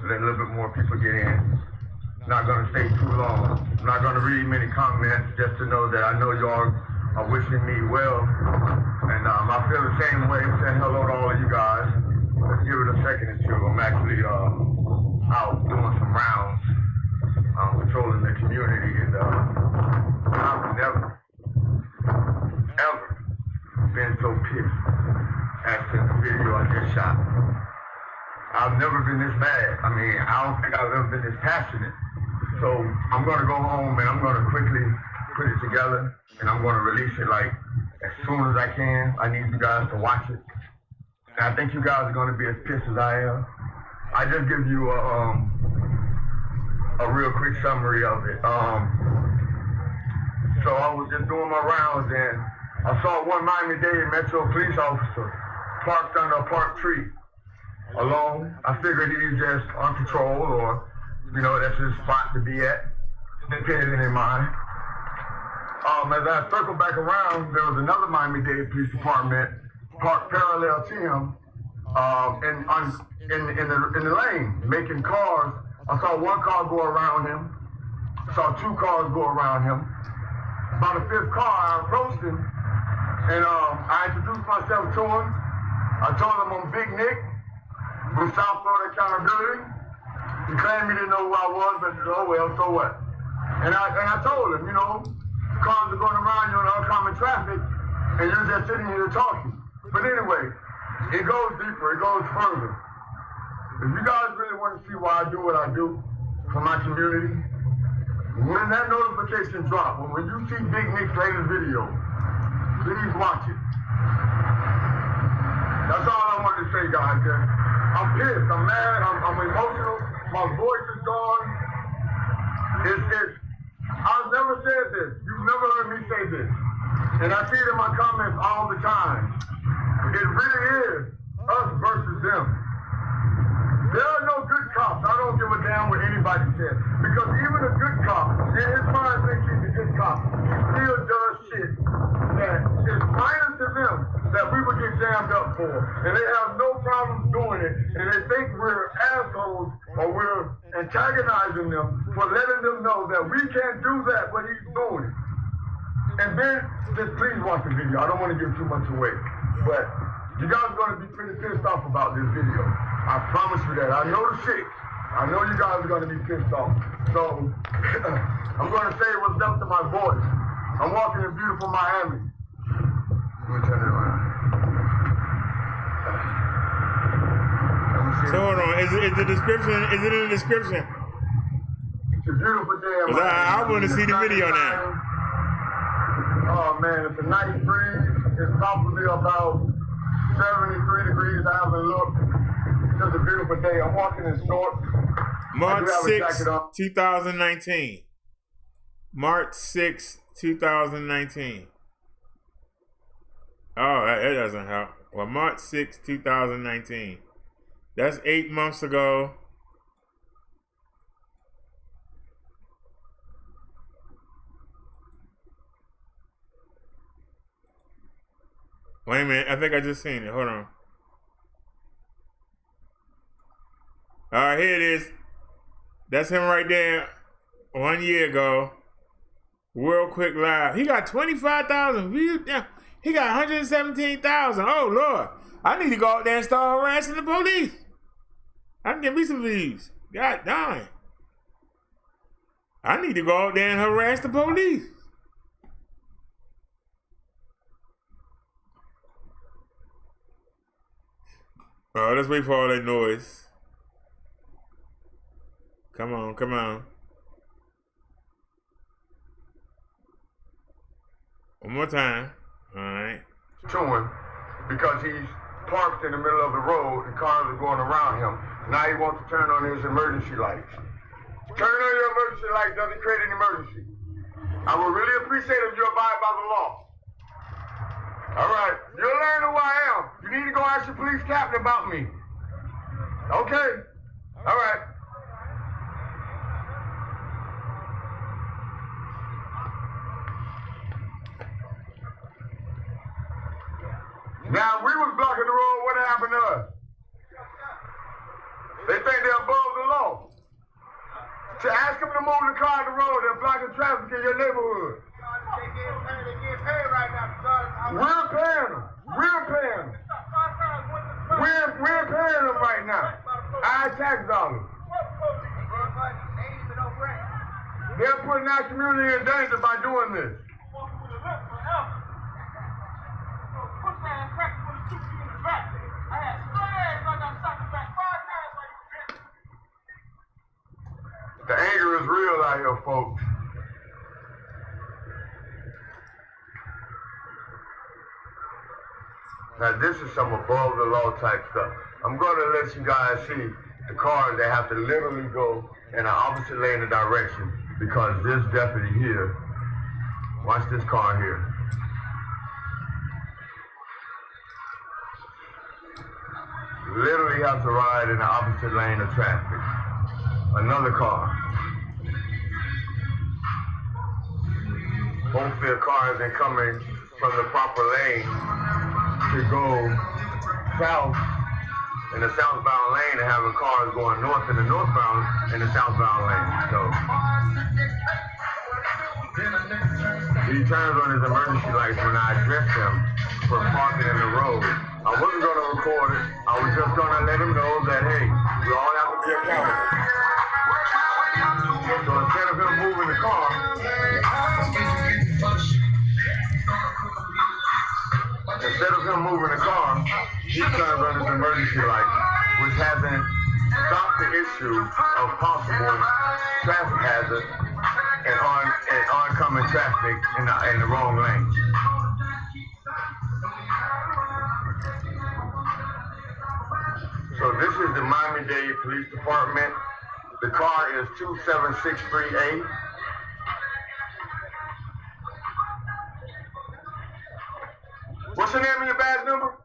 Let a little bit more people get in. Not gonna stay too long. I'm not gonna read many comments, just to know that I know y'all are wishing me well. And I feel the same way, saying hello to all of you guys. Let's give it a second or two. I'm actually out doing some rounds, patrolling the community, and I've never, ever been so pissed after the video I just shot. I've never been this bad. I mean, I don't think I've ever been this passionate. So I'm gonna go home and I'm gonna quickly put it together and I'm gonna release it like as soon as I can. I need you guys to watch it. And I think you guys are gonna be as pissed as I am. I just give you a real quick summary of it. So I was just doing my rounds and I saw one Miami-Dade Metro police officer parked under a park tree alone. I figured he's just on patrol or, you know, that's his spot to be at. Didn't pay anything in mind. As I circled back around, there was another Miami-Dade Police Department parked parallel to him in the lane, making cars. I saw one car go around him. Saw two cars go around him. About the fifth car, I approached him. And I introduced myself to him. I told him I'm Big Nick with South Florida Accountability. He claimed he didn't know who I was, but oh well, so what? And I told him, you know, cars are going around you in oncoming traffic, and you're just sitting here talking. But anyway, it goes deeper, it goes further. If you guys really want to see why I do what I do for my community, when that notification drops, when you see Big Nick's latest video, please watch it. That's all I wanted to say, guys. I'm pissed. I'm mad. I'm emotional. My voice is gone. I've never said this. You've never heard me say this. And I see it in my comments all the time. It really is us versus them. There are no good cops. I don't give a damn what anybody says. Because even a good cop, in his mind thinks he's a good cop, he still does shit that is minor to them that we would get jammed up for. And they have no problem doing it. And they think we're assholes or we're antagonizing them for letting them know that we can't do that, but he's doing it. And then, just please watch the video. I don't want to give too much away. But you guys are going to be pretty pissed off about this video. I promise you that. I know the shit. I know you guys are going to be pissed off. So, I'm going to say what's up to my voice. I'm walking in beautiful Miami. Let me turn it around. So hold on. Is it in the description? It's a beautiful day in Miami. I want to see the video now. Oh man, it's a nice breeze. It's probably about 73 degrees. I haven't looked. It's just a beautiful day. I'm walking in shorts. March 6, 2019. March 6, 2019. Oh, that doesn't help. Well, March 6, 2019. That's 8 months ago. Wait a minute. I think I just seen it. Hold on. All right, here it is. That's him right there 1 year ago. World Quick Live. He got 25,000 views. Yeah, he got 117,000. Oh, Lord. I need to go out there and start harassing the police. I can get me some views. God darn. I need to go out there and harass the police. Oh, let's wait for all that noise. Come on, come on. One more time. All right. To him because he's parked in the middle of the road and cars are going around him. Now he wants to turn on his emergency lights. Turning on your emergency light doesn't create an emergency. I would really appreciate if you abide by the law. All right, you'll learn who I am. You need to go ask your police captain about me. Okay. All right. Now, we was blocking the road. What happened to us? They think they're above the law. To ask them to move the car on the road, they're blocking traffic in your neighborhood. They get paid right now. We're paying them. We're paying them. We're paying them right now. Our tax dollars. They're putting our community in danger by doing this. The anger is real out here, folks. Now, this is some above the law type stuff. I'm going to let you guys see the cars that have to literally go in the opposite lane of direction because this deputy here, watch this car here. Literally have to ride in the opposite lane of traffic. Another car. Both their cars are coming from the proper lane to go south in the southbound lane and having cars going north in the northbound in the southbound lane. So he turns on his emergency lights when I address him for parking in the road. I wasn't going to record it. I was just going to let him know that, hey, we all have to be accountable. So instead of him moving the car, he turns on his emergency light, which hasn't stopped the issue of possible traffic hazard and oncoming traffic in the wrong lane. So this is the Miami-Dade Police Department. The car is 2763A. What's the name of your badge number?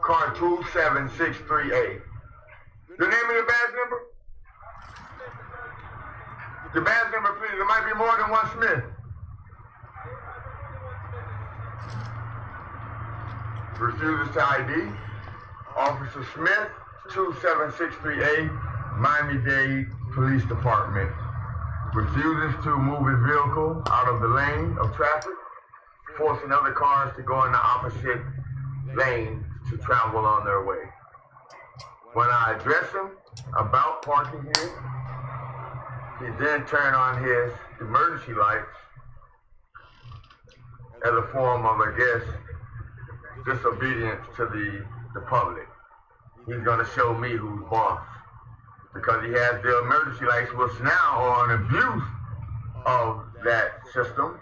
Car 2763A. The name of your badge number? The badge number, please. There might be more than one Smith. Refuses to ID. Officer Smith, 2763A, Miami-Dade Police Department. Refuses to move his vehicle out of the lane of traffic, forcing other cars to go in the opposite lane to travel on their way. When I address him about parking here, he then turned on his emergency lights as a form of, I guess, disobedience to the public. He's gonna show me who's boss because he has the emergency lights, which now are an abuse of that system.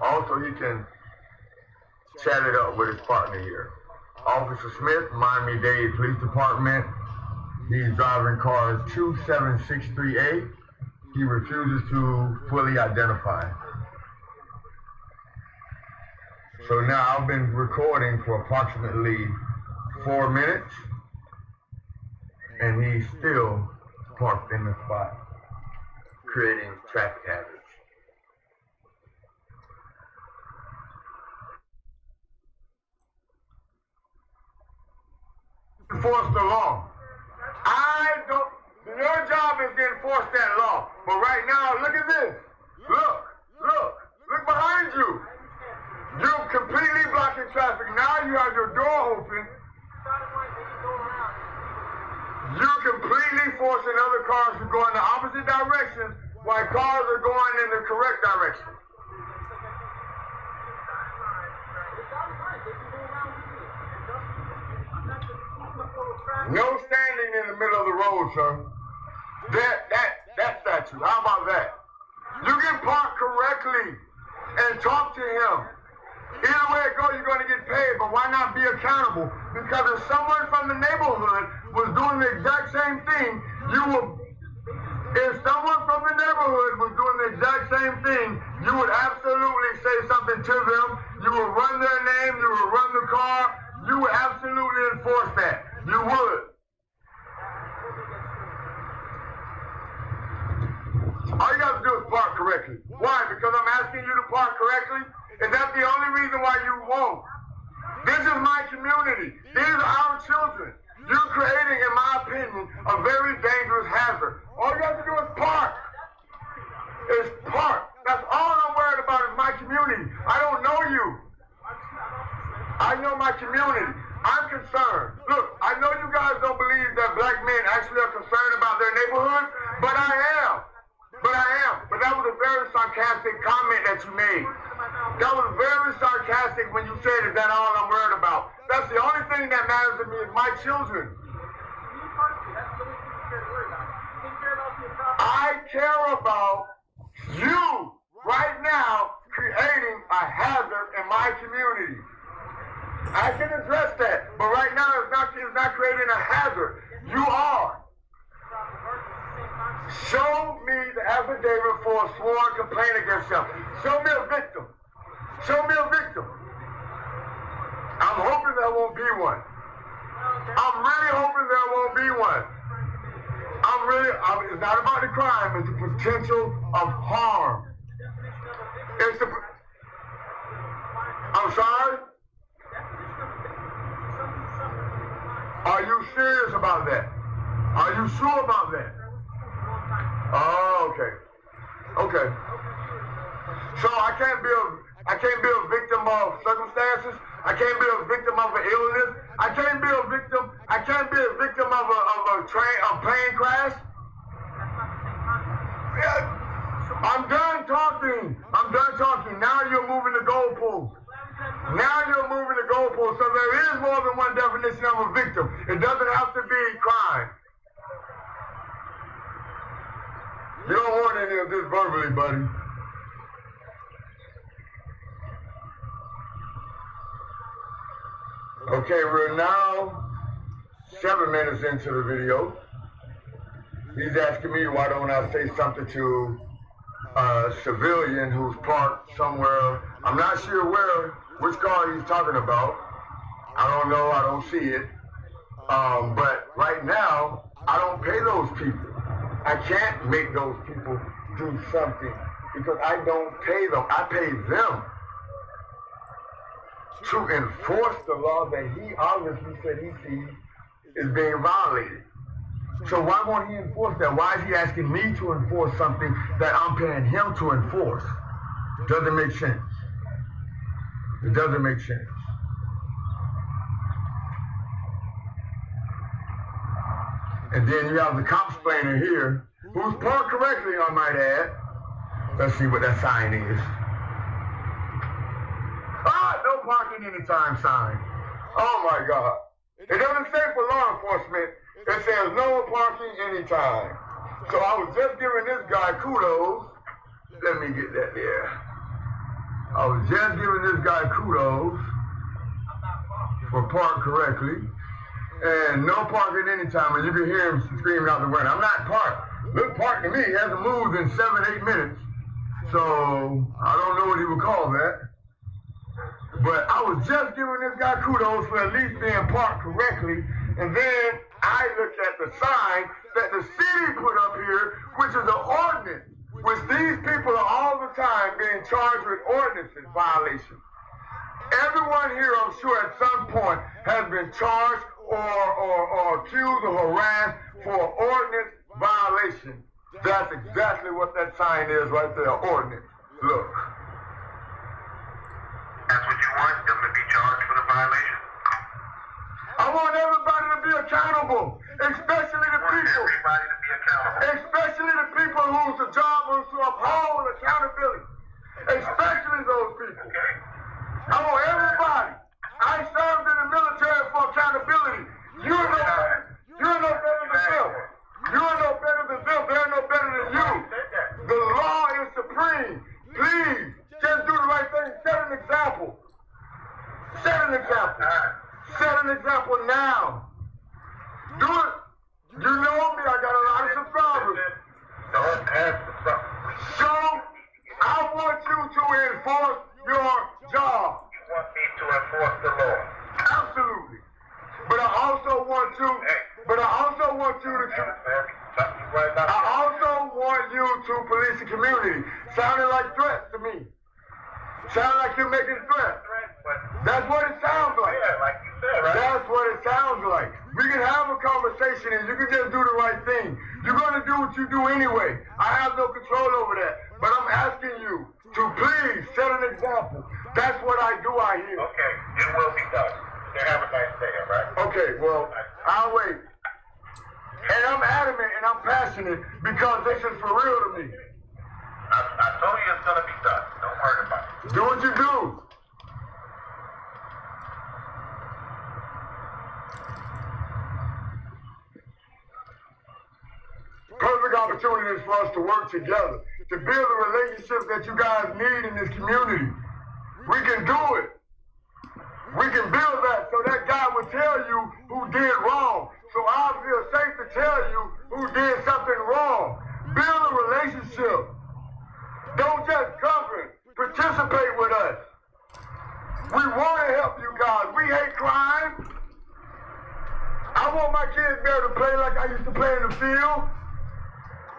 Also, he can chat it up with his partner here. Officer Smith, Miami-Dade Police Department. He's driving car 27638. He refuses to fully identify. So now I've been recording for approximately 4 minutes, and he's still parked in the spot, creating traffic hazards. Enforce the law. Your job is to enforce that law. But right now, look at this. Look behind you. You're completely blocking traffic. Now you have your door open. You're completely forcing other cars to go in the opposite direction while cars are going in the correct direction. No standing in the middle of the road, sir. That statue. How about that? You can park correctly and talk to him. Either way it goes, you're going to get paid, but why not be accountable? Because if someone from the neighborhood was doing the exact same thing, if someone from the neighborhood was doing the exact same thing, you would absolutely say something to them. You would run their name, you would run the car, you would absolutely enforce that. You would. All you got to do is park correctly. Why? Because I'm asking you to park correctly? Is that the only reason why you won't? This is my community. These are our children. You're creating, in my opinion, a very dangerous hazard. All you have to do is park. It's park. That's all I'm worried about is my community. I don't know you. I know my community. I'm concerned. Look, I know you guys don't believe that black men actually are concerned about their neighborhood, but I am. But that was a very sarcastic comment that you made. That was very sarcastic when you said, is that all I'm worried about? That's the only thing that matters to me is my children. I care about you right now creating a hazard in my community. I can address that, but right now it's not creating a hazard. You are. Show me the affidavit for a sworn complaint against him. Show me a victim. Show me a victim. I'm hoping there won't be one. I'm really hoping there won't be one. It's not about the crime, it's the potential of harm. I'm sorry? Are you serious about that? Are you sure about that? Oh, okay. So I can't be a victim of circumstances. I can't be a victim of an illness. I can't be a victim of a plane crash. I'm done talking. Now you're moving the goalposts. So there is more than one definition of a victim. It doesn't have to be crime. You don't want any of this verbally, buddy. Okay, we're now 7 minutes into the video. He's asking me why don't I say something to a civilian who's parked somewhere. I'm not sure which car he's talking about. I don't know, I don't see it. But right now, I don't pay those people. I can't make those people do something because I don't pay them. I pay them to enforce the law that he obviously said he sees is being violated. So why won't he enforce that? Why is he asking me to enforce something that I'm paying him to enforce? Doesn't make sense. It doesn't make sense. And then you have the cop explainer here, who's parked correctly, I might add. Let's see what that sign is. No parking anytime sign. Oh my God. It doesn't say for law enforcement. It says no parking anytime. So I was just giving this guy kudos. Let me get that there. I was just giving this guy kudos for park correctly. And no parking anytime, and you can hear him screaming out the window. I'm not parked. Look, park to me hasn't moved in 7-8 minutes. So I don't know what he would call that. But I was just giving this guy kudos for at least being parked correctly. And then I looked at the sign that the city put up here, which is an ordinance, which these people are all the time being charged with ordinances violations. Everyone here, I'm sure, at some point has been charged or accused or harassed for ordinance violation. That's exactly what that sign is right there, ordinance. Look. That's what you want, them to be charged for the violation? I want everybody to be accountable, especially the people. Everybody to be accountable. Especially the people whose job is to uphold accountability. Especially those people. Okay. I want everybody. I served in the military for accountability. You're no better than them. You're no better than them. They're no better than you. The law is supreme. Please, just do the right thing. Set an example. Set an example. Set an example now. Do it. You know me. I got a lot of subscribers. Don't have subscribers. So, I want you to enforce your job. You want me to enforce the law? Absolutely. But I also want you. But I also want you to. I also want you to police the community. Sounding like threats to me. Sounding like you're making threats. That's what it sounds like. Yeah, like you said, right? That's what it sounds like. We can have a conversation and you can just do the right thing. You're going to do what you do anyway. I have no control over that. But I'm asking you to please set an example. That's what I do out here. Okay, it will be done. You have a nice day, all right? Okay, well, I'll wait. And I'm adamant and I'm passionate because this is for real to me. I told you it's going to be done. Don't worry about it. Do what you do. Perfect opportunities for us to work together, to build the relationships that you guys need in this community. We can do it. We can build that so that guy will tell you who did wrong. So I feel safe to tell you who did something wrong. Build a relationship. Don't just govern. Participate with us. We want to help you guys. We hate crime. I want my kids to be able to play like I used to play in the field.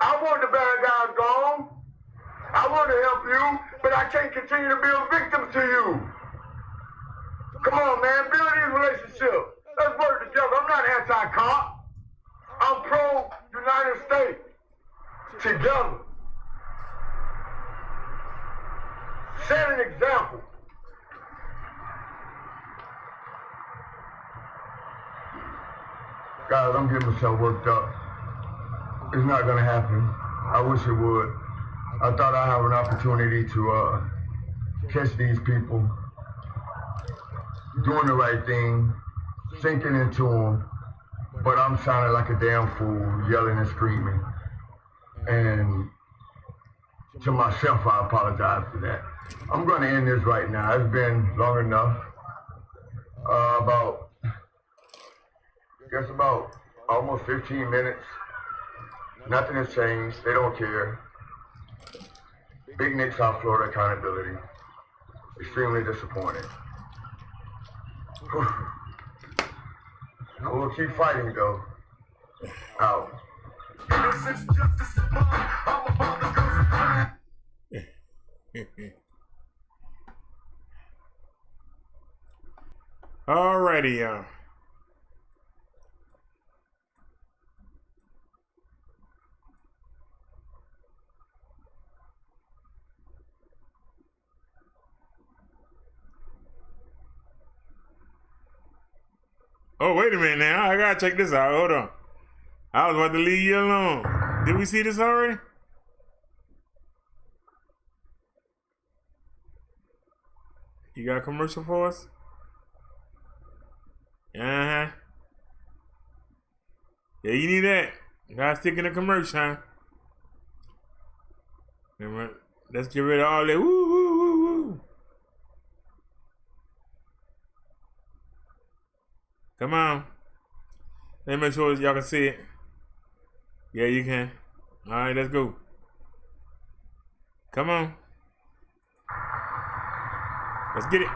I want the bad guys gone. I want to help you, but I can't continue to be a victim to you. Come on, man, build these relationships. Let's work together. I'm not anti-cop. I'm pro-United States. Together. Set an example. Guys, I'm getting myself worked up. It's not gonna happen. I wish it would. I thought I'd have an opportunity to catch these people doing the right thing, sinking into them, but I'm sounding like a damn fool, yelling and screaming. And to myself, I apologize for that. I'm gonna end this right now. It's been long enough. About almost 15 minutes. Nothing has changed. They don't care. Big Nick, South Florida accountability. Extremely disappointed. I will keep fighting though. Out. Alrighty, y'all. Oh, wait a minute now. I gotta check this out. Hold on. I was about to leave you alone. Did we see this already? You got a commercial for us? Uh-huh. Yeah, you need that. You gotta stick in a commercial, huh? Let's get rid of all that. Woo, woo, woo, woo. Come on. Let me make sure y'all can see it. Yeah, you can. All right, let's go. Come on. Let's get it.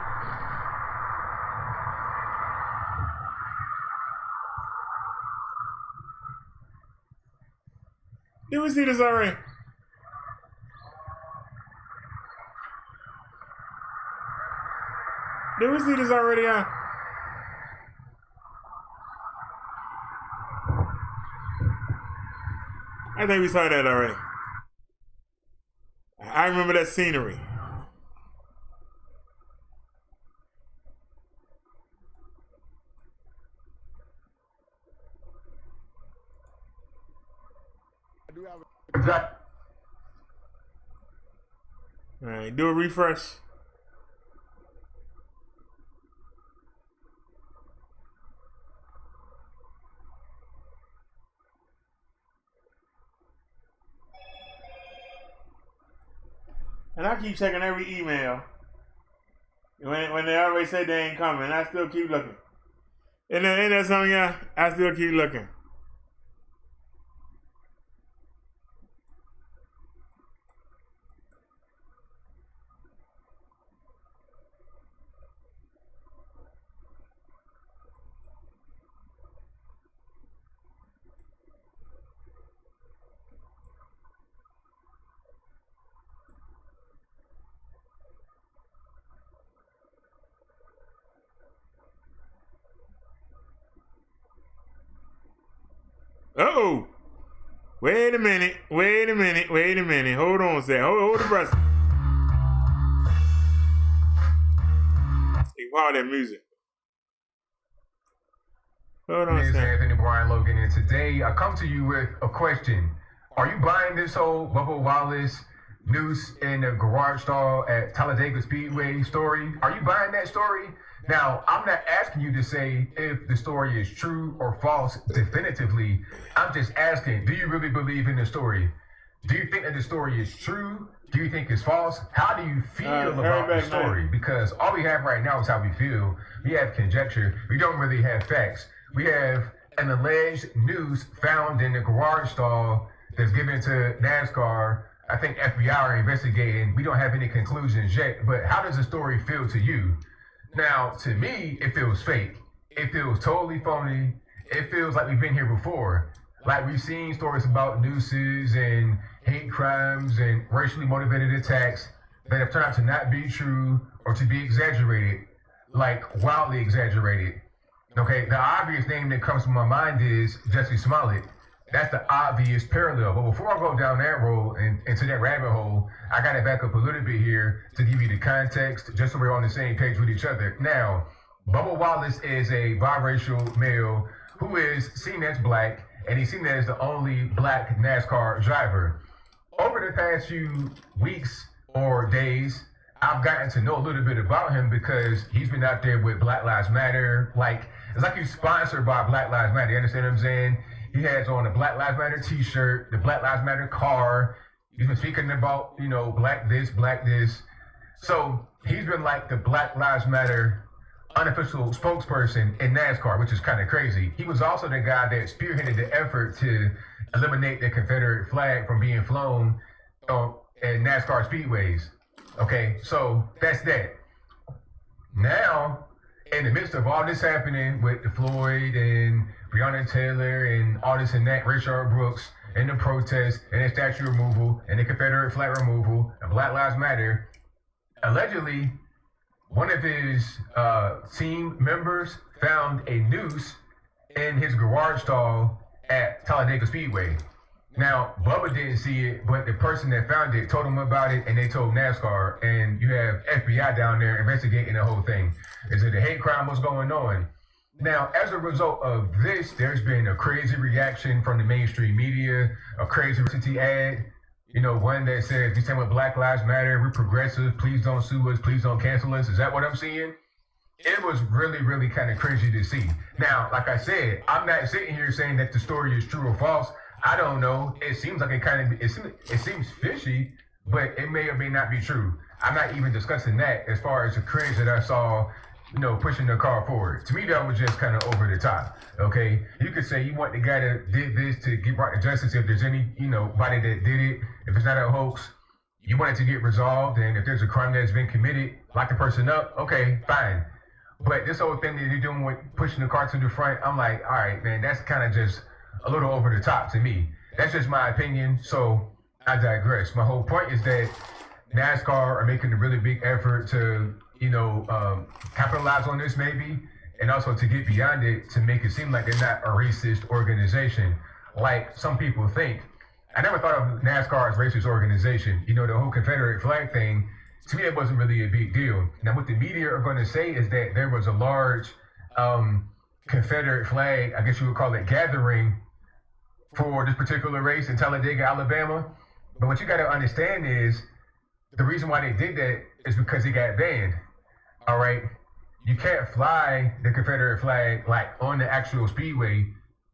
Did we see this already? Did we see this already, huh? I think we saw that already. I remember that scenery. All right, do a refresh. And I keep checking every email. When they always say they ain't coming, I still keep looking. Ain't that something, y'all? I still keep looking. Uh-oh. Wait a minute. Hold on a second. Hold the breath. Hey, wow, that music. Hold on a second. Anthony Brian Logan, and today I come to you with a question. Are you buying this whole Bubba Wallace noose in the garage stall at Talladega Speedway story? Are you buying that story? Now, I'm not asking you to say if the story is true or false definitively. I'm just asking, do you really believe in the story? Do you think that the story is true? Do you think it's false? How do you feel about the story? Because all we have right now is how we feel. We have conjecture. We don't really have facts. We have an alleged noose found in the garage stall that's given to NASCAR. I think FBI are investigating. We don't have any conclusions yet. But how does the story feel to you? Now, to me, it feels fake. It feels totally phony. It feels like we've been here before. Like we've seen stories about nooses and hate crimes and racially motivated attacks that have turned out to not be true or to be exaggerated, like wildly exaggerated. Okay, the obvious name that comes to my mind is Jesse Smollett. That's the obvious parallel. But before I go down that road and into that rabbit hole, I got to back up a little bit here to give you the context, just so we're on the same page with each other. Now, Bubba Wallace is a biracial male who is seen as black, and he's seen as the only black NASCAR driver. Over the past few weeks or days, I've gotten to know a little bit about him because he's been out there with Black Lives Matter. Like, it's like he's sponsored by Black Lives Matter. You understand what I'm saying? He has on a Black Lives Matter t-shirt, the Black Lives Matter car. He's been speaking about, you know, black this, black this. So he's been like the Black Lives Matter unofficial spokesperson in NASCAR, which is kind of crazy. He was also the guy that spearheaded the effort to eliminate the Confederate flag from being flown in NASCAR speedways. Okay, so that's that. Now, in the midst of all this happening with the Floyd and Breonna Taylor and all this and that, Rayshard Brooks and the protests and the statue removal and the Confederate flag removal and Black Lives Matter, allegedly, one of his team members found a noose in his garage stall at Talladega Speedway. Now, Bubba didn't see it, but the person that found it told him about it, and they told NASCAR, and you have FBI down there investigating the whole thing. Is it a hate crime? What's going on? Now, as a result of this, there's been a crazy reaction from the mainstream media, a crazy ad, you know, one that says, we stand with Black Lives Matter, we're progressive, please don't sue us, please don't cancel us. Is that what I'm seeing? It was really, really kind of crazy to see. Now, like I said, I'm not sitting here saying that the story is true or false. I don't know. It seems like it seems fishy, but it may or may not be true. I'm not even discussing that as far as the cringe that I saw, pushing the car forward. To me, that was just kind of over the top. Okay, you could say you want the guy that did this to get brought to justice. If there's any, body that did it, if it's not a hoax, you want it to get resolved. And if there's a crime that's been committed, lock the person up. Okay, fine. But this whole thing that you're doing with pushing the car to the front, I'm like, all right, man, that's kind of just a little over the top to me. That's just my opinion. So I digress. My whole point is that NASCAR are making a really big effort to, capitalize on this maybe, and also to get beyond it to make it seem like they're not a racist organization, like some people think. I never thought of NASCAR as a racist organization. The whole Confederate flag thing, to me, it wasn't really a big deal. Now, what the media are going to say is that there was a large Confederate flag, I guess you would call it, gathering for this particular race in Talladega, Alabama. But what you got to understand is the reason why they did that is because it got banned. All right, you can't fly the Confederate flag like on the actual speedway,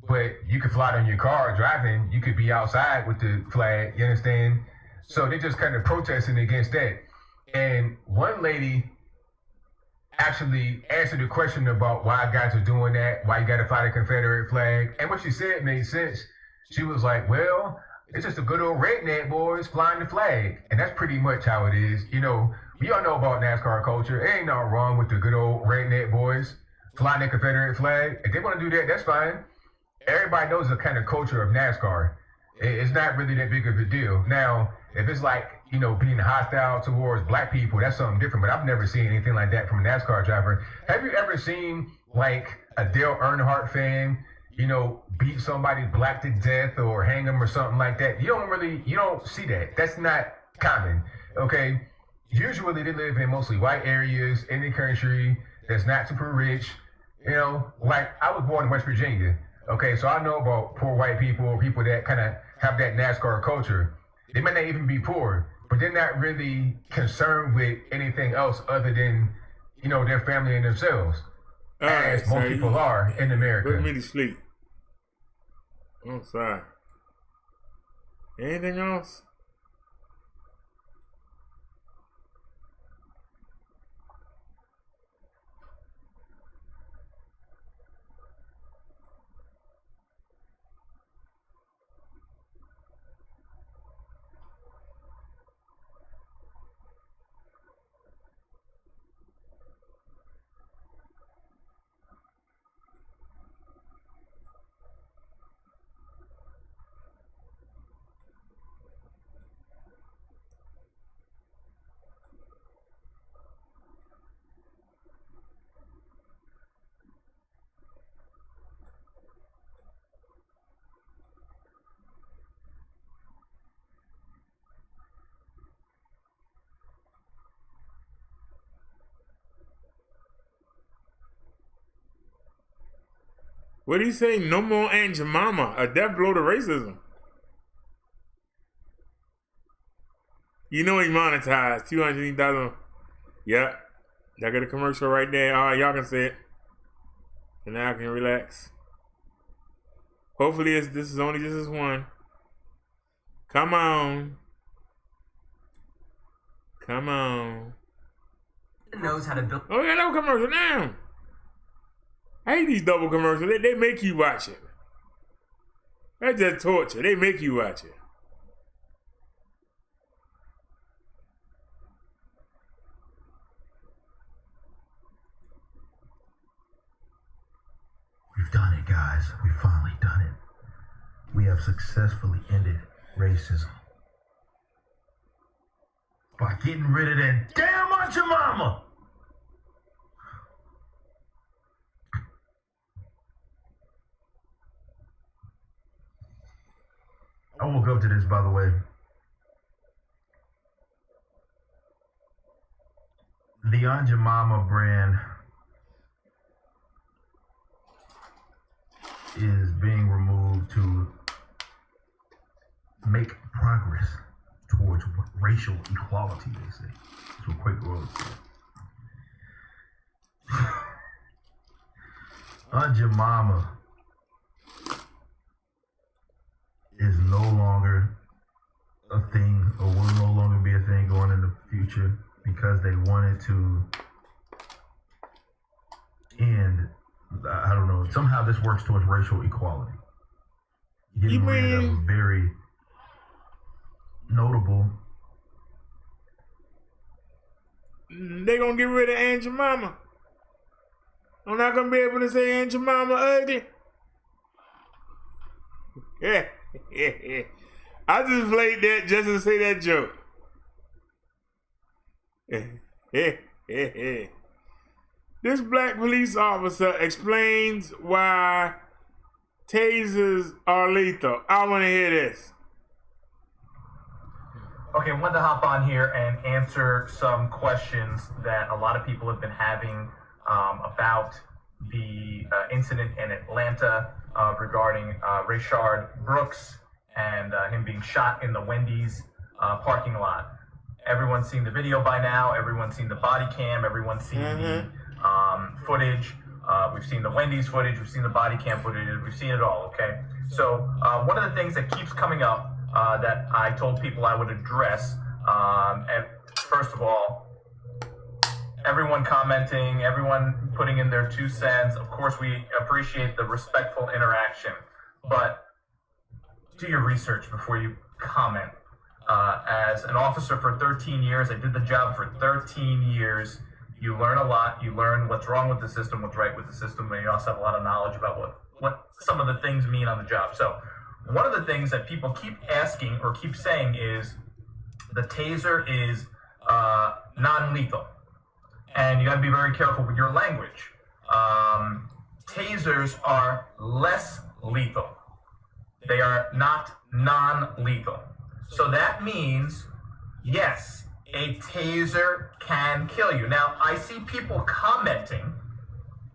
but you could fly it on your car driving. You could be outside with the flag. You understand? So they just kind of protesting against that. And one lady actually answered the question about why guys are doing that, why you got to fly the Confederate flag. And what she said made sense. She was like, well, it's just a good old redneck boys flying the flag. And that's pretty much how it is. We all know about NASCAR culture. It ain't nothing wrong with the good old redneck boys flying the Confederate flag. If they want to do that, that's fine. Everybody knows the kind of culture of NASCAR. It's not really that big of a deal. Now, if it's like, being hostile towards black people, that's something different. But I've never seen anything like that from a NASCAR driver. Have you ever seen like a Dale Earnhardt fan, beat somebody black to death or hang them or something like that? You don't see that. That's not common. Okay. Usually they live in mostly white areas in the country that's not super rich. Like I was born in West Virginia. Okay, so I know about poor white people, people that kind of have that NASCAR culture. They might not even be poor, but they're not really concerned with anything else other than, their family and themselves. As most people are in America. Put me to sleep. I'm sorry. Anything else? What do you say? No more Aunt Jemima. A death blow to racism. He monetized 200,000. Yep. Y'all got a commercial right there. All right, y'all can see it. And now I can relax. Hopefully this is only just this one. Come on. Come on. Knows how to build. Oh, yeah, no commercial now. I hate these double commercials. They make you watch it. That's just torture. They make you watch it. We've done it, guys. We've finally done it. We have successfully ended racism. By getting rid of that damn Aunt Jemima. I woke up to this, by the way. The Aunt Jemima brand is being removed to make progress towards racial equality, they say. That's what Quake World said. Aunt Jemima is no longer a thing, or will no longer be a thing going in the future, because they wanted to And I don't know, somehow this works towards racial equality. Getting rid of a very notable. They gonna get rid of Aunt Jemima. I'm not gonna be able to say Aunt Jemima ugly. Yeah. I just played that just to say that joke. This black police officer explains why tasers are lethal. I want to hear this. Okay, I wanted to hop on here and answer some questions that a lot of people have been having about the incident in Atlanta regarding Rayshard Brooks and him being shot in the Wendy's parking lot. Everyone's seen the video by now. Everyone's seen the body cam. Everyone's seen the footage. We've seen the Wendy's footage. We've seen the body cam footage. We've seen it all, okay? So one of the things that keeps coming up that I told people I would address, and first of all, everyone commenting, everyone putting in their 2 cents. Of course, we appreciate the respectful interaction, but do your research before you comment. As an officer for 13 years, I did the job for 13 years. You learn a lot. You learn what's wrong with the system, what's right with the system, and you also have a lot of knowledge about what some of the things mean on the job. So one of the things that people keep asking or keep saying is the taser is non-lethal. And you got to be very careful with your language. Tasers are less lethal. They are not non-lethal. So that means, yes, a taser can kill you. Now, I see people commenting.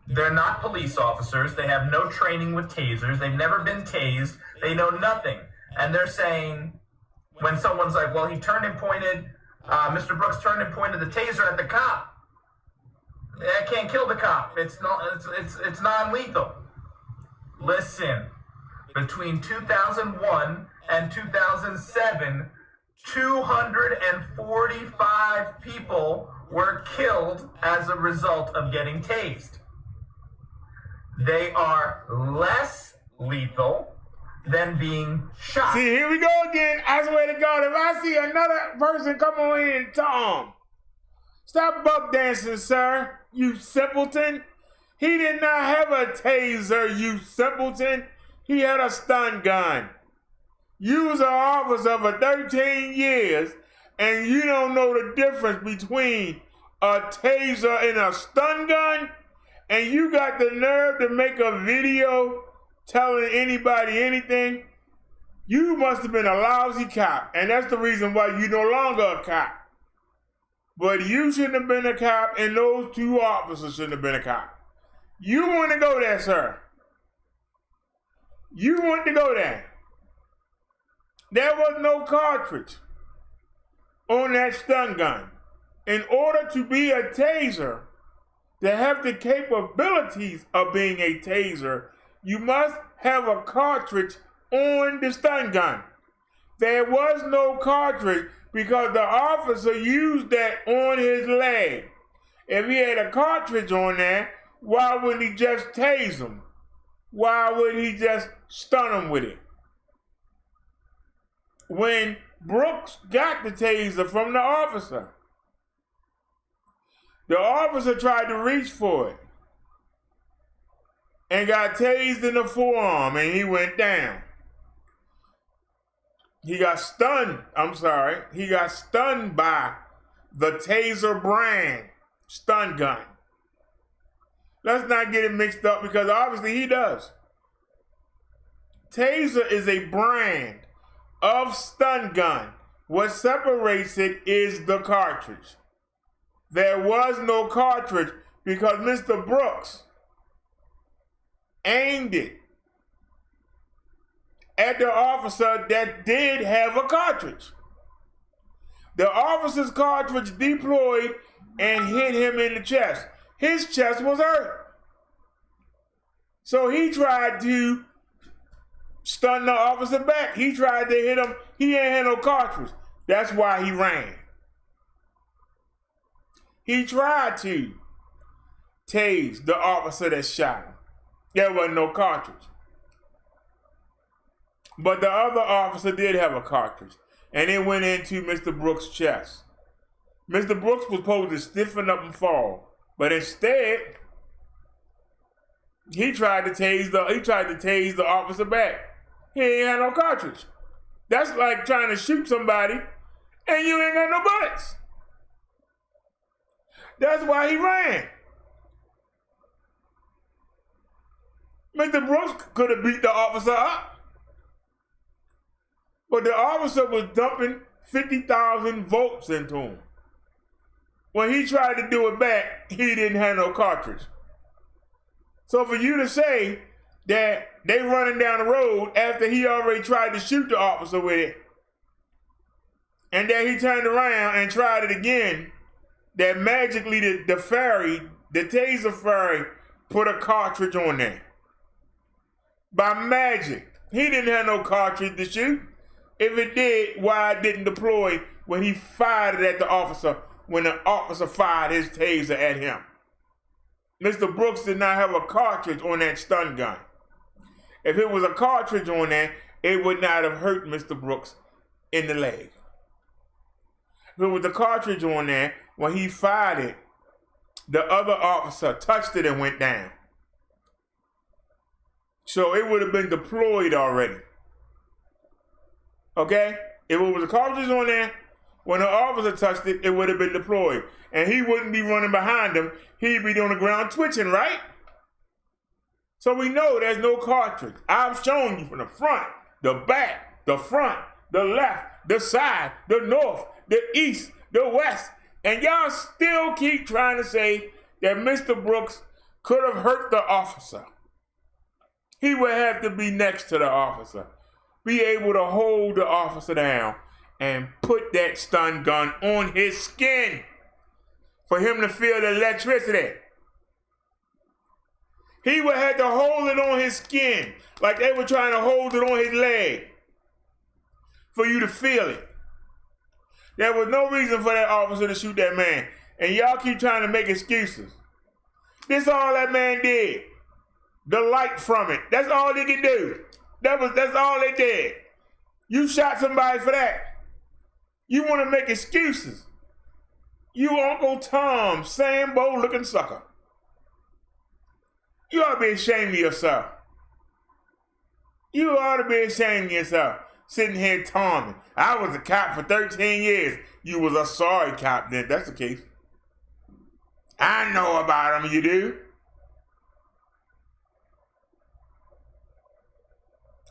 They're not police officers. They have no training with tasers. They've never been tased. They know nothing. And they're saying, when someone's like, well, he turned and pointed, Mr. Brooks turned and pointed the taser at the cop. That can't kill the cop. It's non-lethal. Listen, between 2001 and 2007, 245 people were killed as a result of getting tased. They are less lethal than being shot. See, here we go again. I swear to God, if I see another person come on in and Tom, stop buck dancing, sir, you simpleton. He did not have a taser, you simpleton. He had a stun gun. You was an officer for 13 years, and you don't know the difference between a taser and a stun gun, and you got the nerve to make a video telling anybody anything? You must have been a lousy cop, and that's the reason why you're no longer a cop. But you shouldn't have been a cop, and those 2 officers shouldn't have been a cop. You want to go there, sir. You want to go there. There was no cartridge on that stun gun. In order to be a taser, to have the capabilities of being a taser, you must have a cartridge on the stun gun. There was no cartridge because the officer used that on his leg. If he had a cartridge on there, why wouldn't he just tase him? Why would he just stun him with it? When Brooks got the taser from the officer tried to reach for it and got tased in the forearm, and he went down. He got stunned by the taser brand stun gun. Let's not get it mixed up because obviously he does. Taser is a brand of stun gun. What separates it is the cartridge. There was no cartridge because Mr. Brooks aimed it at the officer that did have a cartridge. The officer's cartridge deployed and hit him in the chest. His chest was hurt. So he tried to stun the officer back. He tried to hit him. He ain't had no cartridge. That's why he ran. He tried to. tased the officer that shot him. There wasn't no cartridge. But the other officer did have a cartridge, and it went into Mr. Brooks' chest. Mr. Brooks was supposed to stiffen up and fall, but instead, he tried to tase the officer back. He ain't had no cartridge. That's like trying to shoot somebody and you ain't got no bullets. That's why he ran. Mr. Brooks could have beat the officer up, but the officer was dumping 50,000 volts into him. When he tried to do it back, he didn't have no cartridge. So for you to say that they running down the road after he already tried to shoot the officer with it, and that he turned around and tried it again, that magically the taser fairy put a cartridge on there. By magic. He didn't have no cartridge to shoot. If it did, why it didn't deploy when he fired it at the officer, when the officer fired his taser at him? Mr. Brooks did not have a cartridge on that stun gun. If it was a cartridge on there, it would not have hurt Mr. Brooks in the leg. If it was a cartridge on there, when he fired it, the other officer touched it and went down. So it would have been deployed already. Okay? If it was a cartridge on there, when the officer touched it, it would have been deployed. And he wouldn't be running behind him. He'd be on the ground twitching, right? So we know there's no cartridge. I've shown you from the front, the back, the front, the left, the side, the north, the east, the west. And y'all still keep trying to say that Mr. Brooks could have hurt the officer. He would have to be next to the officer, be able to hold the officer down and put that stun gun on his skin for him to feel the electricity. He would have to hold it on his skin like they were trying to hold it on his leg for you to feel it. There was no reason for that officer to shoot that man. And y'all keep trying to make excuses. This all that man did. The light from it. That's all they could do. That's all they did. You shot somebody for that. You want to make excuses. You Uncle Tom, Sambo looking sucker. You ought to be ashamed of yourself. You ought to be ashamed of yourself. Sitting here taunting. I was a cop for 13 years. You was a sorry cop then. That's the case. I know about them, you do.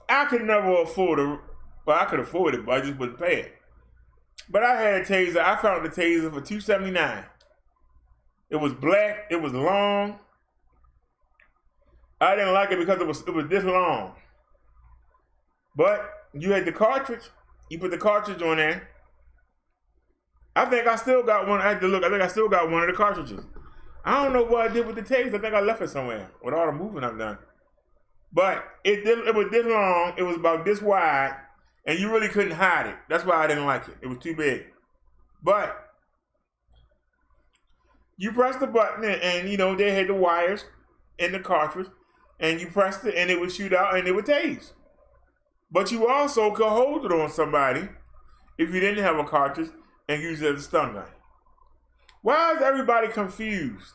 I could never afford it. Well, I could afford it, but I just wouldn't pay it. But I had a taser. I found the taser for $279. It was black. It was long. I didn't like it because it was this long. But you had the cartridge. You put the cartridge on there. I think I still got one. I had to look. I think I still got one of the cartridges. I don't know what I did with the taser. I think I left it somewhere with all the moving I've done. But it was this long. It was about this wide. And you really couldn't hide it. That's why I didn't like it. It was too big. But you press the button and you know, they had the wires in the cartridge. And you pressed it and it would shoot out and it would tase. But you also could hold it on somebody if you didn't have a cartridge and use it as a stun gun. Why is everybody confused?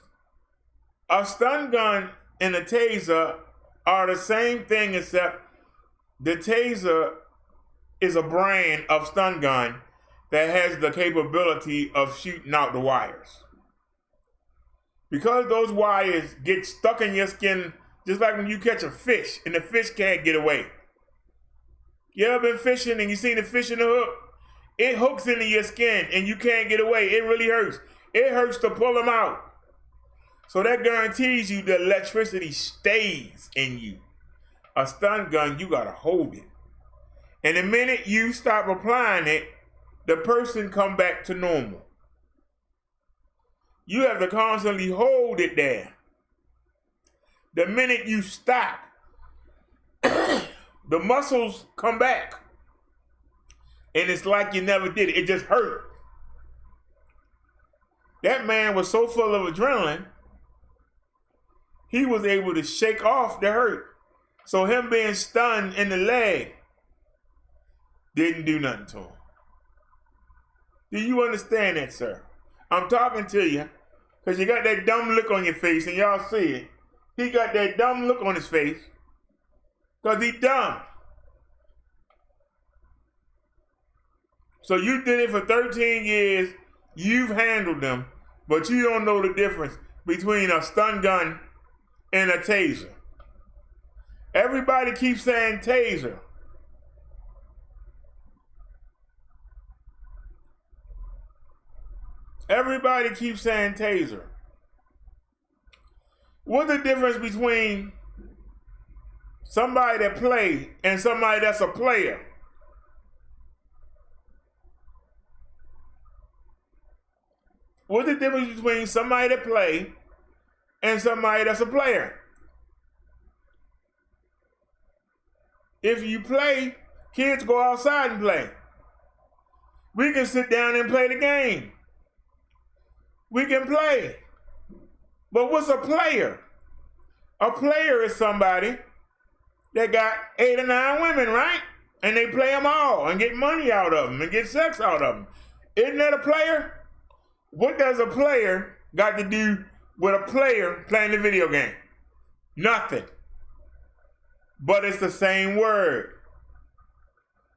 A stun gun and a taser are the same thing, except the taser is a brand of stun gun that has the capability of shooting out the wires. Because those wires get stuck in your skin, just like when you catch a fish and the fish can't get away. You ever been fishing and you seen the fish in the hook? It hooks into your skin and you can't get away. It really hurts. It hurts to pull them out. So that guarantees you the electricity stays in you. A stun gun, you gotta hold it. And the minute you stop applying it, the person come back to normal. You have to constantly hold it there. The minute you stop, the muscles come back. And it's like you never did it. It just hurt. That man was so full of adrenaline he was able to shake off the hurt. So him being stunned in the leg didn't do nothing to him. Do you understand that, sir? I'm talking to you because you got that dumb look on your face, and y'all see it. He got that dumb look on his face because he dumb. So you did it for 13 years. You've handled them, but you don't know the difference between a stun gun and a taser. Everybody keeps saying taser. Everybody keeps saying taser. What's the difference between somebody that play and somebody that's a player? What's the difference between somebody that play and somebody that's a player? If you play, kids go outside and play. We can sit down and play the game. We can play. But what's a player? A player is somebody that got 8 or 9 women, right? And they play them all and get money out of them and get sex out of them. Isn't that a player? What does a player got to do with a player playing the video game? Nothing. But it's the same word.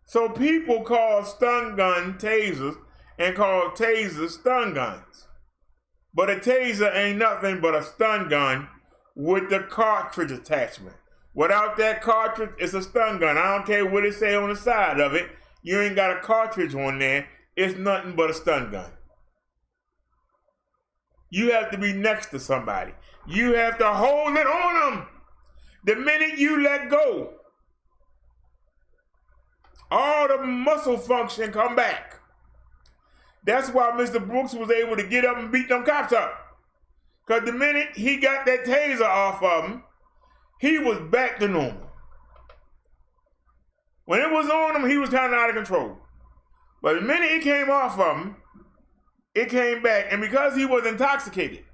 So people call stun gun tasers and call tasers stun guns. But a taser ain't nothing but a stun gun with the cartridge attachment. Without that cartridge, it's a stun gun. I don't care what it say on the side of it. You ain't got a cartridge on there. It's nothing but a stun gun. You have to be next to somebody. You have to hold it on them. The minute you let go, all the muscle function come back. That's why Mr. Brooks was able to get up and beat them cops up. Because the minute he got that taser off of him, he was back to normal. When it was on him, he was kind of out of control. But the minute it came off of him, it came back. And because he was intoxicated,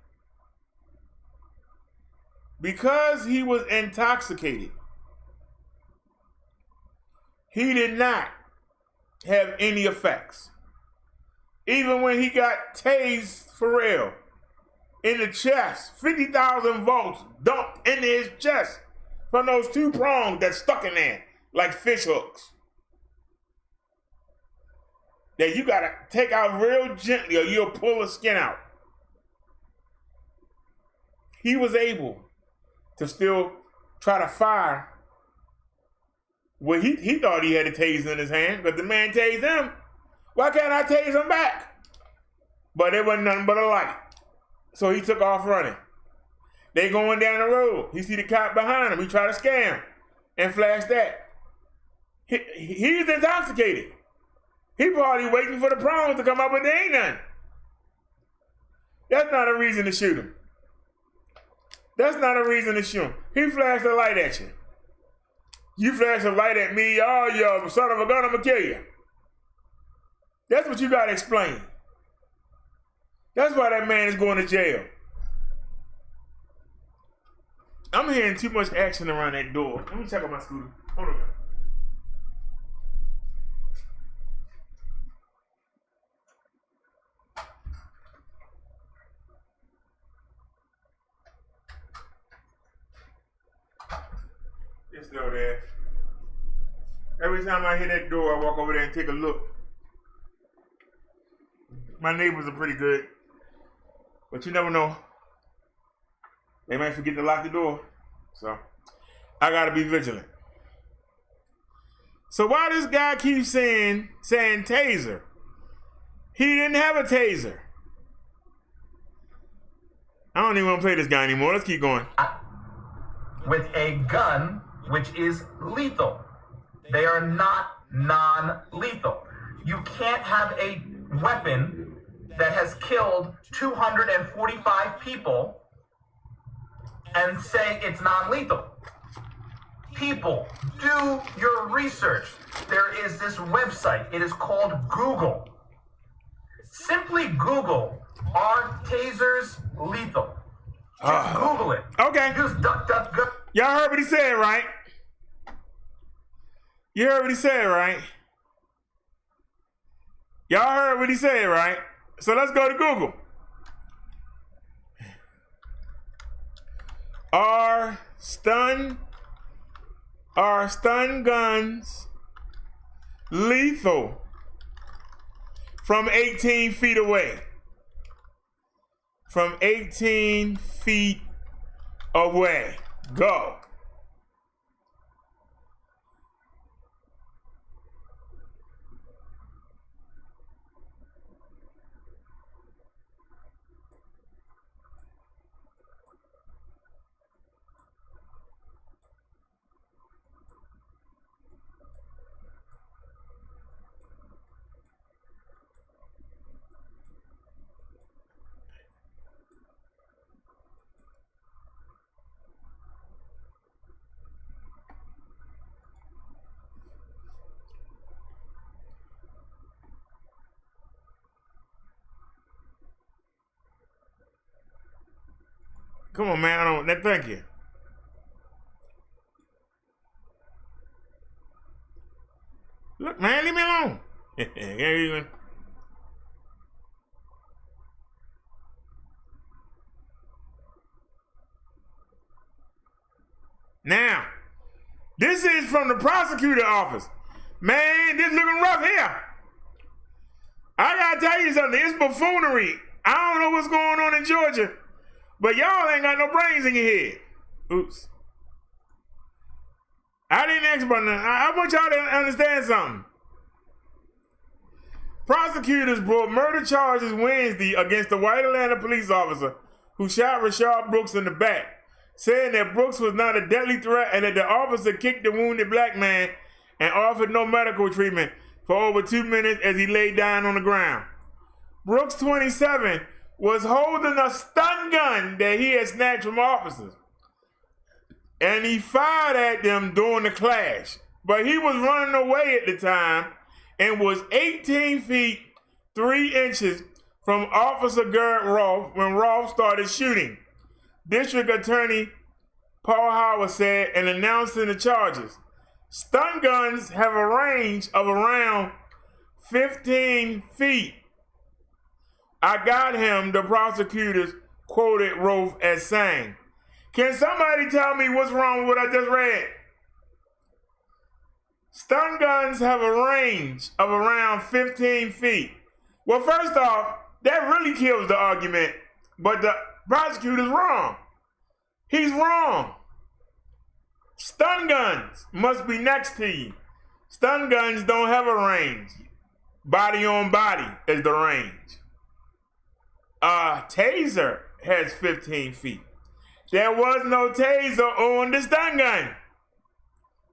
he did not have any effects. Even when he got tased for real in the chest, 50,000 volts dumped into his chest from those 2 prongs that stuck in there like fish hooks. That you gotta take out real gently or you'll pull the skin out. He was able to still try to fire. Well, he thought he had a taser in his hand, but the man tased him. Why can't I tase him back? But it wasn't nothing but a light. So he took off running. They going down the road. He see the cop behind him. He tried to scam and flash that. He's intoxicated. He probably waiting for the prongs to come up, but there ain't none. That's not a reason to shoot him. That's not a reason to shoot him. He flashed a light at you. You flash a light at me, oh, you son of a gun, I'm gonna kill you. That's what you gotta explain. That's why that man is going to jail. I'm hearing too much action around that door. Let me check on my scooter. Hold on. It's still there. Every time I hit that door, I walk over there and take a look. My neighbors are pretty good, but you never know. They might forget to lock the door, so I gotta be vigilant. So why this guy keeps saying taser? He didn't have a taser. I don't even want to play this guy anymore. Let's keep going. With a gun, which is lethal. They are not non-lethal. You can't have a weapon that has killed 245 people and say it's non-lethal. People, do your research. There is this website. It is called Google. Simply Google, are tasers lethal? Just Google it. Okay. Just DuckDuckGo. Y'all heard what he said, right? You heard what he said, right? Y'all heard what he said, right? So let's go to Google. Are stun guns lethal from 18 feet away? From 18 feet away. Go. Come on, man. I don't. Thank you. Look, man, leave me alone. Now, this is from the prosecutor office. Man, this looking rough here. I gotta tell you something. It's buffoonery. I don't know what's going on in Georgia. But y'all ain't got no brains in your head. Oops. I didn't ask about nothing. I want y'all to understand something. Prosecutors brought murder charges Wednesday against the white Atlanta police officer who shot Rayshard Brooks in the back, saying that Brooks was not a deadly threat and that the officer kicked the wounded black man and offered no medical treatment for over 2 minutes as he lay down on the ground. Brooks, 27, was holding a stun gun that he had snatched from officers. And he fired at them during the clash. But he was running away at the time and was 18 feet 3 inches from Officer Garrett Rolfe when Rolfe started shooting. District Attorney Paul Howard said in announcing the charges, stun guns have a range of around 15 feet. I got him, the prosecutors quoted Rolfe as saying. Can somebody tell me what's wrong with what I just read? Stun guns have a range of around 15 feet. Well, first off, that really kills the argument, but the prosecutor's wrong. He's wrong. Stun guns must be next to you. Stun guns don't have a range. Body on body is the range. A taser has 15 feet. There was no taser on the stun gun.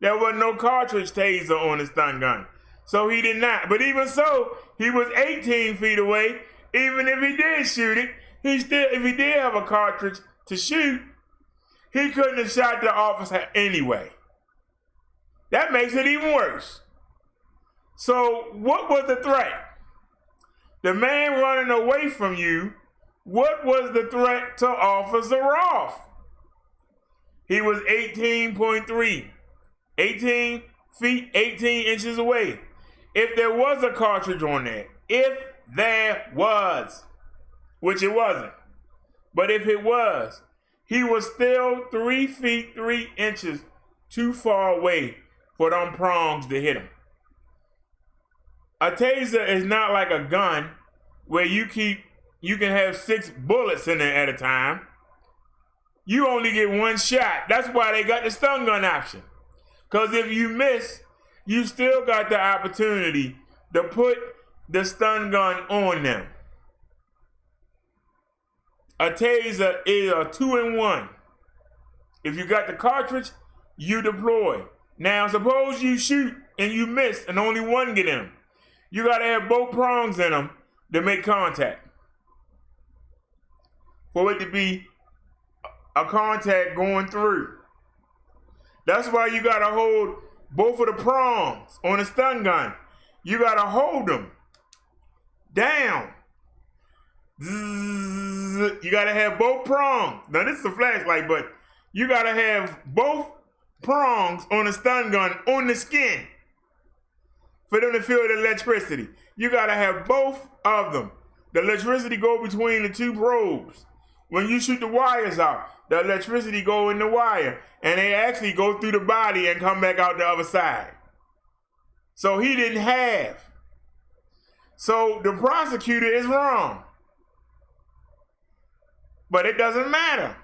There was no cartridge taser on the stun gun. So he did not. But even so, he was 18 feet away. Even if he did shoot it, if he did have a cartridge to shoot, he couldn't have shot the officer anyway. That makes it even worse. So what was the threat? The man running away from you, what was the threat to Officer Rolfe? He was 18.3, 18 feet, 18 inches away. If there was a cartridge on there, if there was, which it wasn't, but if it was, he was still 3 feet, 3 inches too far away for them prongs to hit him. A taser is not like a gun where you can have 6 bullets in there at a time. You only get 1 shot. That's why they got the stun gun option. Because if you miss, you still got the opportunity to put the stun gun on them. A taser is a 2-in-1. If you got the cartridge, you deploy. Now, suppose you shoot and you miss and only one get in them. You got to have both prongs in them to make contact. For it to be a contact going through. That's why you got to hold both of the prongs on a stun gun. You got to hold them down Zzz, you gotta have both prongs. Now this is a flashlight, but you gotta have both prongs on a stun gun on the skin for them to feel the electricity. You gotta have both of them. The electricity go between the two probes. When you shoot the wires out, the electricity go in the wire, and they actually go through the body and come back out the other side. So he didn't have. So the prosecutor is wrong. But it doesn't matter.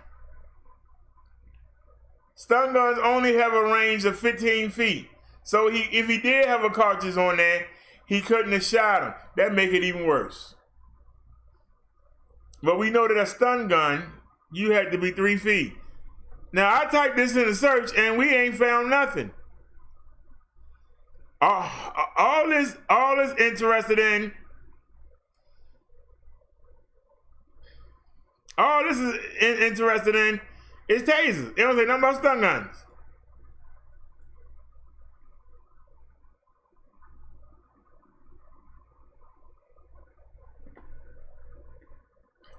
Stun guns only have a range of 15 feet. So if he did have a cartridge on there, he couldn't have shot him. That make it even worse. But we know that a stun gun, you had to be 3 feet. Now I typed this in a search and we ain't found nothing. All this interested in. All this is interested in is tasers. It don't say nothing about stun guns.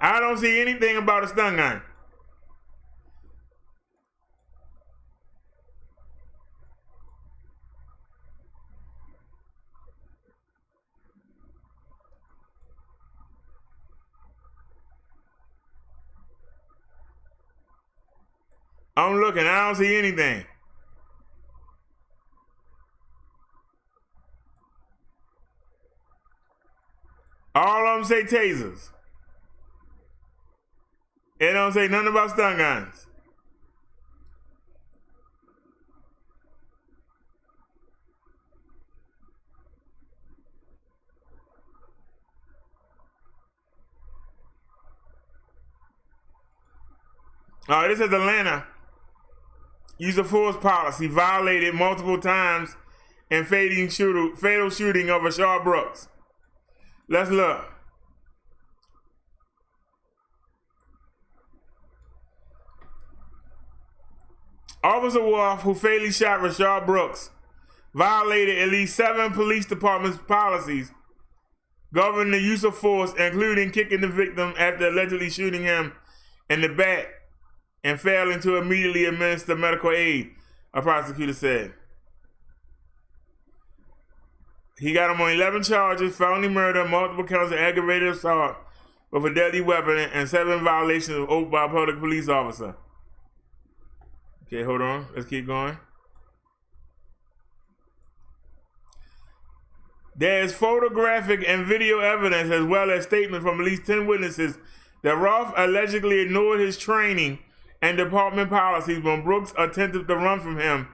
I don't see anything about a stun gun. I'm looking, I don't see anything. All of them say tasers. It don't say nothing about stun guns. All right, this is Atlanta. Use of force policy violated multiple times in fatal shooting of Rayshard Brooks. Let's look. Officer Wolf, who fatally shot Rayshard Brooks, violated at least 7 police departments' policies governing the use of force, including kicking the victim after allegedly shooting him in the back and failing to immediately administer medical aid, a prosecutor said. He got him on 11 charges, felony murder, multiple counts of aggravated assault with a deadly weapon, and 7 violations of oath by a public police officer. Okay, hold on. Let's keep going. There is photographic and video evidence as well as statements from at least 10 witnesses that Roth allegedly ignored his training and department policies when Brooks attempted to run from him,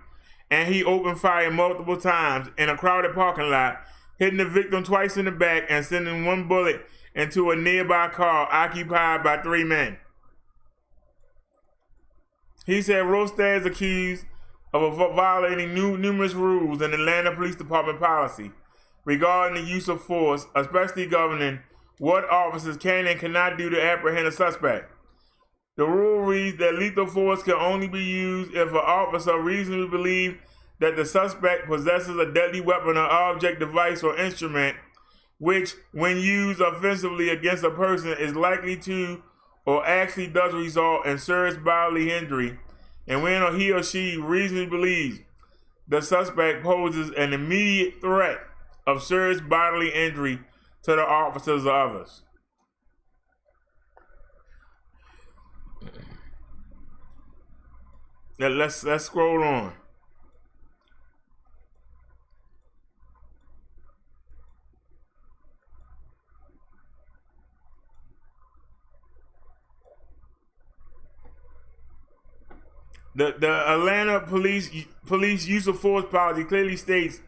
and he opened fire multiple times in a crowded parking lot, hitting the victim twice in the back and sending 1 bullet into a nearby car occupied by 3 men. He said Roth stands accused of violating numerous rules in Atlanta Police Department policy regarding the use of force, especially governing what officers can and cannot do to apprehend a suspect. The rule reads that lethal force can only be used if an officer reasonably believes that the suspect possesses a deadly weapon or object, device, or instrument, which, when used offensively against a person, is likely to or actually does result in serious bodily injury, and when he or she reasonably believes the suspect poses an immediate threat of serious bodily injury to the officers or others. Now let's scroll on. The Atlanta police use of force policy clearly states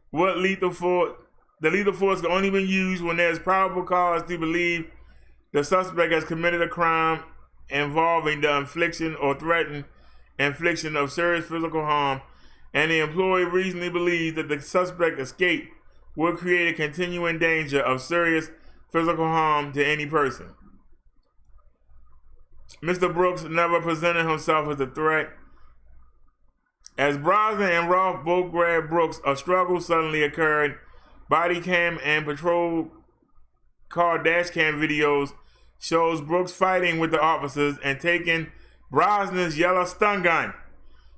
what the lethal force can only be used when there is probable cause to believe the suspect has committed a crime involving the infliction or threatened infliction of serious physical harm, and the employee reasonably believes that the suspect escape will create a continuing danger of serious physical harm to any person. Mr. Brooks never presented himself as a threat. As BROTHA and Roth both grabbed Brooks, a struggle suddenly occurred. Body cam and patrol car dash cam videos shows Brooks fighting with the officers and taking Brosnan's yellow stun gun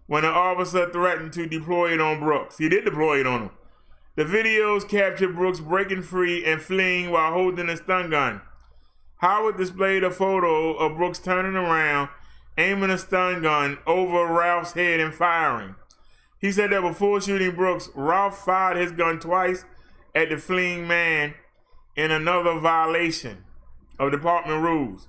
when an officer threatened to deploy it on Brooks. He did deploy it on him. The videos captured Brooks breaking free and fleeing while holding a stun gun. Howard displayed a photo of Brooks turning around, aiming a stun gun over Ralph's head and firing. He said that before shooting Brooks, Ralph fired his gun twice at the fleeing man in another violation of department rules.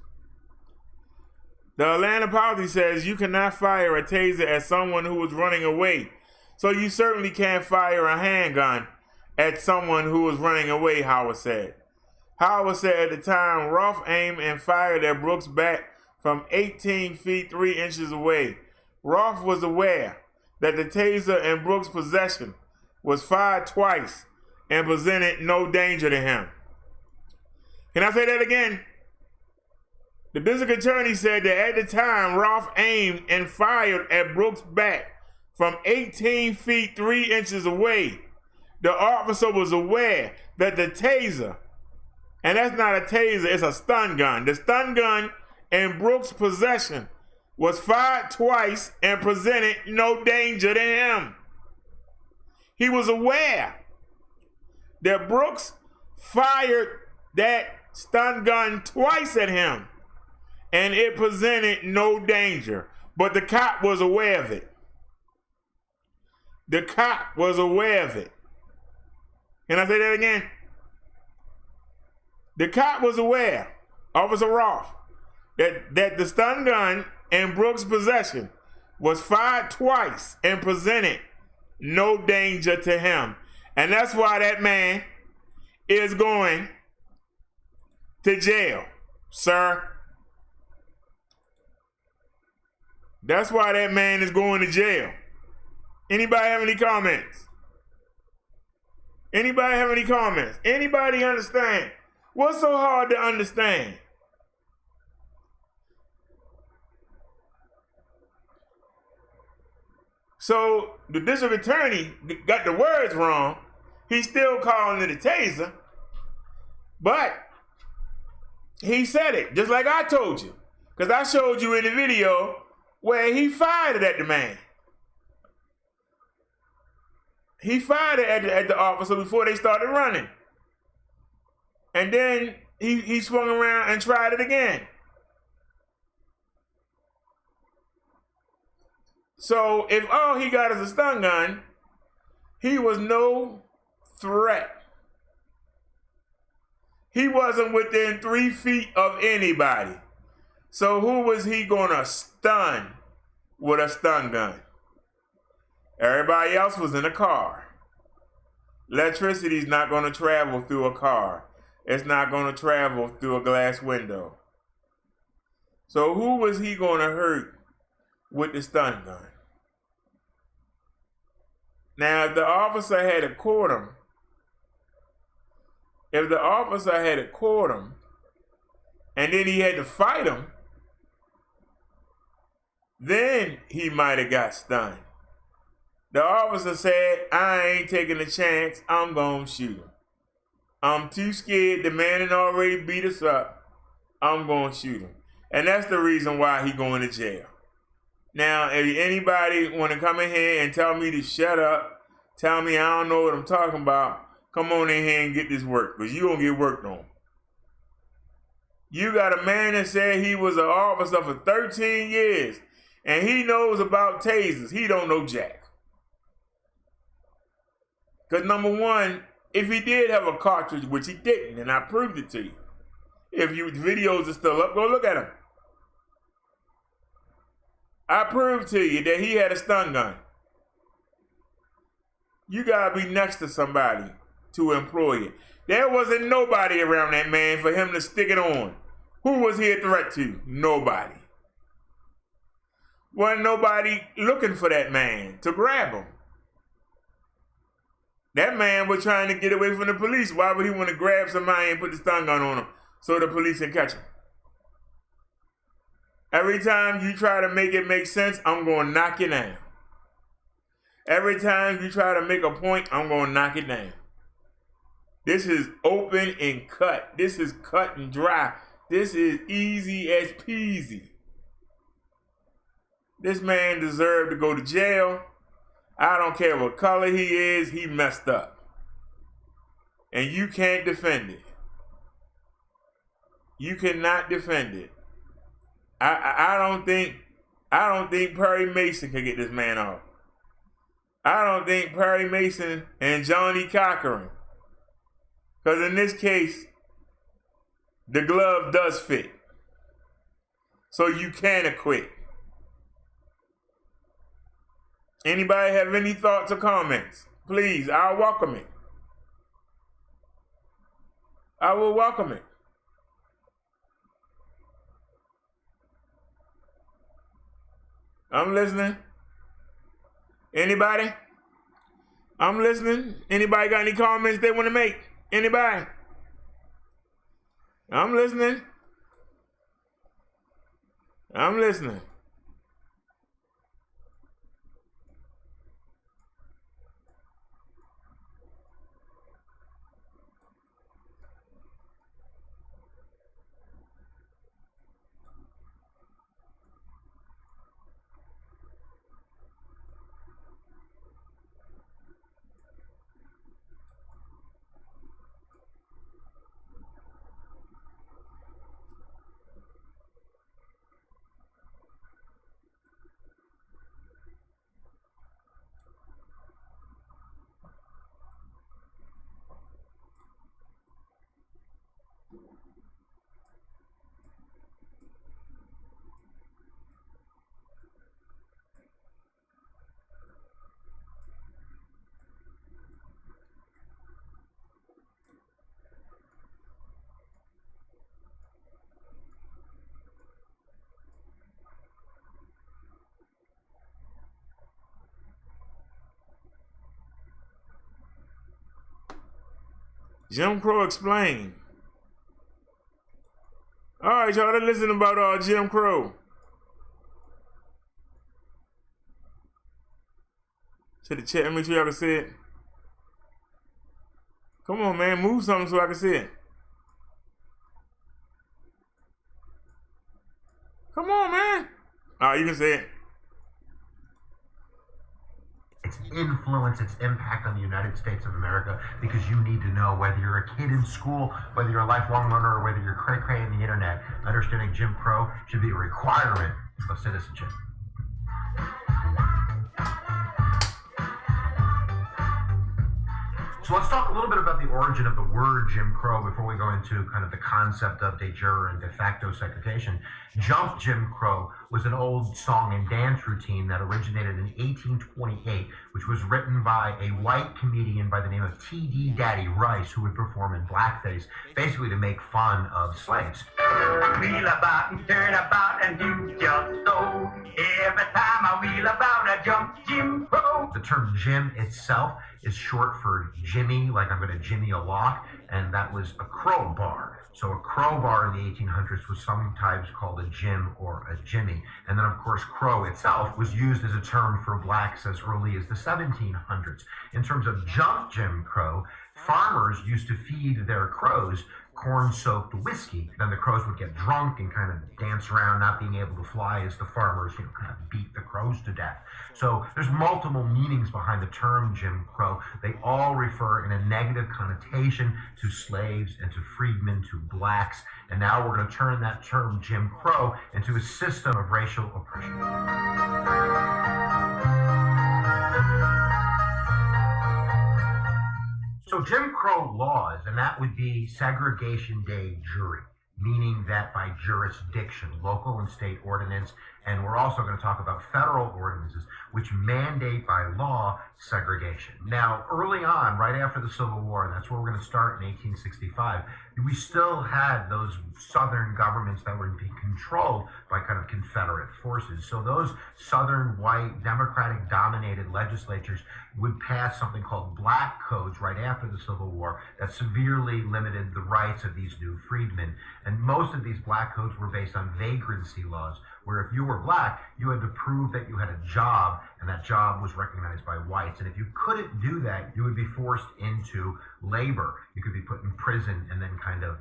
The Atlanta policy says you cannot fire a taser at someone who is running away, so you certainly can't fire a handgun at someone who was running away, Howard said. Howard said at the time, Ralph aimed and fired at Brooks' back from 18 feet 3 inches away. Ralph was aware that the taser in Brooks' possession was fired twice and presented no danger to him. Can I say that again? The district attorney said that at the time, Ralph aimed and fired at Brooks' back from 18 feet 3 inches away. The officer was aware that the taser, and that's not a taser, it's a stun gun. The stun gun in Brooks' possession was fired twice and presented no danger to him. He was aware that Brooks fired that stun gun twice at him and it presented no danger, but the cop was aware of it. The cop was aware of it. Can I say that again? The cop was aware, Officer Roth, that the stun gun in Brooks' possession was fired twice and presented no danger to him. And that's why that man is going to jail, sir. That's why that man is going to jail. Anybody have any comments? Anybody have any comments? Anybody understand? What's so hard to understand? So the district attorney got the words wrong. He's still calling it a taser, but he said it just like I told you, because I showed you in the video where he fired it at the man. He fired it at the officer before they started running. And then he swung around and tried it again. So if all he got is a stun gun, he was no threat. He wasn't within 3 feet of anybody. So who was he gonna stun with a stun gun? Everybody else was in a car. Electricity's not gonna travel through a car. It's not gonna travel through a glass window. So who was he gonna hurt with the stun gun? Now, if the officer had caught him, and then he had to fight him, then he might have got stunned. The officer said, I ain't taking a chance, I'm gonna shoot him. I'm too scared, the man had already beat us up, I'm gonna shoot him. And that's the reason why he going to jail. Now, if anybody want to come in here and tell me to shut up, tell me I don't know what I'm talking about, come on in here and get this work, because you gonna get worked on. You got a man that said he was an officer for 13 years, and he knows about tasers. He don't know jack. Because number one, if he did have a cartridge, which he didn't, and I proved it to you. If you videos are still up, go look at them. I proved to you that he had a stun gun. You gotta be next to somebody to employ it. There wasn't nobody around that man for him to stick it on. Who was he a threat to? Nobody. Wasn't nobody looking for that man to grab him. That man was trying to get away from the police. Why would he want to grab somebody and put the stun gun on him so the police can catch him? Every time you try to make it make sense, I'm going to knock you down. Every time you try to make a point, I'm going to knock it down. This is open and cut. This is cut and dry. This is easy as peasy. This man deserved to go to jail. I don't care what color he is, he messed up. And you can't defend it. You cannot defend it. I don't think Perry Mason can get this man off. I don't think Perry Mason and Johnny Cochran. Because in this case, the glove does fit. So you can acquit. Anybody have any thoughts or comments? Please, I'll welcome it. I will welcome it. I'm listening. Anybody? I'm listening. Anybody got any comments they want to make? Anybody? I'm listening. I'm listening. Jim Crow explained. All right, y'all, let's listen about Jim Crow. To the chat, make sure y'all can see it. Come on, man, move something so I can see it. Come on, man. All right, you can see it. Its influence, its impact on the United States of America, because you need to know whether you're a kid in school, whether you're a lifelong learner, or whether you're cray-cray in the internet. Understanding Jim Crow should be a requirement of citizenship. So let's talk a little bit about the origin of the word Jim Crow before we go into kind of the concept of de jure and de facto segregation. Jump Jim Crow was an old song and dance routine that originated in 1828, which was written by a white comedian by the name of T.D. Daddy Rice, who would perform in blackface, basically to make fun of slaves. Wheel about and turn about and do just so. Every time I wheel about, I jump Jim Crow. The term Jim itself is short for Jimmy, like I'm going to Jimmy a lock, and that was a crowbar. So a crowbar in the 1800s was sometimes called a Jim or a Jimmy. And then, of course, crow itself was used as a term for blacks as early as the 1700s. In terms of jump Jim Crow, farmers used to feed their crows corn-soaked whiskey. Then the crows would get drunk and kind of dance around, not being able to fly as the farmers, kind of beat the crows to death. So there's multiple meanings behind the term Jim Crow. They all refer in a negative connotation to slaves and to freedmen, to blacks. And now we're going to turn that term Jim Crow into a system of racial oppression. So Jim Crow laws, and that would be segregation de jure, meaning that by jurisdiction, local and state ordinance, and we're also going to talk about federal ordinances, which mandate by law segregation. Now, early on, right after the Civil War, and that's where we're going to start in 1865, we still had those southern governments that were being controlled by kind of Confederate forces. So those southern white Democratic dominated legislatures would pass something called black codes right after the Civil War that severely limited the rights of these new freedmen. And most of these black codes were based on vagrancy laws, where if you were black, you had to prove that you had a job, and that job was recognized by whites. And if you couldn't do that, you would be forced into labor. You could be put in prison and then kind of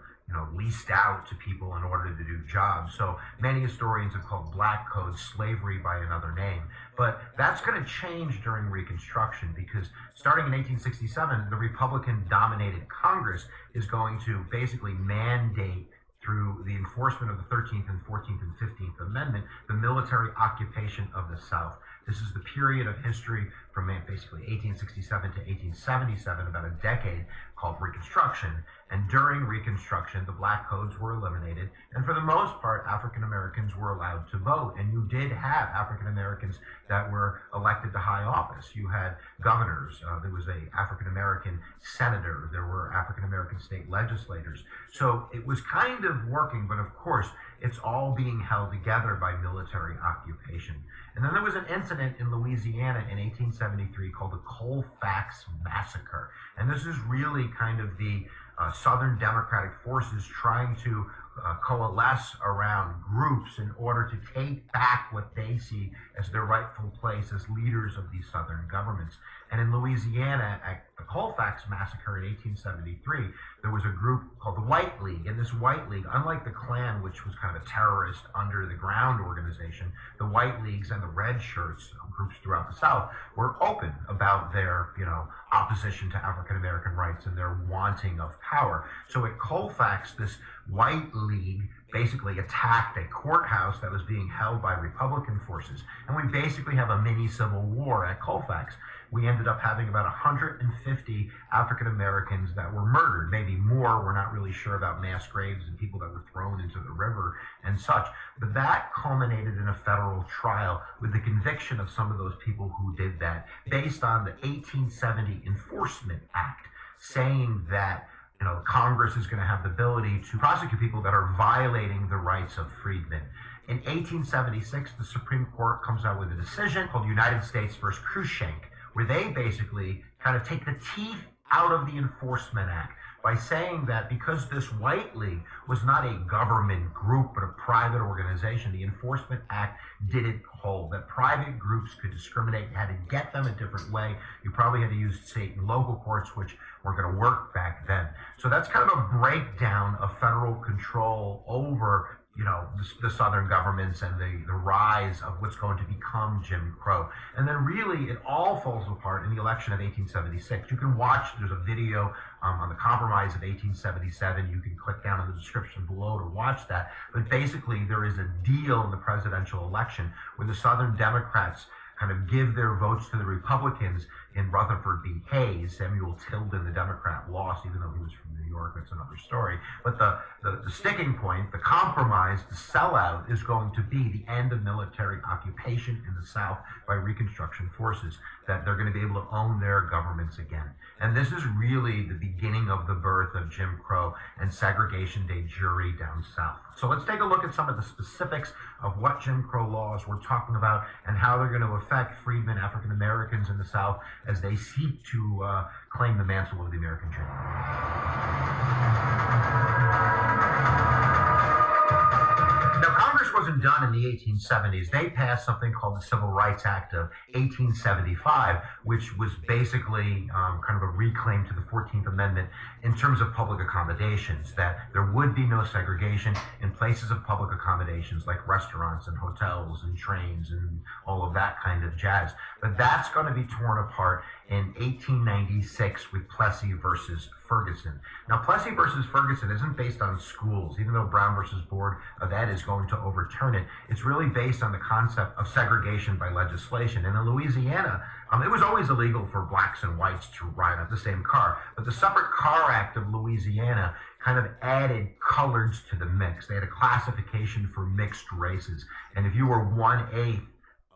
leased out to people in order to do jobs. So many historians have called black codes slavery by another name. But that's going to change during Reconstruction, because starting in 1867, the Republican-dominated Congress is going to basically mandate, through the enforcement of the 13th and 14th and 15th Amendment, the military occupation of the South. This is the period of history from basically 1867 to 1877, about a decade, called Reconstruction. And during Reconstruction, the black codes were eliminated, and for the most part, African Americans were allowed to vote. And you did have African Americans that were elected to high office. You had governors, there was an African American senator, there were African American state legislators. So it was kind of working, but of course, it's all being held together by military occupation. And then there was an incident in Louisiana in 1873 called the Colfax Massacre. And this is really kind of the Southern Democratic forces trying to coalesce around groups in order to take back what they see as their rightful place as leaders of these Southern governments. And in Louisiana, at the Colfax Massacre in 1873, there was a group called the White League. And this White League, unlike the Klan, which was kind of a terrorist under the ground organization, the White Leagues and the Red Shirts, groups throughout the South, were open about their, opposition to African American rights and their wanting of power. So at Colfax, this White League basically attacked a courthouse that was being held by Republican forces. And we basically have a mini civil war at Colfax. We ended up having about 150 African Americans that were murdered, maybe more. We're not really sure about mass graves and people that were thrown into the river and such. But that culminated in a federal trial with the conviction of some of those people who did that, based on the 1870 Enforcement Act, saying that Congress is going to have the ability to prosecute people that are violating the rights of freedmen. In 1876, the Supreme Court comes out with a decision called United States versus Cruikshank, where they basically kind of take the teeth out of the Enforcement Act by saying that because this White League was not a government group but a private organization, the Enforcement Act didn't hold, that private groups could discriminate. You had to get them a different way. You probably had to use state and local courts, which weren't going to work back then. So that's kind of a breakdown of federal control over the Southern governments and the rise of what's going to become Jim Crow. And then really it all falls apart in the election of 1876. You can watch, there's a video on the Compromise of 1877. You can click down in the description below to watch that. But basically there is a deal in the presidential election where the Southern Democrats kind of give their votes to the Republicans in Rutherford v. Hayes. Samuel Tilden, the Democrat, lost, even though he was from New York. That's another story. But the sticking point, the compromise, the sellout, is going to be the end of military occupation in the South by Reconstruction forces, that they're going to be able to own their governments again. And this is really the beginning of the birth of Jim Crow and segregation de jure down south. So let's take a look at some of the specifics of what Jim Crow laws we're talking about and how they're going to affect freedmen, African Americans in the South, as they seek to claim the mantle of the American dream. Now, Congress wasn't done in the 1870s. They passed something called the Civil Rights Act of 1875, which was basically kind of a reclaim to the 14th Amendment in terms of public accommodations, that there would be no segregation in places of public accommodations like restaurants and hotels and trains and all of that kind of jazz. But that's going to be torn apart in 1896 with Plessy versus Ferguson. Now, Plessy versus Ferguson isn't based on schools, even though Brown versus Board of Ed is going to overturn it. It's really based on the concept of segregation by legislation. And in Louisiana, it was always illegal for blacks and whites to ride on the same car. But the Separate Car Act of Louisiana kind of added coloreds to the mix. They had a classification for mixed races. And if you were 1/8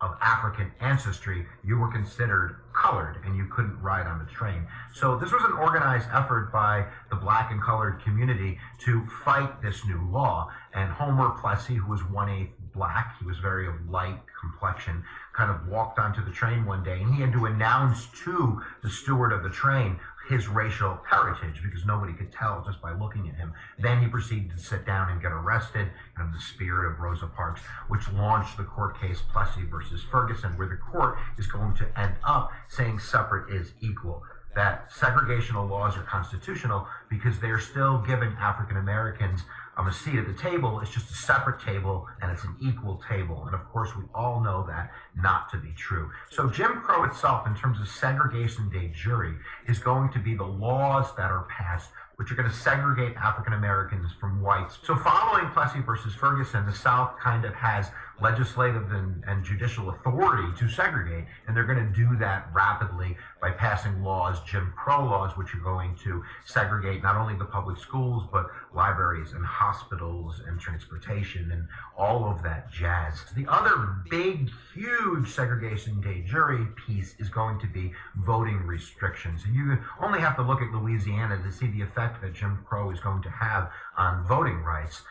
of African ancestry, you were considered colored and you couldn't ride on the train. So this was an organized effort by the black and colored community to fight this new law. And Homer Plessy, who was 1/8 black, he was very of light complexion, kind of walked onto the train one day and he had to announce to the steward of the train his racial heritage because nobody could tell just by looking at him. Then he proceeded to sit down and get arrested in the spirit of Rosa Parks, which launched the court case Plessy versus Ferguson, where the court is going to end up saying separate is equal. That segregational laws are constitutional because they're still giving African Americans a seat at the table. It's just a separate table and it's an equal table. And of course, we all know that not to be true. So Jim Crow itself, in terms of segregation de jure, is going to be the laws that are passed which are going to segregate African Americans from whites. So following Plessy versus Ferguson, the South kind of has legislative and judicial authority to segregate, and they're going to do that rapidly by passing laws, Jim Crow laws, which are going to segregate not only the public schools, but libraries and hospitals and transportation and all of that jazz. The other big, huge segregation de jure piece is going to be voting restrictions. And you only have to look at Louisiana to see the effect that Jim Crow is going to have on voting rights.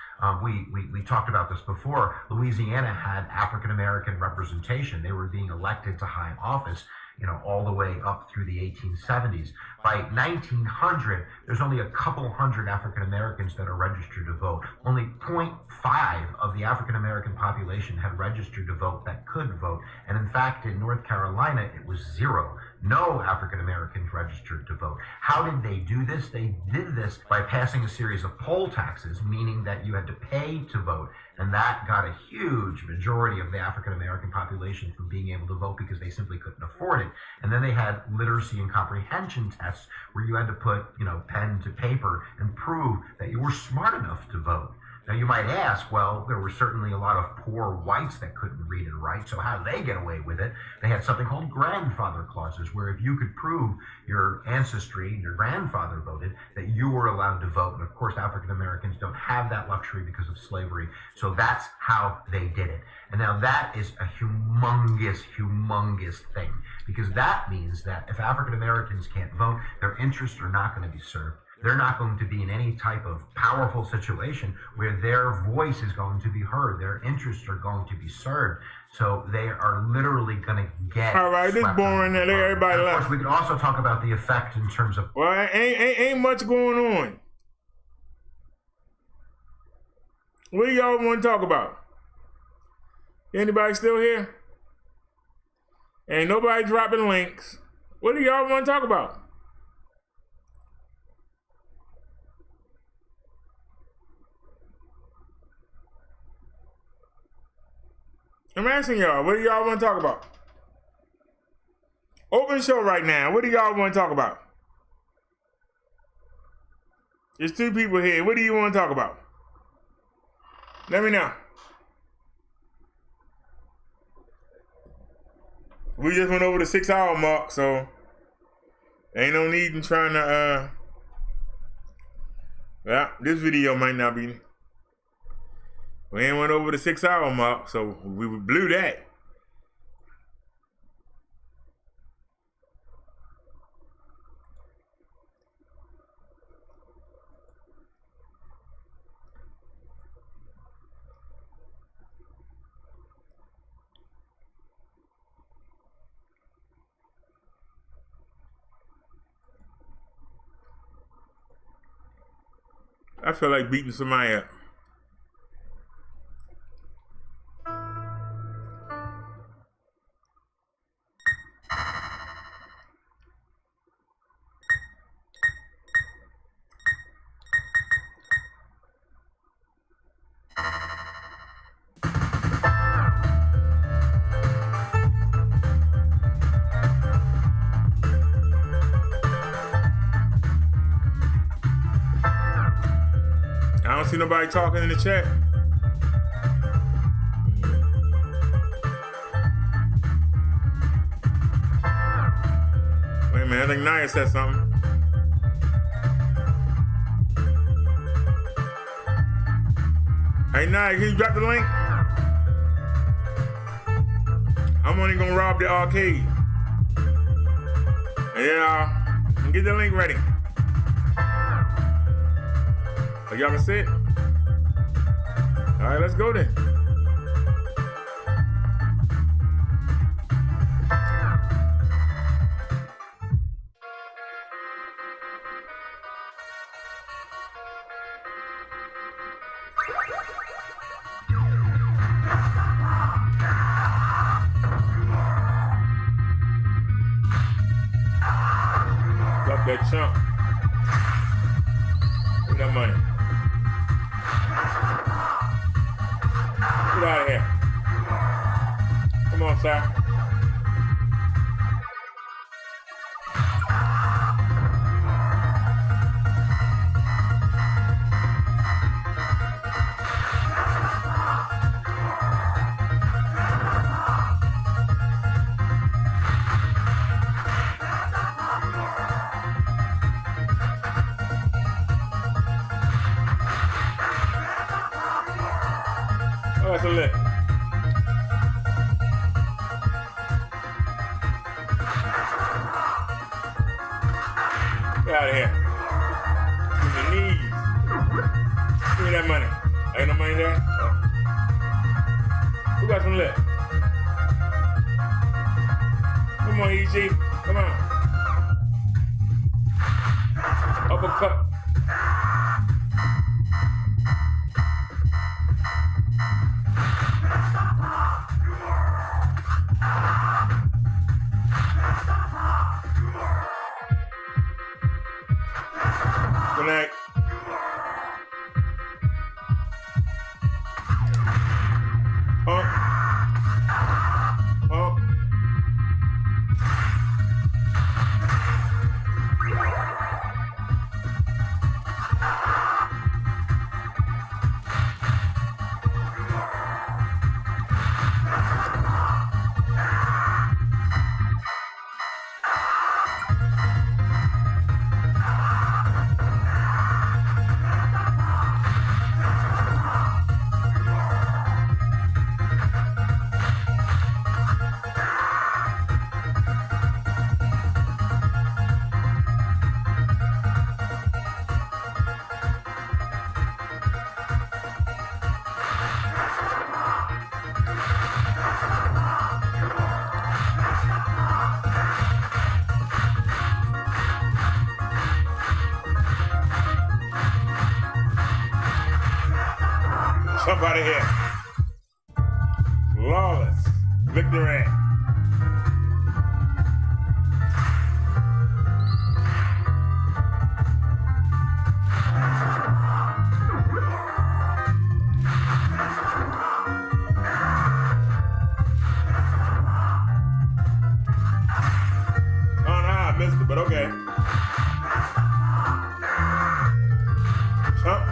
We talked about this before. Louisiana had African American representation. They were being elected to high office, all the way up through the 1870s. By 1900, there's only a couple hundred African Americans that are registered to vote. Only 0.5 of the African American population had registered to vote that could vote. And in fact, in North Carolina, it was 0. No African Americans registered to vote. How did they do this? They did this by passing a series of poll taxes, meaning that you had to pay to vote. And that got a huge majority of the African American population from being able to vote because they simply couldn't afford it. And then they had literacy and comprehension tests where you had to put, pen to paper and prove that you were smart enough to vote. Now you might ask, well, there were certainly a lot of poor whites that couldn't read and write, so how did they get away with it? They had something called grandfather clauses, where if you could prove your ancestry and your grandfather voted, that you were allowed to vote. And of course, African Americans don't have that luxury because of slavery, so that's how they did it. And now that is a humongous, humongous thing, because that means that if African Americans can't vote, their interests are not going to be served. They're not going to be in any type of powerful situation where their voice is going to be heard. Their interests are going to be served. So they are literally going to get. All right, this boring. That everybody left. Of course, we could also talk about the effect in terms of. Well, ain't much going on. What do y'all want to talk about? Anybody still here? Ain't nobody dropping links. What do y'all want to talk about? I'm asking y'all, what do y'all want to talk about? Open show right now. What do y'all want to talk about? There's 2 people here. What do you want to talk about? Let me know. We just went over the 6-hour mark, so ain't no need in trying to, well, this video might not be. We ain't went over the 6-hour mark, so we blew that. I feel like beating somebody up. I don't see nobody talking in the chat. Wait a minute, I think Naya said something. Hey Naya, can you drop the link? I'm only gonna rob the arcade. Yeah, get the link ready. Oh, y'all can see it? All right, let's go then. Drop that chump. Give me that money. Get out of here. Come on, sir. Oh, that's a lick. Get out of here. Give me the knees. Give me that money. Ain't no money there? Oh. Who got some lip? Come on, EG. Come on. Uppercut. Good night. Jump out of here. Flawless. Victory. Oh, no, I missed it, but okay. Jump.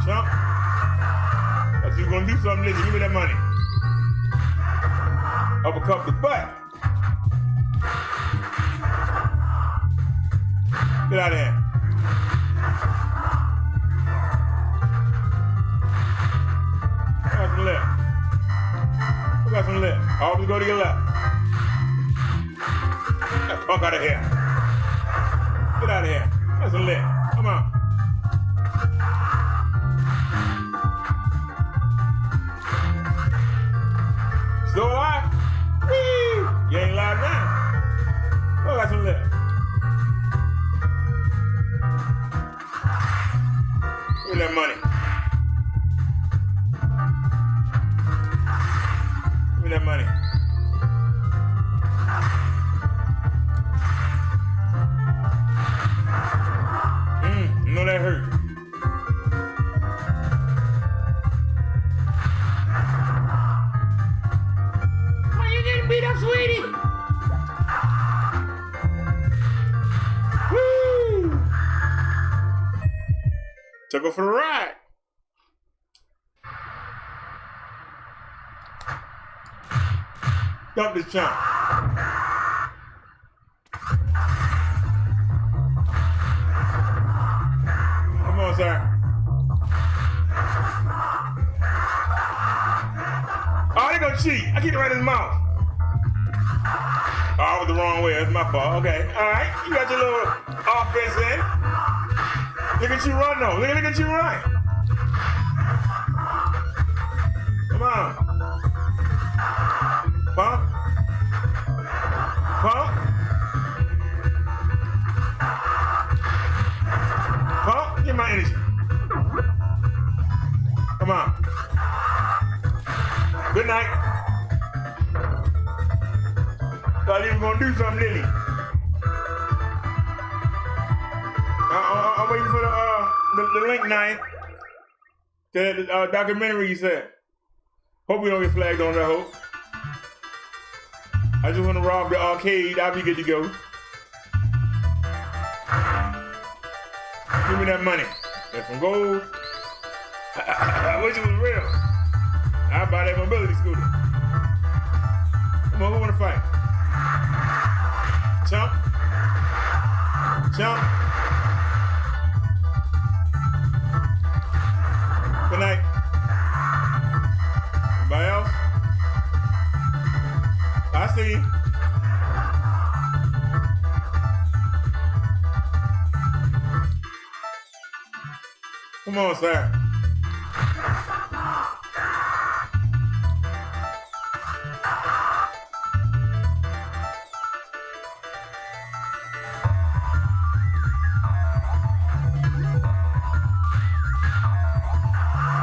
Jump. You're gonna do something, nigga. Give me that money. Uppercut the butt. Get out of here. I got some left. I got some left. Always go to your left. Get that punk out of here. Get out of here. That's some left. Come on. Still alive? Whee! You ain't alive now. Oh, I got some left. Give me that money. Give me that money. You know that hurt. Beat up, sweetie. Woo! Took her for a ride. Dump this chump. Come on, sir. Oh, they gonna cheat. I keep it right in his mouth. Oh, I was the wrong way. That's my fault. Okay. All right. You got your little offense in. Look at you run, though. Look at you run. Come on. Pump. Pump. Pump. Get my energy. do something, didn't he? I'm waiting for the link, Nine. To that documentary you said. Hope we don't get flagged on that, hope. I just want to rob the arcade. I'll be good to go. Give me that money. That's some gold. I wish it was real. I'll buy that mobility scooter. Come on, who want to fight? Chump. Chump. Good night. Anybody else? I see you. Come on, sir.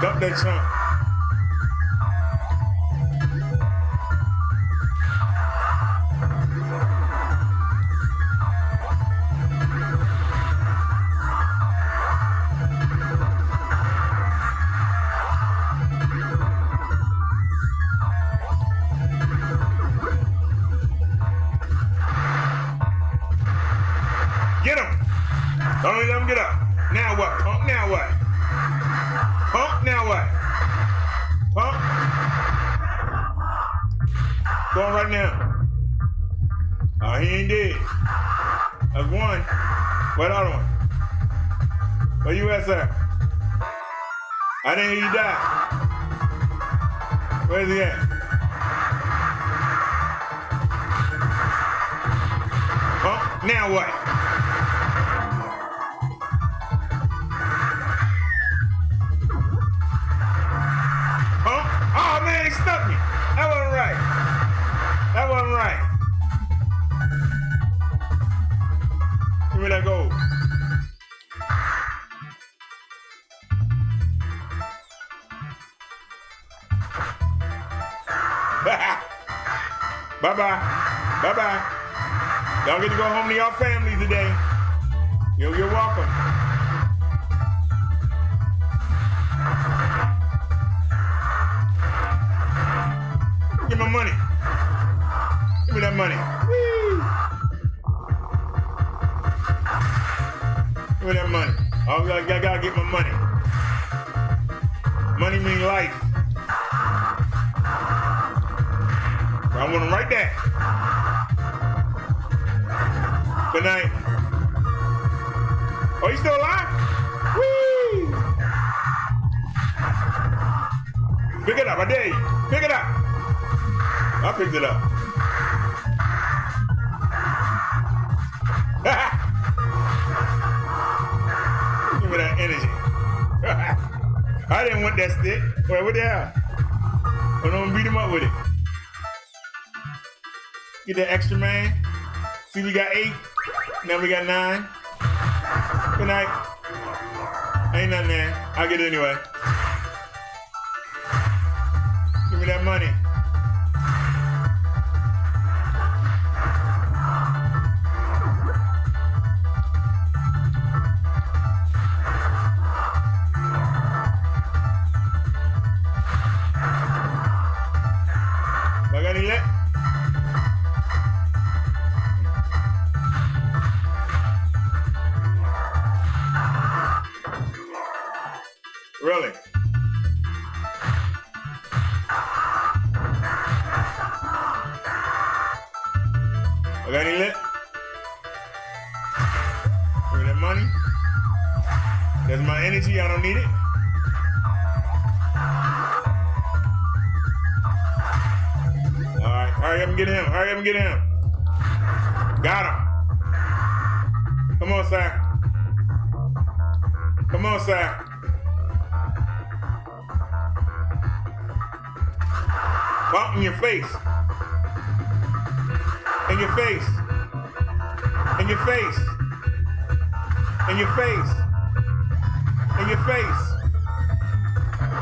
Dump that chunk. Get him! Don't let him get up. Now what? Punk, now what? Punk, now what? Punk? Going right now. Oh, he ain't dead. That's one. Where the other one? Where you at, sir? I didn't hear you die. Where's he at? Punk, now what? Oh man, he stuck me. That wasn't right. That wasn't right. Give me that gold. Bye-bye. Bye-bye. Y'all get to go home to your families today. You're welcome. Give me my money. Give me that money. Woo. Give me that money. I gotta get my money. Money means life. I want them right there. Good night. Oh, you still alive? Woo! Pick it up, I dare you. Pick it up. I picked it up. Give me that energy. I didn't want that stick. Wait, what the hell? I'm gonna beat him up with it. Get that extra, man. See, we got 8. Now we got 9. Good night. Ain't nothing there. I'll get it anyway. Give me that money. I got any left? Really? I got any lit? Give me that money. That's my energy, I don't need it. Alright, hurry up and get him. Hurry up and get him. Got him. Come on, sir. Come on, sir. Bump in your face. In your face. In your face. In your face. In your face.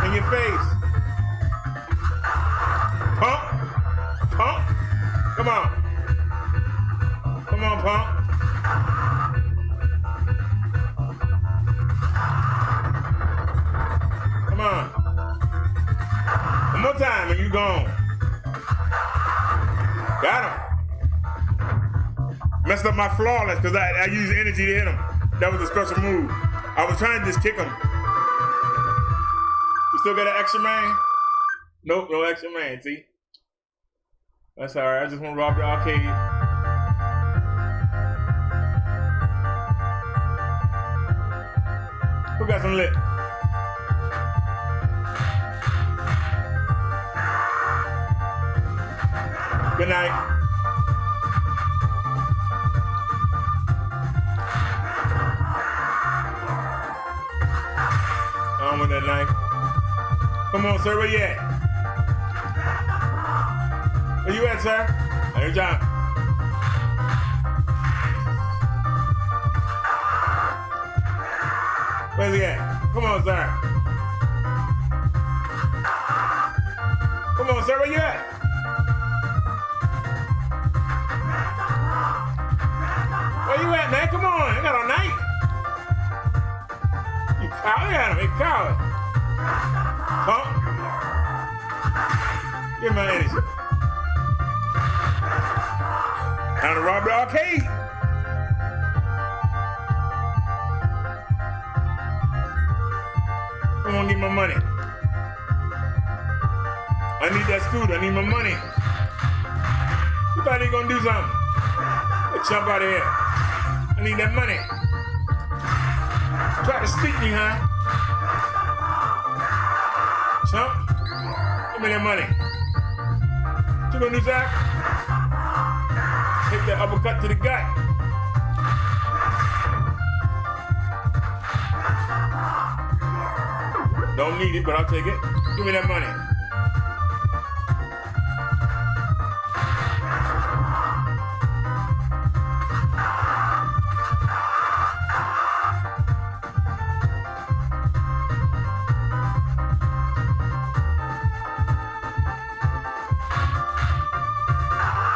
In your face. Pump. Pump. Come on. Come on, punk. Come on. One more time and you gone. Got him. Messed up my flawless because I used energy to hit him. That was a special move. I was trying to just kick him. You still got an extra man? Nope, no extra man, see? That's alright, I just want to rob the arcade. Who got some lit? Good night. On with that knife. Come on, sir, where you at? Where you at, sir? Hey, John. Where's he at? Come on, sir. Come on, sir, where you at? Where you at, man? Come on, I got all night. You coward at him, you coward. Huh? Give my energy. Time to rob the arcade. Come on, get my money. I need that scooter, I need my money. You thought he gonna do something? Let's jump out of here. I need that money. Try to speak me, huh? Chump, give me that money. What you gonna do, Zach? Take that uppercut to the gut. Don't need it, but I'll take it. Give me that money.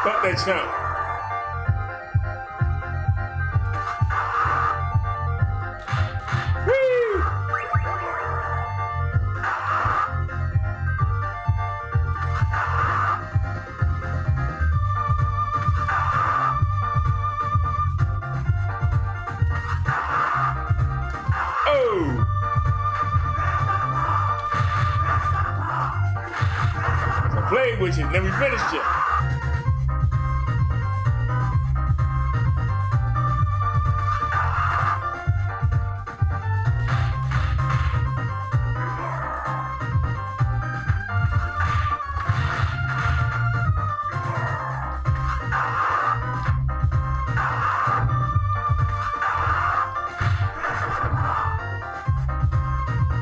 Fuck that chump. Played with you, then we finished it.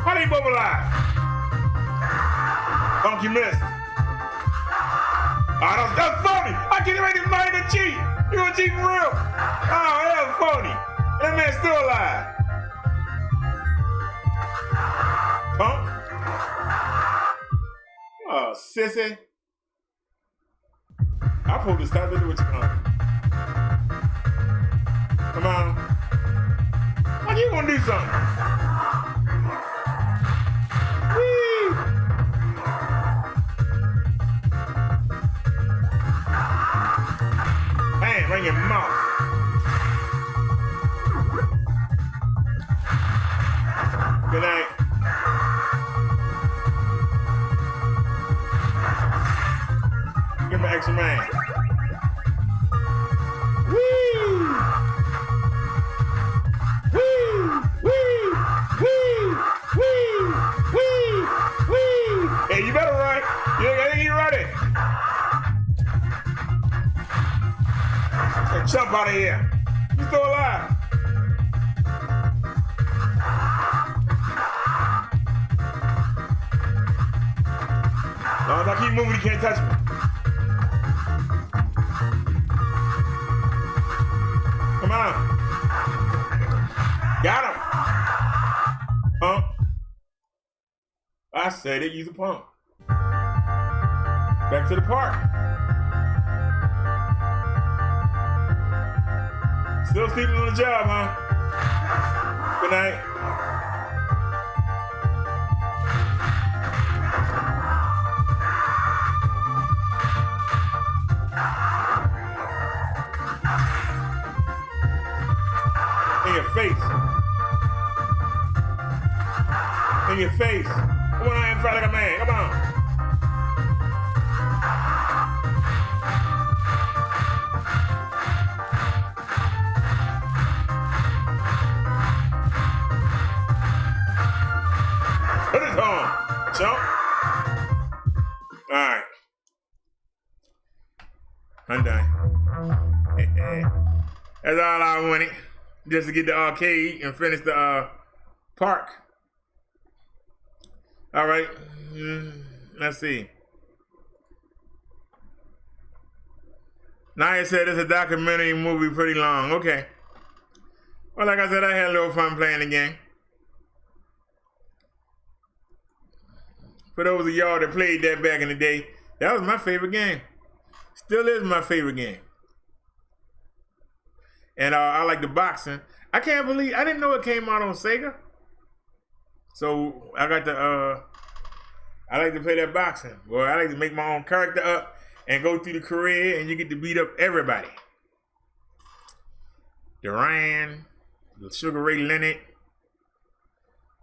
How they both alive? Funky missed. Oh, that's phony. I can't even make this money to cheat. You gonna cheat for real? Oh, that was phony. That man's still alive. Punk. Oh, sissy. I pulled the stop into what you call. Come on. Why you gonna do something? Whee! Man, run your mouth. Good night. Give me extra man. Woo! Woo! Woo! Woo! Woo! Woo! Woo! Hey, you better run. You ain't ready. Jump out of here. You still alive? No, if I keep moving, you can't touch me. Come on. Got him. Pump. I said it, use a pump. Back to the park. Still sleeping on the job, huh? Good night. In your face. In your face. Come on out and fight like a man. Come on. Put it on. Jump. All right. I'm done. That's all I wanted. Just to get the arcade and finish the park. All right. Let's see. Naya said it's a documentary movie pretty long. Okay. Well, like I said, I had a little fun playing the game. For those of y'all that played that back in the day, that was my favorite game. Still is my favorite game. And I like the boxing. I can't believe, I didn't know it came out on Sega. So I got the, I like to play that boxing. Well, I like to make my own character up and go through the career and you get to beat up everybody. Duran, Sugar Ray Leonard.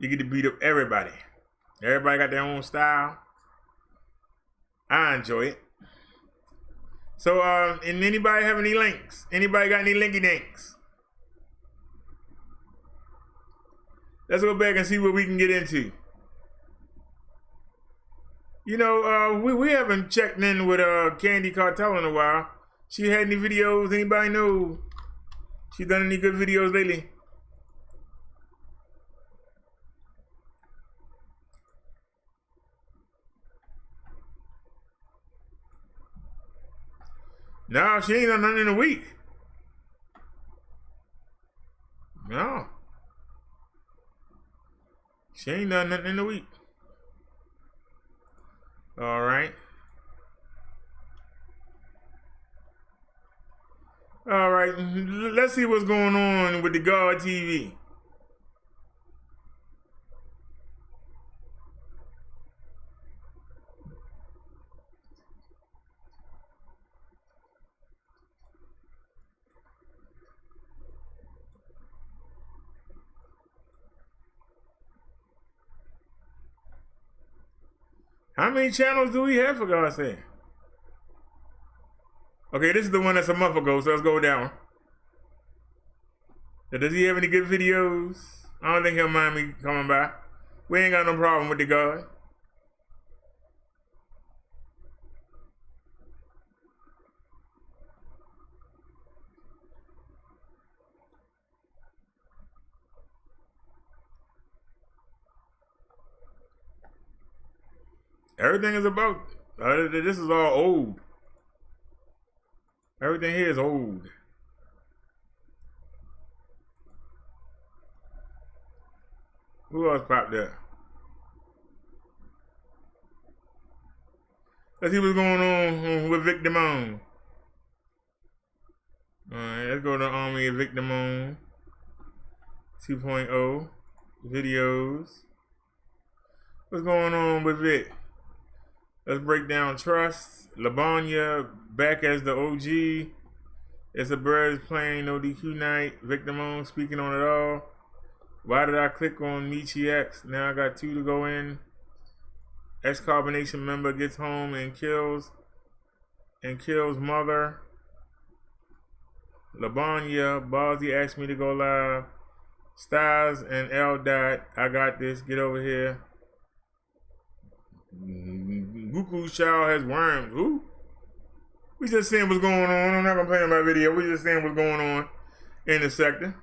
You get to beat up everybody. Everybody got their own style. I enjoy it. So, and anybody have any links? Anybody got any linky dinks? Let's go back and see what we can get into. You know, we haven't checked in with Candy Cartel in a while. She had any videos? Anybody know she done any good videos lately? No, she ain't done nothing in a week. No. She ain't done nothing in a week. All right. All right. Let's see what's going on with the God TV. How many channels do we have, for God's sake? Okay, this is the one that's a month ago, so let's go down. Does he have any good videos? I don't think he'll mind me coming by. We ain't got no problem with the God. Everything is about, this is all old. Everything here is old. Who else popped up? Let's see what's going on with Vic Damone. Alright, let's go to Army of Vic Damone 2.0 videos. What's going on with Vic? Let's break down Trust. Labonia back as the OG. It's a Birds playing no DQ night. Vic Damone speaking on it all. Why did I click on Michi X? Now I got 2 to go in. Ex-Carbonation member gets home and kills mother. Labonia, Ballsy asked me to go live. Styles and L Dot, I got this. Get over here. Goku's child has worms. Who? We just seeing what's going on. I'm not gonna play my video. We just seeing what's going on in the sector.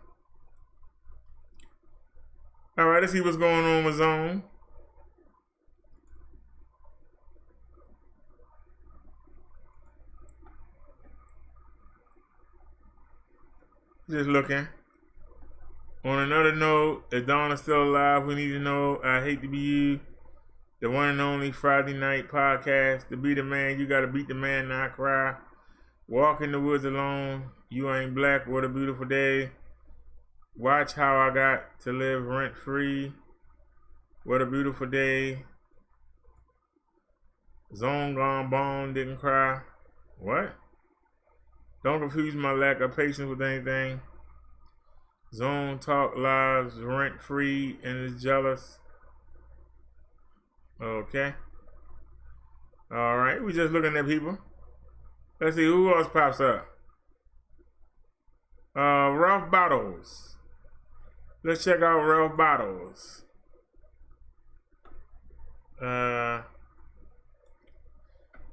All right, let's see what's going on with Zone. Just looking. On another note, is Donna still alive? We need to know. I hate to be you. The one and only Friday night podcast. To be the man, you gotta beat the man, not cry. Walk in the woods alone. You Ain't Black, What a Beautiful Day. Watch How I Got to Live Rent Free. What a Beautiful Day. Zone Gone Bone, Didn't Cry. What? Don't confuse my lack of patience with anything. Zone Talk Lives Rent Free and is jealous. Okay. Alright, we just looking at people. Let's see who else pops up. Ralph Bottles. Let's check out Ralph Bottles.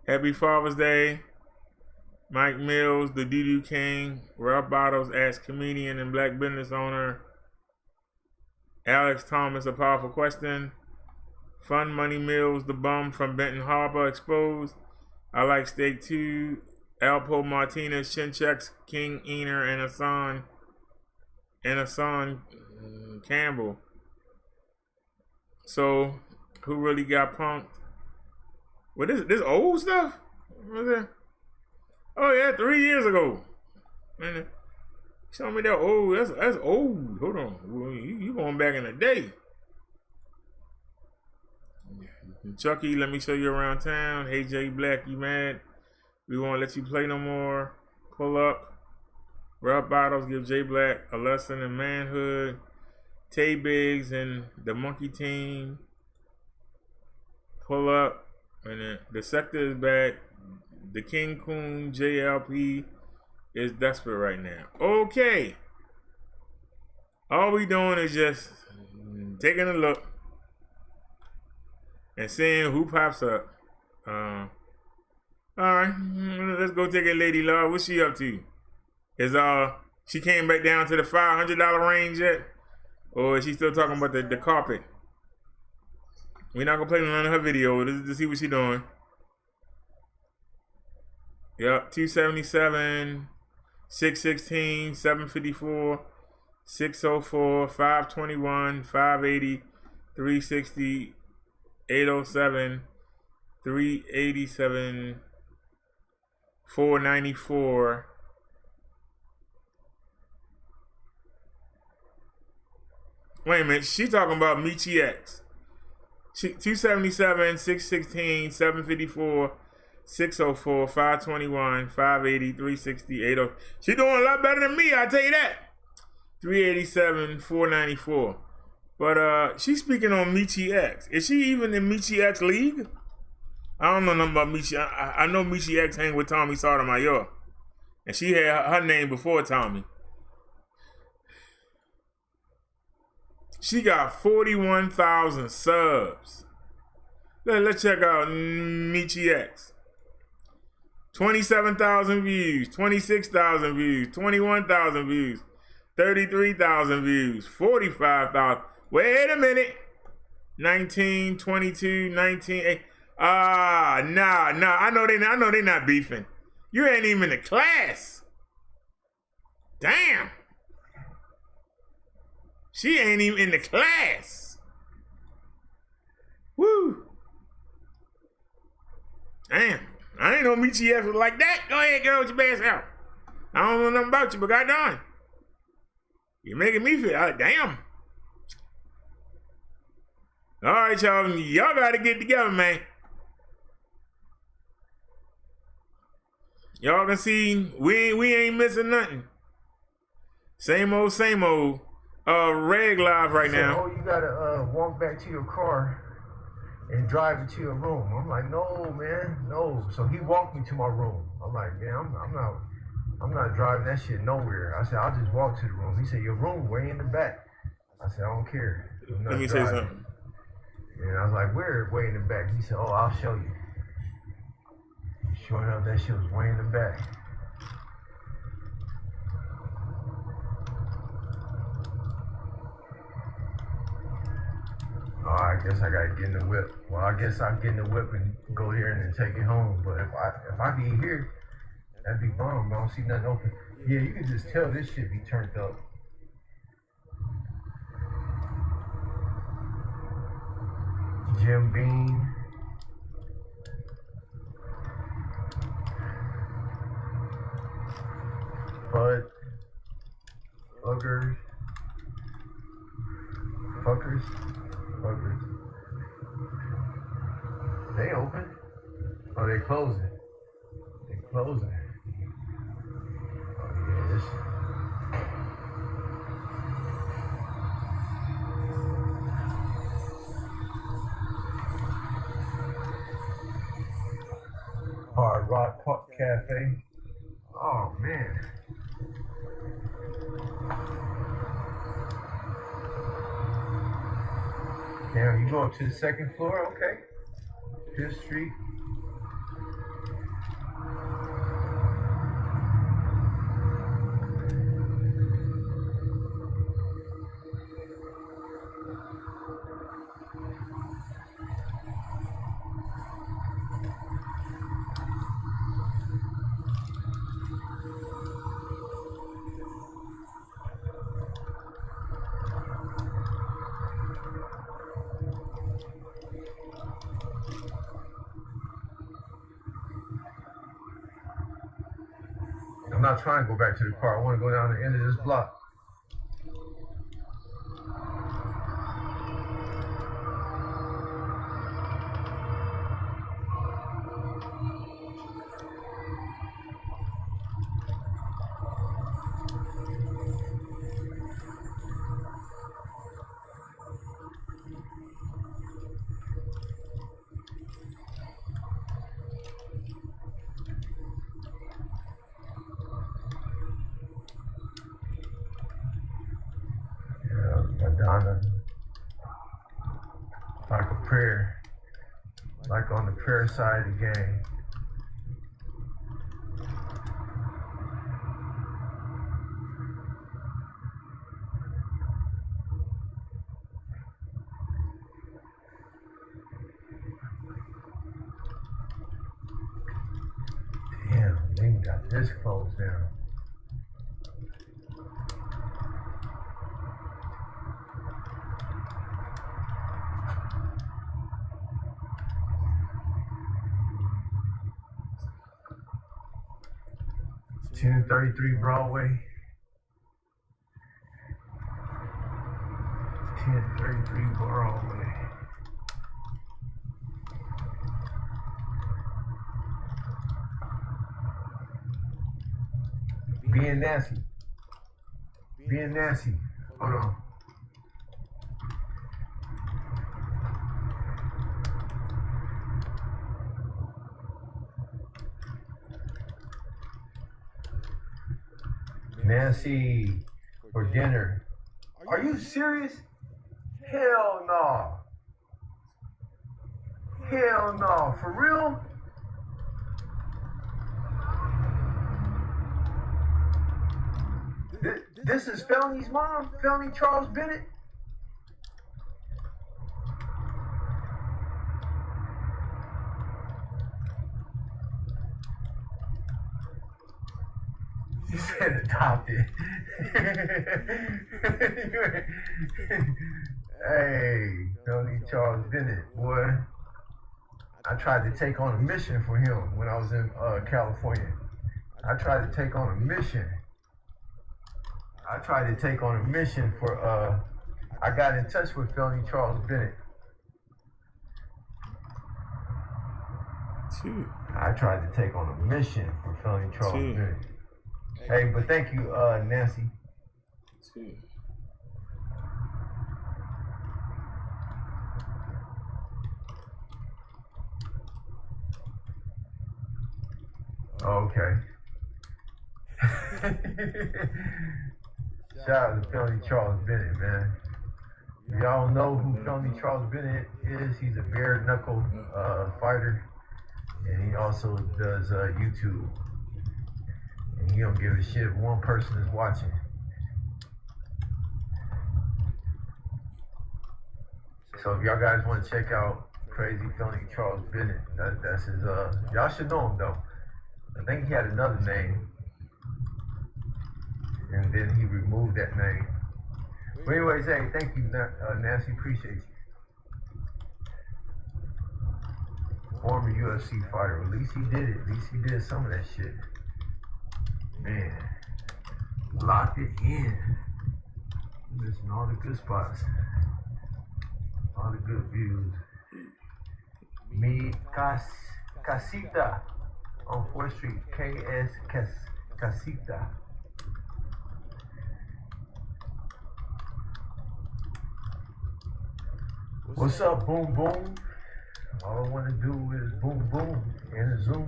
Happy Father's Day. Mike Mills, the Doo-Doo King. Ralph Bottles as comedian and black business owner. Alex Thomas, A Powerful Question. Fun Money Mills, the bum from Benton Harbor, exposed. I Like Steak Too. Alpo Martinez, Chinchecks, King Ener, and Hassan Campbell. So, who really got punked? What is this old stuff? What is it? Oh yeah, 3 years ago. Man, show me that old. That's old. Hold on, you going back in the day. Chucky, let me show you around town. Hey Jay Black, you mad? We won't let you play no more. Pull up. Ralph Bottles, give Jay Black a lesson in manhood. Tay Biggs and the Monkey Team. Pull up. And then the sector is back. The King Coon JLP is desperate right now. Okay. All we doing is just taking a look and seeing who pops up. All right, let's go take a Lady Love. What's she up to? Is she came back down to the $500 range yet, or is she still talking about the carpet? We're not gonna play none of her video. This is to see what she doing. Yep, 277, 616, 754, 604, 521, 580, 360, 807, 387, 494. Wait a minute, she talking about Michi X. 277, 616, 754, 604, 521, 580, 360, 80. She doing a lot better than me, I tell you that. 387, 494. But she's speaking on Michi X. Is she even in Michi X league? I don't know nothing about Michi. I know Michi X hang with Tommy Sotomayor. And she had her name before Tommy. She got 41,000 subs. Let's check out Michi X. 27,000 views, 26,000 views, 21,000 views, 33,000 views, 45,000. Wait a minute. 19, 22, 19. Nah. I know they not beefing. You ain't even in the class. Damn. She ain't even in the class. Woo. Damn. I ain't know Michi X was like that. Go ahead, girl, with your ass out. I don't know nothing about you, but goddamn. You're making me feel damn. All right, y'all. Y'all got to get together, man. Y'all can see we ain't missing nothing. Same old. Reg live right now. Oh, you gotta walk back to your car and drive it to your room. I'm like, no, man, no. So he walked me to my room. I'm like, man, I'm not driving that shit nowhere. I said, I'll just walk to the room. He said, your room way in the back. I said, I don't care. Let me say something. And I was like, where? Way in the back. He said, oh, I'll show you. Sure enough, that shit was way in the back. Oh, I guess I gotta get in the whip. Well, I guess I'll get in the whip and go here and then take it home. But if I be here, that'd be bomb. I don't see nothing open. Yeah, you can just tell this shit be turned up. Jim Beam. Bud Fuckers. They open. Oh, they closing. Oh, yes. Hard Rock Cafe. Oh, man. Now you go up to the second floor, okay. Fifth Street. I'm not trying to go back to the car. I want to go down the end of this block. Madonna, like a prayer, like on the prayer side of the game. Damn, they got this closed down. $1033 Broadway. 1033 Broadway. Being nasty. Hold on. Nancy for dinner. Are you serious? Hell no. Hell no. For real? This is Felony's mom? Felony Charles Bennett? He said adopted. Hey, Felony Charles Bennett, boy. I tried to take on a mission for him when I was in California. I tried to take on a mission. I got in touch with Felony Charles Bennett. I tried to take on a mission for Felony Charles Bennett. Hey, but thank you, Nancy. Okay. Shout out to Felony Charles Bennett, man. If y'all know who Felony Charles Bennett is, he's a bare knuckle fighter, and he also does YouTube. And he don't give a shit if one person is watching. So if y'all guys want to check out Crazy Felony Charles Bennett, that's his y'all should know him though. I think he had another name, and then he removed that name. But anyways, hey, thank you, Nancy, appreciate you. Former UFC fighter, at least he did it. At least he did some of that shit. Man, locked it in. Missing all the good spots. All the good views. Mi Casita on 4th Street. Casita. What's up, boom boom? All I want to do is boom boom and zoom.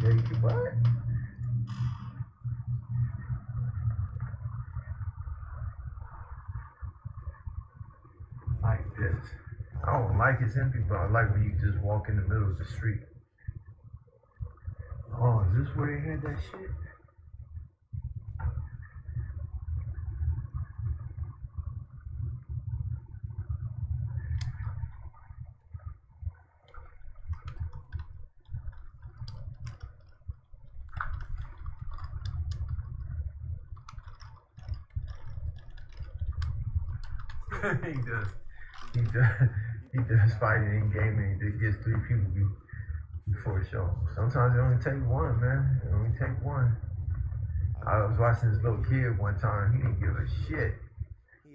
Shake your butt. Like this. I don't like it's empty, but I like when you just walk in the middle of the street. Oh, is this where they had that shit? He does fighting in gaming. He gets 3 people before a show. Sometimes it only take one, man. It only take one. I was watching this little kid one time. He didn't give a shit.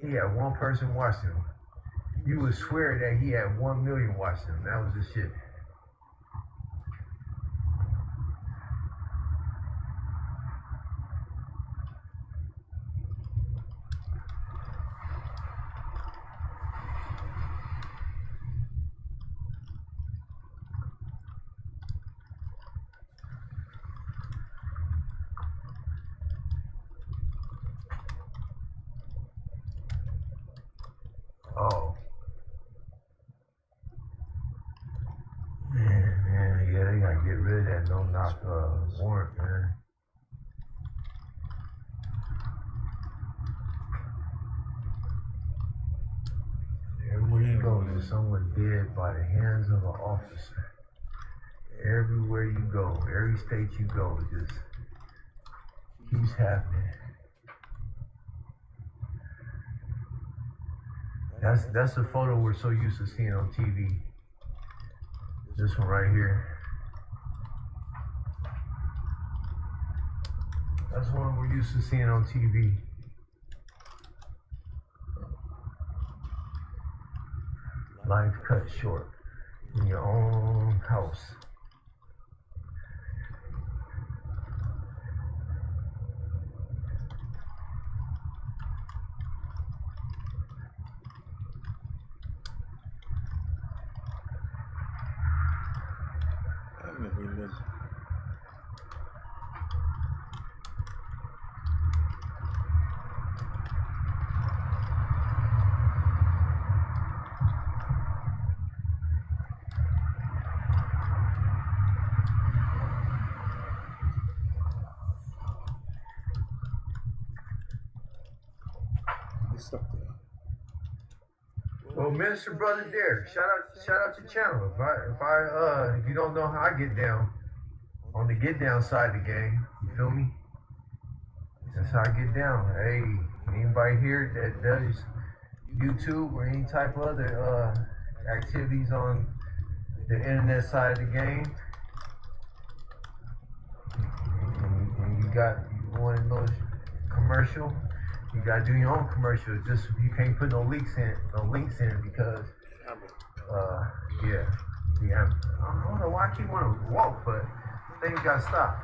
He had one person watching him. You would swear that he had 1 million watching him. That was the shit. Oh. Man, yeah, they gotta get rid of that no-knock warrant, man. Everywhere you go, there's someone dead by the hands of an officer. Everywhere you go, every state you go, it just keeps happening. That's a photo we're so used to seeing on TV. This one right here. That's one we're used to seeing on TV. Life cut short in your own house. Well, Minister Brother Derrick, shout out your channel. If you don't know how I get down, on the get down side of the game, you feel me? That's how I get down. Hey, anybody here that does YouTube or any type of other activities on the internet side of the game, and you want to know commercial, you gotta do your own commercial. Just you can't put no links in because yeah. I don't know why I keep wanting to walk, but things gotta stop.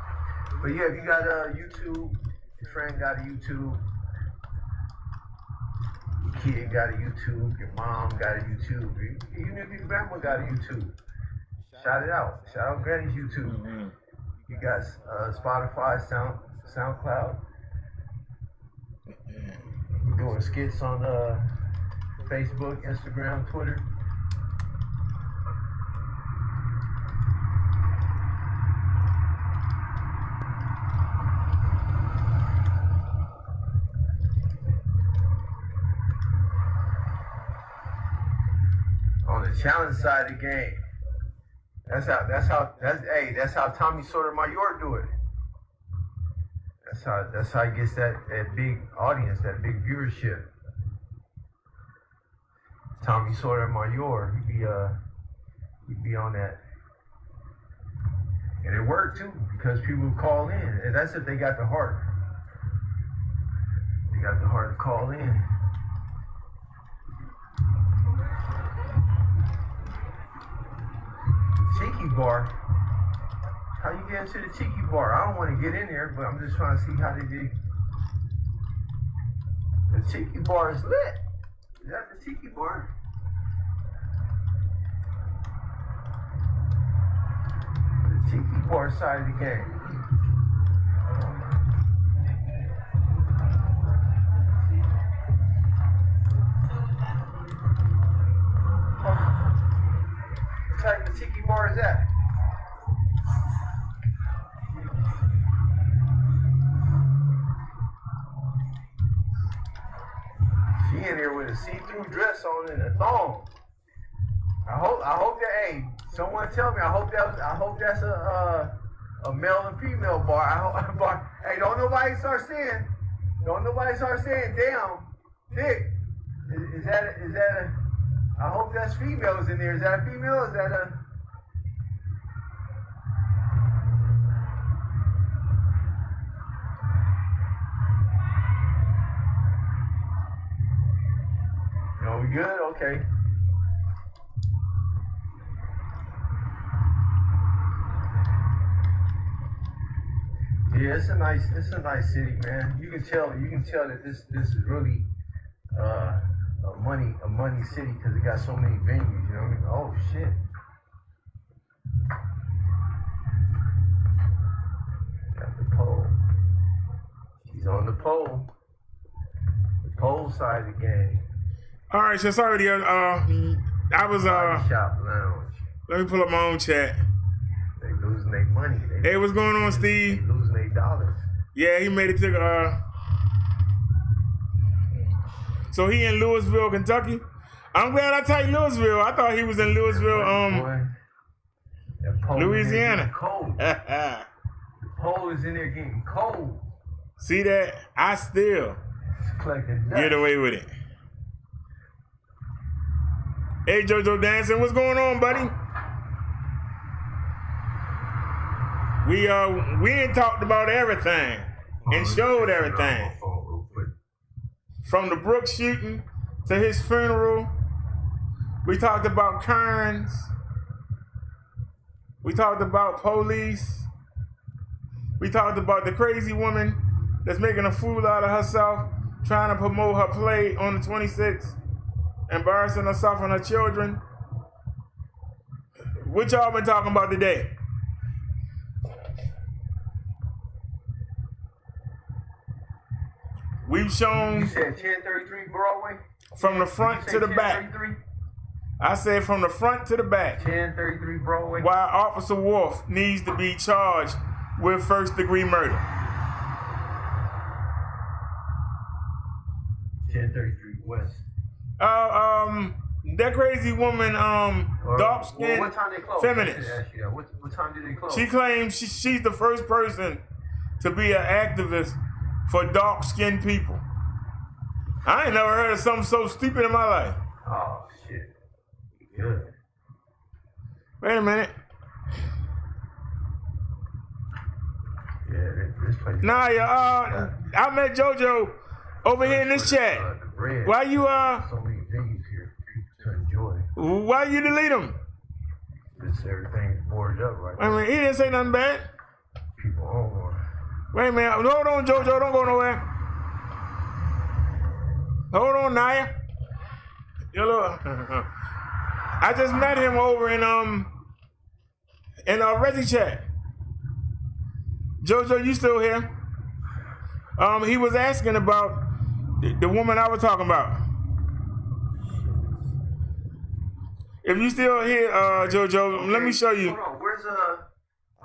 But yeah, if you got YouTube, your friend got a YouTube, your kid got a YouTube, your mom got a YouTube, even if your grandma got a YouTube, shout it out. Shout out Granny's YouTube. Mm-hmm. You got Spotify, SoundCloud. We're doing skits on Facebook, Instagram, Twitter. On the challenge side of the game, that's how Tommy Sotomayor do it. That's how he gets that big audience, that big viewership. Tommy Sotomayor, he'd be on that. And it worked too, because people would call in. And that's if they got the heart. They got the heart to call in. Tiki bar. How you get into the tiki bar? I don't want to get in there, but I'm just trying to see how they did. The tiki bar is lit. Is that the tiki bar? The tiki bar side of the game. What type of tiki bar is that? She in here with a see-through dress on and a thong. I hope that, hey, someone tell me. I hope that's a male and female bar. Hey, don't nobody start saying, damn, Dick. Is that a? I hope that's females in there. Is that a female? Is that a? No, we good? Okay. Yeah, it's a nice city, man. You can tell that this is really a money city because it got so many venues. You know what I mean? Oh shit. Got the pole. She's on the pole. The pole side of the game. All right, so sorry, I was Shop Lounge. Let me pull up my own chat. They losing their money. Hey, what's going on, Steve? They losing their dollars. Yeah, he made it to so he in Louisville, Kentucky. I'm glad I typed Louisville. I thought he was in Louisville, Louisiana. Cold. The pole is in there getting cold. See that? I still get away with it. Hey, JoJo Dancing, what's going on, buddy? We ain't talked about everything and showed everything. From the Brooks shooting to his funeral. We talked about Kearns. We talked about police. We talked about the crazy woman that's making a fool out of herself, trying to promote her play on the 26th. Embarrassing herself and her children. What y'all been talking about today? We've shown. You said 1033 Broadway? From the front to the back. I said from the front to the back. 1033 Broadway. Why Officer Wolf needs to be charged with first-degree murder. 1033 West. That crazy woman, dark-skinned what time they close? feminist. What time did they close? She claims she's the first person to be an activist for dark-skinned people. I ain't never heard of something so stupid in my life. Oh, shit. Good. Wait a minute. Yeah, this place. Nah, I met JoJo over here in this chat. Why you, so many venues here to enjoy. Why you delete them? Just everything's boarded up right now. I mean, he didn't say nothing bad. People on one. Wait a minute. Hold on, JoJo. Don't go nowhere. Hold on, Naya. Yo, look. I just met him over in Resi chat. JoJo, you still here? He was asking about the woman I was talking about. If you still here, JoJo, let me show you. Hold on, where's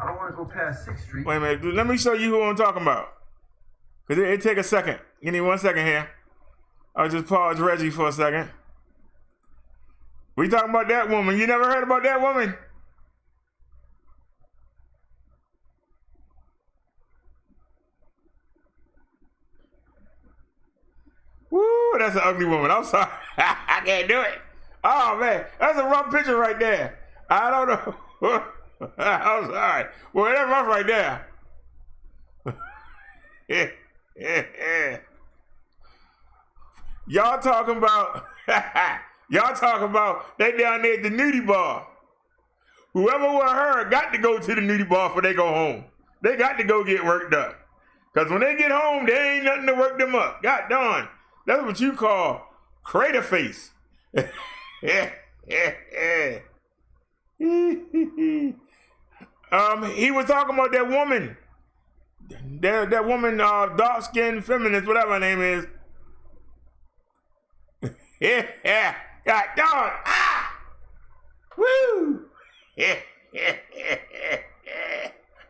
I don't want to go past 6th Street. Wait a minute, let me show you who I'm talking about. Cause it take a second. Give me 1 second here. I'll just pause Reggie for a second. We talking about that woman. You never heard about that woman? Woo, that's an ugly woman. I'm sorry. I can't do it. Oh, man. That's a rough picture right there. I don't know. I'm sorry. Well, that's rough right there. Y'all talking about they down there at the nudie bar. Whoever with her got to go to the nudie bar before they go home. They got to go get worked up. Because when they get home, there ain't nothing to work them up. God darn. That's what you call crater face. He was talking about that woman. That woman, dark-skinned feminist, whatever her name is. God darn. Ah! Woo!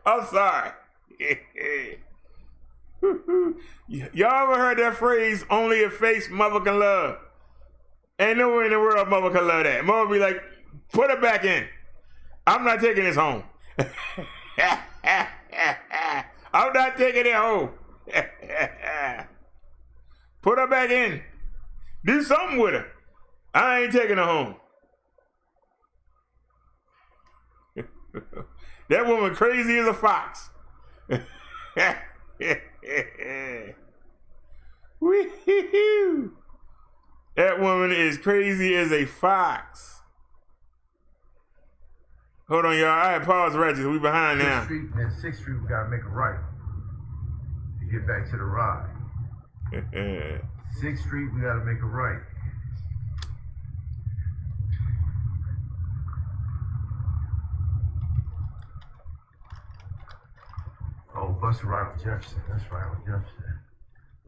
I'm sorry. Y'all ever heard that phrase, only a face mother can love? Ain't nowhere in the world mother can love that. Mother be like, put it back in. I'm not taking this home. I'm not taking it home. Put her back in. Do something with her. I ain't taking her home. That woman crazy as a fox. Woo-hoo-hoo. That woman is crazy as a fox. Hold on, y'all. I had paused Reggie. We behind now. 6th Street, we gotta make a right to get back to the ride. 6th Street, we gotta make a right. Oh, bus ride on Jefferson. That's right, on Jefferson.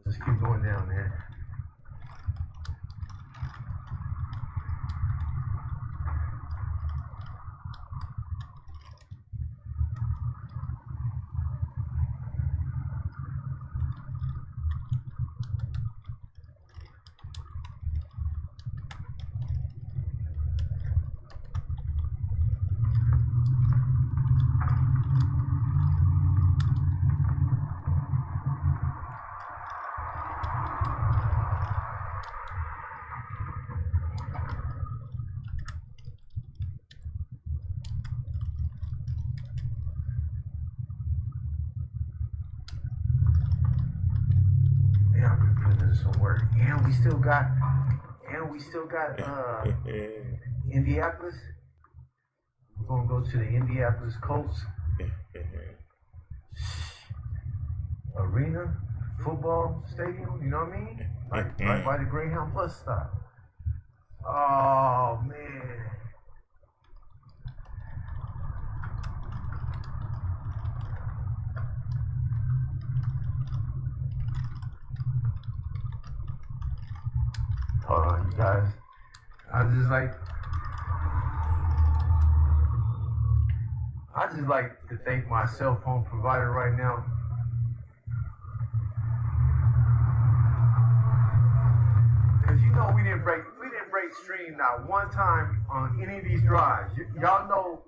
Let's keep going down there. And we still got Indianapolis. We're gonna go to the Indianapolis Colts arena, football stadium, you know what I mean? Right by the Greyhound Plus stop. Oh man. You guys, I just like to thank my cell phone provider right now. Cause you know we didn't break stream not one time on any of these drives. Y'all know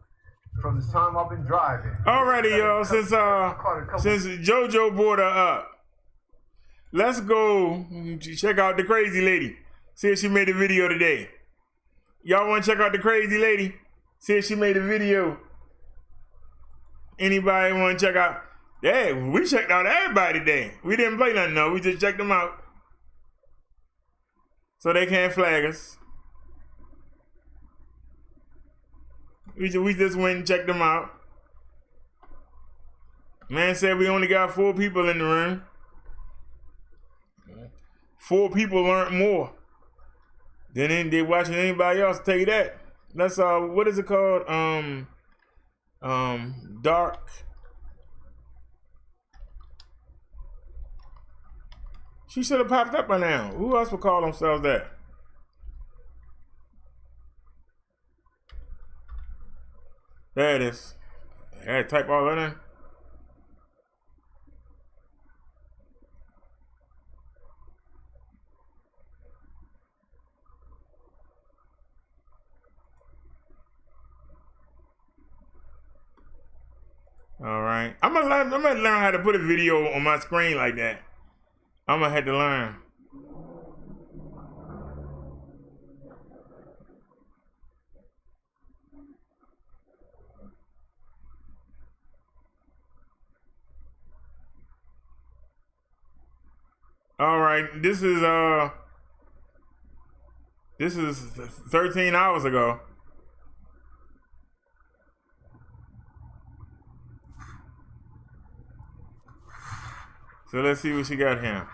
from the time I've been driving. Alrighty, y'all. Since JoJo brought her up, let's go check out the crazy lady. See if she made a video today. Y'all want to check out the crazy lady? See if she made a video. Anybody want to check out? Yeah, we checked out everybody today. We didn't play nothing, no. We just checked them out. So they can't flag us. We just went and checked them out. Man said we only got 4 people in the room. 4 people learned more than they watching anybody else. Tell you that. That's what is it called? Dark. She should have popped up by now. Who else would call themselves that? There it is. I had to type all that in. All right. I'm gonna learn how to put a video on my screen like that. I'm gonna have to learn. All right. This is This is 13 hours ago. So let's see what she got here.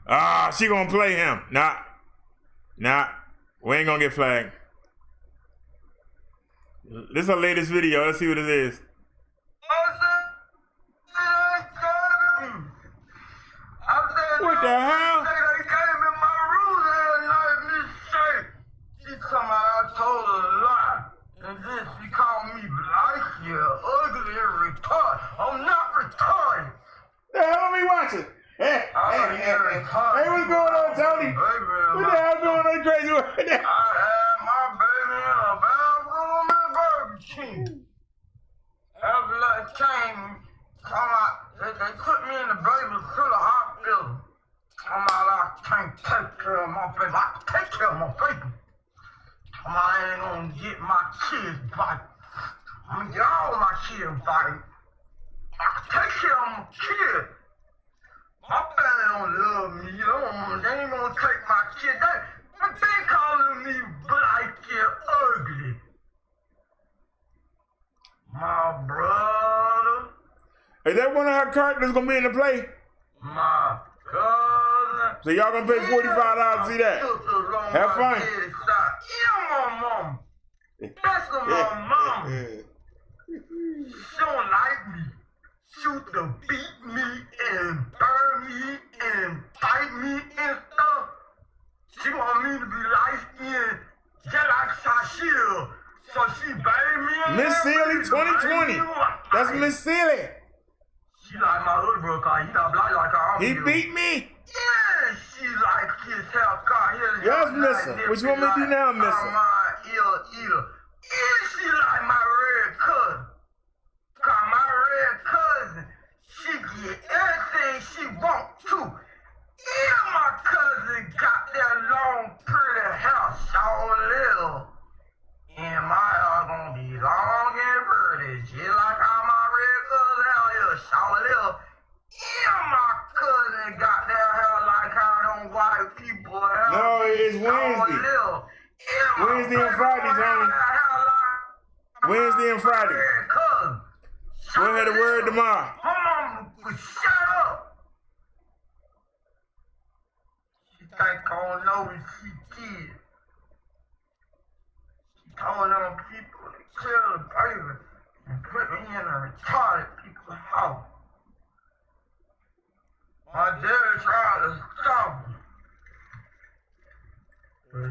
Ah, she gonna play him. Nah, we ain't gonna get flagged. This is her latest video. Let's see what it is. What the hell? She told me I told her a lie. And then she called me black, ugly, and retarded. I'm not retarded. The hell are we watching? Hey, what's going on, Tony? What the hell going on, crazy? I had my baby in a bathroom at Burger King. After that came, they put me in the baby to the hospital. I can't take care of my baby. I can take care of my baby. I ain't gonna get my kids back. I'm gonna get all my kids back. I can take care of my kids. My family don't love me. They ain't gonna take my kid. They been calling me black and ugly. My brother. Is that one of her characters gonna be in the play? My cousin. So y'all gonna pay $45 to see that? Have fun. Yeah, my mom. That's my mom. She don't like me. Shoot to beat me and burn me and bite me and stuff. She want me to be light-skinned just like Shashir. So she bathed me in Miss Sealy 2020. That's Miss Sealy. She like my hood bro car. He not black like her. He beat me. Yeah, she like his hair car. Yes, Missa. What you want me to do now, Missa? My eater. Yeah, she like my red cousin. Cause my red cousin, she get everything she want to. Yeah, my cousin got that long, pretty hair, short little. And my hair gonna be long and pretty, just like how my red cousin hair is, short little. Yeah, my cousin got that hair like how them white people have. No, it's Wednesday. Wednesday and Friday, Tony. Wednesday and Friday. We'll have the word tomorrow. My mama would shut up. She think I don't know what she did. She told them people to kill the baby and put me in a retarded people's house. My dad tried to stop me. But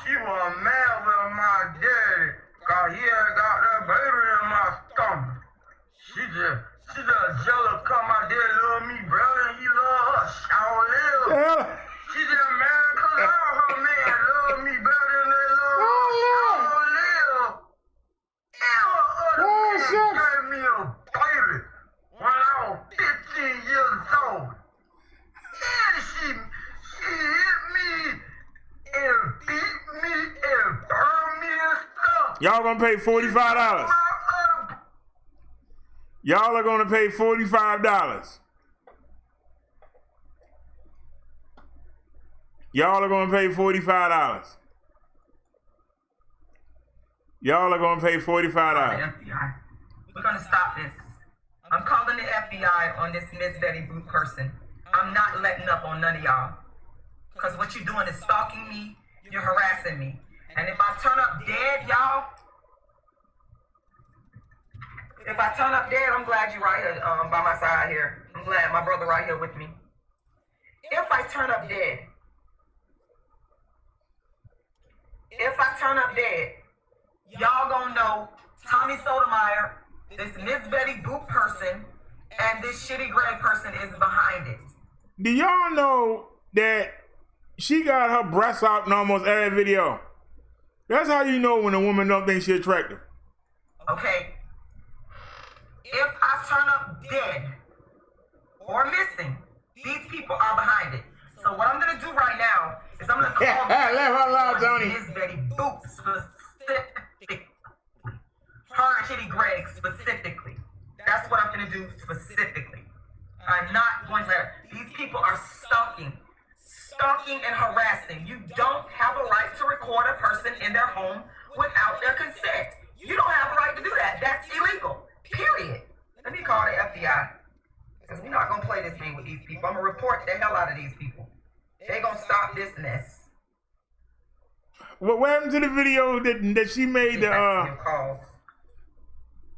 she was mad with my daddy cause he had got that baby in my stomach. She just jealous cause my dad love me, brother, and he love her. Shout live. She just mad cause all her men love me better than they love her. Shout live. And her other men gave me a baby when I was 15 years old. And she hit me and beat me and burned me and stuff. Y'all gonna pay $45. Y'all are gonna pay $45. Y'all are gonna pay $45. Y'all are gonna pay $45. FBI. We're gonna stop this. I'm calling the FBI on this Miss Betty Boot person. I'm not letting up on none of y'all. Because what you're doing is stalking me, you're harassing me. And if I turn up dead, y'all, if I turn up dead, I'm glad you're right here by my side here. I'm glad my brother right here with me. If I turn up dead, y'all gonna know Tommy Sotomayor, this Miss Betty Boot person, and this shitty Greg person is behind it. Do y'all know that she got her breasts out in almost every video? That's how you know when a woman don't think she's attractive. Okay. If I turn up dead or missing, these people are behind it. So what I'm gonna do right now is I'm gonna call Let her alone, Tony. Miss Betty Boot specific. specifically. That's what I'm going to do specifically. I'm not going to let these people are stalking and harassing. You don't have a right to record a person in their home without their consent. You don't have a right to do that. That's illegal. Period. Let me call the FBI. Because we're not going to play this game with these people. I'm going to report the hell out of these people. They're going to stop this mess. What happened to the video that she made?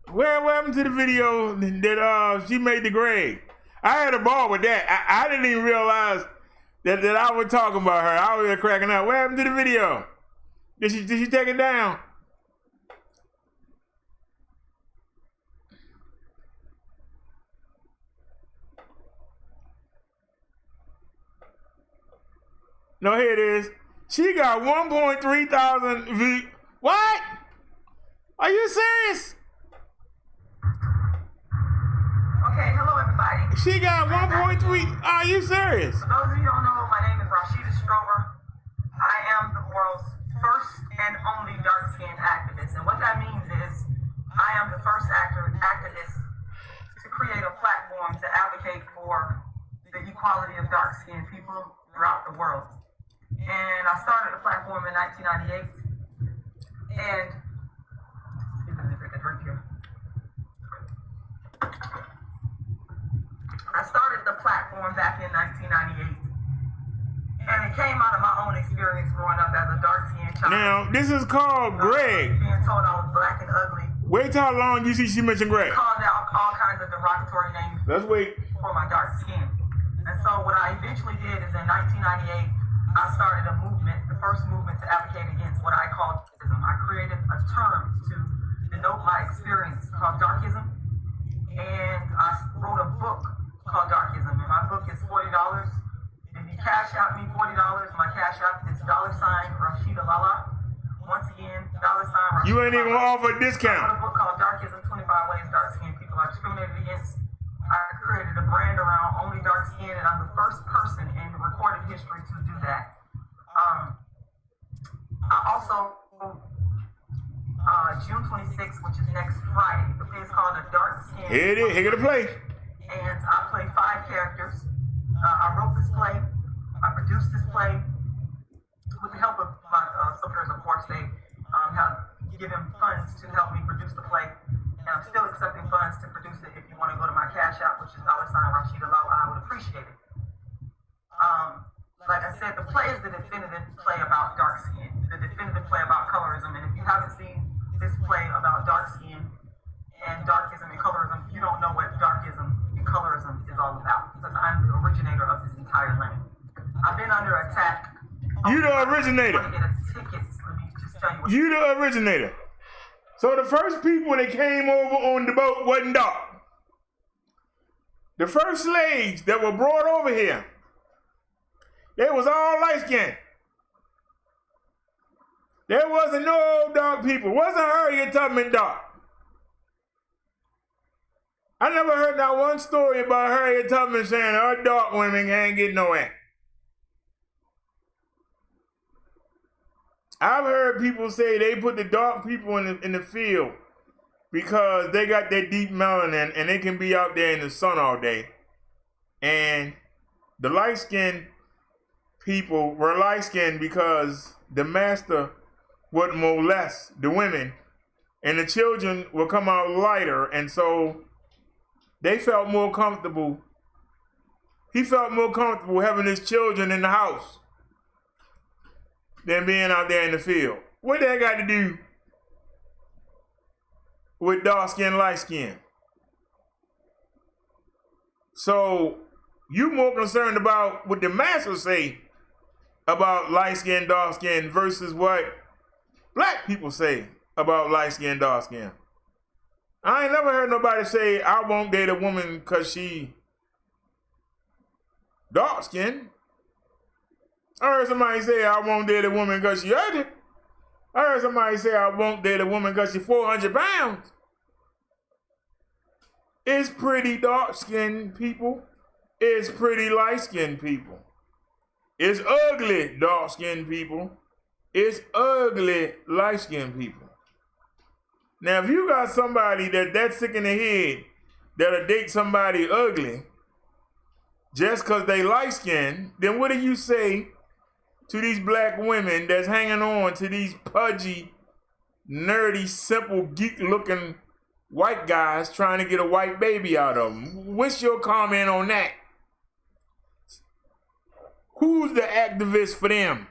What happened to the video that she made to Greg? I had a ball with that. I didn't even realize that I was talking about her. I was cracking up. What happened to the video? Did she take it down? No, here it is. She got 1.3 thousand views. What? Are you serious? Okay, hello everybody. She got 1.3. Are you serious? For those of you who don't know, my name is Rayshard Strover. I am the world's first and only dark-skinned activist. And what that means is I am the first activist to create a platform to advocate for the equality of dark-skinned people throughout the world. And I started the platform in 1998. And let me take a drink here. I started the platform back in 1998. And it came out of my own experience growing up as a dark-skinned child. Now, this is called Greg. Being told I was black and ugly. Wait till how long you see she mentioned Greg. Called out all kinds of derogatory names. Let's wait. For my dark skin. And so what I eventually did is in 1998, I started a movement, the first movement to advocate against what I called darkism. I created a term to denote my experience called darkism. And I wrote a book called Darkism. And my book is $40. If you cash out me $40, my cash out is $Rashida Lala. Once again, $Rashida. You ain't even gonna offer a discount. I wrote a book called Darkism, 25 Ways Dark-Skinned People Are Discriminated Against. I created a brand around only dark skin, and I'm the first person in recorded history to do that. I also, June 26th, which is next Friday, the play is called A Dark Skin. Here it is. Here to play. And I play 5 characters. I wrote this play. I produced this play with the help of my supporters, of course. They have given funds to help me produce the play. And I'm still accepting funds to produce it. If you want to go to my cash app, which is $Rashida Lala, I would appreciate it. Like I said, the play is the definitive play about dark skin, the definitive play about colorism. And if you haven't seen this play about dark skin and darkism and colorism, you don't know what darkism and colorism is all about, because I'm the originator of this entire lane. I've been under attack. You the originator. You the originator. So the first people that came over on the boat wasn't dark. The first slaves that were brought over here, they was all light-skinned. There wasn't no dark people. Wasn't Harriet Tubman dark? I never heard that one story about Harriet Tubman saying her dark women can't get nowhere. I've heard people say they put the dark people in the field because they got that deep melanin and they can be out there in the sun all day. And the light-skinned people were light-skinned because the master would molest the women and the children would come out lighter, and so they felt more comfortable. He felt more comfortable having his children in the house than being out there in the field. What that got to do with dark skin, light skin? So you more concerned about what the masters say about light skin, dark skin versus what black people say about light skin, dark skin. I ain't never heard nobody say I won't date a woman because she dark skin. I heard somebody say I won't date a woman because she ugly. I heard somebody say I won't date a woman because she's 400 pounds. It's pretty dark-skinned people. It's pretty light-skinned people. It's ugly dark-skinned people. It's ugly light-skinned people. Now, if you got somebody that's sick in the head that'll date somebody ugly just because they light skinned, then what do you say to these black women that's hanging on to these pudgy, nerdy, simple, geek-looking white guys trying to get a white baby out of them? What's your comment on that? Who's the activist for them?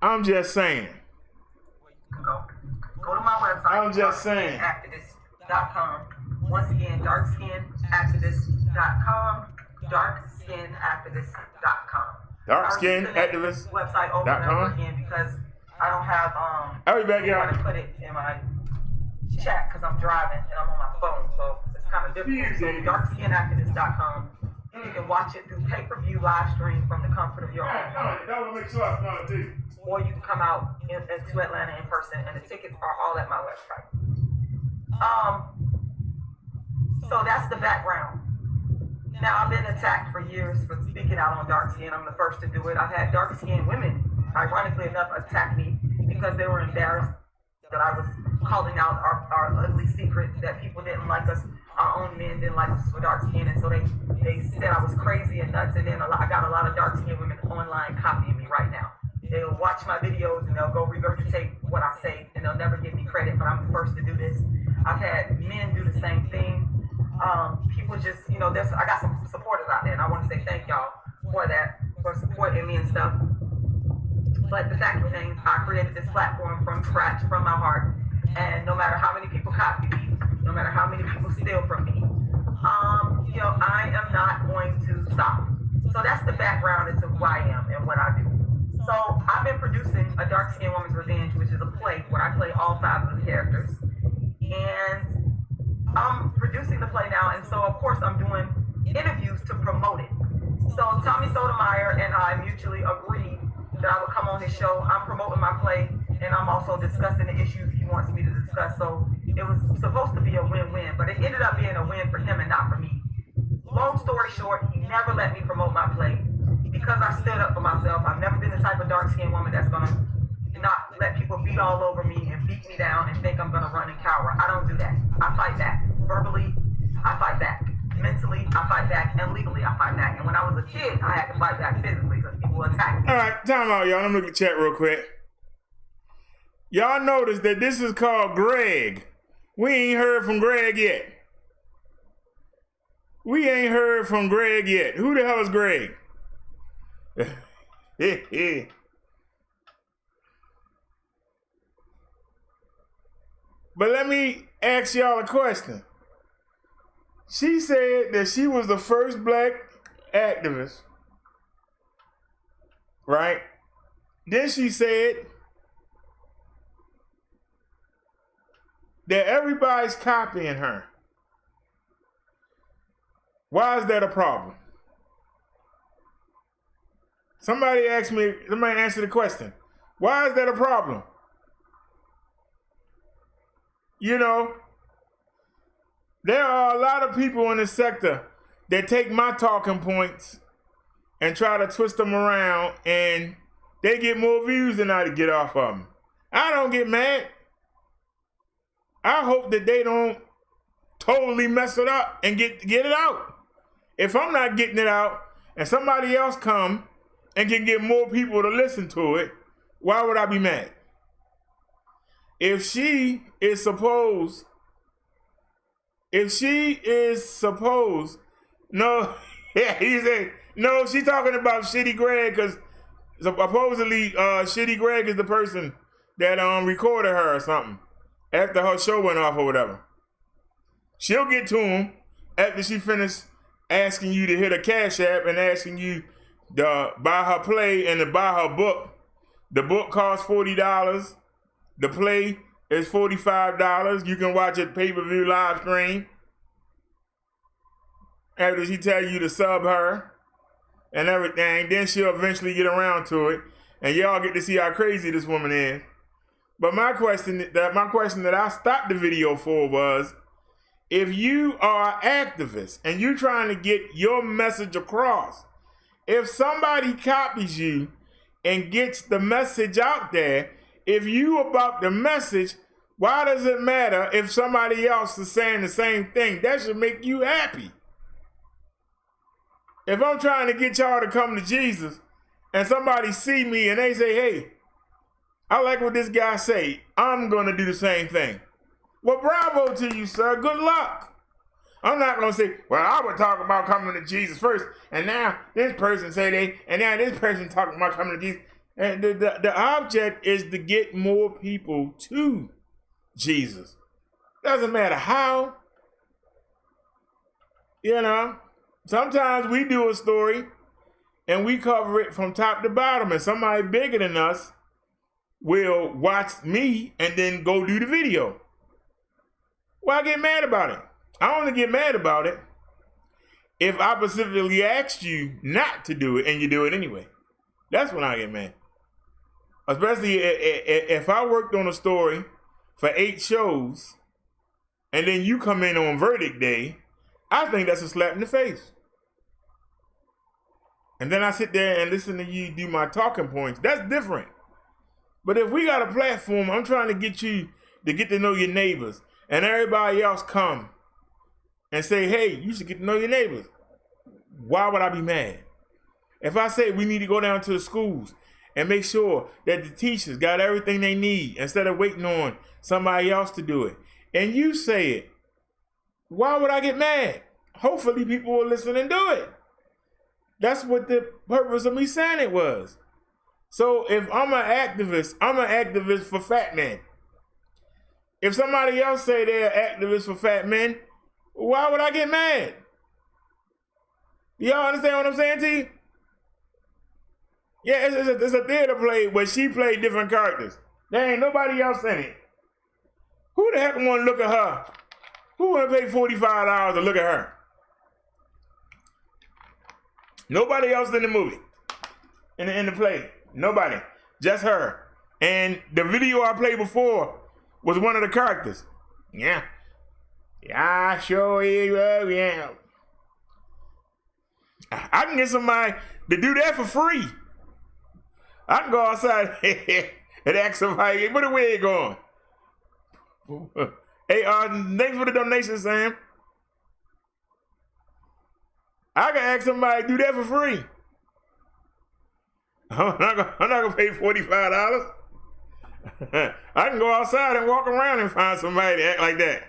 I'm just saying. Go to my website. I'm just saying. darkskinactivist.com. Once again, darkskinactivist.com. Darkskinactivist.com. Darkskinactivist.com. Website over and over again because I don't have I'll be back, y'all. I want to put it in my chat because I'm driving and I'm on my phone, so it's kind of difficult. So darkskinactivist.com. You can watch it through pay-per-view live stream from the comfort of your own home. Or you can come out to Atlanta in person, and the tickets are all at my website. So that's the background. Now, I've been attacked for years for speaking out on dark skin. I'm the first to do it. I've had dark-skinned women, ironically enough, attack me because they were embarrassed that I was calling out our ugly secret, that people didn't like us, our own men didn't like us for dark skin, and so they said I was crazy and nuts, and then I got a lot of dark-skinned women online copying me right now. They'll watch my videos and they'll go regurgitate what I say, and they'll never give me credit, but I'm the first to do this. I've had men do the same thing. People just, I got some supporters out there, and I want to say thank y'all for that, for supporting me and stuff. But the fact remains, I created this platform from scratch, from my heart, and no matter how many people copy me, no matter how many people steal from me, I am not going to stop. So that's the background as to who I am and what I do. So I've been producing A Dark Skinned Woman's Revenge, which is a play where I play all 5 of the characters. And I'm producing the play now, and so of course I'm doing interviews to promote it. So Tommy Sotomayor and I mutually agreed that I would come on his show. I'm promoting my play, and I'm also discussing the issues he wants me to discuss. So it was supposed to be a win-win, but it ended up being a win for him and not for me. Long story short, he never let me promote my play because I stood up for myself. I've never been the type of dark-skinned woman that's going to not let people beat all over me and beat me down and think I'm going to run and cower. I don't do that. I fight back. Verbally, I fight back. Mentally, I fight back. And legally, I fight back. And when I was a kid, I had to fight back physically because people attacked me. All right, time out, y'all. Let me look at the chat real quick. Y'all notice that this is called Greg. We ain't heard from Greg yet. We ain't heard from Greg yet. Who the hell is Greg? But let me ask y'all a question. She said that she was the first black activist, right? Then she said that everybody's copying her. Why is that a problem? Somebody answer the question. Why is that a problem? There are a lot of people in this sector that take my talking points and try to twist them around, and they get more views than I get off of them. I don't get mad. I hope that they don't totally mess it up and get it out. If I'm not getting it out and somebody else come and can get more people to listen to it, why would I be mad? If she is supposed, no, yeah, he said, no, she's talking about Shitty Greg because supposedly Shitty Greg is the person that recorded her or something after her show went off or whatever. She'll get to him after she finished asking you to hit a Cash App and asking you to buy her play and to buy her book. The book costs $40. The play is $45. You can watch it pay-per-view live stream. After she tell you to sub her and everything, then she'll eventually get around to it, and y'all get to see how crazy this woman is. But my question that I stopped the video for was, if you are an activist and you're trying to get your message across, if somebody copies you and gets the message out there, if you about the message, Why does it matter if somebody else is saying the same thing? That should make you happy. If I'm trying to get y'all to come to Jesus and somebody see me and they say, hey, I like what this guy say, I'm going to do the same thing. Well, bravo to you, sir. Good luck. I'm not going to say, well, I would talk about coming to Jesus first, and now this person say they, and now this person talking about coming to Jesus. And the object is to get more people to Jesus. Doesn't matter how. You know, sometimes we do a story and we cover it from top to bottom, and somebody bigger than us will watch me and then go do the video. Why get mad about it? I only get mad about it if I specifically asked you not to do it and you do it anyway. That's when I get mad. Especially if I worked on a story for 8 shows and then you come in on verdict day, I think that's a slap in the face. And then I sit there and listen to you do my talking points. That's different. But if we got a platform, I'm trying to get you to get to know your neighbors, and everybody else come and say, hey, you should get to know your neighbors. Why would I be mad? If I say we need to go down to the schools and make sure that the teachers got everything they need instead of waiting on somebody else to do it, and you say it, why would I get mad? Hopefully people will listen and do it. That's what the purpose of me saying it was. So if I'm an activist for fat men. If somebody else say they're activists for fat men, why would I get mad? Y'all understand what I'm saying to you? Yeah, it's a theater play where she played different characters. There ain't nobody else in it. Who the heck want to look at her? Who want to pay $45 to look at her? Nobody else in the movie, in the play. Nobody, just her. And the video I played before was one of the characters. Yeah. Yeah, I sure is. Yeah. I can get somebody to do that for free. I can go outside and ask somebody, where the wig going? Hey, thanks for the donation, Sam. I can ask somebody to do that for free. I'm not gonna pay $45. I can go outside and walk around and find somebody to act like that.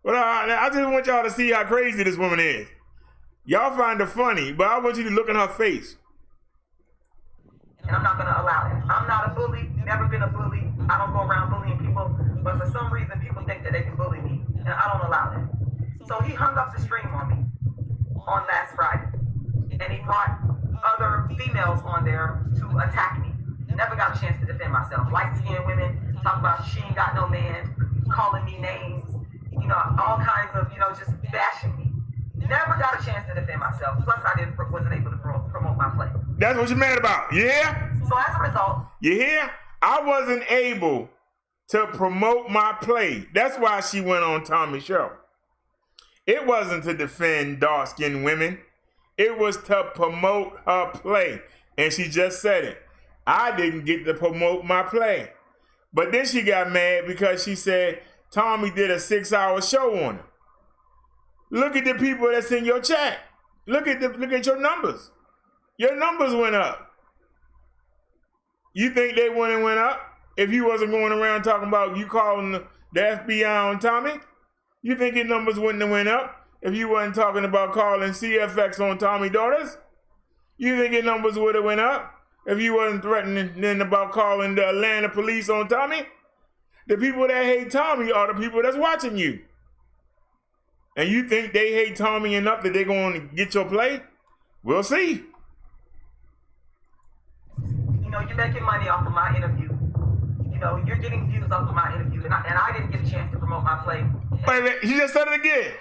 But I just want y'all to see how crazy this woman is. Y'all find her funny, but I want you to look in her face. And I'm not going to allow it. I'm not a bully, never been a bully. I don't go around bullying people, but for some reason people think that they can bully me, and I don't allow that. So he hung up the stream on me on last Friday, and he brought other females on there to attack me. Never got a chance to defend myself. Light-skinned women talking about she ain't got no man, calling me names, you know, all kinds of, you know, just bashing me. Never got a chance to defend myself. Plus, wasn't able to promote my play. That's what you're mad about. You hear? So as a result, you hear? I wasn't able to promote my play. That's why she went on Tommy's show. It wasn't to defend dark-skinned women. It was to promote her play. And she just said it. I didn't get to promote my play. But then she got mad because she said Tommy did a 6-hour show on her. Look at the people that's in your chat. Look at your numbers. Your numbers went up. You think they wouldn't went up if you wasn't going around talking about you calling the FBI on Tommy? You think your numbers wouldn't have went up if you wasn't talking about calling CFX on Tommy's daughters? You think your numbers would have went up if you wasn't threatening about calling the Atlanta police on Tommy? The people that hate Tommy are the people that's watching you. And you think they hate Tommy enough that they're going to get your play? We'll see. You know, you're making money off of my interview. You know, you're getting views off of my interview. And I didn't get a chance to promote my play. Wait a minute, he just said it again.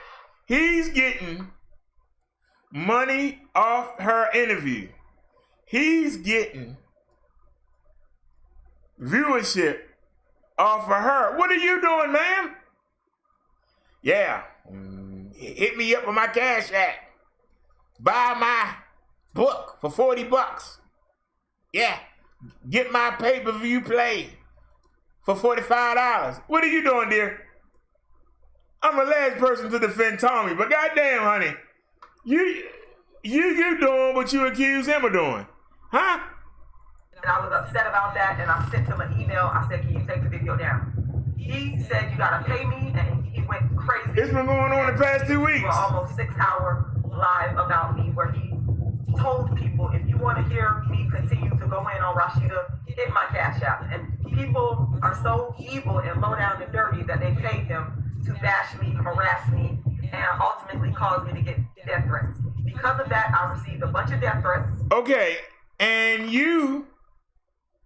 He's getting money off her interview. He's getting viewership off of her. What are you doing, ma'am? Yeah. Hit me up on my Cash App. Buy my book for $40. Yeah. Get my pay-per-view play for $45. What are you doing, dear? I'm the last person to defend Tommy, but goddamn, honey, you doing what you accuse him of doing, huh? And I was upset about that, and I sent him an email. I said, can you take the video down? He said, you gotta pay me, and he went crazy. It's been going on the past 2 weeks. For almost 6-hour live about me, where he told people, if you want to hear me continue to go in on Rashida, hit my Cash App. And people are so evil and low down and dirty that they paid him to bash me, harass me, and ultimately cause me to get death threats. Because of that, I received a bunch of death threats. Okay, and you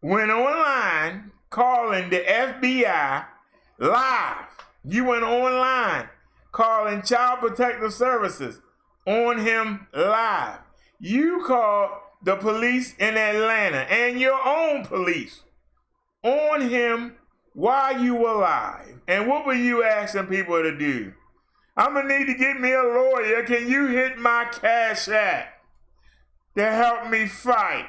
went online calling the FBI live. You went online calling Child Protective Services on him live. You called the police in Atlanta and your own police on him while you were live. And what were you asking people to do? I'm gonna need to get me a lawyer. Can you hit my Cash App to help me fight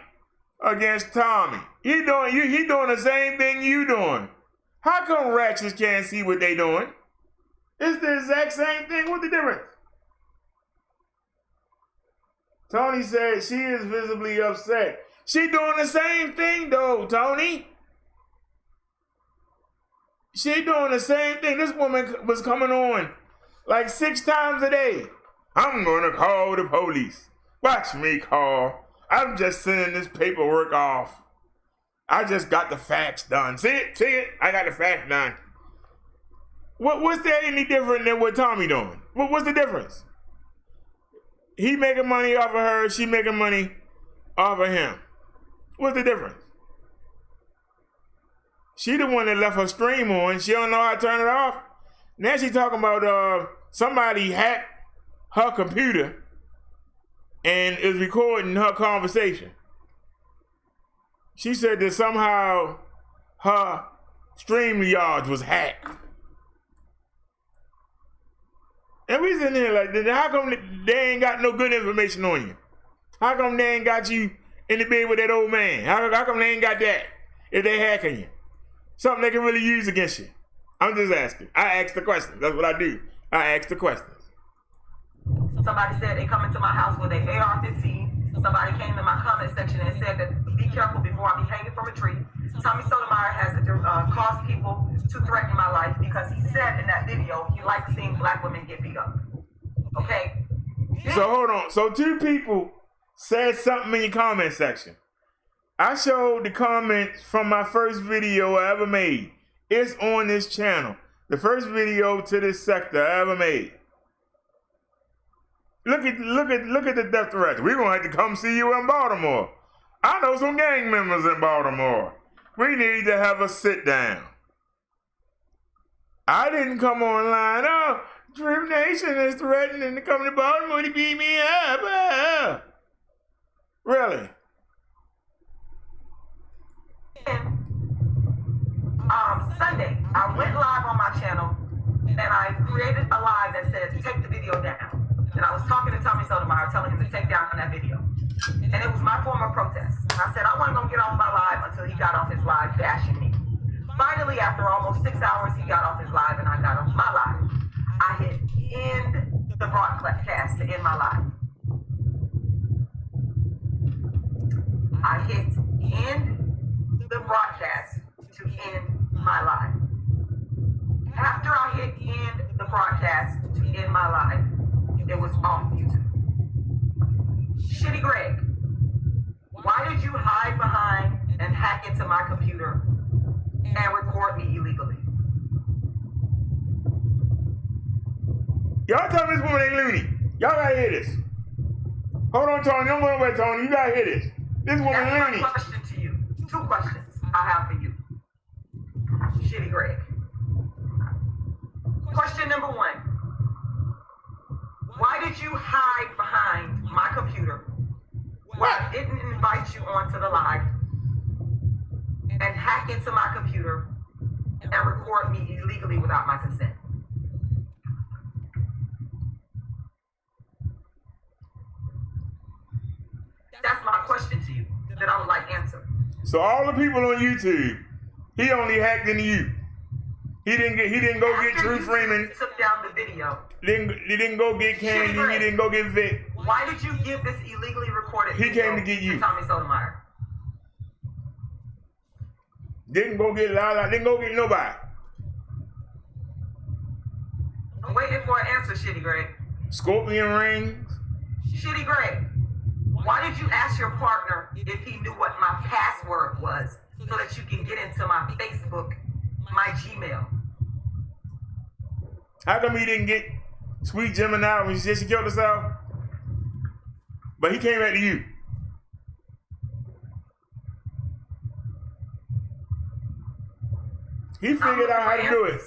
against Tommy? He doing the same thing you doing. How come ratchets can't see what they doing? It's the exact same thing. What's the difference? Tony said she is visibly upset. She doing the same thing though, Tony. She doing the same thing. This woman was coming on like 6 times a day. I'm gonna call the police. Watch me call. I'm just sending this paperwork off. I just got the facts done. See it? I got the facts done. What's there any different than what Tommy doing? What's the difference? He making money off of her, she making money off of him. What's the difference? She the one that left her stream on. She don't know how to turn it off. Now she talking about somebody hacked her computer and is recording her conversation. She said that somehow her StreamYard was hacked. And we sitting here like, how come they ain't got no good information on you? How come they ain't got you in the bed with that old man? How come they ain't got that if they hacking you? Something they can really use against you. I'm just asking. I ask the questions. That's what I do. I ask the questions. Somebody said they come into my house with an AR-15. Somebody came in my comment section and said that be careful before I be hanging from a tree. Tommy Sotomayor has caused people to threaten my life because he said in that video he likes seeing black women get beat up. Okay? So hold on. So 2 people said something in your comment section. I showed the comments from my first video I ever made. It's on this channel. The first video to this sector I ever made. Look at the death threats. We're gonna have to come see you in Baltimore. I know some gang members in Baltimore. We need to have a sit down. I didn't come online. Oh, Drip Nation is threatening to come to Baltimore to beat me up. Really? Sunday, I went live on my channel and I created a live that said, take the video down. And I was talking to Tommy Sotomayor, telling him to take down that video. And it was my form of protest. And I said, I wasn't going to get off my live until he got off his live bashing me. Finally, after almost 6 hours, he got off his live and I got off my live. I hit end the broadcast to end my live. I hit end the broadcast to end my live. After I hit end the broadcast to end my live, it was off YouTube. Shitty Greg, why did you hide behind and hack into my computer and record me illegally? Y'all tell me this woman ain't loony. Y'all gotta hear this. Hold on, Tony. Don't go away, Tony. You gotta hear this. This woman That's loony. my question to you. 2 questions I have for you. Shitty Greg. Question number 1. Why did you hide behind my computer when I didn't invite you onto the live and hack into my computer and record me illegally without my consent? That's my question to you that I would like answered. So all the people on YouTube He only hacked into you. He didn't go get True Freeman. Took down the video. He didn't go get Candy. He didn't go get Vic. Why did you give this illegally recorded He video came to get you. Tommy Sotomayor? Didn't go get Lala. Didn't go get nobody. I'm waiting for an answer, Shitty Greg. Scorpion rings. Shitty Greg, why did you ask your partner if he knew what my password was so that you can get into my Facebook, my Gmail? How come he didn't get Sweet Gemini when she said she killed herself? But he came back to you. He figured out how to do it.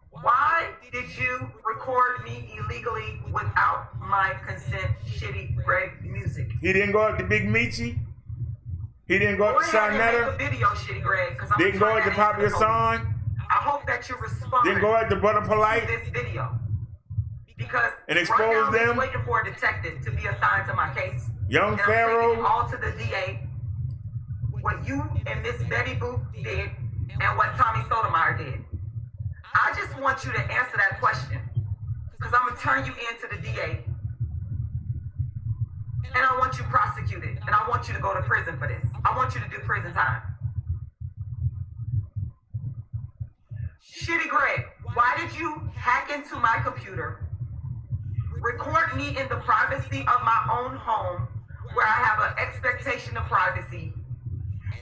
Why did you record me illegally without my consent, Shitty Greg Music? He didn't go up to Big Michi. He didn't go up to Sarnetta. Video, Shitty Greg, Didn't go at the Popular Son. I hope that you respond. Didn't go at the Butter Polite. To this video. Because and expose right now them. I'm waiting for a detective to be assigned to my case. Young and Pharaoh. I'm taking it all to the DA. What you and Miss Betty Boop did and what Tommy Sotomayor did. I just want you to answer that question. Because I'm going to turn you in to the DA. And I want you prosecuted. And I want you to go to prison for this. I want you to do prison time. Shitty Greg, why did you hack into my computer, record me in the privacy of my own home where I have an expectation of privacy,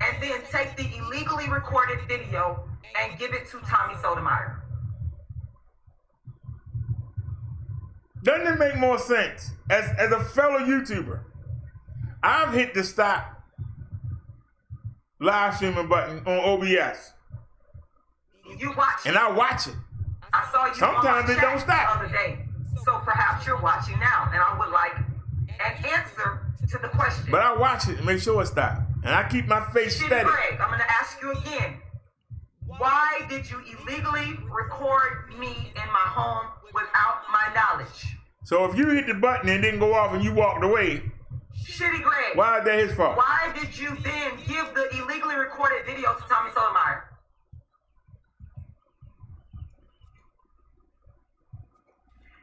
and then take the illegally recorded video and give it to Tommy Sotomayor? Doesn't it make more sense? As a fellow YouTuber, I've hit the stop live streaming button on OBS. You watch it. And I watch it. I saw you sometimes on it don't stop. The other day. So perhaps you're watching now, and I would like an answer to the question. But I watch it and make sure it stops. And I keep my face steady. Greg, I'm going to ask you again. Why did you illegally record me in my home without my knowledge? So if you hit the button and it didn't go off and you walked away, Shitty Greg, why is that his fault? Why did you then give the illegally recorded video to Tommy Sotomayor?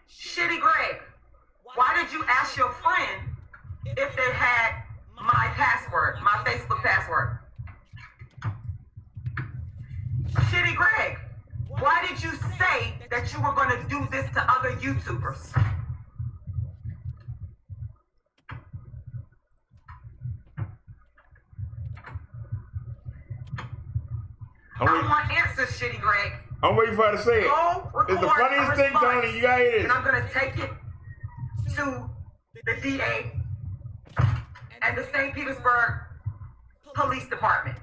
Shitty Greg, why did you ask your friend if they had my password, my Facebook password? Shitty Greg, why did you say that you were going to do this to other YouTubers? I want answers, Shitty Greg. I'm waiting for her to say it. It's the funniest thing, Tony. You got it. And I'm going to take it to the DA and the St. Petersburg Police Department.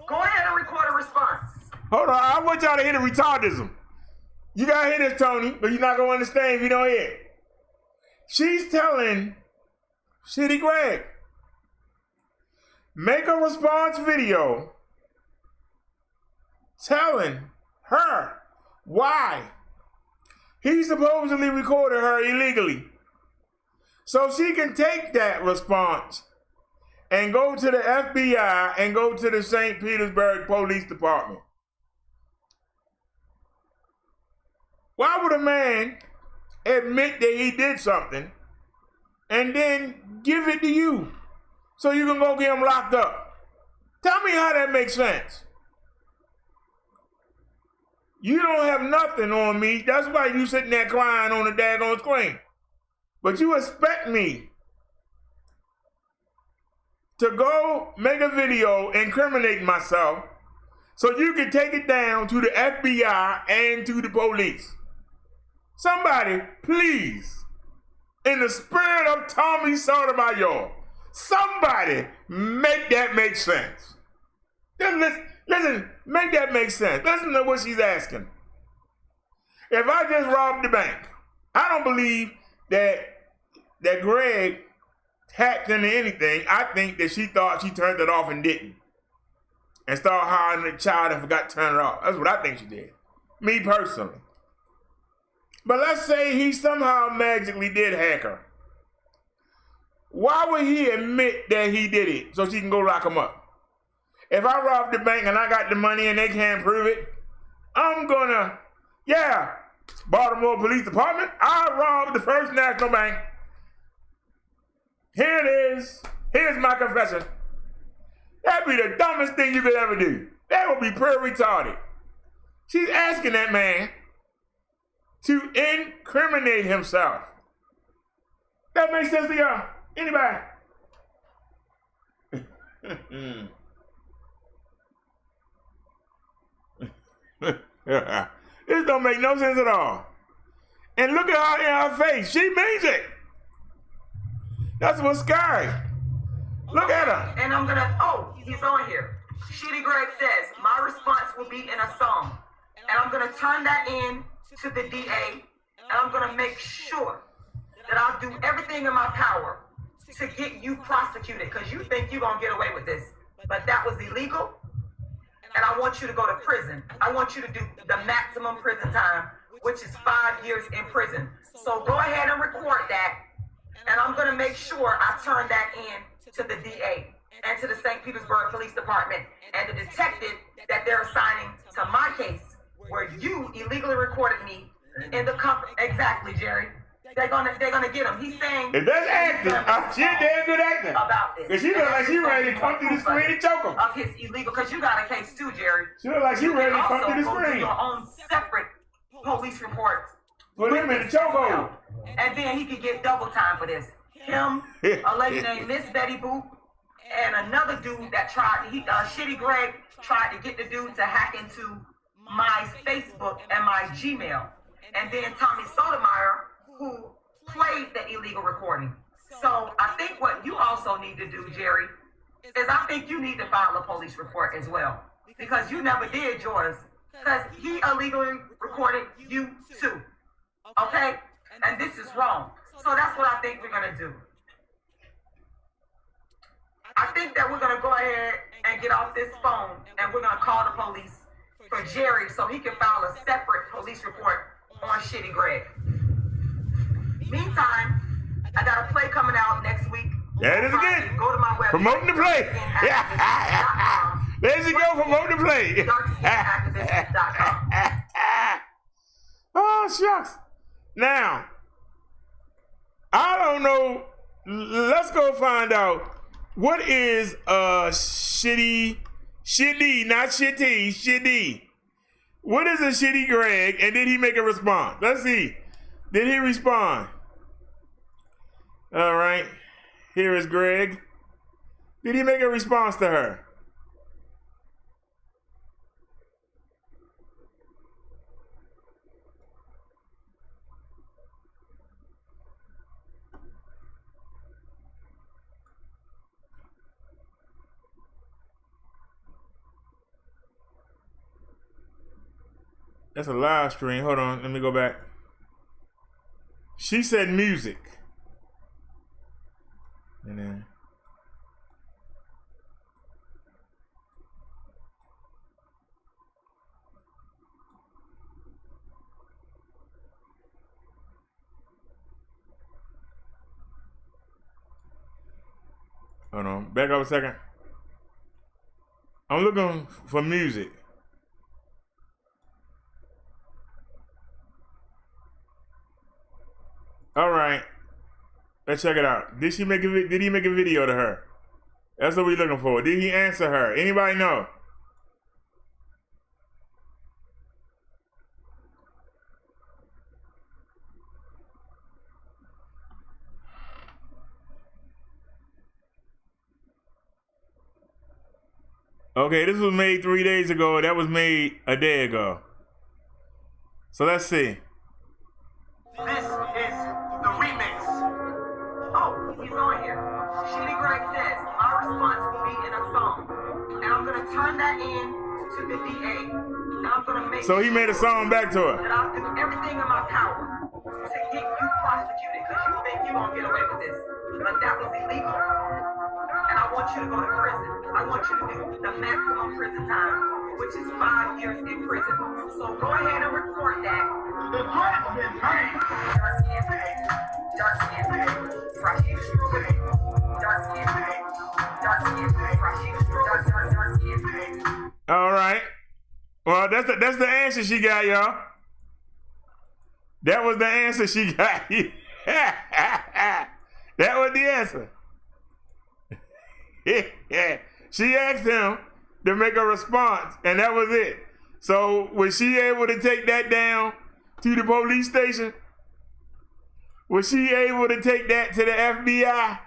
Go ahead and record a response. Hold on. I want y'all to hear the retardism. You got to hear this, Tony, but you're not going to understand if you don't hear it. She's telling Shitty Greg, make a response video telling her why he supposedly recorded her illegally. So she can take that response and go to the FBI and go to the St. Petersburg Police Department. Why would a man admit that he did something and then give it to you so you can go get him locked up? Tell me how that makes sense. You don't have nothing on me. That's why you sitting there crying on the daggone screen. But you expect me to go make a video incriminating myself so you can take it down to the FBI and to the police. Somebody, please, in the spirit of Tommy Sotomayor, somebody make that make sense. Listen, make that make sense. Listen to what she's asking. If I just robbed the bank, I don't believe that Greg hacked into anything. I think that she thought she turned it off and didn't. And started hiring the child and forgot to turn it off. That's what I think she did. Me personally. But let's say he somehow magically did hack her. Why would he admit that he did it so she can go lock him up? If I rob the bank and I got the money and they can't prove it, I'm gonna, Baltimore Police Department, I robbed the First National Bank. Here it is. Here's my confession. That'd be the dumbest thing you could ever do. That would be pretty retarded. She's asking that man to incriminate himself. That makes sense to y'all? Anybody? This don't make no sense at all. And look at her in her face. She means it. That's what's scary. Look at her. And I'm gonna, he's on here. Shitty Greg says, my response will be in a song. And I'm gonna turn that in to the DA. And I'm gonna make sure that I'll do everything in my power to get you prosecuted. Because you think you're gonna get away with this. But that was illegal. And I want you to go to prison. I want you to do the maximum prison time, which is 5 years in prison. So go ahead and record that. And I'm gonna make sure I turn that in to the DA and to the St. Petersburg Police Department and the detective that they're assigning to my case, where you illegally recorded me in the company. Exactly, Jerry. They're gonna get him. He's saying if that's acting, she damn good acting. About this. Cause she look like she ready to come through the screen and choke him. Of his illegal, because you got a case too, Jerry. She look like she ready to come through the Also, screen. do your own separate police reports. Put him in the chokehold. And then he could get double time for this. Him, a lady named Miss Betty Boop, and another dude that tried, Shitty Greg tried to get the dude to hack into my Facebook and my Gmail. And then Tommy Sotomayor, who played the illegal recording. So I think what you also need to do, Jerry, is I think you need to file a police report as well. Because you never did yours. Because he illegally recorded you too. Okay? And this is wrong. So that's what I think we're going to do. I think that we're going to go ahead and get off this phone and we're going to call the police for Jerry so he can file a separate police report on Shitty Greg. Meantime, I got a play coming out next week. There it is again. Go to my website. Promoting the play. There she go, promote the play. Oh, shucks. Now, I don't know. Let's go find out what is shitty, not shitty. What is a Shitty Greg? And did he make a response? Let's see. Did he respond? All right. Here is Greg. Did he make a response to her? That's a live stream. Hold on. Let me go back. She said music. And then. Hold on. Back up a second. I'm looking for music. All right, let's check it out. Did he make a video to her? That's what we're looking for. Did he answer her? Anybody know? Okay, this was made 3 days ago. That was made a day ago. So let's see. This is the remix. Oh, he's on here. Shitty Greg says, my response will be in a song. And I'm going to turn that in to the DA. And I'm going to make So he made a song back to her. that I'll do everything in my power to get you prosecuted because you think you're going to get away with this. But that was illegal. And I want you to go to prison. I want you to do the maximum prison time, which is 5 years in prison. So go ahead and report that. The threat is made. Dark skin today. Prosecutor today. Dark skin today. Dark skin today. Prosecutor. Dark skin. All right. Well, that's the answer she got, y'all. That was the answer she got. That was the answer. She asked him to make a response, and that was it. So was she able to take that down to the police station? Was she able to take that to the FBI?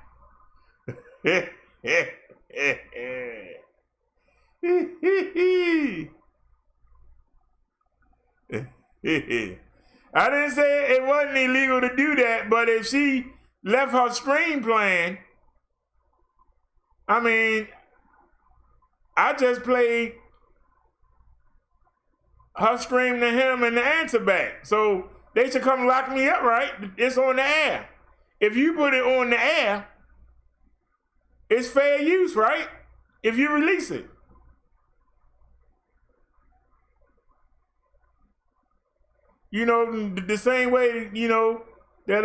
I didn't say it wasn't illegal to do that, but if she left her stream playing, I mean, I just played her stream to him and the answer back. So they should come lock me up, right? It's on the air. If you put it on the air, it's fair use, right? If you release it. You know, the same way, you know, that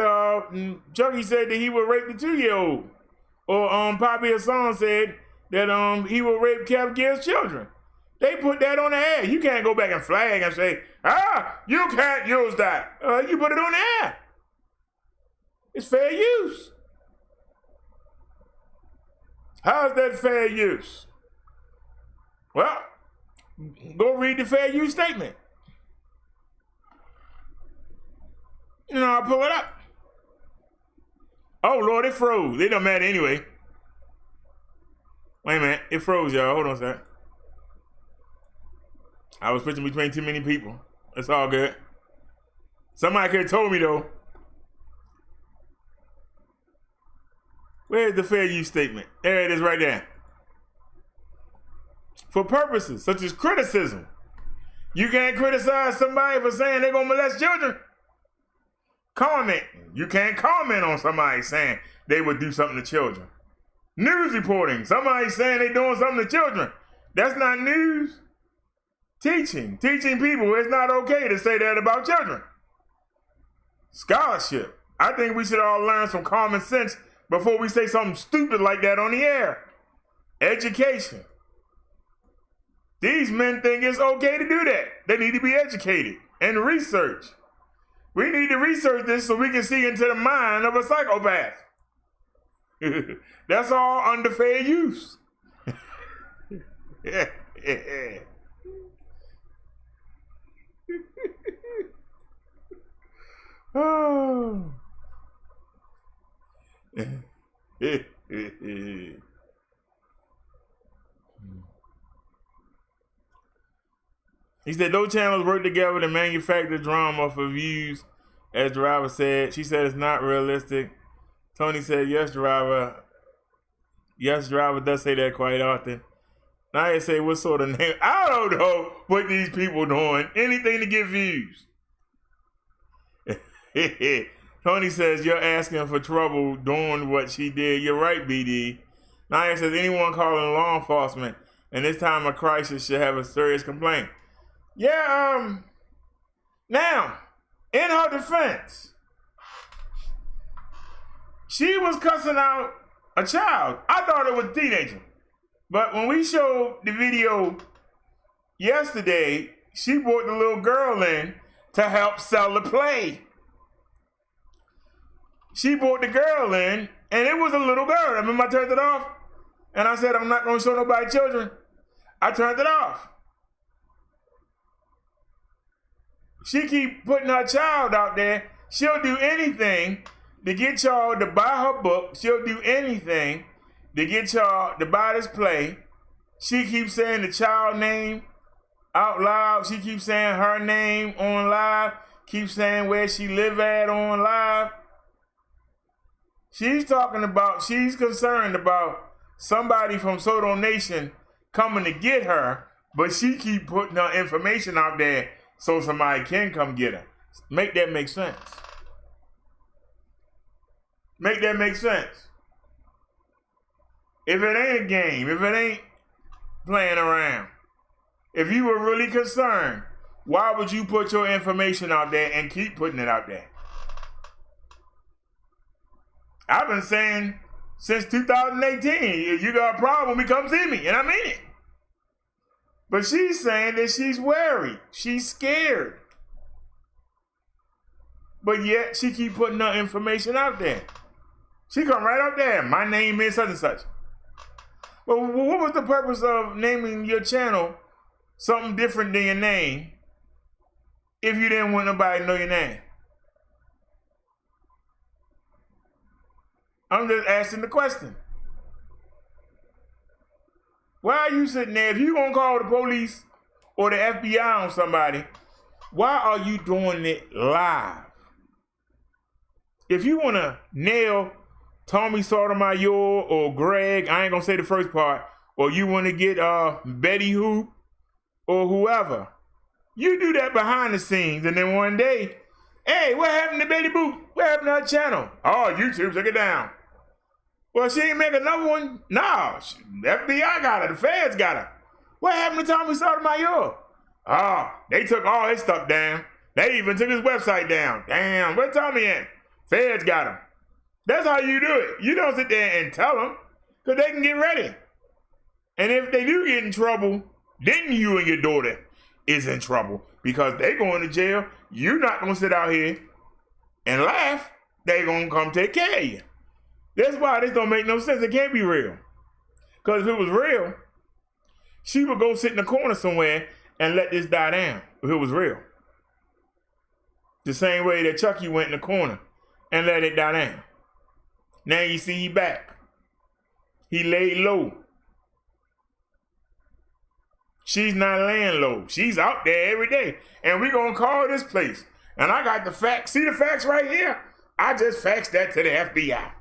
Chucky said that he would rape the 2-year-old. Or Poppy Hassan said that he would rape Kev Gill's children. They put that on the air. You can't go back and flag and say, you can't use that. You put it on the air. It's fair use. How is that fair use? Well, go read the fair use statement. You know, I'll pull it up. Oh, Lord, it froze. It don't matter anyway. Wait a minute. It froze, y'all. Hold on a sec. I was switching between too many people. It's all good. Somebody could have told me, though. Where's the fair use statement? There it is right there. For purposes such as criticism. You can't criticize somebody for saying they're going to molest children. Comment. You can't comment on somebody saying they would do something to children. News reporting. Somebody saying they're doing something to children. That's not news. Teaching people it's not okay to say that about children. Scholarship. I think we should all learn some common sense before we say something stupid like that on the air. Education. These men think it's okay to do that. They need to be educated and research. We need to research this so we can see into the mind of a psychopath. That's all under fair use. Oh. He said, those channels work together to manufacture drama for views, as Driver said. She said it's not realistic. Tony said, yes, Driver. Yes, Driver does say that quite often. Naya say, what sort of name? I don't know what these people doing. Anything to get views. Tony says, you're asking for trouble doing what she did. You're right, BD. Naya says, anyone calling law enforcement in this time of crisis should have a serious complaint. Yeah, now, in her defense, she was cussing out a child. I thought it was a teenager. But when we showed the video yesterday, she brought the little girl in to help sell the play. She brought the girl in, and it was a little girl. I remember I turned it off, and I said, I'm not going to show nobody children. I turned it off. She keep putting her child out there. She'll do anything to get y'all to buy her book. She'll do anything to get y'all to buy this play. She keeps saying the child name out loud. She keeps saying her name on live. Keeps saying where she live at on live. She's concerned about somebody from Soto Nation coming to get her, but she keep putting her information out there so somebody can come get her. Make that make sense. Make that make sense. If it ain't a game, if it ain't playing around, if you were really concerned, why would you put your information out there and keep putting it out there? I've been saying since 2018, if you got a problem, come see me, and I mean it. But she's saying that she's worried. She's scared. But yet she keep putting her information out there. She come right up there. My name is such and such. But what was the purpose of naming your channel something different than your name if you didn't want nobody to know your name? I'm just asking the question. Why are you sitting there? If you gonna call the police or the FBI on somebody, why are you doing it live? If you wanna nail Tommy Sotomayor or Greg, I ain't gonna say the first part, or you wanna get Betty Hoop or whoever, you do that behind the scenes, and then one day, hey, what happened to Betty Boop? What happened to her channel? Oh, YouTube took it down. Well, she ain't make another one? No, the FBI got her, the feds got her. What happened to Tommy Sotomayor? Oh, they took all his stuff down. They even took his website down. Damn, where Tommy at? Feds got him. That's how you do it. You don't sit there and tell them, because they can get ready. And if they do get in trouble, then you and your daughter is in trouble, because they going to jail. You're not going to sit out here and laugh. They going to come take care of you. That's why this don't make no sense. It can't be real. Because if it was real, she would go sit in the corner somewhere and let this die down if it was real. The same way that Chucky went in the corner and let it die down. Now you see he back. He laid low. She's not laying low. She's out there every day. And we're going to call this place. And I got the facts. See the facts right here? I just faxed that to the FBI.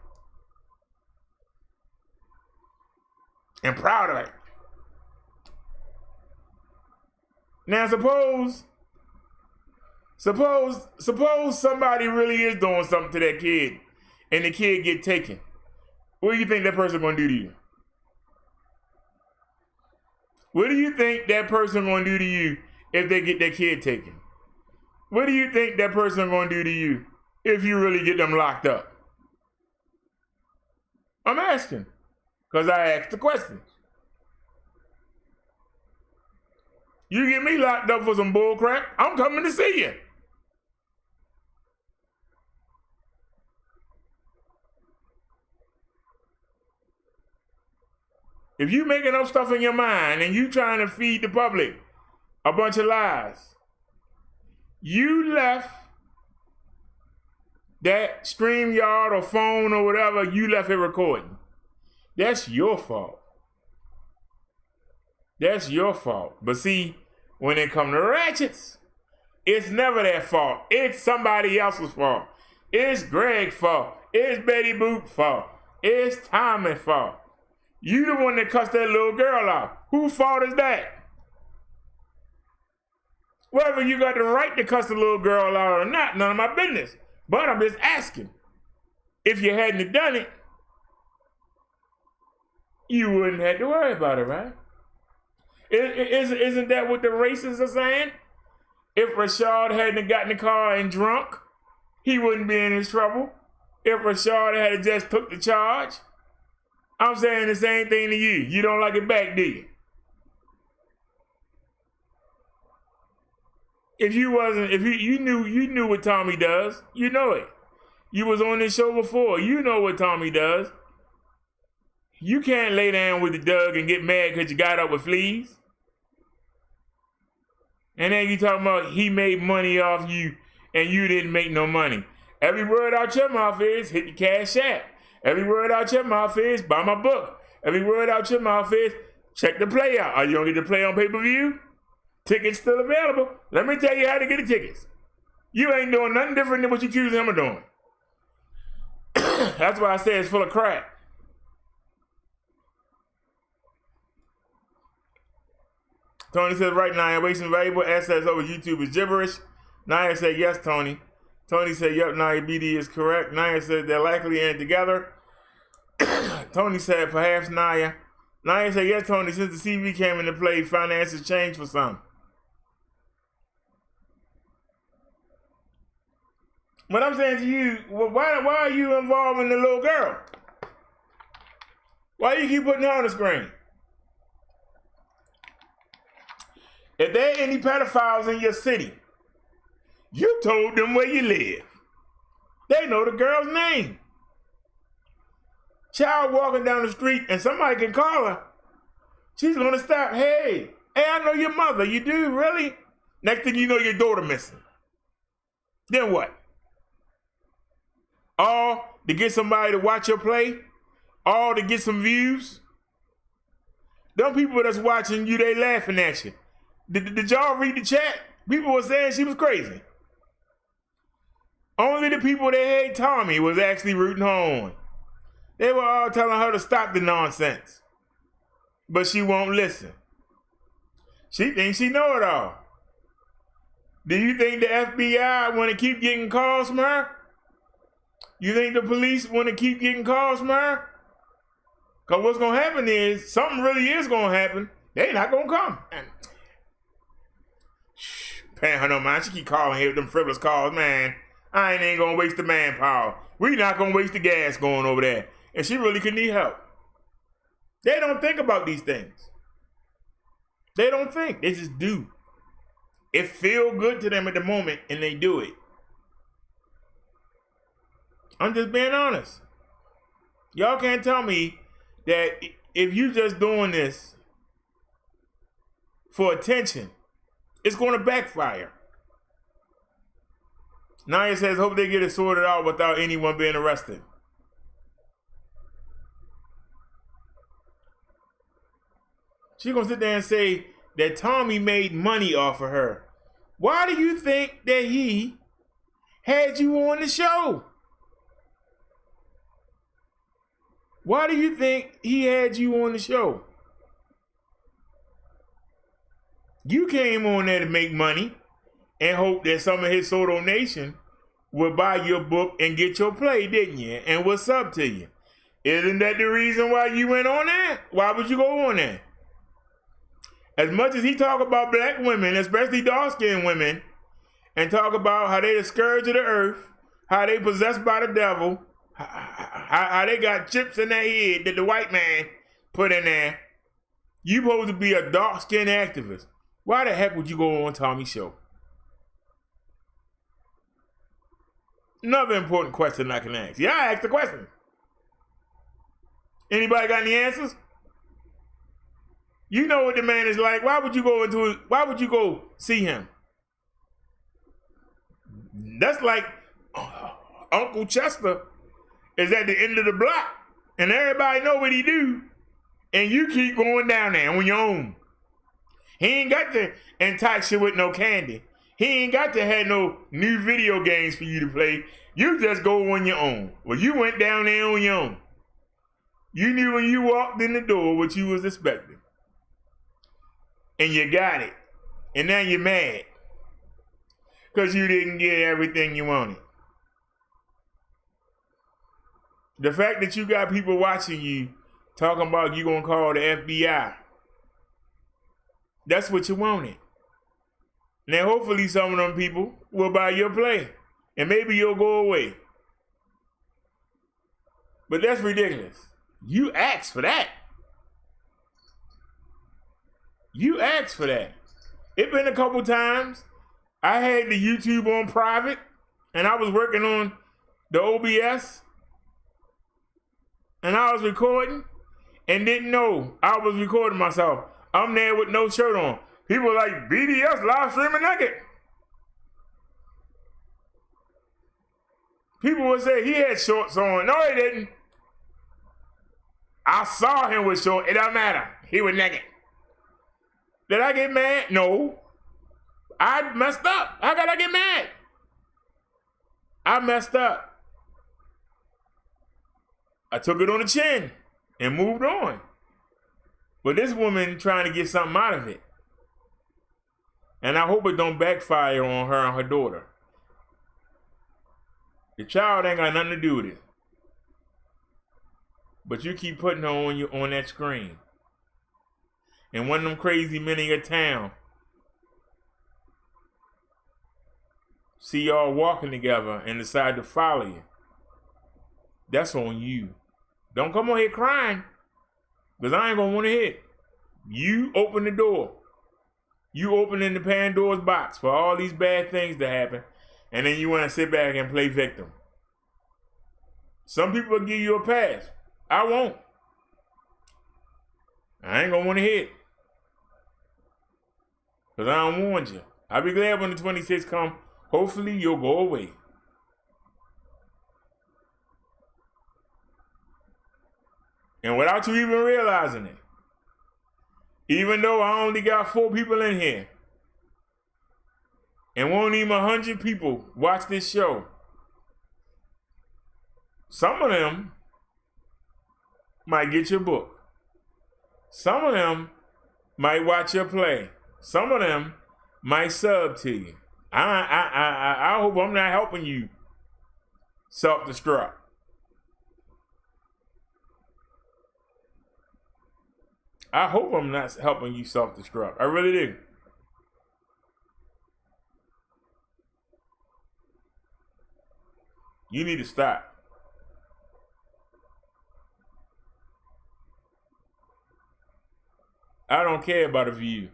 And proud of it. Now suppose somebody really is doing something to that kid and the kid get taken. What do you think that person gonna do to you? What do you think that person gonna do to you if they get their kid taken? What do you think that person gonna do to you if you really get them locked up? I'm asking, because I asked the question. You get me locked up for some bull crap, I'm coming to see you. If you making up stuff in your mind and you trying to feed the public a bunch of lies, you left that StreamYard or phone or whatever, you left it recording. That's your fault. That's your fault. But see, when it comes to ratchets, it's never their fault. It's somebody else's fault. It's Greg's fault. It's Betty Boop's fault. It's Tommy's fault. You the one that cussed that little girl out. Whose fault is that? Whether you got the right to cuss the little girl out or not, none of my business. But I'm just asking. If you hadn't done it, you wouldn't have to worry about it, right? Isn't that what the racists are saying? If Rayshard hadn't gotten in the car and drunk, he wouldn't be in his trouble. If Rayshard had just took the charge, I'm saying the same thing to you. You don't like it back, do you? If you knew what Tommy does, you know it. You was on this show before. You know what Tommy does. You can't lay down with the Doug and get mad because you got up with fleas. And then you talking about he made money off you and you didn't make no money. Every word out your mouth is hit the Cash App. Every word out your mouth is buy my book. Every word out your mouth is check the play out. Are you going to get the play on pay-per-view? Tickets still available. Let me tell you how to get the tickets. You ain't doing nothing different than what you accusing him of doing. That's why I say it's full of crap. Tony says, right now, wasting valuable assets over YouTube is gibberish. Naya said, yes, Tony. Tony said, yep, Naya, BD is correct. Naya said, they're likely in it together. Tony said, perhaps Naya. Naya said, yes, Tony, since the CV came into play, finances changed for some. But I'm saying to you, why are you involved in the little girl? Why you keep putting her on the screen? If there are any pedophiles in your city, you told them where you live. They know the girl's name. Child walking down the street and somebody can call her. She's gonna stop. Hey, I know your mother. You do, really? Next thing you know, your daughter missing. Then what? All to get somebody to watch your play? All to get some views? Them people that's watching you, they laughing at you. Did y'all read the chat? People were saying she was crazy. Only the people that hate Tommy was actually rooting her on. They were all telling her to stop the nonsense. But she won't listen. She thinks she know it all. Do you think the FBI want to keep getting calls from her? You think the police want to keep getting calls from her? Because what's going to happen is, something really is going to happen. They not going to come. Paying her no mind. She keep calling here with them frivolous calls, man. I ain't going to waste the manpower. We not going to waste the gas going over there. And she really could need help. They don't think about these things. They don't think. They just do. It feels good to them at the moment, and they do it. I'm just being honest. Y'all can't tell me that if you just doing this for attention, it's going to backfire. Naya says, hope they get it sorted out without anyone being arrested. She's going to sit there and say that Tommy made money off of her. Why do you think that he had you on the show? Why do you think he had you on the show? You came on there to make money and hope that some of his Soto Nation would buy your book and get your play, didn't you? And what's up to you? Isn't that the reason why you went on there? Why would you go on there? As much as he talk about black women, especially dark-skinned women, and talk about how they the scourge of the earth, how they possessed by the devil, how they got chips in their head that the white man put in there, you supposed to be a dark-skinned activist. Why the heck would you go on Tommy's show? Another important question I can ask. Yeah, I asked the question. Anybody got any answers? You know what the man is like. Why would you go see him? That's like Uncle Chester is at the end of the block and everybody know what he do and you keep going down there on your own. He ain't got to entice you with no candy. He ain't got to have no new video games for you to play. You just go on your own. Well, you went down there on your own. You knew when you walked in the door what you was expecting. And you got it. And now you're mad. Because you didn't get everything you wanted. The fact that you got people watching you talking about you going to call the FBI. That's what you wanted. Now hopefully some of them people will buy your play. And maybe you'll go away. But that's ridiculous. You asked for that. You asked for that. It been a couple times. I had the YouTube on private and I was working on the OBS and I was recording and didn't know I was recording myself. I'm there with no shirt on. People were like, BDS live streaming naked. People would say he had shorts on. No, he didn't. I saw him with shorts. It don't matter. He was naked. Did I get mad? No. I messed up. How could I get mad? I messed up. I took it on the chin and moved on. But this woman trying to get something out of it. And I hope it don't backfire on her and her daughter. The child ain't got nothing to do with it. But you keep putting her on that screen. And one of them crazy men in your town see y'all walking together and decide to follow you. That's on you. Don't come on here crying, because I ain't going to want to hear it. You open the door. You opening the Pandora's box for all these bad things to happen, and then you want to sit back and play victim. Some people will give you a pass. I won't. I ain't gonna want to hit. Because I don't warn you. I'll be glad when the 26 come. Hopefully you'll go away. And without you even realizing it. Even though I only got 4 people in here. And won't even 100 people watch this show. Some of them might get your book. Some of them might watch your play. Some of them might sub to you. I hope I'm not helping you self-destruct. I hope I'm not helping you self-destruct. I really do. You need to stop. I don't care about a view.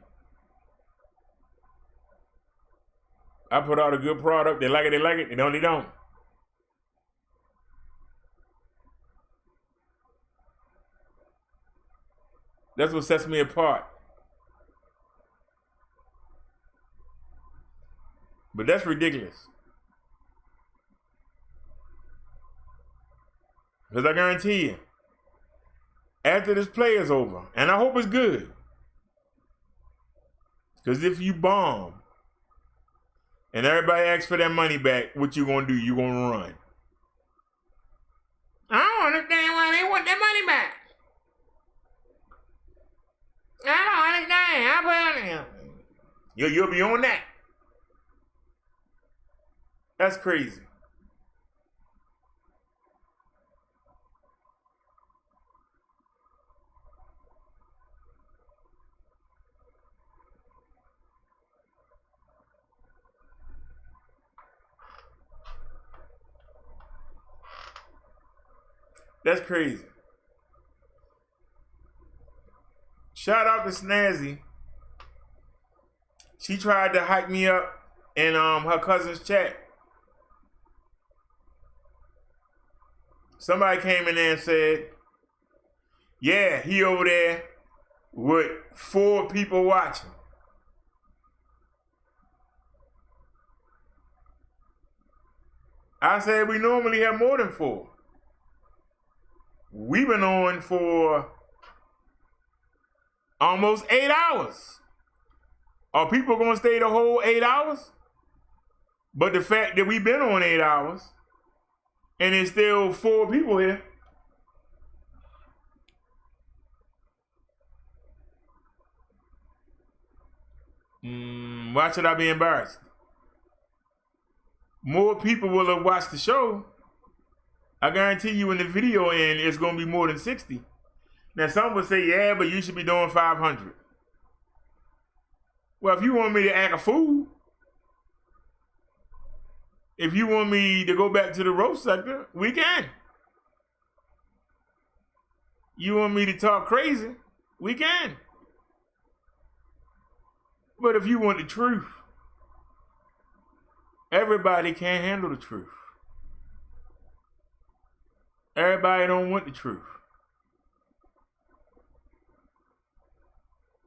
I put out a good product. They like it, they like it. They don't, they don't. That's what sets me apart. But that's ridiculous. Because I guarantee you, after this play is over, and I hope it's good, because if you bomb and everybody asks for that money back, what you gonna do? You gonna run. I don't understand why they want that money back. I don't understand. You'll be on that. That's crazy. That's crazy. Shout out to Snazzy. She tried to hype me up in her cousin's chat. Somebody came in there and said, yeah, he over there with 4 people watching. I said we normally have more than 4. We've been on for almost 8 hours. Are people going to stay the whole 8 hours? But the fact that we've been on 8 hours and there's still 4 people here. Why should I be embarrassed? More people will have watched the show. I guarantee you in the video end, it's going to be more than 60. Now, some would say, yeah, but you should be doing 500. Well, if you want me to act a fool, if you want me to go back to the roast sector, we can. You want me to talk crazy, we can. But if you want the truth, everybody can't handle the truth. Everybody don't want the truth.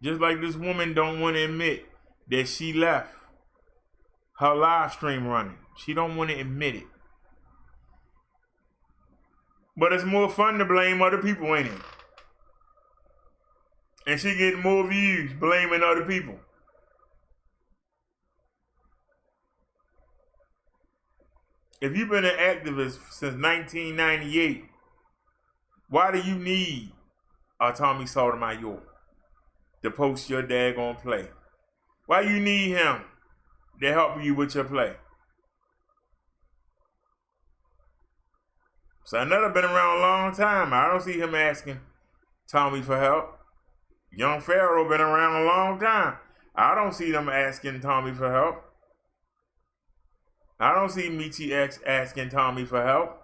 Just like this woman don't want to admit that she left her live stream running. She don't want to admit it. But it's more fun to blame other people, ain't it? And she getting more views blaming other people. If you've been an activist since 1998, why do you need Tommy Sotomayor to post your daggone play? Why you need him to help you with your play? So another been around a long time. I don't see him asking Tommy for help. Young Pharaoh been around a long time. I don't see them asking Tommy for help. I don't see Michi X asking Tommy for help.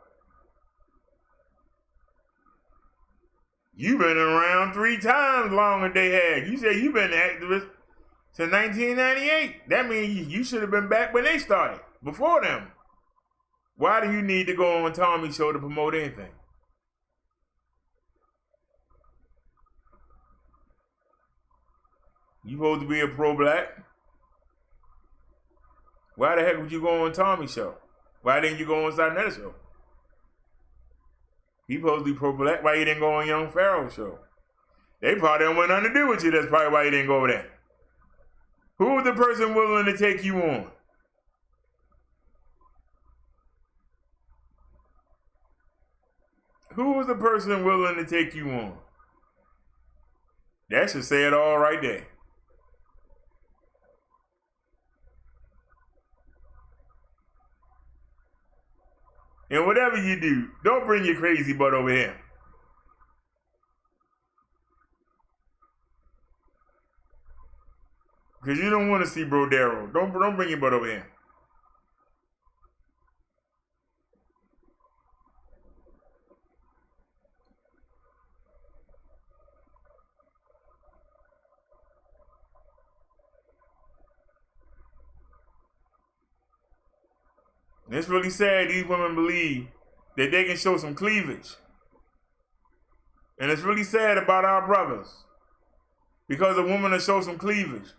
You've been around 3 times longer than they had. You said you've been an activist Since 1998. That means you should have been back when they started, before them. Why do you need to go on Tommy's show to promote anything? You supposed to be a pro-black. Why the heck would you go on Tommy's show? Why didn't you go on Sarnetta's show? He supposed to be pro-black. Why you didn't go on Young Pharaoh's show? They probably don't want nothing to do with you. That's probably why you didn't go over there. Who was the person willing to take you on? Who was the person willing to take you on? That should say it all right there. And whatever you do, don't bring your crazy butt over here. Because you don't want to see Bro Darryl. Don't bring your butt over here. And it's really sad these women believe that they can show some cleavage. And it's really sad about our brothers. Because a woman will show some cleavage.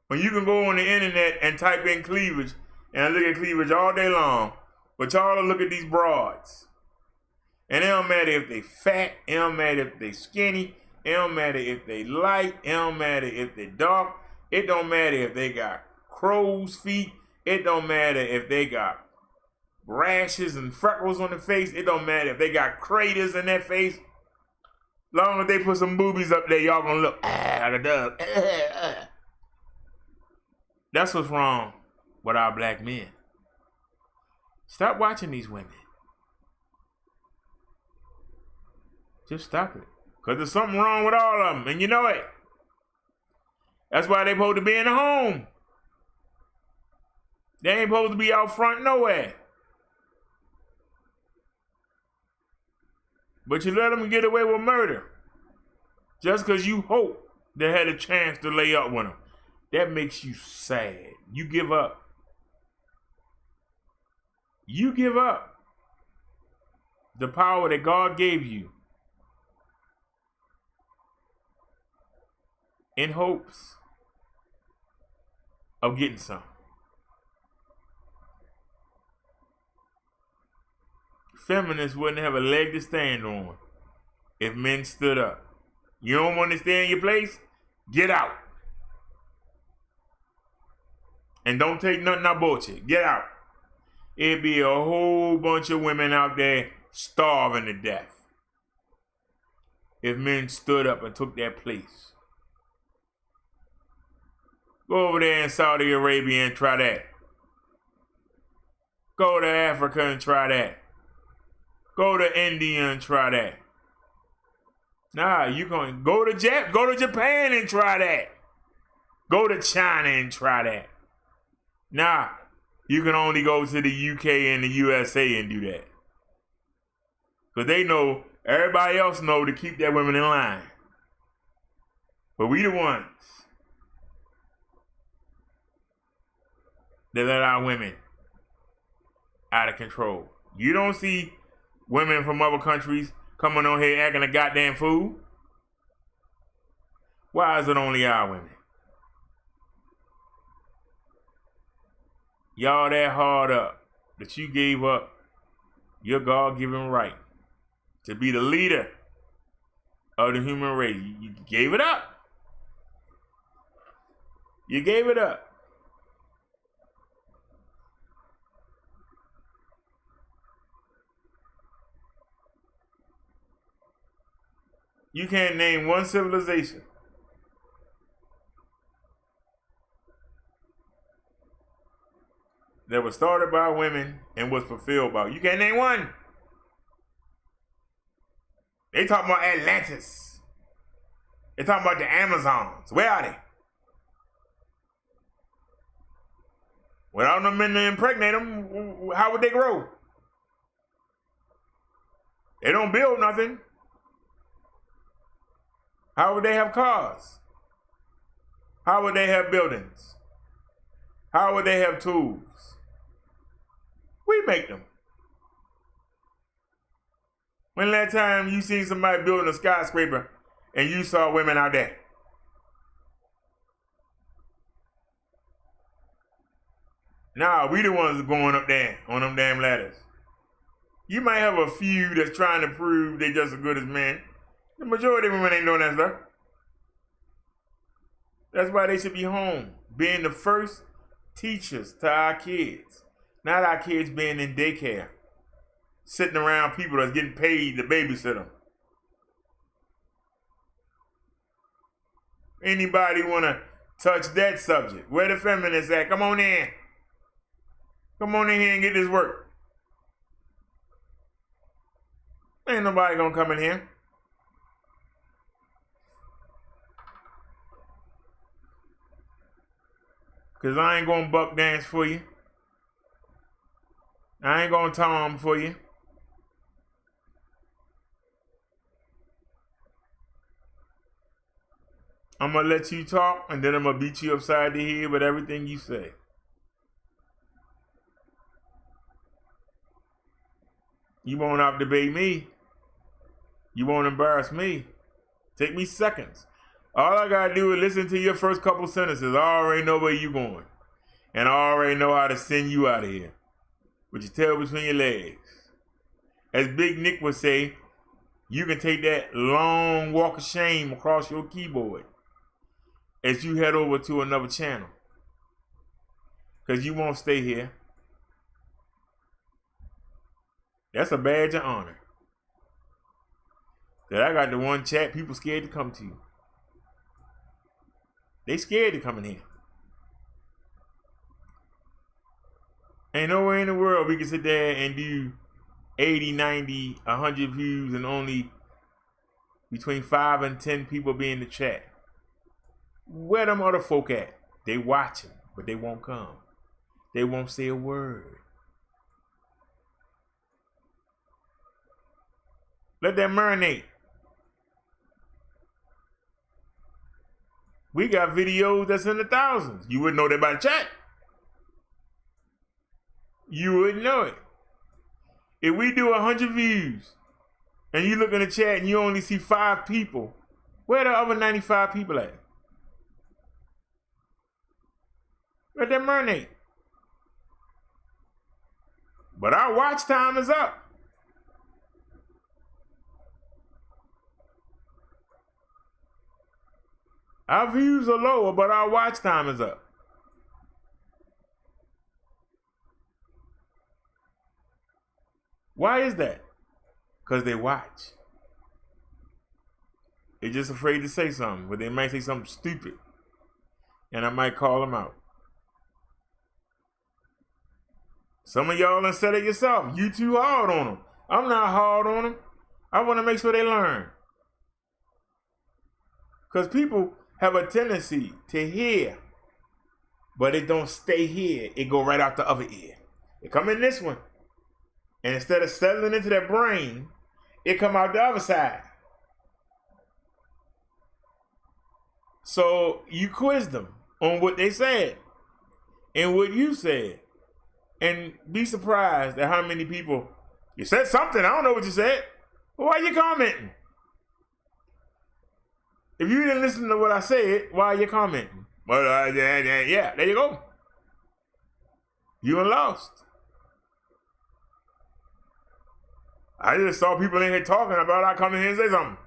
When you can go on the internet and type in cleavage and look at cleavage all day long, but y'all will look at these broads. And it don't matter if they fat, it don't matter if they skinny, it don't matter if they light, it don't matter if they dark, it don't matter if they got crow's feet, it don't matter if they got rashes and freckles on the face, it don't matter if they got craters in their face. Long as they put some boobies up there, y'all gonna look like a dog. That's what's wrong with our black men. Stop watching these women. Just stop it. Because there's something wrong with all of them, and you know it. That's why they supposed to be in the home. They ain't supposed to be out front nowhere. But you let them get away with murder. Just because you hope they had a chance to lay up with them. That makes you sad. You give up. You give up the power that God gave you in hopes of getting some. Feminists wouldn't have a leg to stand on if men stood up. You don't want to stay in your place? Get out. And don't take nothing I bought you. Get out. It'd be a whole bunch of women out there starving to death if men stood up and took their place. Go over there in Saudi Arabia and try that. Go to Africa and try that. Go to India and try that. Nah, you going to go to Japan and try that. Go to China and try that. Nah, you can only go to the UK and the USA and do that. Because they know, everybody else know to keep their women in line. But we the ones that let our women out of control. You don't see women from other countries coming on here acting a goddamn fool. Why is it only our women? Y'all that hard up that you gave up your God-given right to be the leader of the human race. You gave it up. You gave it up. You can't name one civilization that was started by women and was fulfilled by. You can't name one. They talking about Atlantis. They talking about the Amazons. Where are they? Without them men to impregnate them, how would they grow? They don't build nothing. How would they have cars? How would they have buildings? How would they have tools? We make them. When last time you seen somebody building a skyscraper and you saw women out there? Nah, we the ones going up there on them damn ladders. You might have a few that's trying to prove they just as good as men. The majority of women ain't doing that stuff. That's why they should be home, being the first teachers to our kids. Not our kids being in daycare, sitting around people that's getting paid to babysit them. Anybody want to touch that subject? Where the feminists at? Come on in. Come on in here and get this work. Ain't nobody gonna come in here. Cause I ain't gonna buck dance for you. I ain't gonna tom for you. I'm gonna let you talk and then I'm gonna beat you upside the head with everything you say. You won't out-debate me. You won't embarrass me. Take me seconds. All I gotta do is listen to your first couple sentences. I already know where you're going. And I already know how to send you out of here. With your tail between your legs. As Big Nick would say, you can take that long walk of shame across your keyboard as you head over to another channel. Because you won't stay here. That's a badge of honor. That I got the one chat people scared to come to. They scared to come in here. Ain't nowhere in the world we can sit there and do 80, 90, 100 views and only between 5 and 10 people be in the chat. Where them other folk at? They watching, but they won't come. They won't say a word. Let that marinate. We got videos that's in the thousands. You wouldn't know that by the chat. You wouldn't know it. If we do 100 views and you look in the chat and you only see 5 people, where the other 95 people at? Let that marinate. But our watch time is up. Our views are lower, but our watch time is up. Why is that? Because they watch. They're just afraid to say something, but they might say something stupid. And I might call them out. Some of y'all done said it yourself. You too hard on them. I'm not hard on them. I want to make sure they learn. Because people have a tendency to hear, but it don't stay here. It go right out the other ear. It come in this one. And instead of settling into their brain, it come out the other side. So you quiz them on what they said and what you said. And be surprised at how many people, you said something, I don't know what you said. Well, why are you commenting? If you didn't listen to what I said, why are you commenting? Well, yeah, there you go. You done lost. I just saw people in here talking about I come in here and say something.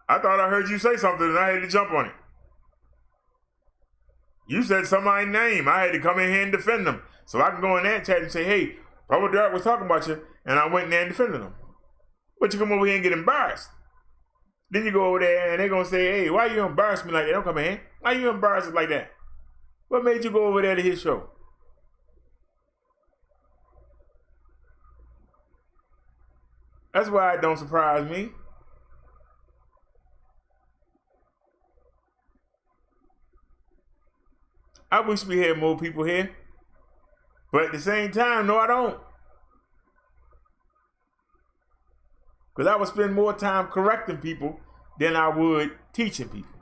I thought I heard you say something and I had to jump on it. You said somebody's name. I had to come in here and defend them. So I can go in that chat and say, hey, Brother Derrick was talking about you, and I went in there and defended them. But you come over here and get embarrassed. Then you go over there and they're going to say, hey, why you embarrass me like that? Don't come in here. Why you embarrass us like that? What made you go over there to his show? That's why it don't surprise me. I wish we had more people here. But at the same time, no, I don't. Because I would spend more time correcting people than I would teaching people.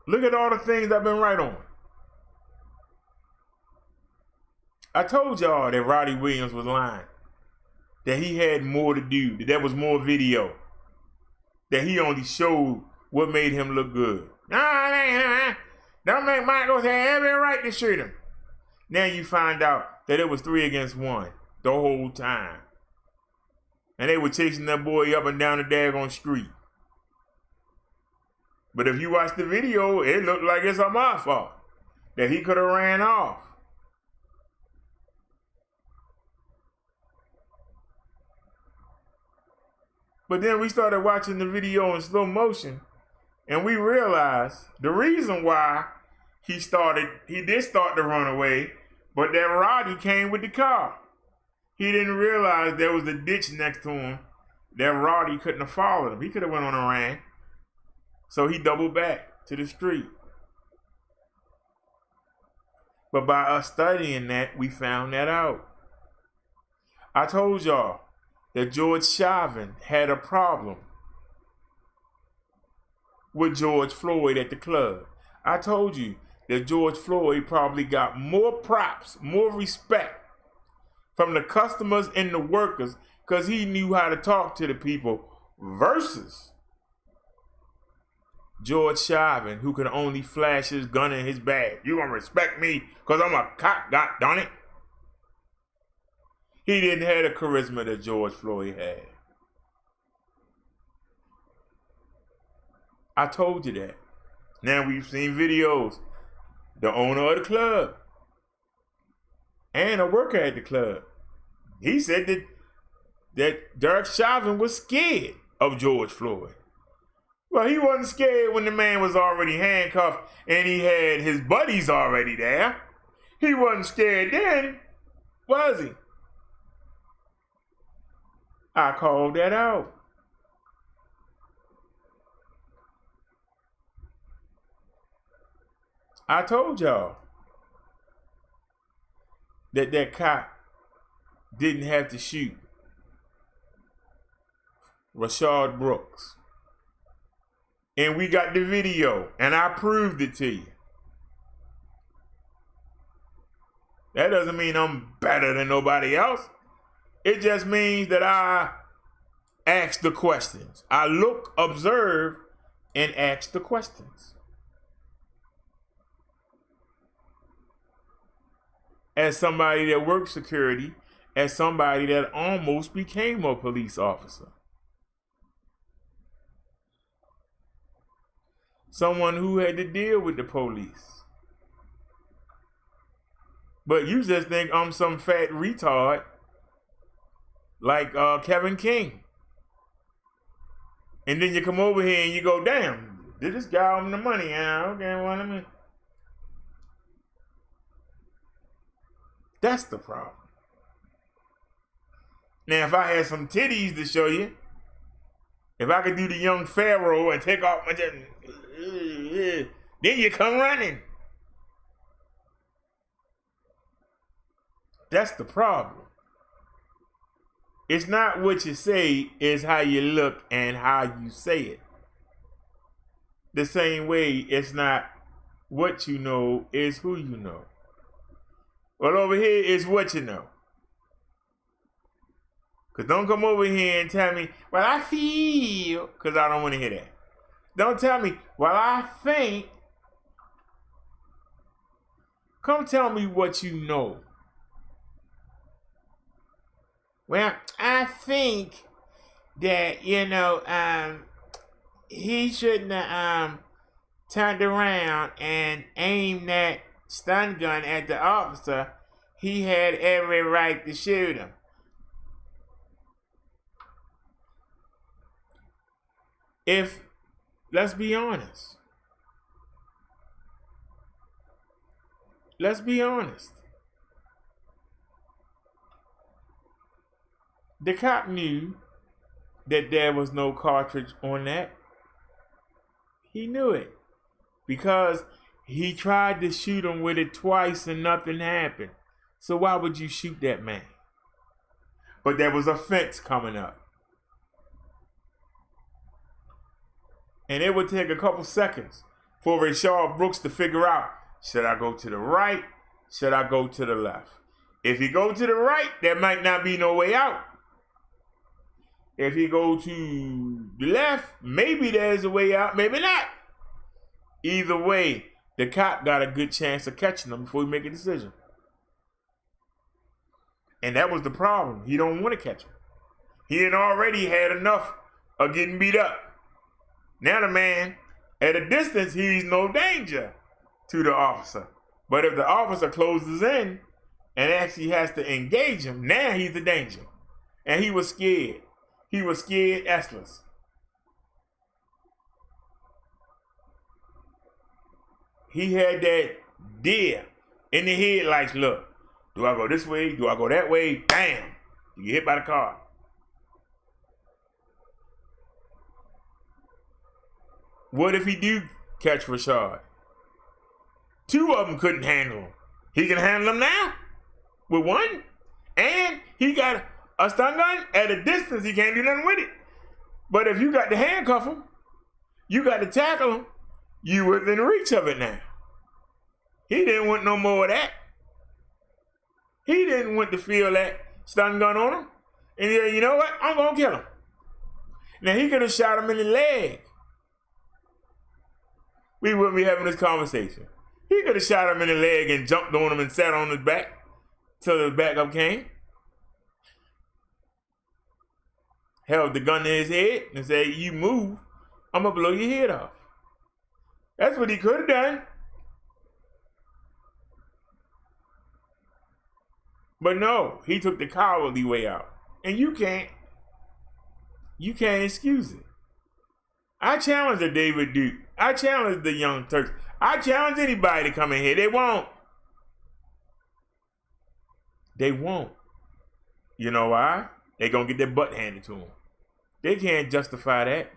Look at all the things I've been right on. I told y'all that Roddy Williams was lying. That he had more to do. That there was more video. That he only showed what made him look good. Don't make Michael say every right to shoot him. Now you find out that it was 3 against 1 the whole time. And they were chasing that boy up and down the daggone street. But if you watch the video, it looked like it's my fault. That he could have ran off. But then we started watching the video in slow motion, and we realized the reason why he did start to run away, but that Roddy came with the car. He didn't realize there was a ditch next to him that Roddy couldn't have followed him. He could have went on and ran. So he doubled back to the street. But by us studying that, we found that out. I told y'all that George Chauvin had a problem with George Floyd at the club. I told you that George Floyd probably got more props, more respect from the customers and the workers because he knew how to talk to the people versus George Chauvin, who could only flash his gun in his bag. You gonna respect me because I'm a cop, god darn it. He didn't have the charisma that George Floyd had. I told you that. Now we've seen videos. The owner of the club and a worker at the club. He said that Derek Chauvin was scared of George Floyd. Well, he wasn't scared when the man was already handcuffed and he had his buddies already there. He wasn't scared then, was he? I called that out. I told y'all that cop didn't have to shoot Rayshard Brooks. And we got the video, and I proved it to you. That doesn't mean I'm better than nobody else. It just means that I ask the questions. I look, observe, and ask the questions. As somebody that works security, as somebody that almost became a police officer. Someone who had to deal with the police. But you just think I'm some fat retard like Kevin King. And then you come over here and you go, damn, did this guy owe me the money? Yeah, okay, well, let me. That's the problem. Now, if I had some titties to show you, if I could do the young Pharaoh and take off my then you come running. That's the problem. It's not what you say, it's how you look and how you say it. The same way it's not what you know, it's who you know. Well, over here is what you know. Because don't come over here and tell me, well, I feel, because I don't want to hear that. Don't tell me, well, I think. Come tell me what you know. Well, I think that, he shouldn't have turned around and aimed that stun gun at the officer. He had every right to shoot him. Let's be honest. Let's be honest. The cop knew that there was no cartridge on that. He knew it. Because he tried to shoot him with it twice and nothing happened. So why would you shoot that man? But there was a fence coming up. And it would take a couple seconds for Rayshard Brooks to figure out, should I go to the right? Should I go to the left? If he go to the right, there might not be no way out. If he go to the left, maybe there's a way out, maybe not. Either way, the cop got a good chance of catching him before he make a decision. And that was the problem. He don't want to catch him. He had already had enough of getting beat up. Now the man, at a distance, he's no danger to the officer. But if the officer closes in and actually has to engage him, now he's a danger. And he was scared. He was scared essless. He had that deer in the headlights. Look, do I go this way? Do I go that way? Bam! You get hit by the car. What if he do catch Rayshard? Two of them couldn't handle him. He can handle them now with one. And he got a stun gun at a distance. He can't do nothing with it. But if you got to handcuff him, you got to tackle him, you within reach of it now. He didn't want no more of that. He didn't want to feel that stun gun on him. And he said, you know what? I'm going to kill him. Now, he could have shot him in the leg. We wouldn't be having this conversation. He could have shot him in the leg and jumped on him and sat on his back till the backup came. Held the gun to his head and said, you move, I'm going to blow your head off. That's what he could have done. But no, he took the cowardly way out. And you can't excuse it. I challenge the David Duke. I challenge the Young Turks. I challenge anybody to come in here. They won't. They won't. You know why? They gonna get their butt handed to them. They can't justify that.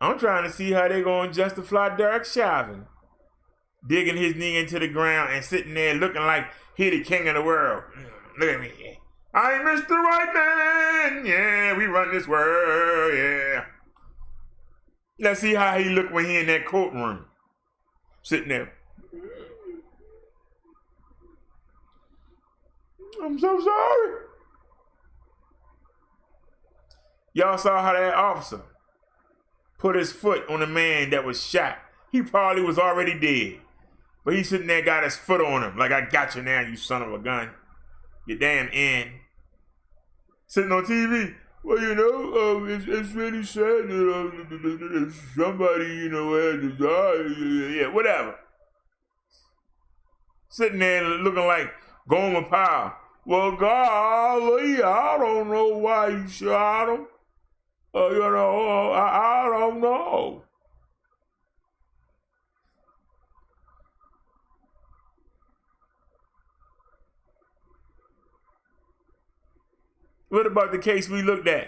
I'm trying to see how they gonna justify DERRICK Chauvin digging his knee into the ground and sitting there looking like he the king of the world. Look at me. I'm Mr. White Man. Yeah, we run this world. Yeah. Let's see how he look when he in that courtroom. Sitting there. I'm so sorry. Y'all saw how that officer put his foot on the man that was shot. He probably was already dead. But he's sitting there, got his foot on him. Like, I got you now, you son of a gun. You damn end. Sitting on TV. Well, you know, it's really sad that somebody, you know, had to die. Yeah, whatever. Sitting there looking like Gomer Powell. Well, golly, I don't know why you shot him. You know, I don't know. What about the case we looked at?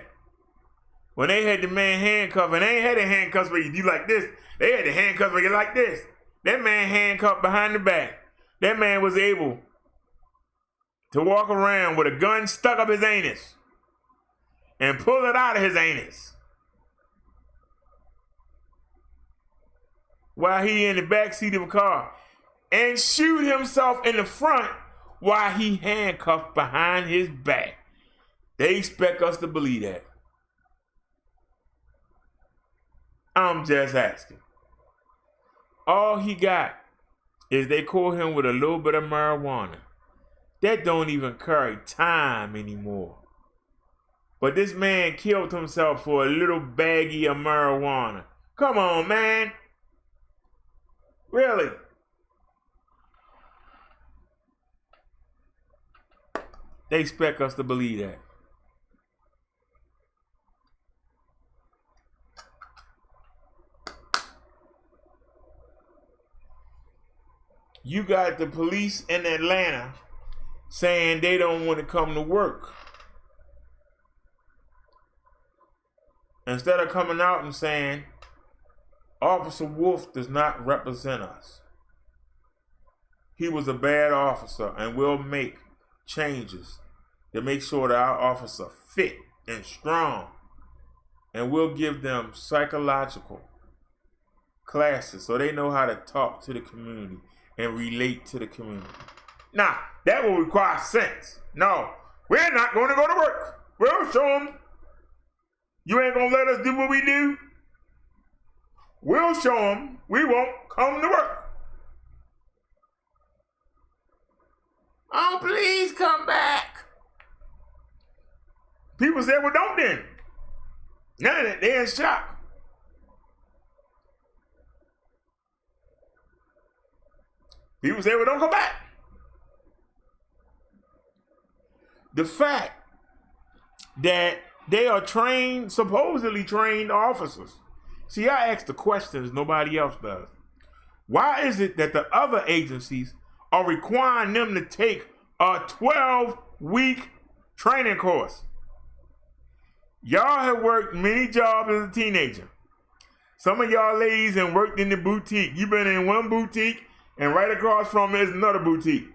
When they had the man handcuffed, and they ain't had the handcuffs where you do like this. They had the handcuffs where you like this. That man handcuffed behind the back. That man was able to walk around with a gun stuck up his anus and pull it out of his anus while he in the back seat of a car and shoot himself in the front while he handcuffed behind his back. They expect us to believe that. I'm just asking. All he got is they caught him with a little bit of marijuana. That don't even carry time anymore. But this man killed himself for a little baggie of marijuana. Come on, man. Really? They expect us to believe that. You got the police in Atlanta saying they don't want to come to work. Instead of coming out and saying, Officer Wolf does not represent us. He was a bad officer and we'll make changes to make sure that our officer fit and strong. And we'll give them psychological classes so they know how to talk to the community and relate to the community. Now, that will require sense. No, we're not going to go to work. We'll show them. You ain't going to let us do what we do? We'll show them we won't come to work. Oh, please come back. People said, well, don't then. Now they're in shock. People say, well, don't come back. The fact that they are trained, supposedly trained officers. See, I ask the questions nobody else does. Why is it that the other agencies are requiring them to take a 12-week training course? Y'all have worked many jobs as a teenager. Some of y'all ladies have worked in the boutique. You've been in one boutique, and right across from it is another boutique.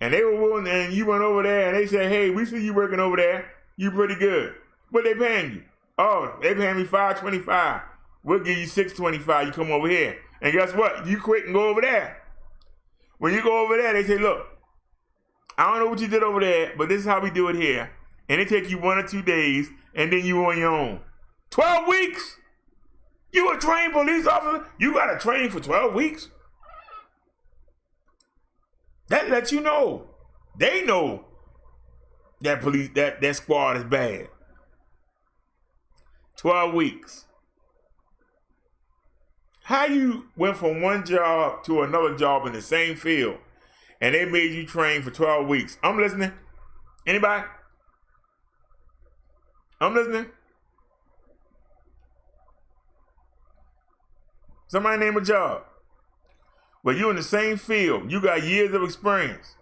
And they were willing, and you went over there, and they said, hey, we see you working over there. You pretty good. What they paying you? Oh, they paying me $5.25. We'll give you $6.25. You come over here. And guess what? You quit and go over there. When you go over there, they say, look, I don't know what you did over there, but this is how we do it here. And it take you 1 or 2 days, and then you on your own. 12 weeks? You a trained police officer? You got to train for 12 weeks? That lets you know. They know that police, that squad is bad. 12 weeks. How you went from one job to another job in the same field and they made you train for 12 weeks? I'm listening. Anybody? I'm listening. Somebody name a job. Well, you in the same field. You got years of experience.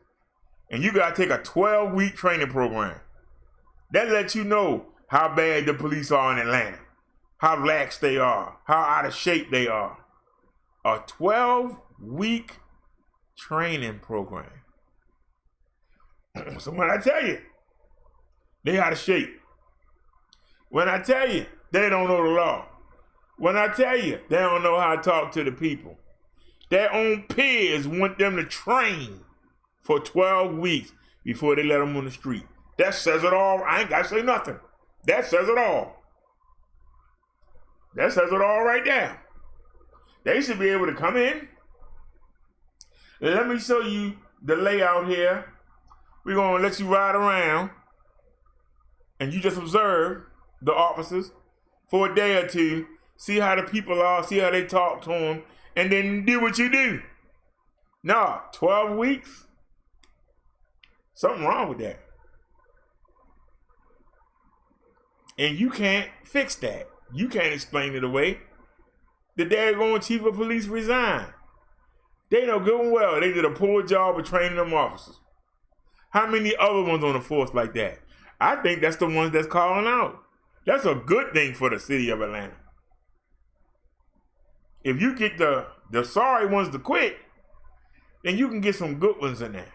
And you got to take a 12-week training program. That lets you know how bad the police are in Atlanta. How lax they are. How out of shape they are. A 12-week training program. So when I tell you, they out of shape. When I tell you, they don't know the law. When I tell you, they don't know how to talk to the people. Their own peers want them to train for 12 weeks before they let them on the street. That says it all. I ain't got to say nothing. That says it all. That says it all right there. They should be able to come in. Let me show you the layout here. We're going to let you ride around and you just observe the officers for a day or two, see how the people are, see how they talk to them, and then do what you do. No, 12 weeks? Something wrong with that. And you can't fix that. You can't explain it away. The daggone chief of police resigned. They know good and well they did a poor job of training them officers. How many other ones on the force like that? I think that's the ones that's calling out. That's a good thing for the city of Atlanta. If you get the sorry ones to quit, then you can get some good ones in there.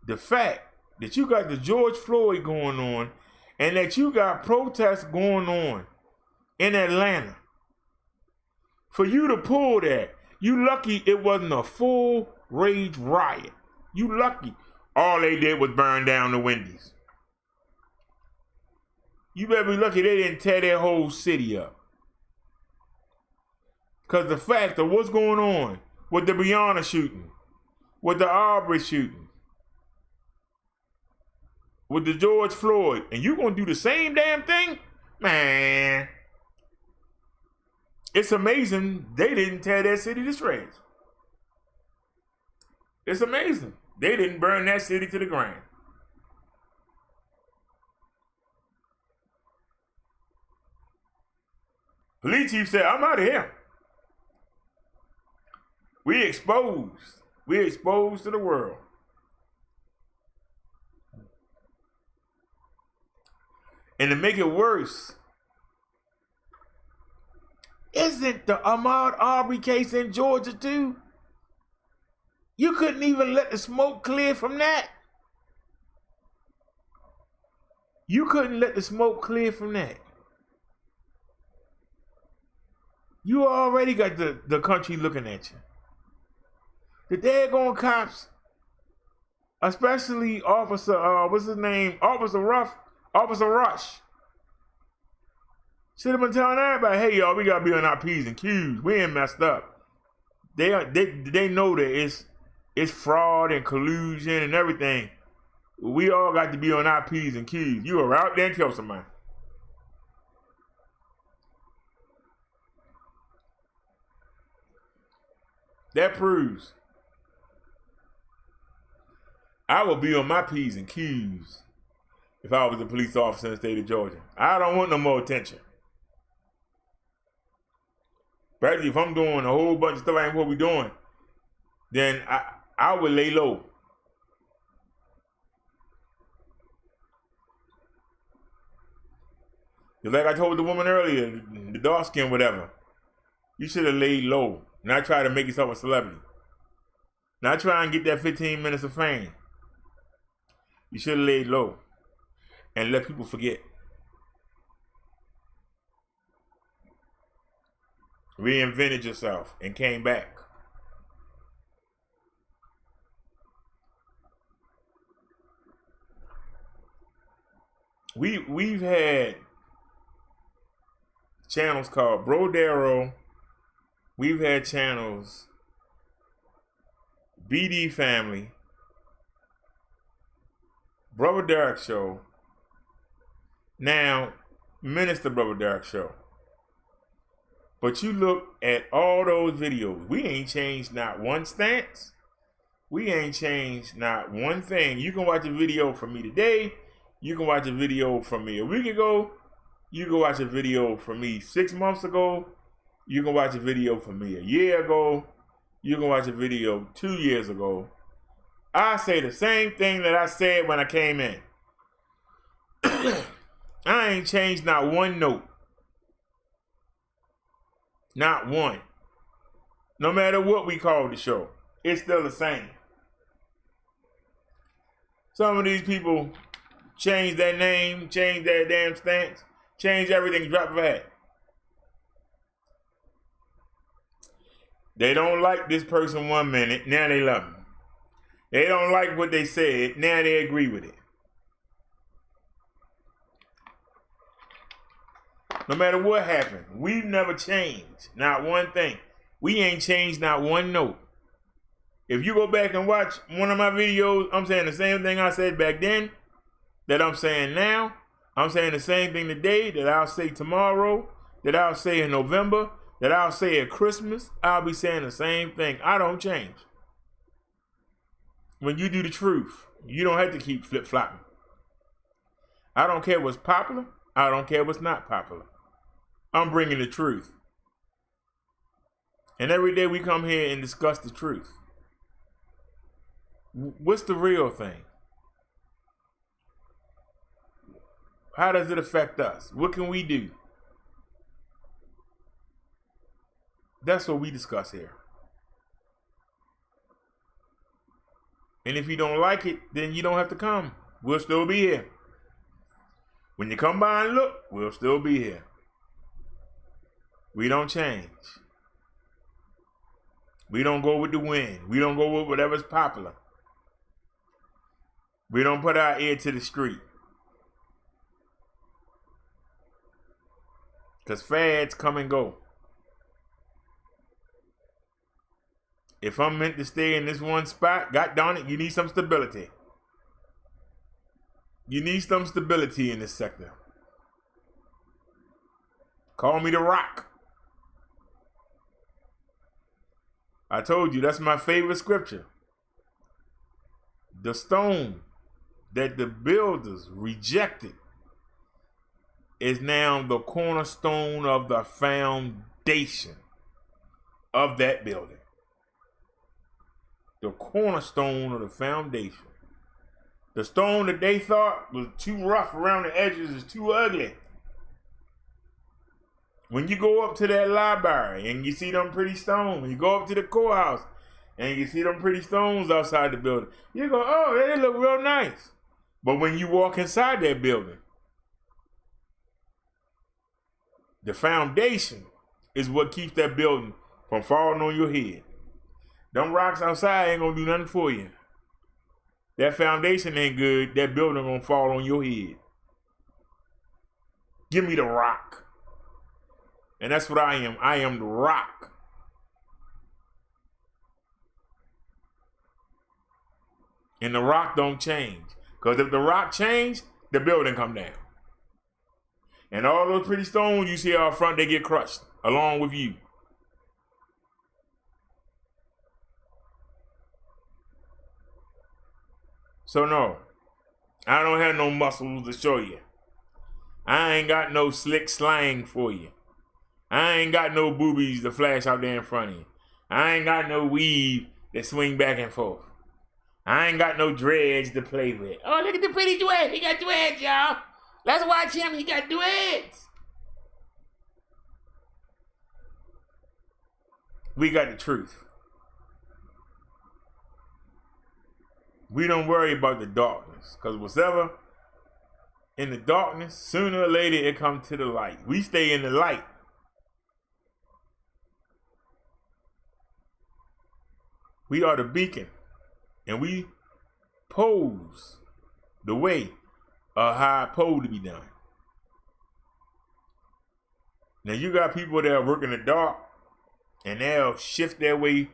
The fact that you got the George Floyd going on and that you got protests going on in Atlanta, for you to pull that, you lucky it wasn't a full rage riot. You lucky all they did was burn down the Wendy's. You better be lucky they didn't tear their whole city up. Because the fact of what's going on with the Breonna shooting, with the Aubrey shooting, with the George Floyd, and you gonna do the same damn thing? Man, it's amazing they didn't tear that city to shreds. It's amazing. They didn't burn that city to the ground. Police chief said, I'm out of here. We exposed. We exposed to the world. And to make it worse, isn't the Ahmaud Arbery case in Georgia too? You couldn't even let the smoke clear from that. You couldn't let the smoke clear from that. You already got the country looking at you. The daggone cops, especially Officer, what's his name? Officer Rush. Should have been telling everybody, hey y'all, we gotta be on our P's and Q's. We ain't messed up. They know that it's fraud and collusion and everything. We all got to be on our P's and Q's. You were out there and killed somebody. That proves I would be on my P's and Q's if I was a police officer in the state of Georgia. I don't want no more attention. Especially if I'm doing a whole bunch of stuff like what we're doing, then I would lay low. Just like I told the woman earlier, the dark skin, whatever. You should have laid low, not try to make yourself a celebrity. Not try and get that 15 minutes of fame. You should have laid low and let people forget. Reinvented yourself and came back. We've had channels called Brodero. We've had channels BD Family, Brother Derrick Show, now Minister Brother Derrick Show. But you look at all those videos, we ain't changed not one stance. We ain't changed not one thing. You can watch a video from me today. You can watch a video from me a week ago. You can watch a video from me 6 months ago. You can watch a video from me a year ago. You can watch a video 2 years ago. I say the same thing that I said when I came in. I ain't changed not one note. Not one. No matter what we call the show, it's still the same. Some of these people change their name, change their damn stance, change everything, drop of a hat. They don't like this person 1 minute, now they love them. They don't like what they said, now they agree with it. No matter what happened, we've never changed, not one thing. We ain't changed not one note. If you go back and watch one of my videos, I'm saying the same thing I said back then that I'm saying now. I'm saying the same thing today that I'll say tomorrow, that I'll say in November, that I'll say at Christmas. I'll be saying the same thing. I don't change. When you do the truth, you don't have to keep flip-flopping. I don't care what's popular. I don't care what's not popular. I'm bringing the truth. And every day we come here and discuss the truth. What's the real thing? How does it affect us? What can we do? That's what we discuss here. And if you don't like it, then you don't have to come. We'll still be here. When you come by and look, we'll still be here. We don't change. We don't go with the wind. We don't go with whatever's popular. We don't put our ear to the street. Because fads come and go. If I'm meant to stay in this one spot, God darn it, you need some stability. You need some stability in this sector. Call me the Rock. I told you, that's my favorite scripture. The stone that the builders rejected is now the cornerstone of the foundation of that building. The cornerstone of the foundation. The stone that they thought was too rough around the edges is too ugly. When you go up to that library and you see them pretty stones, when you go up to the courthouse and you see them pretty stones outside the building, you go, oh, they look real nice. But when you walk inside that building, the foundation is what keeps that building from falling on your head. Them rocks outside ain't gonna do nothing for you. That foundation ain't good, that building gonna fall on your head. Give me the rock. And that's what I am. I am the rock. And the rock don't change. Because if the rock change, the building come down. And all those pretty stones you see out front, they get crushed along with you. So no, I don't have no muscles to show you. I ain't got no slick slang for you. I ain't got no boobies to flash out there in front of you. I ain't got no weave that swing back and forth. I ain't got no dreads to play with. Oh, look at the pretty dreads. He got dreads, y'all. Let's watch him. He got dreads. We got the truth. We don't worry about the darkness. Because whatever in the darkness, sooner or later it comes to the light. We stay in the light. We are the beacon. And we pose the way of how it's supposed to be done. Now you got people that work in the dark and they'll shift their way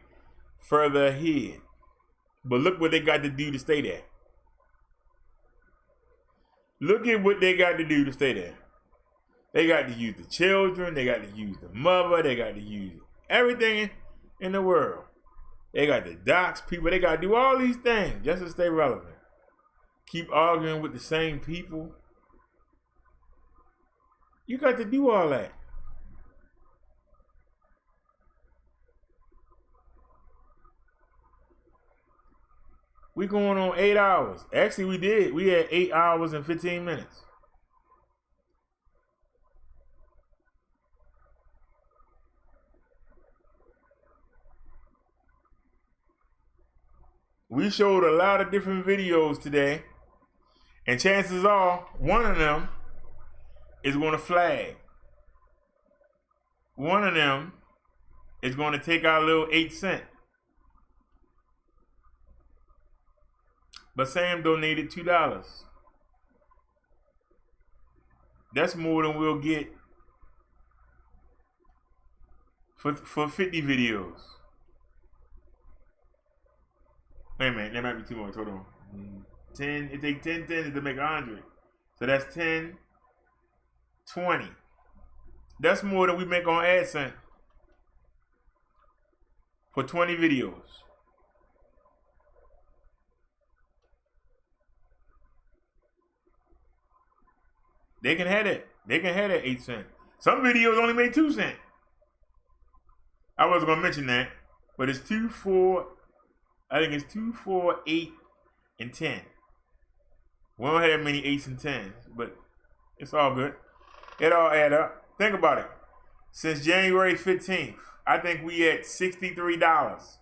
further ahead. But look what they got to do to stay there. Look at what they got to do to stay there. They got to use the children, they got to use the mother, they got to use everything in the world. They got to dox people. They got to do all these things just to stay relevant. Keep arguing with the same people. You got to do all that. We going on 8 hours. Actually, we did. We had 8 hours and 15 minutes. We showed a lot of different videos today, and chances are one of them is going to flag. One of them is going to take our little 8 cent. But Sam donated $2. That's more than we'll get for 50 videos. Wait a minute, that might be too much. Hold on. 10, it takes 10 tens to make 100. So that's 10, 20. That's more than we make on AdSense for 20 videos. They can have it. They can have that 8 cents. Some videos only made 2 cents. I wasn't gonna mention that, but it's 2, 4. I think it's 2, 4, 8, and 10. We don't have many 8s and 10s, but it's all good. It all add up. Think about it. Since January 15th, I think we at $63.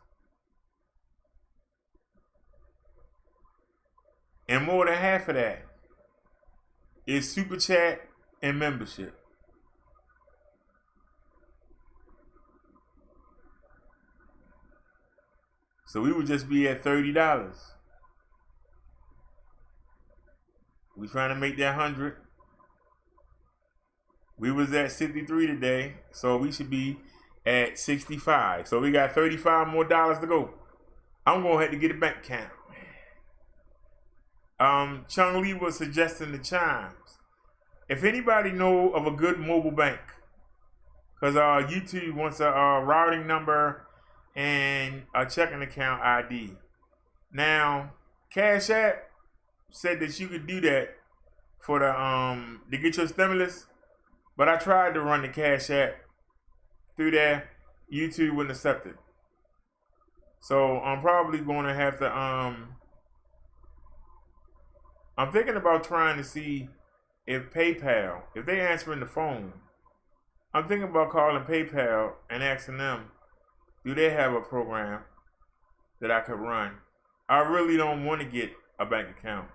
And more than half of that is super chat and membership. So we would just be at $30. We trying to make that 100. We was at 63 today, so we should be at 65. So we got $35 more to go. I'm gonna have to get a bank account. Chung Lee was suggesting the chimes. If anybody know of a good mobile bank, because YouTube wants a routing number and a checking account ID. Now, Cash App said that you could do that for the to get your stimulus, but I tried to run the Cash App through there. YouTube wouldn't accept it. So I'm probably going to have to I'm thinking about trying to see if PayPal, if they answering the phone, I'm thinking about calling PayPal and asking them, do they have a program that I could run? I really don't want to get a bank account.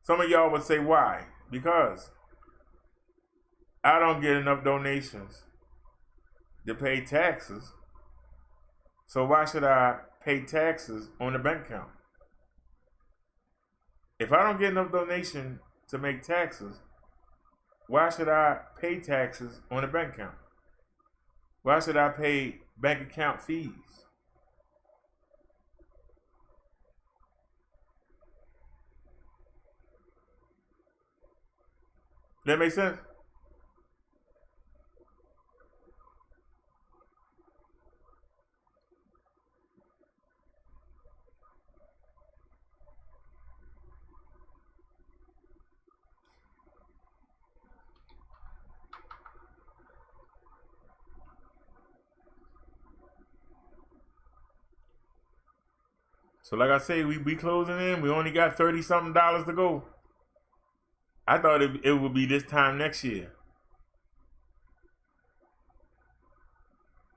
Some of y'all would say, why? Because I don't get enough donations to pay taxes. So why should I pay taxes on the bank account? If I don't get enough donation to make taxes, why should I pay taxes on the bank account? Why should I pay bank account fees? That make sense? So like I say, we closing in. We only got $30-something to go. I thought it would be this time next year.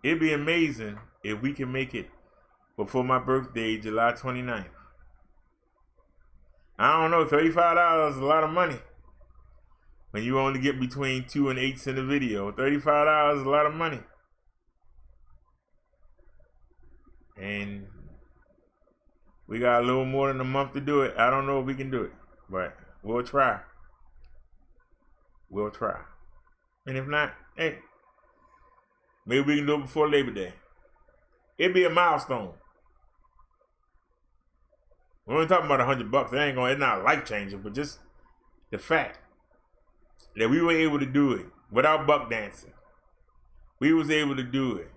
It'd be amazing if we can make it before my birthday, July 29th. I don't know, $35 is a lot of money. When you only get between 2 and 8 in the video, $35 is a lot of money. And we got a little more than a month to do it. I don't know if we can do it, but we'll try. We'll try. And if not, hey, maybe we can do it before Labor Day. It'd be a milestone. We're only talking about $100. It's not life changing, but just the fact that we were able to do it without buck dancing. We was able to do it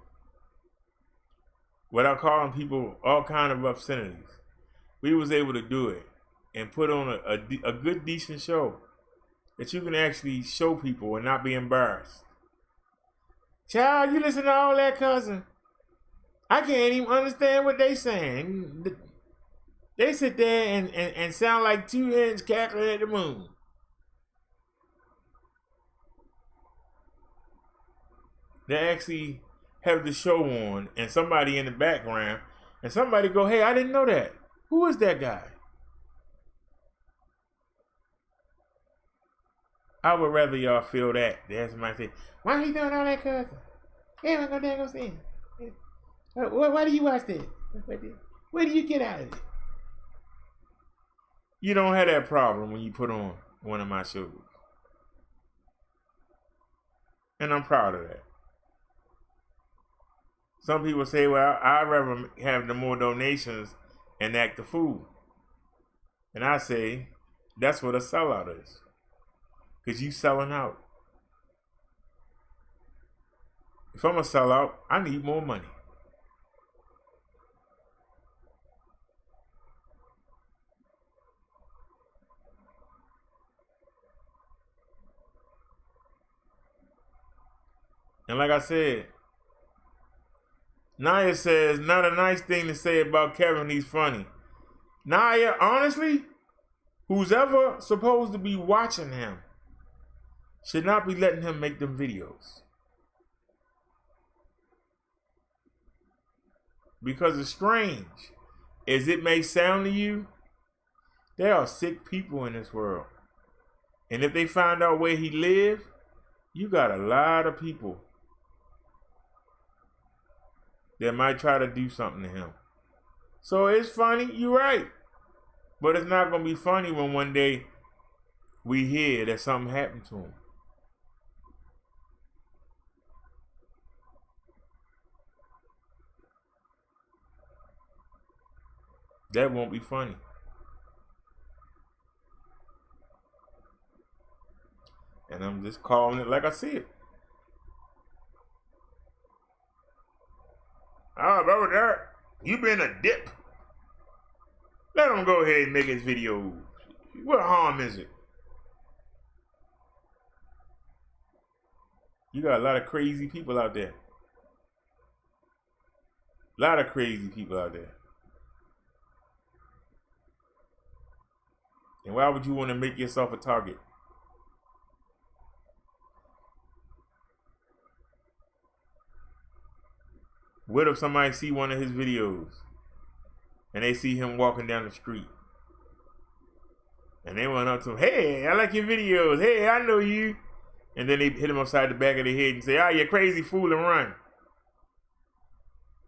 without calling people all kind of obscenities. We was able to do it and put on a good, decent show that you can actually show people and not be embarrassed. Child, you listen to all that cousin. I can't even understand what they saying. They sit there and sound like 2 hens cackling at the moon. They actually have the show on and somebody in the background and somebody go, hey, I didn't know that. Who is that guy? I would rather y'all feel that. There's somebody say, why are you doing all that cousin? Hey, I'm gonna go see. Why do you watch that? What do you get out of it? You don't have that problem when you put on one of my shows. And I'm proud of that. Some people say, well, I'd rather have the more donations and act the fool. And I say, that's what a sellout is. Because you selling out. If I'm a sellout, I need more money. And like I said, Naya says, not a nice thing to say about Kevin, he's funny. Naya, honestly, who's ever supposed to be watching him should not be letting him make them videos. Because as strange as it may sound to you, there are sick people in this world. And if they find out where he lives, you got a lot of people that might try to do something to him. So it's funny, you're right. But it's not going to be funny when one day we hear that something happened to him. That won't be funny. And I'm just calling it like I see it. Oh, brother Derrick, you been a dip. Let him go ahead and make his video. What harm is it? You got a lot of crazy people out there. A lot of crazy people out there. And why would you want to make yourself a target? What if somebody see one of his videos and they see him walking down the street and they went up to him, hey, I like your videos. Hey, I know you. And then they hit him upside the back of the head and say, "Ah, you crazy fool," and run.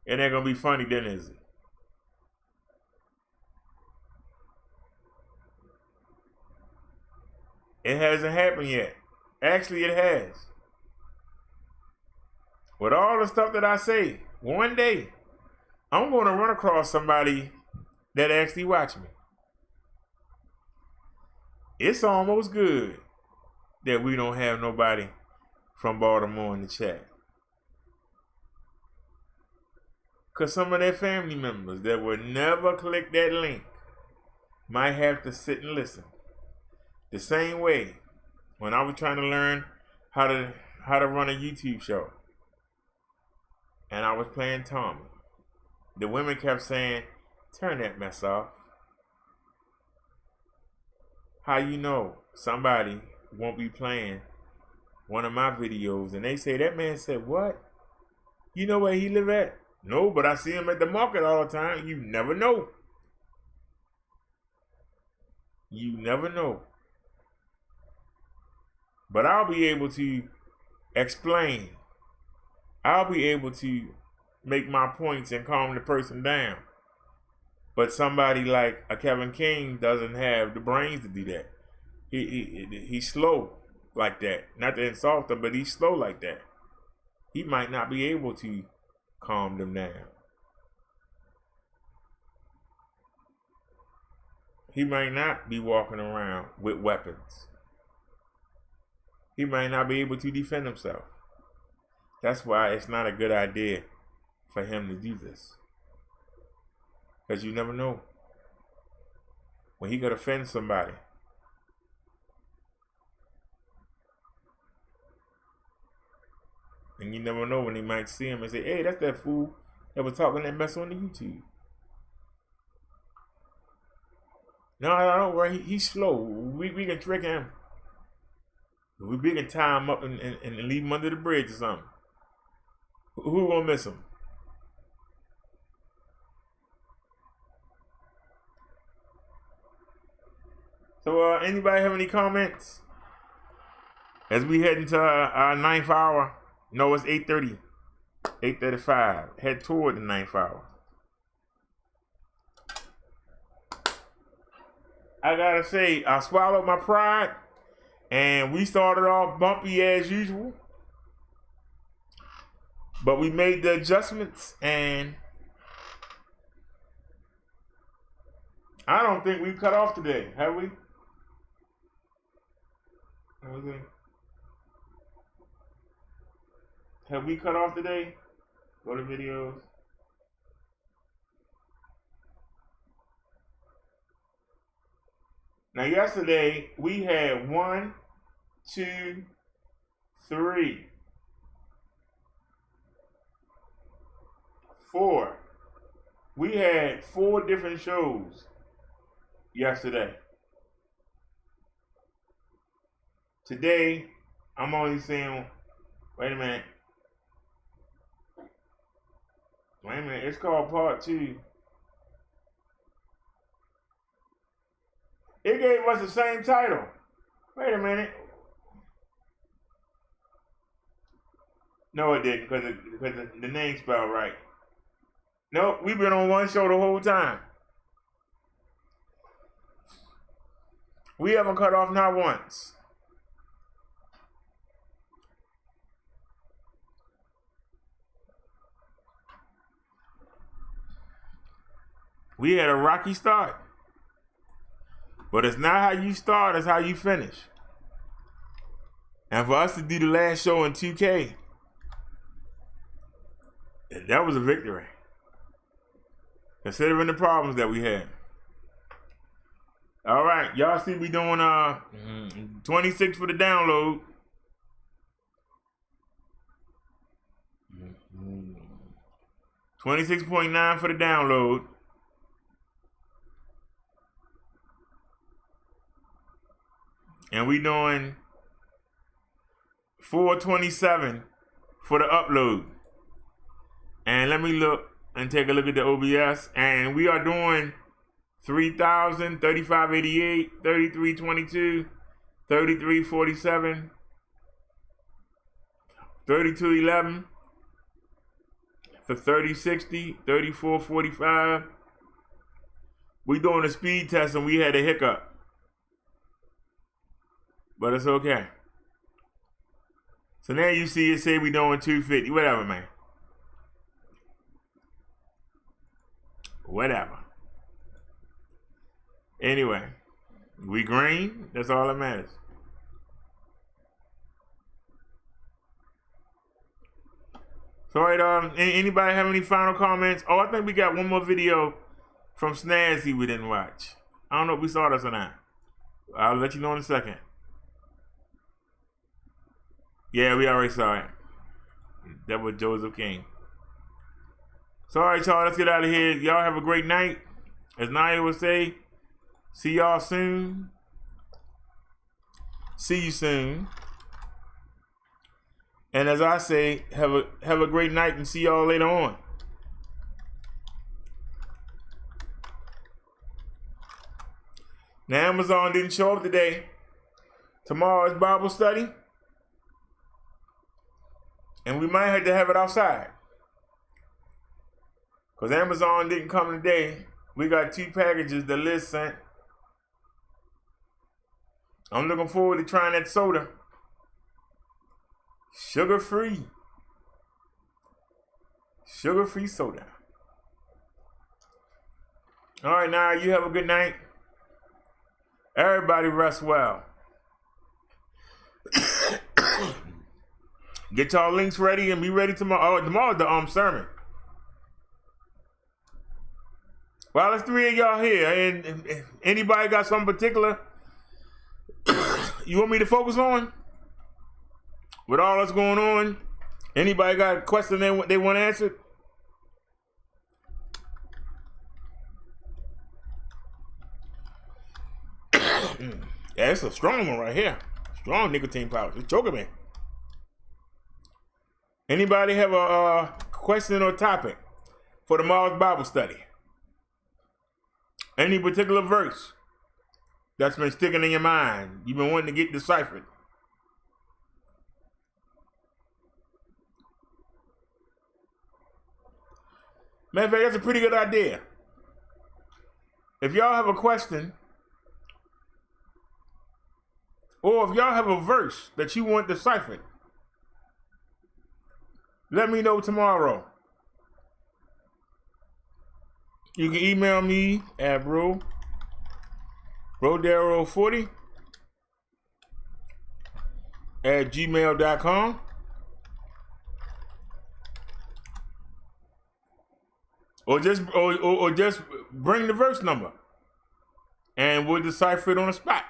And they're gonna be funny then, is it? It hasn't happened yet. Actually, it has. With all the stuff that I say, one day, I'm going to run across somebody that actually watch me. It's almost good that we don't have nobody from Baltimore in the chat. Because some of their family members that would never click that link might have to sit and listen. The same way when I was trying to learn how to run a YouTube show and I was playing Tommy, the women kept saying, "Turn that mess off." How you know somebody won't be playing one of my videos and they say, "That man said what? You know where he live at?" "No, but I see him at the market all the time." You never know. You never know. But I'll be able to explain. I'll be able to make my points and calm the person down. But somebody like a Kevin King doesn't have the brains to do that. He's slow like that. Not to insult him, but he's slow like that. He might not be able to calm them down. He might not be walking around with weapons. He might not be able to defend himself. That's why it's not a good idea for him to do this. Because you never know when he could offend somebody. And you never know when he might see him and say, "Hey, that's that fool that was talking that mess on the YouTube." No, don't worry. He's slow. We can trick him. We can tie him up and leave him under the bridge or something. Who gonna miss him? So, anybody have any comments? As we head into our 9th hour. No, it's 8:30. 8:35. Head toward the 9th hour. I gotta say, I swallowed my pride. And we started off bumpy as usual. But we made the adjustments and I don't think we cut off today, have we? Have we cut off today? Go to videos. Now yesterday we had 1, 2, 3, 4. We had 4 different shows yesterday. Today, I'm only saying, wait a minute, it's called part 2. It gave us the same title. Wait a minute. No, it didn't, because the name spelled right. Nope, we've been on one show the whole time. We haven't cut off not once. We had a rocky start. But it's not how you start, it's how you finish. And for us to do the last show in 2K, that was a victory. Considering the problems that we had. All right, y'all see we doing 26 for the download. 26.9 for the download. And we doing 427 for the upload. And let me look and take a look at the OBS. And we are doing 3,000, 3588, 3322, 3347, 3211 for 3060, 3445. We doing a speed test and we had a hiccup. But it's okay. So now you see it say we doing 250. Whatever, man. Whatever. Anyway, we green. That's all that matters. So, all right, anybody have any final comments? Oh, I think we got one more video from Snazzy we didn't watch. I don't know if we saw this or not. I'll let you know in a second. Yeah, we already saw it. That was Joseph King. So, all right, y'all, let's get out of here. Y'all have a great night. As Naya would say, see y'all soon. See you soon. And as I say, have a great night and see y'all later on. Now, Amazon didn't show up today. Tomorrow is Bible study. And we might have to have it outside. Because Amazon didn't come today. We got 2 packages that Liz sent. I'm looking forward to trying that soda. Sugar-free. Sugar-free soda. All right, now you have a good night. Everybody rest well. Get y'all links ready and be ready tomorrow. Oh, tomorrow's the sermon. Well, there's 3 of y'all here, and anybody got something particular you want me to focus on? With all that's going on, anybody got a question they want answered? Yeah, it's a strong one right here. Strong nicotine pouch. It's choking me. Anybody have a question or topic for tomorrow's Bible study? Any particular verse that's been sticking in your mind, you've been wanting to get deciphered? Matter of fact, that's a pretty good idea. If y'all have a question, or if y'all have a verse that you want deciphered, let me know tomorrow. You can email me at brodero40 at gmail.com. Or just bring the verse number and we'll decipher it on the spot.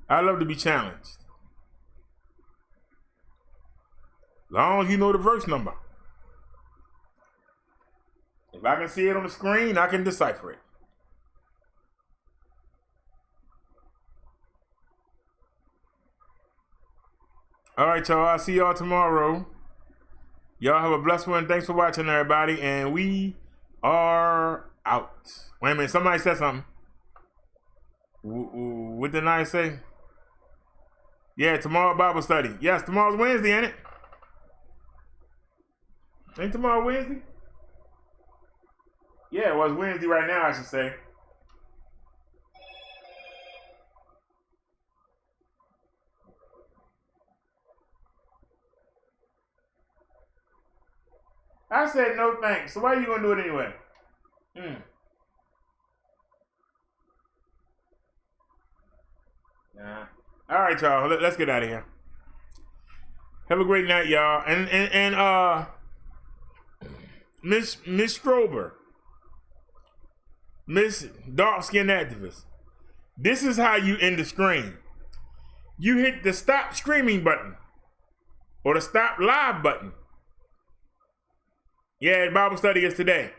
I love to be challenged. As long as you know the verse number. If I can see it on the screen, I can decipher it. All right, y'all. I'll see y'all tomorrow. Y'all have a blessed one. Thanks for watching, everybody. And we are out. Wait a minute. Somebody said something. What did I say? Yeah, tomorrow Bible study. Yes, tomorrow's Wednesday, ain't it? Ain't tomorrow Wednesday? Yeah, well, it's Wednesday right now, I should say. I said no thanks. So why are you gonna do it anyway? Nah. All right, y'all. Let's get out of here. Have a great night, y'all. And Miss Strober, Miss Dark Skin Activist. This is how you end the stream. You hit the stop streaming button or the stop live button. Yeah, Bible study is today.